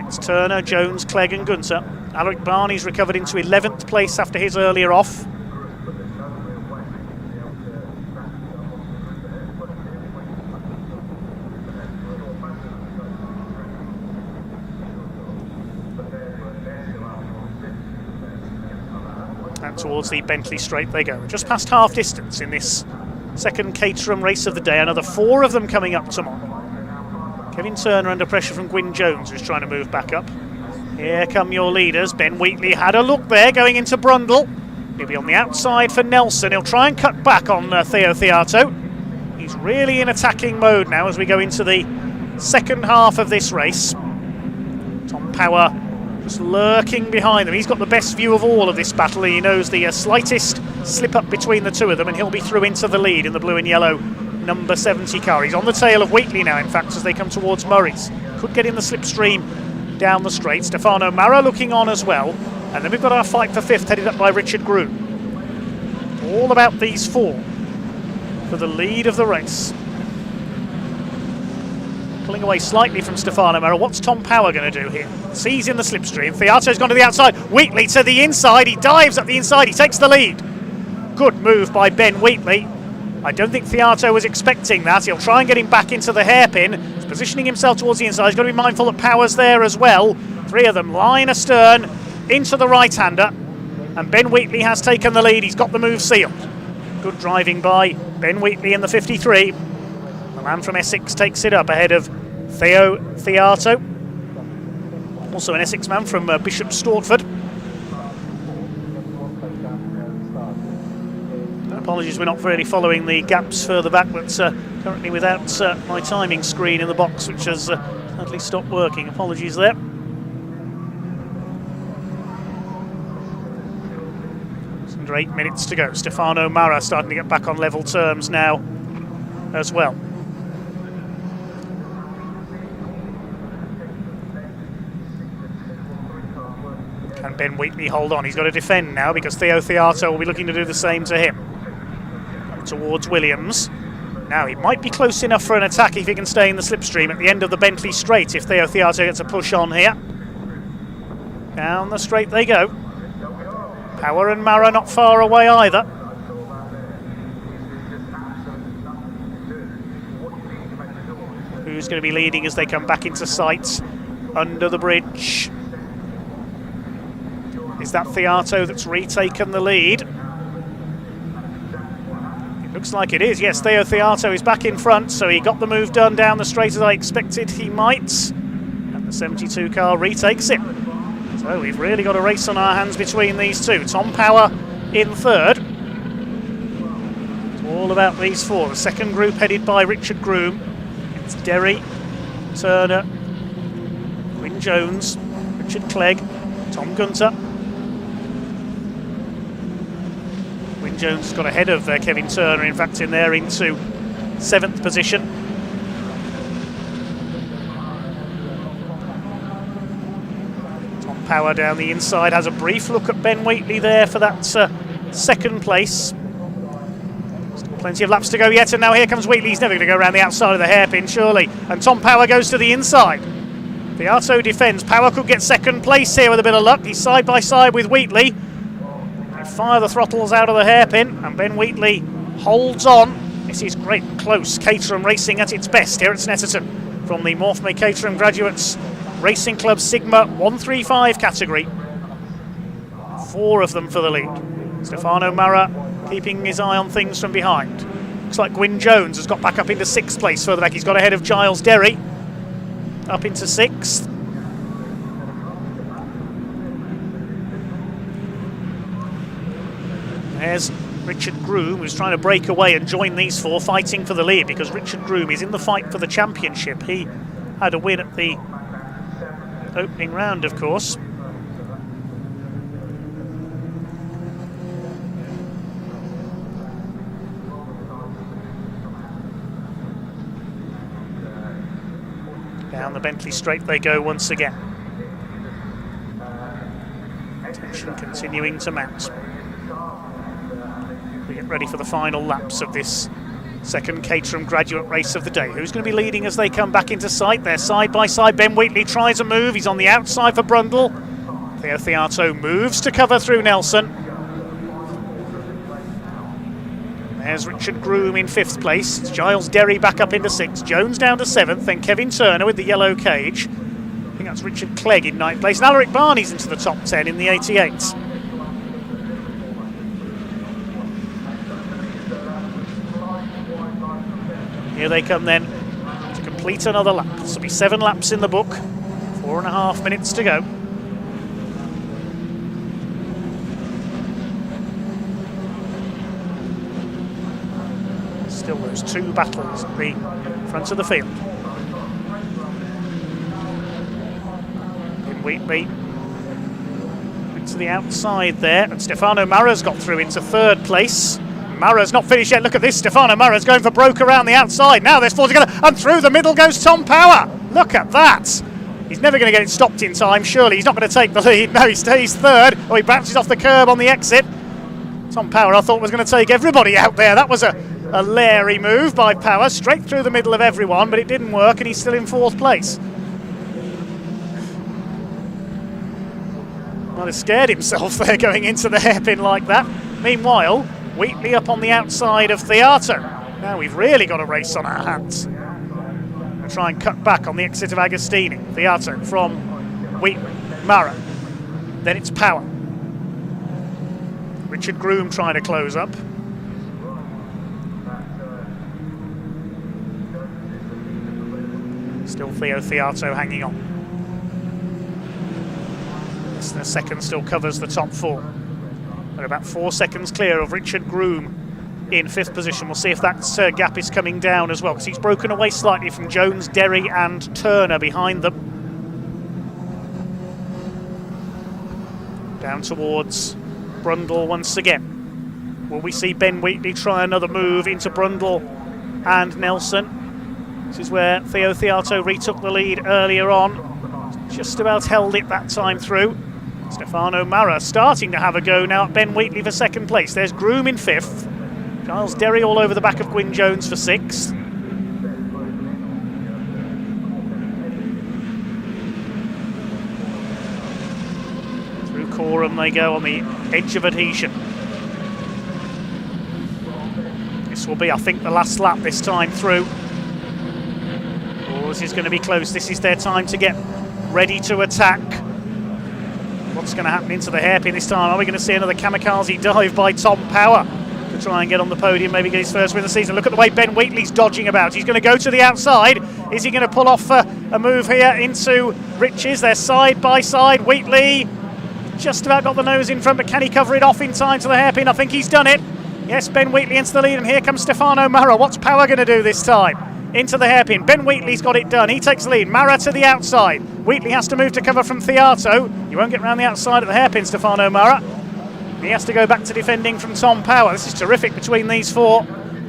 Speaker 4: It's Turner, Jones, Clegg and Gunter. Alaric Barney's recovered into 11th place after his earlier off. And towards the Bentley straight they go. Just past half distance in this second Caterham race of the day. Another 4 of them coming up tomorrow. Kevin Turner under pressure from Gwyn Jones, who's trying to move back up. Here come your leaders. Ben Wheatley had a look there going into Brundle. He'll be on the outside for Nelson. He'll try and cut back on Theo Theato. He's really in attacking mode now as we go into the second half of this race. Tom Power just lurking behind them. He's got the best view of all of this battle. He knows the slightest slip up between the 2 of them and he'll be through into the lead in the blue and yellow number 70 car. He's on the tail of Wheatley now, in fact, as they come towards Murray's. Could get in the slipstream down the straight. Stefano Murrah looking on as well. And then we've got our fight for 5th, headed up by Richard Groom. All about these 4 for the lead of the race. Pulling away slightly from Stefano Murrah. What's Tom Power going to do here? Sees in the slipstream. Theato's gone to the outside. Wheatley to the inside. He dives up the inside. He takes the lead. Good move by Ben Wheatley. I don't think Theato was expecting that. He'll try and get him back into the hairpin. He's positioning himself towards the inside. He's got to be mindful that Power's there as well. 3 of them line astern into the right-hander. And Ben Wheatley has taken the lead. He's got the move sealed. Good driving by Ben Wheatley in the 53. The man from Essex takes it up ahead of Theato. Also an Essex man from Bishop Stortford. Apologies, we're not really following the gaps further back, but currently without my timing screen in the box, which has sadly stopped working. Apologies there. Under 8 minutes to go. Stefano Mara starting to get back on level terms now as well. Can Ben Wheatley hold on? He's got to defend now because Theato will be looking to do the same to him. Towards Williams. Now he might be close enough for an attack if he can stay in the slipstream at the end of the Bentley straight if Theato gets a push on here. Down the straight they go. Power and Mara not far away either. Who's going to be leading as they come back into sight under the bridge? Is that Theato that's retaken the lead? Looks like it is, yes. Theato is back in front, so he got the move done down the straight as I expected he might. And the 72 car retakes it. So we've really got a race on our hands between these two. Tom Power in third. It's all about these 4. The second group headed by Richard Groom. It's Derry, Turner, Quinn Jones, Richard Clegg, Tom Gunter. Jones got ahead of Kevin Turner, in fact, in there into 7th position. Tom Power down the inside has a brief look at Ben Wheatley there for that second place. Still plenty of laps to go yet, and now here comes Wheatley. He's never going to go around the outside of the hairpin, surely. And Tom Power goes to the inside. Theato defends. Power could get second place here with a bit of luck. He's side by side with Wheatley. Fire the throttles out of the hairpin, and Ben Wheatley holds on. This is great close Caterham racing at its best here at Snetterton from the MORPHMY Caterham Graduates Racing Club Sigma 135 category. 4 of them for the lead. Stefano Mara keeping his eye on things from behind. Looks like Gwyn Jones has got back up into 6th place further back. He's got ahead of Giles Derry up into 6th. There's Richard Groom, who's trying to break away and join these 4 fighting for the lead, because Richard Groom is in the fight for the championship. He had a win at the opening round, of course. Down the Bentley straight they go once again. Tension continuing to mount. We get ready for the final laps of this second Caterham graduate race of the day. Who's going to be leading as they come back into sight? They're side by side. Ben Wheatley tries a move. He's on the outside for Brundle. Theato moves to cover through Nelson. There's Richard Groom in 5th place. It's Giles Derry back up into 6th. Jones down to 7th. Then Kevin Turner with the yellow cage. I think that's Richard Clegg in 9th place. And Alaric Barney's into the top 10 in the 88. Here they come then to complete another lap. This will be 7 laps in the book, 4.5 minutes to go. Still those 2 battles at the front of the field. Ben Wheatley to the outside there, and Stefano Mara's got through into 3rd place. Mara's not finished yet. Look at this. Stefano Mara's going for broke around the outside. Now there's 4 together, and through the middle goes Tom Power. Look at that. He's never going to get it stopped in time, surely. He's not going to take the lead. No, he stays 3rd. Oh, he bounces off the curb on the exit. Tom Power, I thought, was going to take everybody out there. That was a Larry move by Power, straight through the middle of everyone, but it didn't work, and he's still in 4th place. Well, he scared himself there going into the hairpin like that. Meanwhile, Wheatley up on the outside of Theato. Now we've really got a race on our hands. We'll try and cut back on the exit of Agostini. Theato from Wheatley, Mara. Then it's Power. Richard Groom trying to close up. Still Theo Theato hanging on. Less than a second still covers the top four. They're about 4 seconds clear of Richard Groom in 5th position. We'll see if that gap is coming down as well, because he's broken away slightly from Jones, Derry and Turner behind them. Down towards Brundle once again. Will we see Ben Wheatley try another move into Brundle and Nelson? This is where Theo Theato retook the lead earlier on. Just about held it that time through. Stefano Mara starting to have a go now at Ben Wheatley for 2nd place. There's Groom in 5th. Giles Derry all over the back of Gwyn Jones for 6th. Through Coram they go on the edge of adhesion. This will be, I think, the last lap this time through. Oh, this is going to be close. This is their time to get ready to attack. What's going to happen into the hairpin this time? Are we going to see another kamikaze dive by Tom Power to try and get on the podium, maybe get his first win of the season? Look at the way Ben Wheatley's dodging about. He's going to go to the outside. Is he going to pull off a move here into Riches? They're side by side. Wheatley just about got the nose in front, but can he cover it off in time to the hairpin? I think he's done it. Yes, Ben Wheatley into the lead, and here comes Stefano Mara. What's Power going to do this time? Into the hairpin. Ben Wheatley's got it done. He takes the lead. Mara to the outside. Wheatley has to move to cover from Theato. You won't get around the outside at the hairpin, Stefano Mara. He has to go back to defending from Tom Power. This is terrific between these four.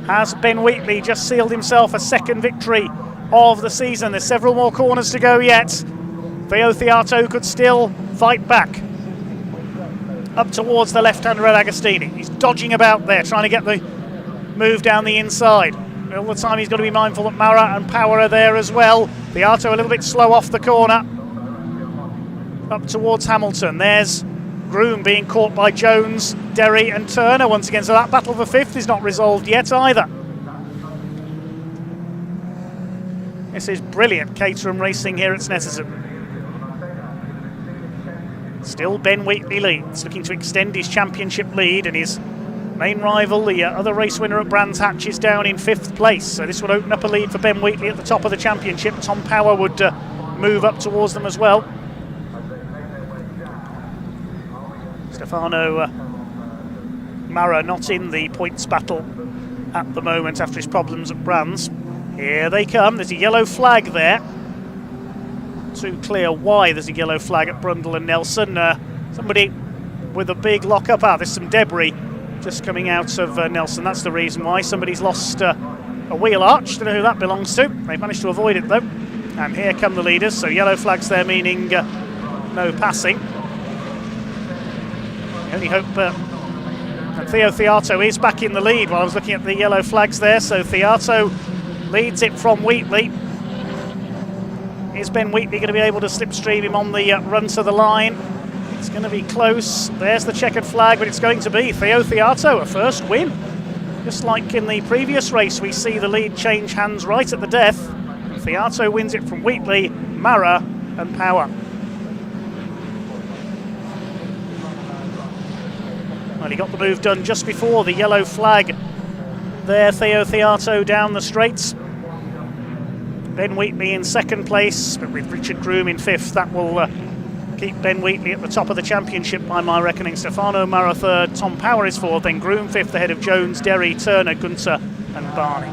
Speaker 4: Has Ben Wheatley just sealed himself a 2nd victory of the season? There's several more corners to go yet. Theo Theato could still fight back. Up towards the left-hander at Agostini. He's dodging about there, trying to get the move down the inside. All the time he's got to be mindful that Mara and Power are there as well. Theato a little bit slow off the corner. Up towards Hamilton. There's Groom being caught by Jones, Derry and Turner once again. So that battle for 5th is not resolved yet either. This is brilliant Caterham racing here at Snetterton. Still Ben Wheatley leads, looking to extend his championship lead, and his main rival, the other race winner at Brands Hatch, is down in 5th place. So this would open up a lead for Ben Wheatley at the top of the championship. Tom Power would move up towards them as well. Stefano Mara not in the points battle at the moment after his problems at Brands. Here they come. There's a yellow flag there. Too clear why there's a yellow flag at Brundle and Nelson. Somebody with a big lock-up. There's some debris just coming out of Nelson. That's the reason why. Somebody's lost a wheel arch. Don't know who that belongs to. They've managed to avoid it though. And here come the leaders. So yellow flags there, meaning no passing. I only hope that Theo Theato is back in the lead while I was looking at the yellow flags there. So Theato leads it from Wheatley. Is Ben Wheatley going to be able to slipstream him on the run to the line? It's going to be close. There's the checkered flag, but it's going to be Theo Theato, a first win. Just like in the previous race, we see the lead change hands right at the death. Theato wins it from Wheatley, Mara and Power. Well, he got the move done just before the yellow flag there. Theo Theato down the straights. Ben Wheatley in 2nd place, but with Richard Groom in 5th. That will keep Ben Wheatley at the top of the championship by my reckoning. Stefano Mara 3rd, Tom Power is 4th, then Groom 5th ahead of Jones, Derry, Turner, Gunter and Barney.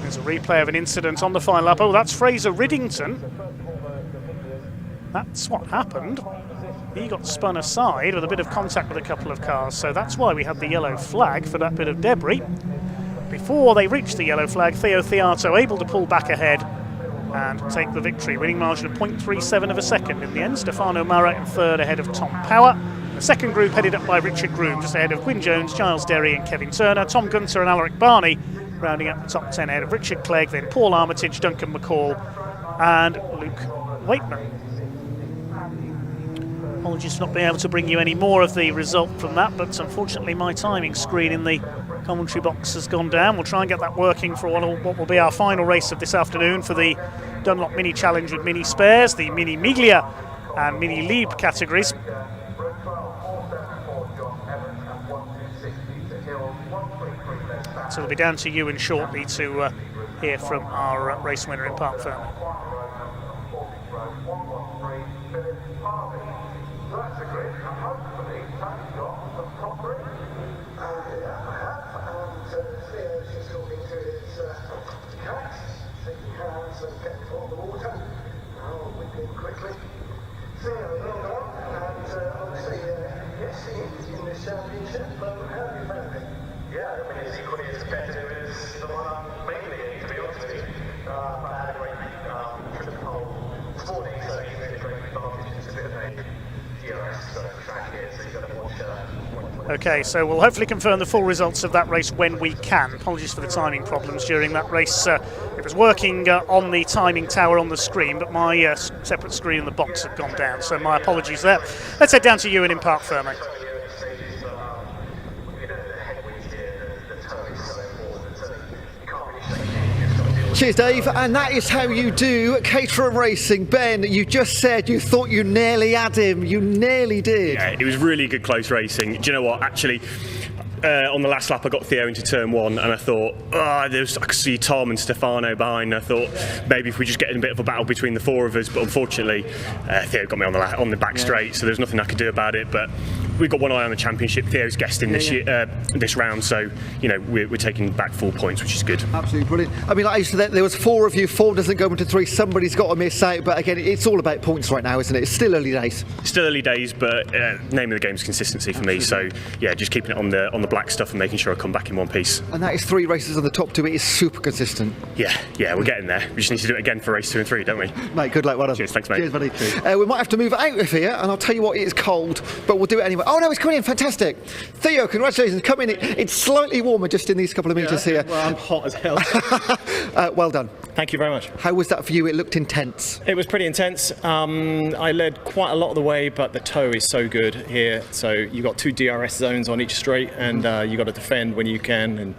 Speaker 4: There's a replay of an incident on the final lap. Oh, that's Fraser Riddington. That's what happened. He got spun aside with a bit of contact with a couple of cars, so that's why we had the yellow flag for that bit of debris. Before they reached the yellow flag, Theo Theato able to pull back ahead and take the victory, winning margin of 0.37 of a second. In the end, Stefano Mara in third ahead of Tom Power. The second group headed up by Richard Groom, just ahead of Gwyn Jones, Giles Derry and Kevin Turner. Tom Gunter and Alaric Barney rounding up the top 10 ahead of Richard Clegg, then Paul Armitage, Duncan McCall and Luke Waitman. Apologies for not being able to bring you any more of the result from that, but unfortunately my timing screen in the commentary box has gone down. We'll try and get that working for what will be our final race of this afternoon for the Dunlop Mini Challenge with Mini Spares, the Mini Miglia and Mini Lieb categories. So it'll be down to you and shortly to hear from our race winner in Park Ferme. Okay, so we'll hopefully confirm the full results of that race when we can. Apologies for the timing problems during that race. It was working on the timing tower on the screen, but my separate screen in the box had gone down, so my apologies there. Let's head down to Ewan in Park Ferme.
Speaker 1: Cheers, Dave, and that is how you do Caterham racing. Ben, you just said you thought you nearly had him. You nearly did.
Speaker 2: Yeah, it was really good close racing. Do you know what? Actually, on the last lap I got Theo into turn one and I thought, I could see Tom and Stefano behind. I thought maybe if we just get in a bit of a battle between the four of us, but unfortunately Theo got me on the back straight, so there's nothing I could do about it. But we've got one eye on the championship. Theo's guesting this round, so we're taking back 4 points, which is good.
Speaker 1: Absolutely brilliant. I mean, like I said, there was four of you. Four doesn't go into three. Somebody's got to miss out. But again, it's all about points right now, isn't it? It's still early days.
Speaker 2: Still early days, but name of the game is consistency for me. So yeah, just keeping it on the black stuff and making sure I come back in one piece.
Speaker 1: And that is 3 races on the top 2. It is super consistent.
Speaker 2: Yeah, we're getting there. We just need to do it again for race 2 and 3, don't we?
Speaker 1: Mate, good luck. Well done.
Speaker 2: Cheers, thanks, mate.
Speaker 1: Cheers, buddy. We might have to move out of here, and I'll tell you what, it is cold, but we'll do it anyway. Oh no, it's coming in. Fantastic. Theo, congratulations. Come in. It's slightly warmer just in these couple of metres here.
Speaker 10: Well, I'm hot as hell.
Speaker 1: Well done.
Speaker 10: Thank you very much.
Speaker 1: How was that for you? It looked intense.
Speaker 10: It was pretty intense. I led quite a lot of the way, but the toe is so good here. So you've got 2 DRS zones on each straight, and you've got to defend when you can. And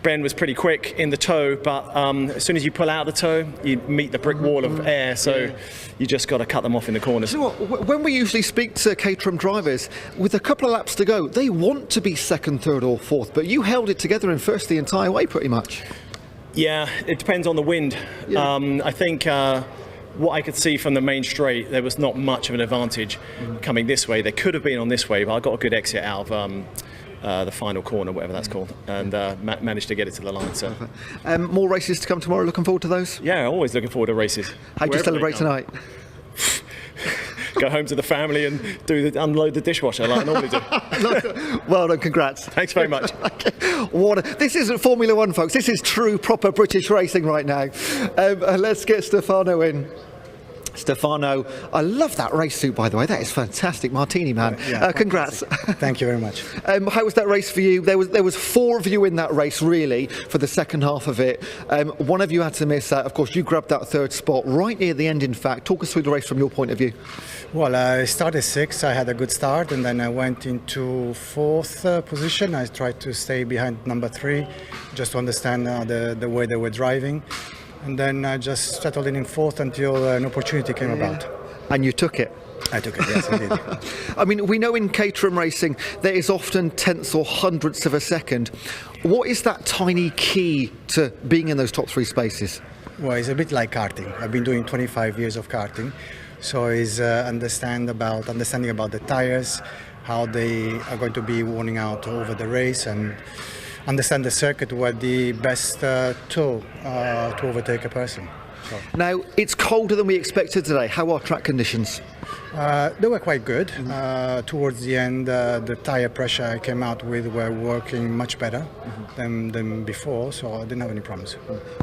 Speaker 10: Ben was pretty quick in the toe, but as soon as you pull out the toe, you meet the brick wall of air, so you just got to cut them off in the corners.
Speaker 1: You know what, when we usually speak to Caterham drivers, with a couple of laps to go, they want to be second, third or fourth, but you held it together in first the entire way pretty much.
Speaker 10: Yeah, it depends on the wind. I think what I could see from the main straight, there was not much of an advantage coming this way. There could have been on this way, but I got a good exit out of the final corner, whatever that's called, and managed to get it to the line. So,
Speaker 1: more races to come tomorrow. Looking forward to those.
Speaker 10: Yeah, always looking forward to races.
Speaker 1: How do you celebrate tonight?
Speaker 10: Go home to the family and unload the dishwasher like I normally do.
Speaker 1: Well done, congrats.
Speaker 10: Thanks very much.
Speaker 1: This isn't Formula One, folks. This is true, proper British racing right now. Let's get Stefano in. Stefano, I love that race suit, by the way. That is fantastic, Martini man. Congrats.
Speaker 3: Thank you very much.
Speaker 1: How was that race for you? There was 4 of you in that race, really, for the second half of it. One of you had to miss out. Of course, you grabbed that 3rd spot right near the end. In fact, talk us through the race from your point of view.
Speaker 3: Well, I started 6th. I had a good start, and then I went into 4th position. I tried to stay behind number 3, just to understand the way they were driving. And then I just settled in 4th until an opportunity came about.
Speaker 1: And you took it?
Speaker 3: I took it, yes, indeed.
Speaker 1: I mean, we know in Caterham racing there is often tenths or hundredths of a second. What is that tiny key to being in those top 3 spaces?
Speaker 3: Well, it's a bit like karting. I've been doing 25 years of karting. So it's understanding about the tires, how they are going to be worn out over the race, and understand the circuit, what the best tool to overtake a person. So.
Speaker 1: Now, it's colder than we expected today. How are track conditions?
Speaker 3: They were quite good. Towards the end, the tyre pressure I came out with were working much better than before, so I didn't have any problems.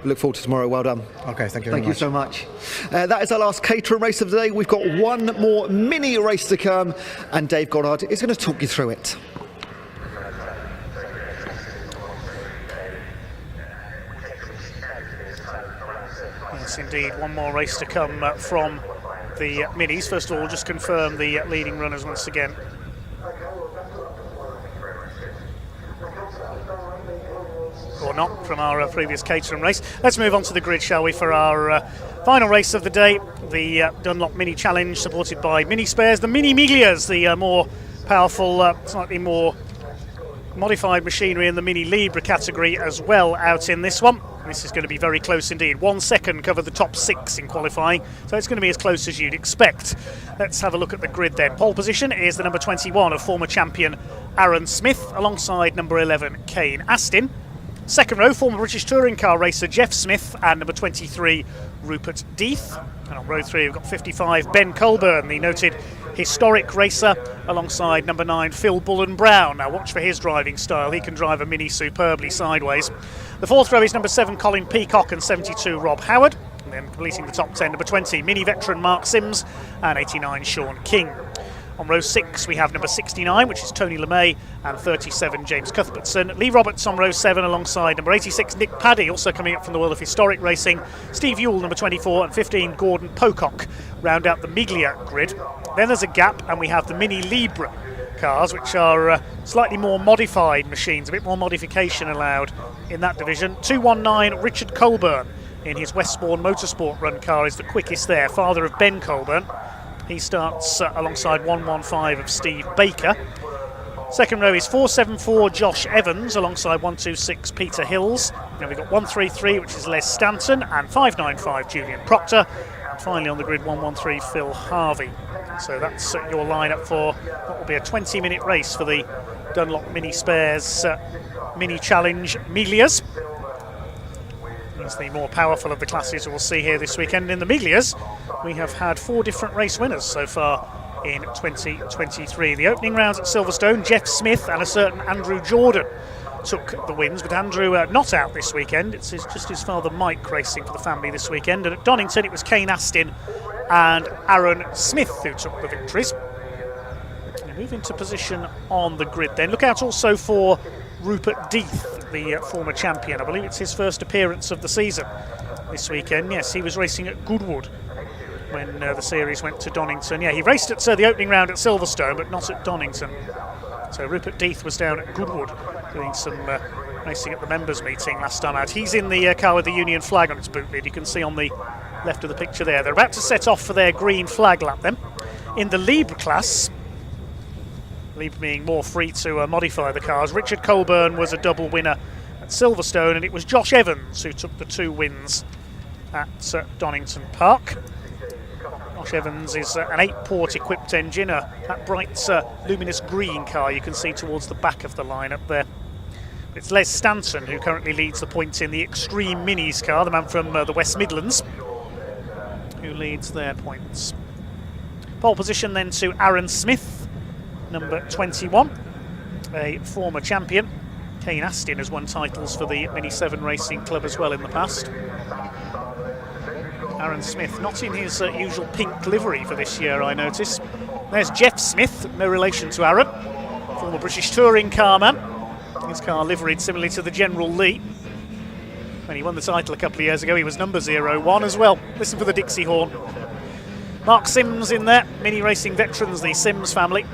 Speaker 1: Look forward to tomorrow. Well done.
Speaker 3: Okay, thank you
Speaker 1: Thank
Speaker 3: very
Speaker 1: you
Speaker 3: much.
Speaker 1: so much. That is our last Caterham race of the day. We've got one more mini race to come, and Dave Goddard is going to talk you through it.
Speaker 4: Yes, indeed. One more race to come from the minis. First of all, just confirm the leading runners once again. Or not, from our previous Caterham race. Let's move on to the grid, shall we, for our final race of the day, the Dunlop Mini Challenge, supported by Mini Spares, the Mini Miglias, the more powerful, slightly more modified machinery in the Mini Libra category as well out in this one. This is going to be very close indeed. 1 second covered the top 6 in qualifying, so it's going to be as close as you'd expect. Let's have a look at the grid then. Pole position is the number 21 of former champion Aaron Smith, alongside number 11 Kane Astin. Second row, former British touring car racer Jeff Smith and number 23 Rupert Death. And on row 3 we've got 55 Ben Colburn, the noted historic racer, alongside number 9 Phil Bullen-Brown. Now watch for his driving style, he can drive a Mini superbly sideways. The fourth row is number 7 Colin Peacock and 72 Rob Howard. And then completing the top 10, number 20 Mini veteran Mark Sims and 89 Sean King. On row 6 we have number 69, which is Tony LeMay, and 37 James Cuthbertson. Lee Roberts on row 7 alongside number 86 Nick Paddy, also coming up from the world of historic racing. Steve Ewell number 24 and 15 Gordon Pocock round out the Miglia grid. Then there's a gap and we have the Mini Libra cars, which are slightly more modified machines, a bit more modification allowed in that division. 219 Richard Colburn in his Westbourne Motorsport run car is the quickest there, father of Ben Colburn. He starts alongside 115 of Steve Baker. Second row is 474 Josh Evans alongside 126 Peter Hills. Then we've got 133, which is Les Stanton, and 595 Julian Proctor. And finally on the grid, 113 Phil Harvey. So that's your lineup for what will be a 20-minute race for the Dunlop Mini Spares Mini Challenge Miglias. It's the more powerful of the classes we'll see here this weekend. In the Miglias, we have had 4 different race winners so far in 2023. The opening rounds at Silverstone, Jeff Smith and a certain Andrew Jordan took the wins, but Andrew not out this weekend. It's just his father Mike racing for the family this weekend. And at Donington it was Kane Astin and Aaron Smith who took the victories. We move into position on the grid then. Look out also for Rupert Death, the former champion. I believe it's his first appearance of the season this weekend. Yes, he was racing at Goodwood when the series went to Donington. Yeah, he raced at the opening round at Silverstone, but not at Donington. So Rupert Death was down at Goodwood doing some racing at the members' meeting last time out. He's in the car with the Union flag on its boot lid. You can see on the left of the picture there. They're about to set off for their green flag lap then. In the Libra class, Libra being more free to modify the cars, Richard Colburn was a double winner at Silverstone, and it was Josh Evans who took the 2 wins at Donington Park. Josh Evans is an 8-port equipped engine, that bright luminous green car you can see towards the back of the lineup there. It's Les Stanton who currently leads the points in the Extreme Minis car, the man from the West Midlands, who leads their points. Pole position then to Aaron Smith, number 21, a former champion. Kane Astin has won titles for the Mini 7 Racing Club as well in the past. Aaron Smith not in his usual pink livery for this year, I notice. There's Jeff Smith, no relation to Aaron, former British touring car man. His car liveried similarly to the General Lee. When he won the title a couple of years ago, he was number 01 as well. Listen for the Dixie horn. Mark Sims in there, Mini Racing veterans, the Sims family.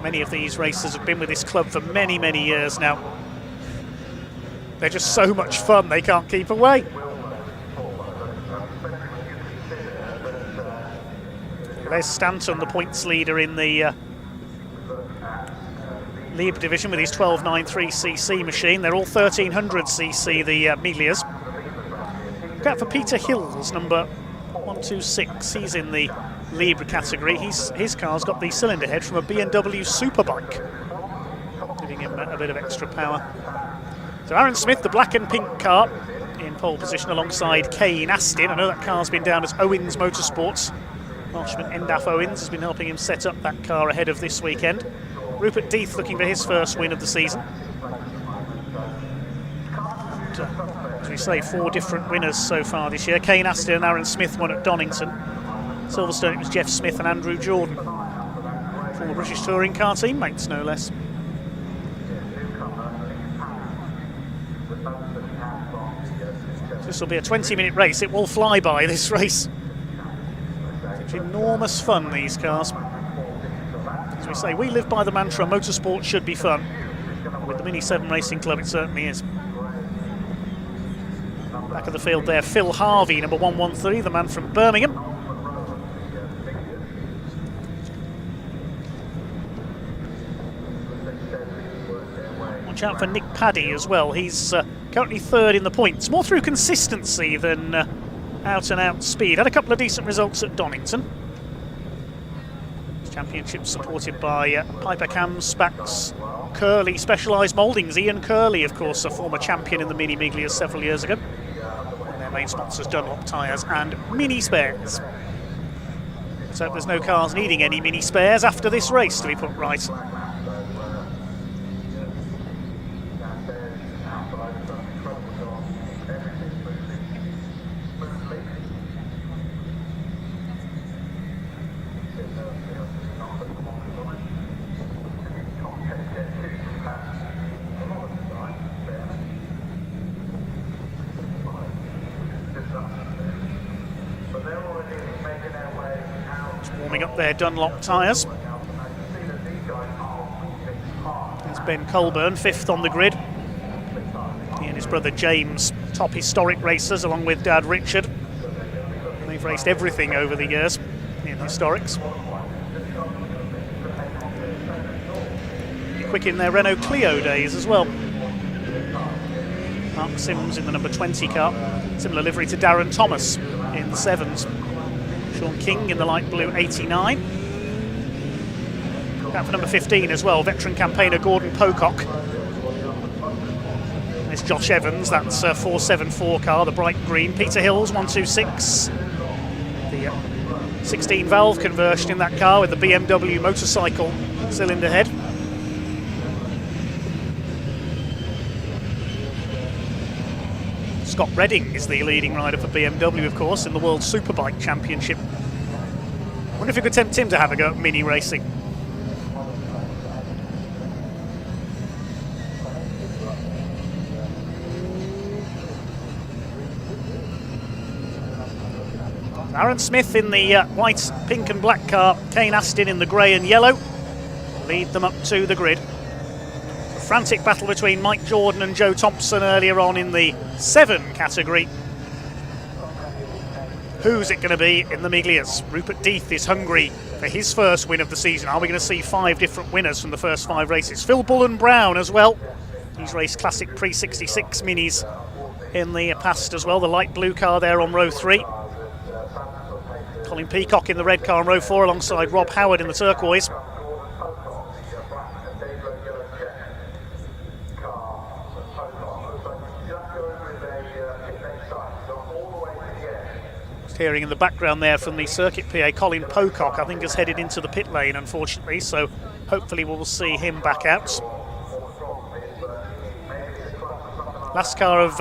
Speaker 4: Many of these racers have been with this club for many, many years now. They're just so much fun, they can't keep away. Les Stanton, the points leader in the Lieb division with his 1293cc machine. They're all 1300cc, the Miglias. Look out for Peter Hills, number 126. He's in the Libra category. His car's got the cylinder head from a B&W Superbike, giving him a bit of extra power. So Aaron Smith, the black and pink car, in pole position alongside Kane Astin. I know that car's been down as Owens Motorsports. Welshman Endaf Owens has been helping him set up that car ahead of this weekend. Rupert Death looking for his first win of the season. And, as we say, 4 different winners so far this year. Kane Astin and Aaron Smith won at Donington. Silverstone, it was Jeff Smith and Andrew Jordan. Former British Touring Car teammates, no less. This will be a 20-minute race. It will fly by, this race. It's enormous fun, these cars. As we say, we live by the mantra, motorsport should be fun. With the Mini 7 Racing Club, it certainly is. Back of the field there, Phil Harvey, number 113, the man from Birmingham. Watch out for Nick Paddy as well. He's currently 3rd in the points. More through consistency than out-and-out speed. Had a couple of decent results at Donington. This championship supported by Piper Cams, Spacks, Curley Specialised Mouldings. Ian Curley, of course, a former champion in the Mini Miglias several years ago. And their main sponsors, Dunlop Tyres and Mini Spares. So there's no cars needing any mini spares after this race to be put right. Up their Dunlop tyres. There's Ben Colburn, 5th on the grid. He and his brother James, top historic racers, along with Dad Richard. They've raced everything over the years in historics. Be quick in their Renault Clio days as well. Mark Sims in the number 20 car. Similar livery to Darren Thomas in the 7s. Sean King in the light blue 89. Out for number 15 as well, veteran campaigner Gordon Pocock. There's Josh Evans, that's a 474 car, the bright green. Peter Hills, 126. The 16 valve conversion in that car with the BMW motorcycle cylinder head. Scott Redding is the leading rider for BMW, of course, in the World Superbike Championship. I wonder if you could tempt him to have a go at mini racing. Aaron Smith in the white, pink and black car, Kane Astin in the grey and yellow, lead them up to the grid. Frantic battle between Mike Jordan and Joe Thompson earlier on in the 7 category. Who's it going to be in the Miglias? Rupert Death is hungry for his first win of the season. Are we going to see 5 different winners from the first 5 races? Phil Bullen Brown as well. He's raced classic pre-66 minis in the past as well. The light blue car there on row 3. Colin Peacock in the red car on row 4 alongside Rob Howard in the turquoise. Hearing in the background there from the circuit PA, Colin Pocock, I think has headed into the pit lane, unfortunately, so hopefully we'll see him back out. Last car of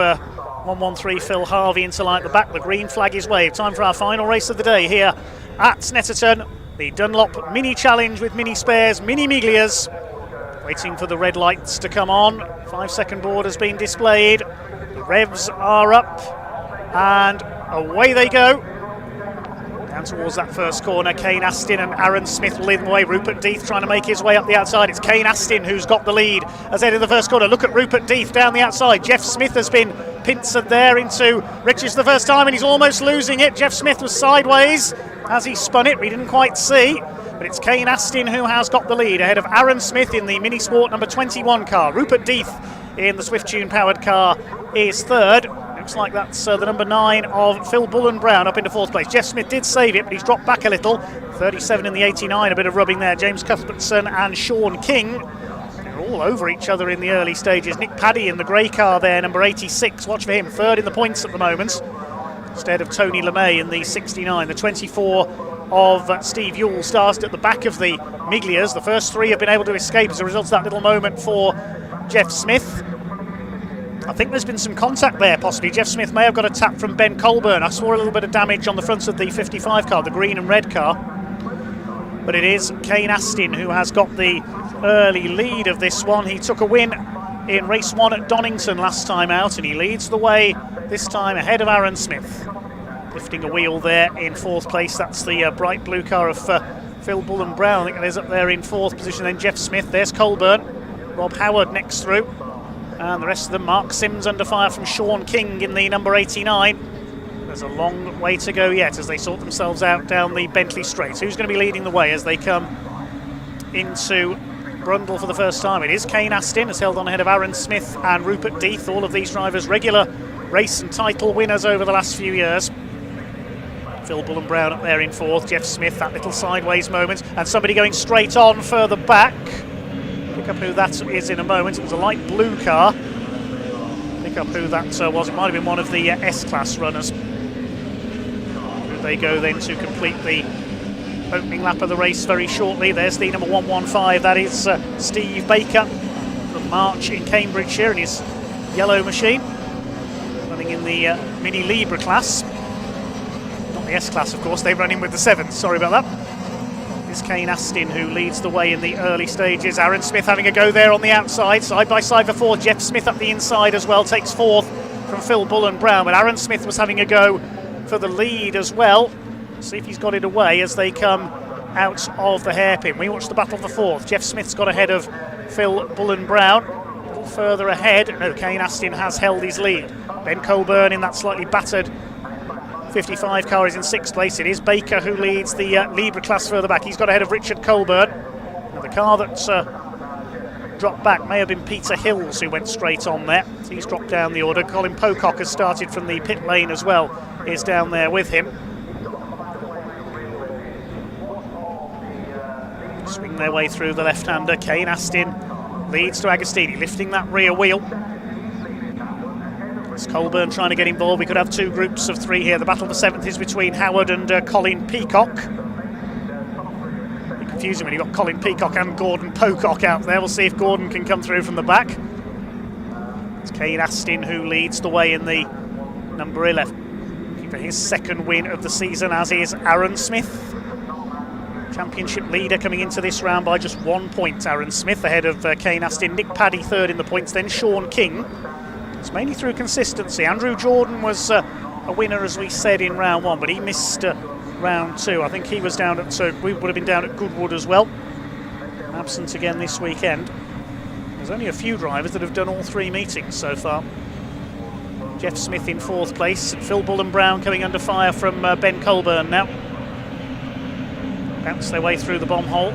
Speaker 4: 113, Phil Harvey into light at the back, the green flag is waved. Time for our final race of the day here at Snetterton, the Dunlop Mini Challenge with mini spares, mini Miglias. Waiting for the red lights to come on. 5-second board has been displayed. The revs are up and away they go. Down towards that first corner, Kane Astin and Aaron Smith will lead the way. Rupert Death trying to make his way up the outside. It's Kane Astin who's got the lead as they head in the first corner. Look at Rupert Death down the outside. Jeff Smith has been pincered there into Richards the first time and he's almost losing it. Jeff Smith was sideways as he spun it, we didn't quite see. But it's Kane Astin who has got the lead ahead of Aaron Smith in the Mini Sport number 21 car. Rupert Death in the Swift Tune powered car is 3rd. Looks like that's the number 9 of Phil Bullen Brown up into 4th place. Jeff Smith did save it, but he's dropped back a little. 37 in the 89, a bit of rubbing there. James Cuthbertson and Sean King They're all over each other in the early stages. Nick Paddy in the grey car there, number 86. Watch for him, third in the points at the moment, instead of Tony LeMay in the 69. The 24 of Steve Yule started at the back of the Miglias. The first three have been able to escape as a result of that little moment for Jeff Smith. I think there's been some contact there, possibly. Jeff Smith may have got a tap from Ben Colburn. I saw a little bit of damage on the front of the 55 car, the green and red car. But it is Kane Astin who has got the early lead of this one. He took a win in race 1 at Donington last time out, and he leads the way this time ahead of Aaron Smith. Lifting a wheel there in 4th place. That's the bright blue car of Phil Bullen Brown. I think it is up there in 4th position. Then Jeff Smith. There's Colburn. Rob Howard next through. And the rest of them, Mark Sims under fire from Sean King in the number 89. There's a long way to go yet as they sort themselves out down the Bentley Straight. Who's going to be leading the way as they come into Brundle for the first time? It is Kane Astin, has held on ahead of Aaron Smith and Rupert Death. All of these drivers regular race and title winners over the last few years. Phil Bullen Brown up there in 4th. Jeff Smith, that little sideways moment. And somebody going straight on further back. Pick up who that is in a moment. It was a light blue car. Pick up who that was. It might have been one of the S-Class runners. They go then to complete the opening lap of the race very shortly. There's the number 115. That is Steve Baker from March in Cambridgeshire in his yellow machine. Running in the Mini Libra class. Not the S-Class, of course. They run in with the 7. Sorry about that. It's Kane Astin who leads the way in the early stages. Aaron Smith having a go there on the outside. Side by side for 4th. Jeff Smith up the inside as well. Takes 4th from Phil Bullen Brown. But Aaron Smith was having a go for the lead as well. See if he's got it away as they come out of the hairpin. We watch the battle for 4th. Jeff Smith's got ahead of Phil Bullen Brown. A little further ahead. No, Kane Astin has held his lead. Ben Colburn in that slightly battered 55 car is in 6th place. It is Baker who leads the Libra class further back. He's got ahead of Richard Colburn. Now the car that dropped back may have been Peter Hills who went straight on there. So he's dropped down the order. Colin Pocock has started from the pit lane as well. Is down there with him. Swing their way through the left-hander. Kane Astin leads to Agostini, lifting that rear wheel. It's Colburn trying to get involved. We could have 2 groups of 3 here. The battle for 7th is between Howard and Colin Peacock. It's confusing when you've got Colin Peacock and Gordon Pocock out there. We'll see if Gordon can come through from the back. It's Kane Astin who leads the way in the number 11. Looking for his 2nd win of the season, as is Aaron Smith. Championship leader coming into this round by just 1 point. Aaron Smith ahead of Kane Astin. Nick Paddy 3rd in the points, then Sean King. It's mainly through consistency. Andrew Jordan was a winner, as we said, in round 1, but he missed round 2. I think he was down at, so we would have been down at Goodwood as well. Absent again this weekend. There's only a few drivers that have done all 3 meetings so far. Jeff Smith in 4th place. Phil Bullen Brown coming under fire from Ben Colburn now. Bounce their way through the bomb hole.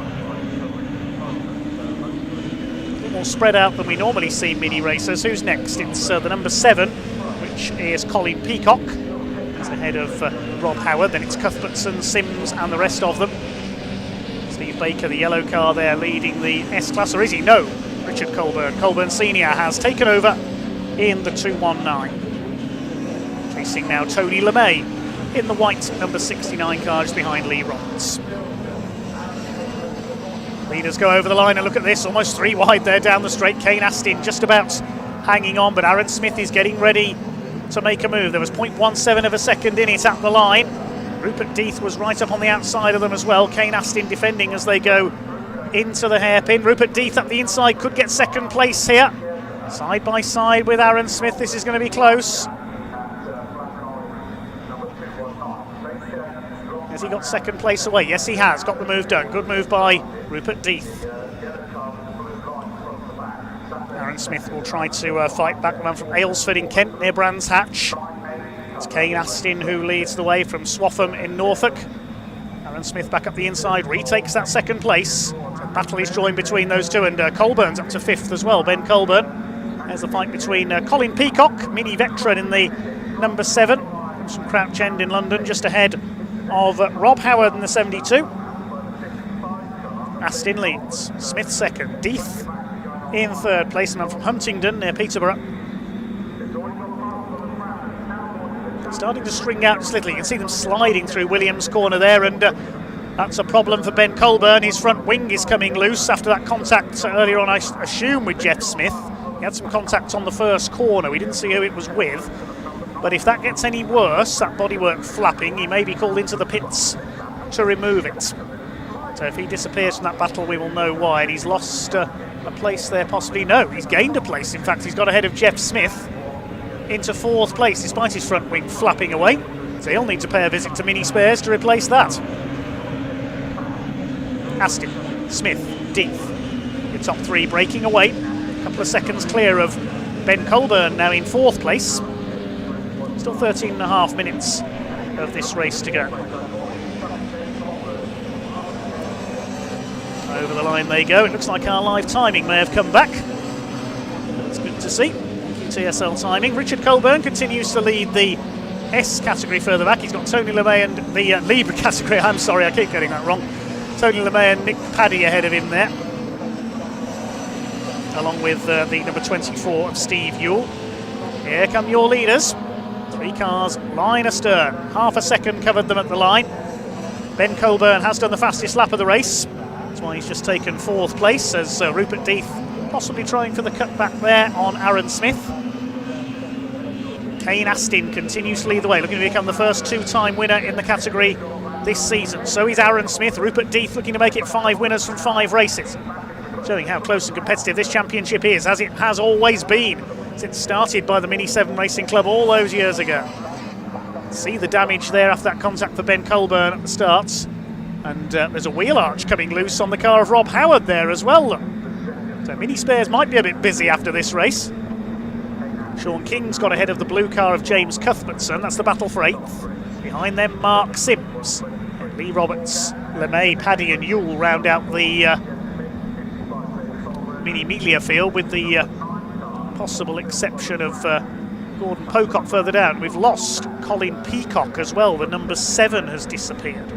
Speaker 4: More spread out than we normally see mini racers. Who's next? It's the number 7, which is Colin Peacock. He's ahead of Rob Howard. Then it's Cuthbertson, Sims and the rest of them. Steve Baker, the yellow car there, leading the S-Class, or is he? No, Richard Colburn. Colburn Senior has taken over in the 219. Chasing now Tony LeMay in the white number 69 car just behind Lee Roberts. Leaders go over the line and look at this, almost 3 wide there down the straight. Kane Astin just about hanging on, but Aaron Smith is getting ready to make a move. There was 0.17 of a second in it at the line. Rupert Death was right up on the outside of them as well. Kane Astin defending as they go into the hairpin. Rupert Death up the inside could get 2nd place here. Side by side with Aaron Smith, this is going to be close. Has he got 2nd place away? Yes, he has. Got the move done. Good move by Rupert Death. Aaron Smith will try to fight back. The man from Aylesford in Kent near Brands Hatch. It's Kane Astin who leads the way from Swaffham in Norfolk. Aaron Smith back up the inside, retakes that 2nd place. The battle is joined between those two, and Colburn's up to 5th as well. Ben Colburn. There's the fight between Colin Peacock, mini veteran in the number 7, from Crouch End in London, just ahead of Rob Howard in the 72. Astin leads. Smith 2nd. Death in third place, and I'm from Huntingdon near Peterborough. Starting to string out just a little. You can see them sliding through Williams' corner there, and that's a problem for Ben Colburn. His front wing is coming loose after that contact earlier on, I assume, with Jeff Smith. He had some contact on the first corner. We didn't see who it was with. But if that gets any worse, that bodywork flapping, he may be called into the pits to remove it. So if he disappears from that battle, we will know why. And he's lost a place there, possibly. No, he's gained a place. In fact, he's got ahead of Jeff Smith into fourth place, despite his front wing flapping away. So he'll need to pay a visit to Mini Spares to replace that. Aston, Smith, Deeth, your top three breaking away. A couple of seconds clear of Ben Colburn, now in fourth place. Still 13.5 minutes of this race to go. Over the line they go. It looks like our live timing may have come back. It's good to see. TSL timing. Richard Colburn continues to lead the S category further back. He's got Tony LeMay and the Libra category. I'm sorry, I keep getting that wrong. Tony LeMay and Nick Paddy ahead of him there, along with the number 24 of Steve Ewell. Here come your leaders. Three cars, line astern. Half a second covered them at the line. Ben Colburn has done the fastest lap of the race. That's why he's just taken fourth place, as Rupert Deeth possibly trying for the cutback there on Aaron Smith. Kane Astin continues to lead the way, looking to become the first two-time winner in the category this season. So is Aaron Smith. Rupert Deeth looking to make it 5 winners from 5 races, showing how close and competitive this championship is, as it has always been since started by the Mini 7 Racing Club all those years ago. See the damage there after that contact for Ben Colburn at the starts, and there's a wheel arch coming loose on the car of Rob Howard there as well. So Mini Spares might be a bit busy after this race. Sean King's got ahead of the blue car of James Cuthbertson. That's the battle for 8th. Behind them, Mark Sims, Lee Roberts, LeMay, Paddy and Ewell round out the Mini Melia field, with the possible exception of Gordon Pocock further down. We've lost Colin Peacock as well. The number 7 has disappeared.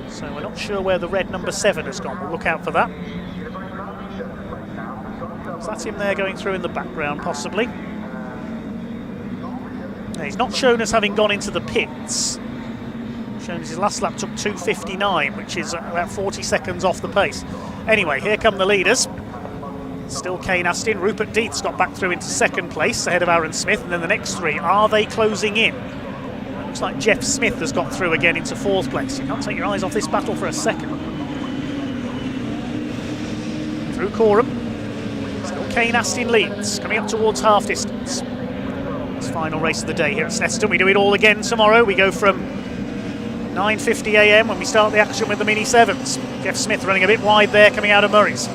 Speaker 4: So we're not sure where the red number 7 has gone. We'll look out for that. So that's him there going through in the background, possibly. Now, he's not shown as having gone into the pits. Shown as his last lap took 2:59, which is about 40 seconds off the pace. Anyway, here come the leaders. Still Kane Astin. Rupert Deeth's got back through into second place ahead of Aaron Smith, and then the next three, are they closing in? Looks like Jeff Smith has got through again into fourth place. You can't take your eyes off this battle for a second. Through Coram. Still Kane Astin leads, coming up towards half distance. It's final race of the day here at Snetterton. We do it all again tomorrow. We go from 9:50 AM when we start the action with the Mini 7s. Jeff Smith running a bit wide there, coming out of Murray's.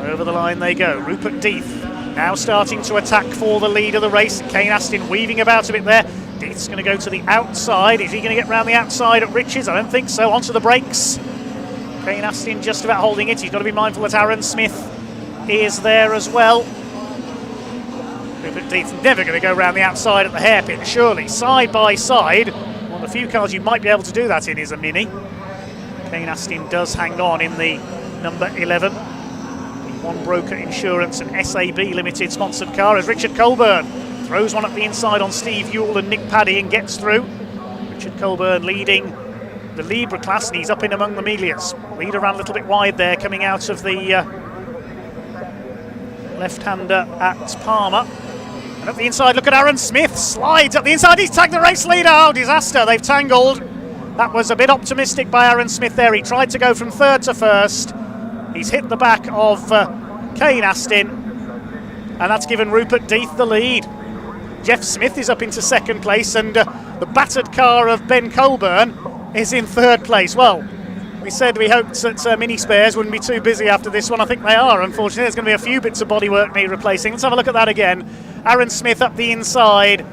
Speaker 4: Over the line they go. Rupert Deeth now starting to attack for the lead of the race. Kane Astin weaving about a bit there. Deeth's going to go to the outside. Is he going to get round the outside at Riches? I don't think so. Onto the brakes. Kane Astin just about holding it. He's got to be mindful that Aaron Smith is there as well. Rupert Deeth's never going to go round the outside at the hairpin, surely. Side by side. One of the few cars you might be able to do that in is a Mini. Kane Astin does hang on in the number 11. One Broker Insurance and SAB Limited sponsored car, as Richard Colburn throws one up the inside on Steve Ewell and Nick Paddy and gets through. Richard Colburn leading the Libra class, and he's up in among the Melias. Leader ran a little bit wide there, coming out of the left-hander at Palmer. And up the inside, look at Aaron Smith, slides up the inside, he's tagged the race leader. Oh, disaster, they've tangled. That was a bit optimistic by Aaron Smith there. He tried to go from third to first. He's hit the back of Kane Astin, and that's given Rupert Deeth the lead. Jeff Smith is up into second place, and the battered car of Ben Colburn is in third place. Well, we said we hoped that Mini Spares wouldn't be too busy after this one. I think they are, unfortunately. There's going to be a few bits of bodywork need replacing. Let's have a look at that again. Aaron Smith up the inside,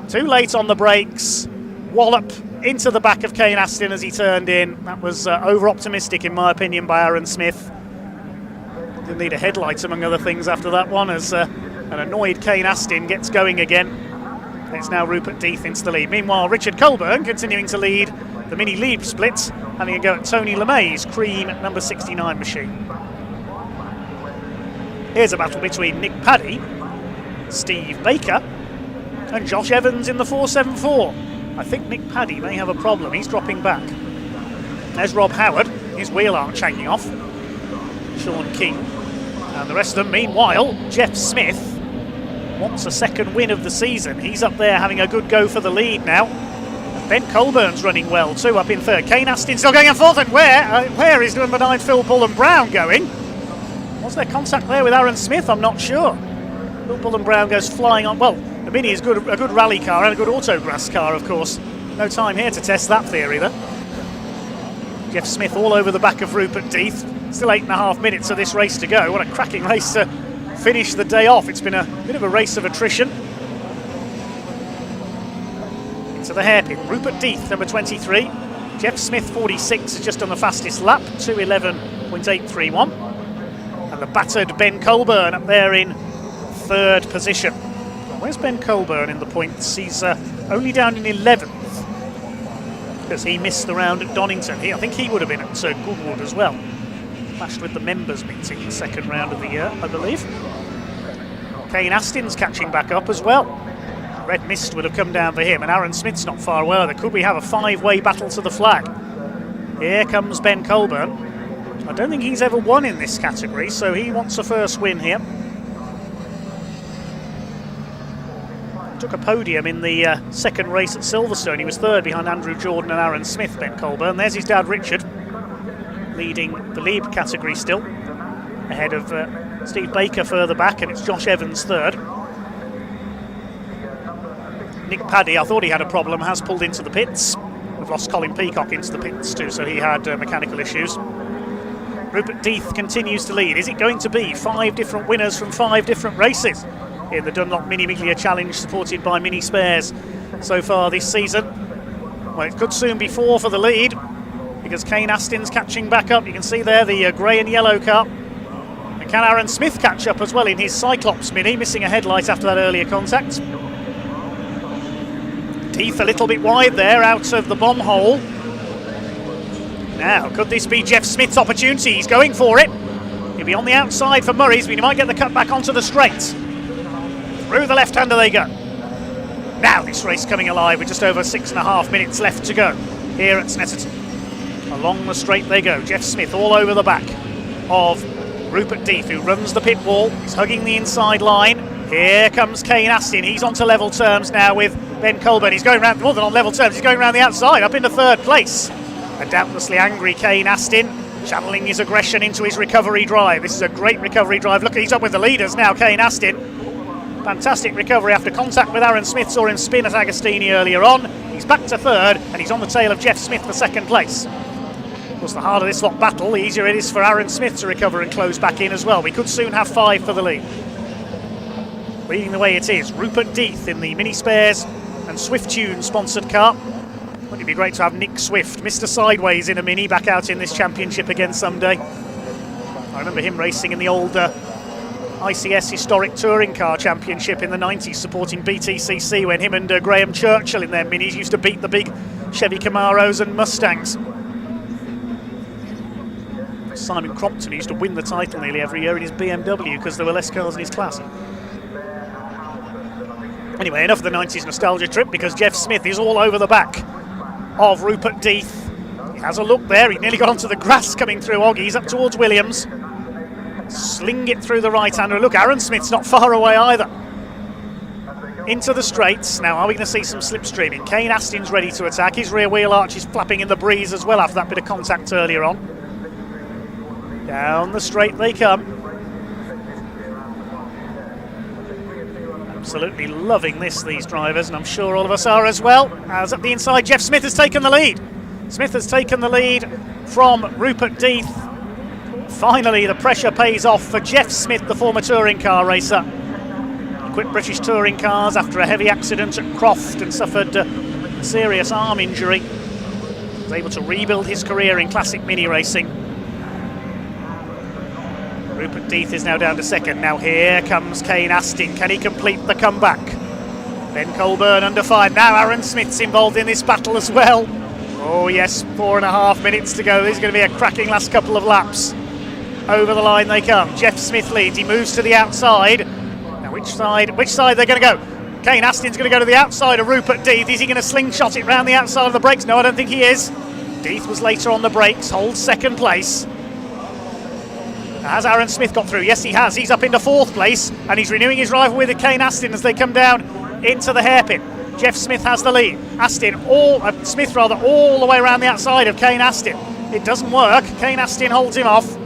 Speaker 4: too late on the brakes. Wallop into the back of Kane Astin as he turned in. That was over-optimistic, in my opinion, by Aaron Smith. Didn't need a headlight, among other things, after that one, as an annoyed Kane Astin gets going again. It's now Rupert Deeth into the lead. Meanwhile, Richard Colburn continuing to lead the mini lead splits, having a go at Tony LeMay's cream number 69 machine. Here's a battle between Nick Paddy, Steve Baker, and Josh Evans in the 474. I think Nick Paddy may have a problem. He's dropping back. There's Rob Howard, his wheel arch hanging off. Sean King. And the rest of them, meanwhile, Jeff Smith wants a second win of the season. He's up there having a good go for the lead now. And Ben Colburn's running well too, up in third. Kane Astin still going in fourth, and where is number 9 Phil Bullen Brown going? Was there contact there with Aaron Smith? I'm not sure. Phil Bullen Brown goes flying on. Well, the Mini is a good rally car and a good autograss car, of course. No time here to test that theory, though. Jeff Smith all over the back of Rupert Death. Still 8.5 minutes of this race to go. What a cracking race to finish the day off. It's been a bit of a race of attrition. Into the hairpin. Rupert Death, number 23. Jeff Smith, 46, is just on the fastest lap, 2:11.831. And the battered Ben Colburn up there in third position. Where's Ben Colburn in the points? He's only down in 11th because he missed the round at Donington. I think he would have been at Goodwood as well. Clashed with the members meeting, the second round of the year, I believe. Kane Astin's catching back up as well. Red mist would have come down for him, and Aaron Smith's not far away either. Could we have a 5-way battle to the flag? Here comes Ben Colburn. I don't think he's ever won in this category, so he wants a first win here. Took a podium in the second race at Silverstone. He was third behind Andrew Jordan and Aaron Smith, Ben Colburn. There's his dad, Richard, leading the lead category still, ahead of Steve Baker further back, and it's Josh Evans third. Nick Paddy, I thought he had a problem, has pulled into the pits. We've lost Colin Peacock into the pits too, so he had mechanical issues. Rupert Death continues to lead. Is it going to be 5 different winners from 5 different races in the Dunlop Mini Miglia Challenge, supported by Mini Spares so far this season? Well, it could soon be 4 for the lead, because Kane Astin's catching back up. You can see there the grey and yellow car. And can Aaron Smith catch up as well in his Cyclops Mini, missing a headlight after that earlier contact? Death a little bit wide there, out of the bomb hole. Now, could this be Jeff Smith's opportunity? He's going for it. He'll be on the outside for Murray's, but he might get the cut back onto the straight. Through the left-hander they go. Now this race coming alive with just over 6.5 minutes left to go here at Snetterton. Along the straight they go. Jeff Smith all over the back of Rupert Death, who runs the pit wall. He's hugging the inside line. Here comes Kane Astin. He's onto level terms now with Ben Colburn. He's going around, more than on level terms, he's going around the outside, up into third place. A doubtlessly angry Kane Astin, channeling his aggression into his recovery drive. This is a great recovery drive. Look, he's up with the leaders now, Kane Astin. Fantastic recovery after contact with Aaron Smith, saw him spin at Agostini earlier on. He's back to third, and he's on the tail of Jeff Smith for second place. Of course, the harder this lot battle, the easier it is for Aaron Smith to recover and close back in as well. We could soon have 5 for the lead. Leading the way it is Rupert Death in the Mini Spares and Swift Tune sponsored car. Wouldn't it be great to have Nick Swift, Mr. Sideways in a Mini, back out in this championship again someday? I remember him racing in the old ICS Historic Touring Car Championship in the 90s, supporting BTCC, when him and Graham Churchill in their Minis used to beat the big Chevy Camaros and Mustangs. Simon Crompton used to win the title nearly every year in his BMW because there were less cars in his class. Anyway, enough of the 90s nostalgia trip, because Jeff Smith is all over the back of Rupert Death. He has a look there, he nearly got onto the grass coming through Oggy. He's up towards Williams. Sling it through the right-hander. Look, Aaron Smith's not far away either. Into the straights. Now, are we going to see some slipstreaming? Kane Astin's ready to attack. His rear wheel arch is flapping in the breeze as well after that bit of contact earlier on. Down the straight they come. Absolutely loving this, these drivers, and I'm sure all of us are as well. As at the inside, Jeff Smith has taken the lead. Smith has taken the lead from Rupert Death. Finally, the pressure pays off for Jeff Smith, the former touring car racer. He quit British touring cars after a heavy accident at Croft and suffered a serious arm injury. He was able to rebuild his career in classic mini racing. Rupert Death is now down to second. Now here comes Kane Astin. Can he complete the comeback? Ben Colburn under fire. Now Aaron Smith's involved in this battle as well. Oh yes, 4.5 minutes to go. This is going to be a cracking last couple of laps. Over the line they come. Jeff Smith leads. He moves to the outside. Now which side they're going to go? Kane Astin's going to go to the outside of Rupert Death. Is he going to slingshot it round the outside of the brakes? No, I don't think he is. Death was later on the brakes, holds second place. Has Aaron Smith got through? Yes, he has. He's up into 4th place, and he's renewing his rivalry with Kane Astin as they come down into the hairpin. Jeff Smith has the lead. Smith all the way around the outside of Kane Astin. It doesn't work. Kane Astin holds him off.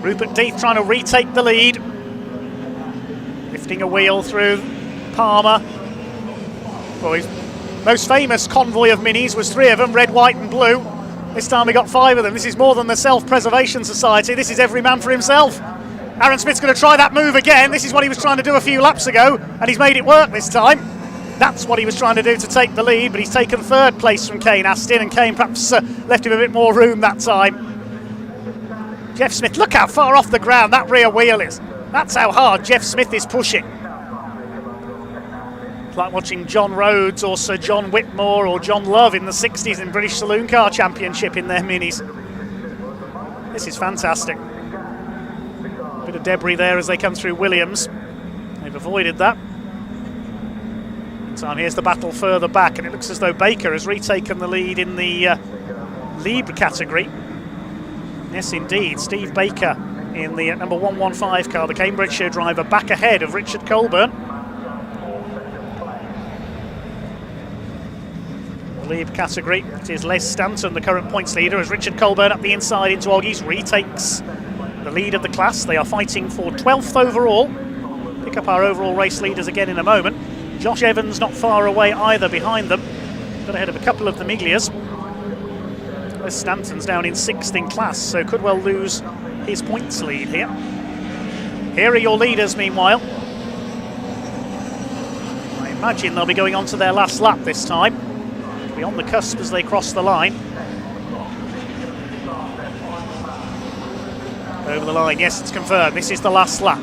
Speaker 4: Rupert Death trying to retake the lead. Lifting a wheel through Palmer. Well, his most famous convoy of minis was 3 of them, red, white and blue. This time we got 5 of them. This is more than the Self-Preservation Society. This is every man for himself. Aaron Smith's going to try that move again. This is what he was trying to do a few laps ago, and he's made it work this time. That's what he was trying to do to take the lead, but he's taken 3rd place from Kane Astin, and Kane perhaps left him a bit more room that time. Jeff Smith, look how far off the ground that rear wheel is. That's how hard Jeff Smith is pushing. It's like watching John Rhodes or Sir John Whitmore or John Love in the 60s in British Saloon Car Championship in their minis. This is fantastic. Bit of debris there as they come through Williams. They've avoided that. Meantime, here's the battle further back, and it looks as though Baker has retaken the lead in the Libre category. Yes, indeed, Steve Baker in the number 115 car, the Cambridgeshire driver, back ahead of Richard Colburn. The Libre category, it is Les Stanton, the current points leader, as Richard Colburn up the inside into Oggies retakes the lead of the class. They are fighting for 12th overall. Pick up our overall race leaders again in a moment. Josh Evans not far away either behind them, got ahead of a couple of the Miglias. Les Stanton's down in 6th in class, so could well lose his points lead here. Here are your leaders meanwhile. I imagine they'll be going on to their last lap this time. Be on the cusp as they cross the line. Over the line, yes, it's confirmed. This is the last lap.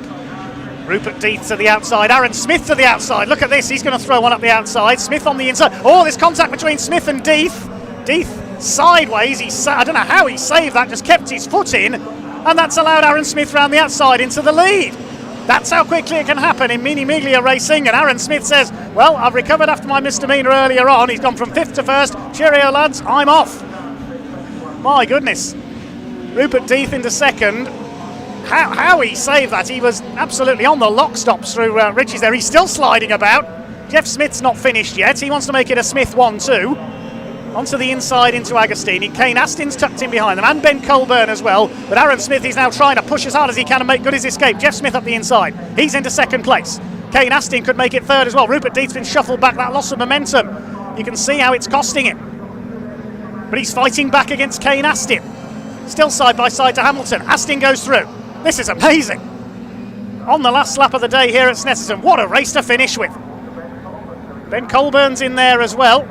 Speaker 4: Rupert Death to the outside, Aaron Smith to the outside. Look at this, he's going to throw one up the outside. Smith on the inside. Oh, there's contact between Smith and Death. Death sideways. I don't know how he saved that, just kept his foot in, and that's allowed Aaron Smith round the outside into the lead. That's how quickly it can happen in Mini Miglia racing, and Aaron Smith says, well, I've recovered after my misdemeanor earlier on. He's gone from 5th to 1st. Cheerio, lads, I'm off. My goodness. Rupert Death into 2nd. How he saved that. He was absolutely on the lock stops through Richie's there. He's still sliding about. Jeff Smith's not finished yet. He wants to make it a Smith 1-2. Onto the inside into Agostini. Kane Astin's tucked in behind them, and Ben Colburn as well. But Aaron Smith is now trying to push as hard as he can and make good his escape. Jeff Smith up the inside. He's into 2nd place. Kane Astin could make it 3rd as well. Rupert Death's been shuffled back. That loss of momentum, you can see how it's costing him. But he's fighting back against Kane Astin. Still side by side to Hamilton. Astin goes through. This is amazing. On the last lap of the day here at Snetterton. What a race to finish with. Ben Colburn's in there as well.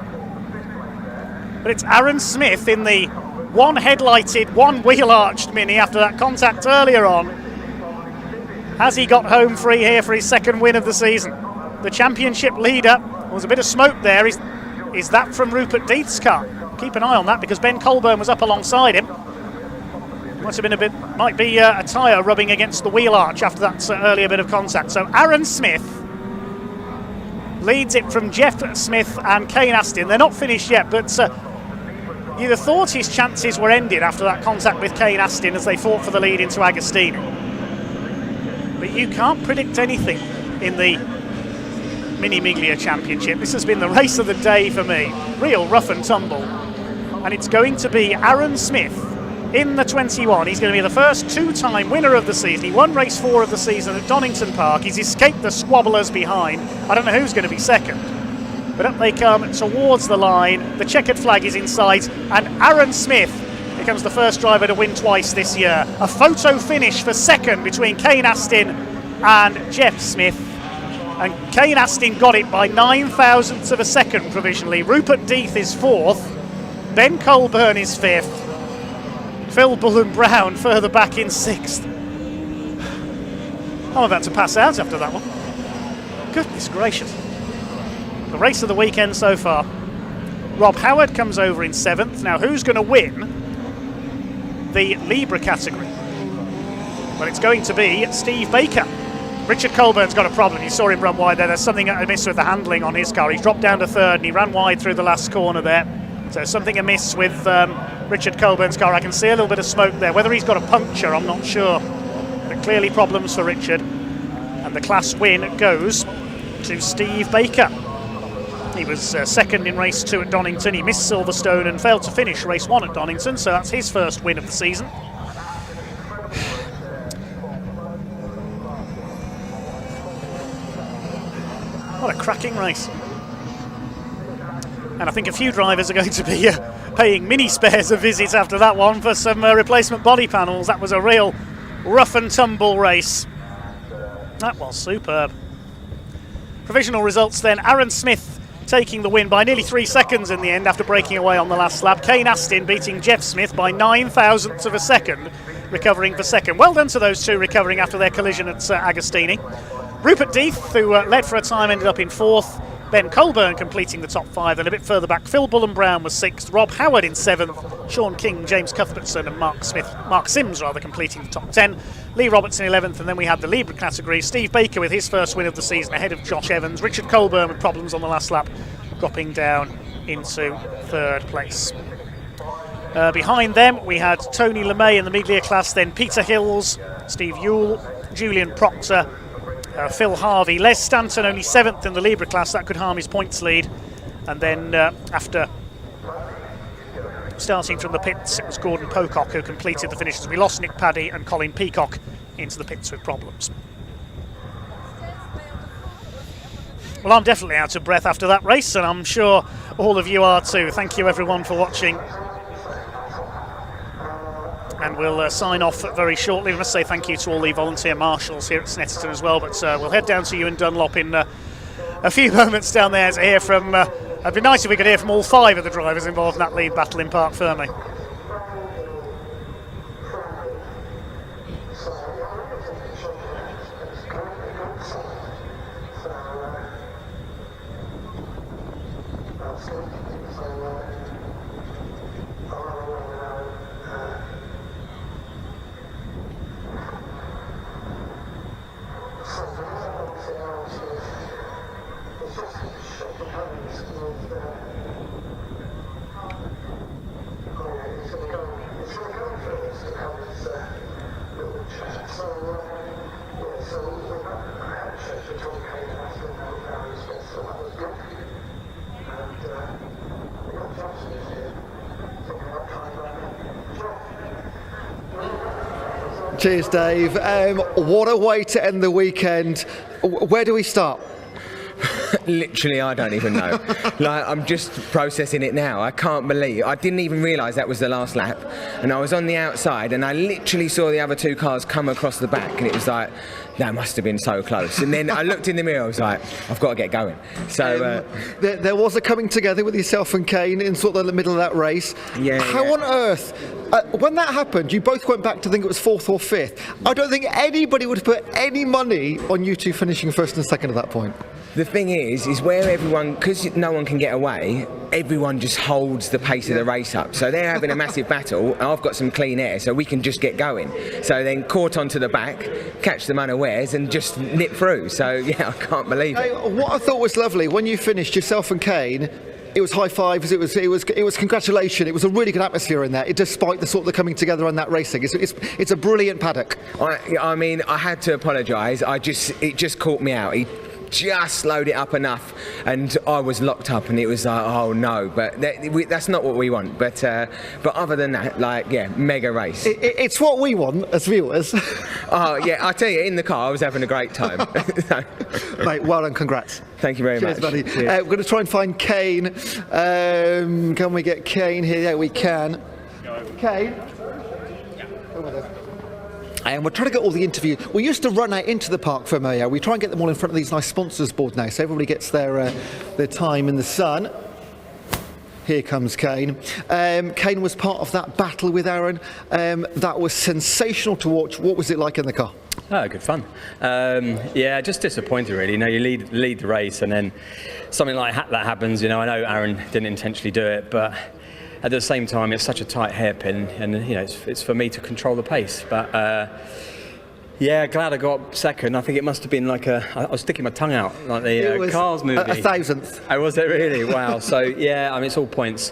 Speaker 4: But it's Aaron Smith in the one headlighted, one wheel arched Mini after that contact earlier on. Has he got home free here for his 2nd win of the season? The championship leader, there was a bit of smoke there. Is that from Rupert Death's car? Keep an eye on that because Ben Colburn was up alongside him. Might be a tyre rubbing against the wheel arch after that earlier bit of contact. So Aaron Smith leads it from Jeff Smith and Kane Astin. They're not finished yet, but you'd have thought his chances were ended after that contact with Kane Astin as they fought for the lead into Agostini. But you can't predict anything in the Mini Miglia Championship. This has been the race of the day for me. Real rough and tumble. And it's going to be Aaron Smith in the 21. He's going to be the first 2-time winner of the season. He won race 4 of the season at Donington Park. He's escaped the squabblers behind. I don't know who's going to be 2nd. But up they come towards the line. The checkered flag is in sight. And Aaron Smith becomes the first driver to win twice this year. A photo finish for 2nd between Kane Astin and Jeff Smith. And Kane Astin got it by 9 thousandths of a second provisionally. Rupert Death is 4th. Ben Colburn is 5th. Phil Bullen-Brown further back in 6th. I'm about to pass out after that one. Goodness gracious. The race of the weekend so far. Rob Howard comes over in 7th. Now, who's going to win the Libra category? Well, it's going to be Steve Baker. Richard Colburn's got a problem. You saw him run wide there. There's something amiss with the handling on his car. He's dropped down to 3rd and he ran wide through the last corner there. So something amiss with Richard Colburn's car. I can see a little bit of smoke there. Whether he's got a puncture, I'm not sure. But clearly problems for Richard. And the class win goes to Steve Baker. He was 2nd in race 2 at Donington. He missed Silverstone and failed to finish race 1 at Donington. So that's his first win of the season. What a cracking race. And I think a few drivers are going to be paying mini spares a visit after that one for some replacement body panels. That was a real rough and tumble race. That was superb. Provisional results then. Aaron Smith taking the win by nearly 3 seconds in the end after breaking away on the last lap. Kane Astin beating Jeff Smith by 9 thousandths of a second, recovering for 2nd. Well done to those two recovering after their collision at Agostini. Rupert Death, who led for a time, ended up in 4th. Ben Colburn completing the top 5, and a bit further back, Phil Bullen-Brown was 6th. Rob Howard in 7th. Sean King, James Cuthbertson, and Mark Sims completing the top 10. Lee Robertson 11th, and then we had the Libra category. Steve Baker with his first win of the season ahead of Josh Evans. Richard Colburn with problems on the last lap, dropping down into 3rd place. Behind them, we had Tony LeMay in the Miglia class, then Peter Hills, Steve Yule, Julian Proctor, Phil Harvey. Les Stanton only 7th in the Libra class. That could harm his points lead. And then after starting from the pits, it was Gordon Pocock who completed the finishes. We lost Nick Paddy and Colin Peacock into the pits with problems. Well, I'm definitely out of breath after that race, and I'm sure all of you are too. Thank you everyone for watching. And we'll sign off very shortly. We must say thank you to all the volunteer marshals here at Snetterton as well. But we'll head down to Ewan Dunlop in a few moments down there to hear from... it'd be nice if we could hear from all 5 of the drivers involved in that lead battle in Parc Ferme.
Speaker 1: Cheers, Dave. What a way to end the weekend. Where do we start?
Speaker 6: Literally, I don't even know. Like, I'm just processing it now. I can't believe I didn't even realise that was the last lap, and I was on the outside, and I literally saw the other 2 cars come across the back, and it was like, that must have been so close. And then I looked in the mirror, I was like, I've got to get going. So
Speaker 1: there was a coming together with yourself and Kane in sort of the middle of that race.
Speaker 6: Yeah.
Speaker 1: How on earth, when that happened, you both went back to think it was 4th or 5th. I don't think anybody would have put any money on you two finishing 1st and 2nd at that point.
Speaker 6: The thing is where everyone, because no one can get away, everyone just holds the pace of the race up. So they're having a massive battle, and I've got some clean air, so we can just get going. So then caught onto the back, catch them unawares, and just nip through. So yeah, I can't believe it.
Speaker 1: What I thought was lovely, when you finished, yourself and Kane, it was high fives, it was congratulations, it was a really good atmosphere in there, despite the sort of the coming together on that racing. It's a brilliant paddock.
Speaker 6: I mean, I had to apologise. It just caught me out. He just slowed it up enough, and I was locked up, and it was like, oh no, but that's not what we want. But other than that, like, yeah, mega race.
Speaker 1: It's what we want as viewers.
Speaker 6: Oh yeah, I tell you, in the car I was having a great time.
Speaker 1: Mate, well done, congrats.
Speaker 6: Thank you very much.
Speaker 1: Buddy. We're going to try and find Kane. Can we get Kane here? Yeah, we can. Kane. And we're trying to get all the interviews. We used to run out into the Parc Ferme. We try and get them all in front of these nice sponsors board now, so everybody gets their time in the sun. Here comes Kane. Kane was part of that battle with Aaron. That was sensational to watch. What was it like in the car?
Speaker 8: Oh, good fun. Yeah, just disappointed really. You know, you lead the race and then something like that happens. You know, I know Aaron didn't intentionally do it, but at the same time, it's such a tight hairpin, and you know, it's for me to control the pace. But yeah, glad I got second. I think it must have been like I was sticking my tongue out like the Cars movie.
Speaker 1: A thousandth.
Speaker 8: Oh, was it really? Wow. So yeah, I mean, it's all points.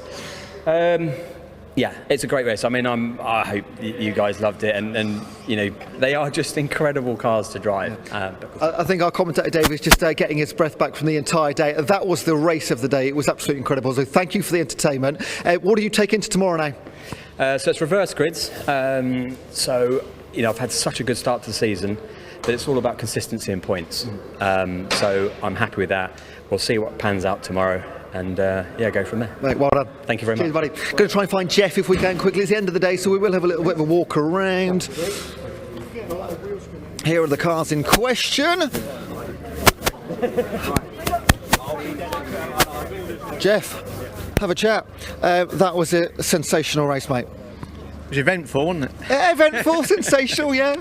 Speaker 8: Yeah, it's a great race. I mean, I hope you guys loved it, and you know, they are just incredible cars to drive.
Speaker 1: I think our commentator Dave is just getting his breath back from the entire day. That was the race of the day. It was absolutely incredible. So thank you for the entertainment. What do you take into tomorrow now?
Speaker 8: So it's reverse grids. So you know, I've had such a good start to the season, but it's all about consistency and points. So I'm happy with that. We'll see what pans out tomorrow. And yeah, go from there.
Speaker 1: Mate, well done.
Speaker 8: Thank you very much.
Speaker 1: Buddy. Going to try and find Jeff if we can quickly. It's the end of the day, so we will have a little bit of a walk around. Here are the cars in question. Jeff, have a chat. That was a sensational race, mate.
Speaker 9: It was eventful, wasn't it?
Speaker 1: Eventful, sensational, yeah.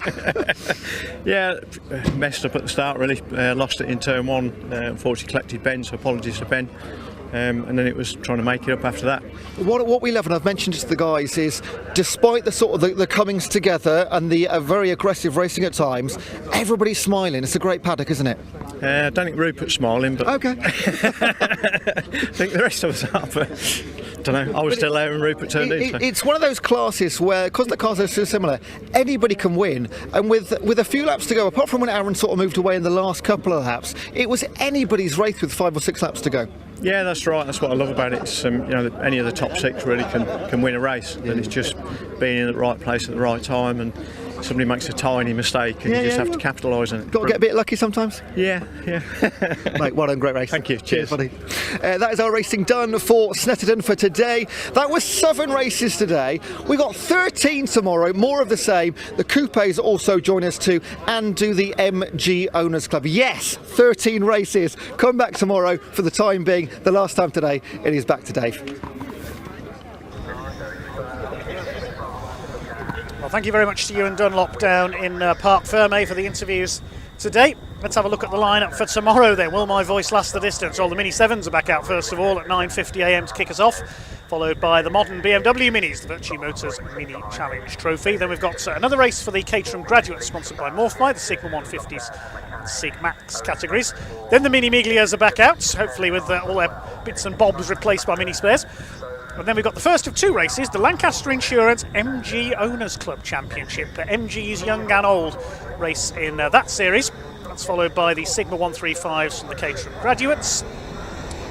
Speaker 9: Yeah, messed up at the start really. Lost it in turn one. Unfortunately collected Ben, so apologies to Ben. And then it was trying to make it up after that.
Speaker 1: What we love, and I've mentioned it to the guys, is despite the sort of the comings together and the very aggressive racing at times, everybody's smiling. It's a great paddock, isn't it?
Speaker 9: I don't think Rupert's smiling, but
Speaker 1: okay.
Speaker 9: I think the rest of us are. But don't know. I was still there when Rupert turned in. So.
Speaker 1: It's one of those classes where, because the cars are so similar, anybody can win. And with a few laps to go, apart from when Aaron sort of moved away in the last couple of laps, it was anybody's race with 5 or 6 laps to go.
Speaker 9: Yeah, that's right. That's what I love about it. It's, you know, any of the top 6 really can win a race, and it's just being in the right place at the right time. And somebody makes a tiny mistake, and you just have to capitalise on it.
Speaker 1: Got to get a bit lucky sometimes.
Speaker 9: Yeah.
Speaker 1: Mate, well done, great race.
Speaker 9: Thank you. Cheers,
Speaker 1: buddy. That is our racing done for Snetterton for today. That was 7 races today. We got 13 tomorrow, more of the same. The coupes also join us too, and do the MG Owners Club. Yes, 13 races. Come back tomorrow. For the time being, the last time today, it is back to Dave.
Speaker 4: Well, thank you very much to Ewan Dunlop down in Parc Fermé for the interviews today. Let's have a look at the lineup for tomorrow then. Will my voice last the distance? Well, the Mini 7s are back out first of all at 9:50 a.m. to kick us off, followed by the modern BMW Minis, the Vertu Motors Mini Challenge Trophy. Then we've got another race for the Caterham Graduates, sponsored by MORPHMY, the Sigma 150s and Sig Max categories. Then the Mini Miglias are back out, hopefully with all their bits and bobs replaced by Mini Spares. And then we've got the first of 2 races, the Lancaster Insurance MG Owners Club Championship, the MG's Young and Old race in that series. That's followed by the Sigma 135s from the Caterham Graduates.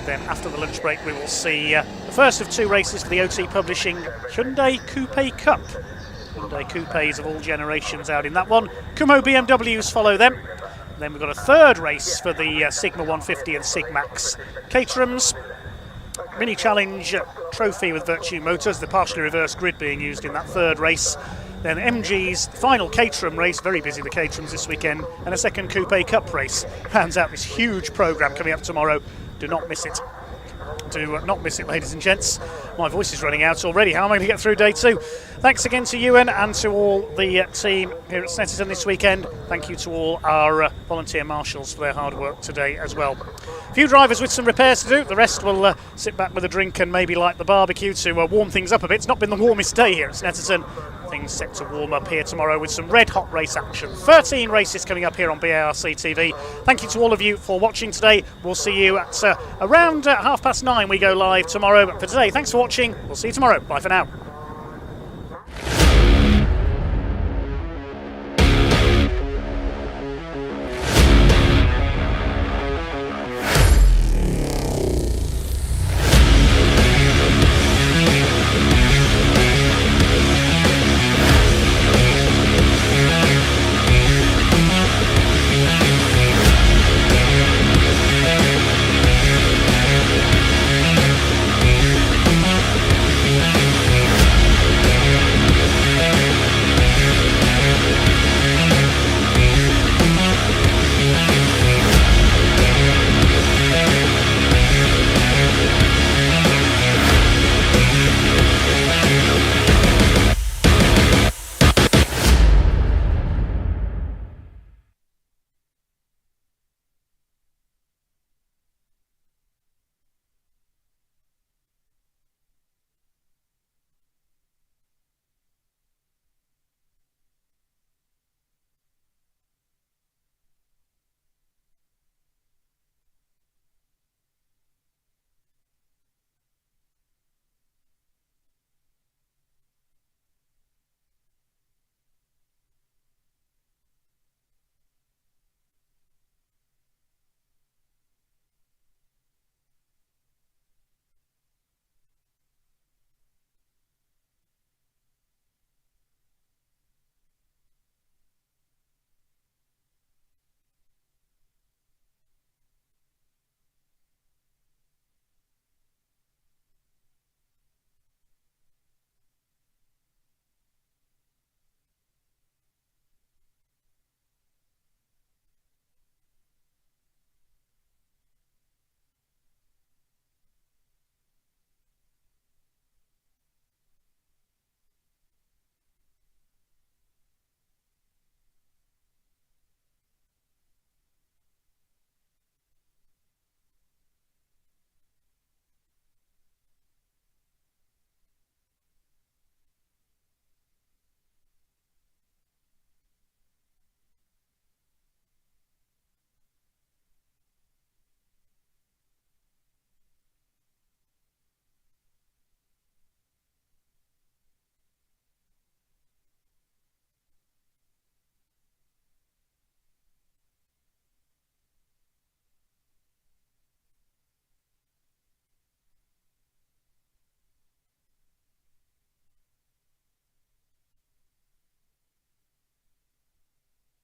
Speaker 4: Then after the lunch break we will see the first of 2 races for the OT Publishing Hyundai Coupe Cup. Hyundai Coupes of all generations out in that one. Kumho BMWs follow them. And then we've got a third race for the Sigma 150 and Sig Max Caterhams. Mini Challenge Trophy with Vertu Motors, the partially reversed grid being used in that third race. Then MG's final Caterham race, very busy the Caterhams this weekend, and a second Coupe Cup race rounds out this huge programme coming up tomorrow. Do not miss it. Do not miss it, ladies and gents. My voice is running out already. How am I going to get through day 2? Thanks again to Ewan and to all the team here at Snetterton this weekend. Thank you to all our volunteer marshals for their hard work today as well. A few drivers with some repairs to do. The rest will sit back with a drink and maybe light the barbecue to warm things up a bit. It's not been the warmest day here at Snetterton. Things set to warm up here tomorrow with some red hot race action. 13 races coming up here on BARC TV. Thank you to all of you for watching today. We'll see you at around 9:30 we go live tomorrow. But for today, thanks for watching. We'll see you tomorrow. Bye for now.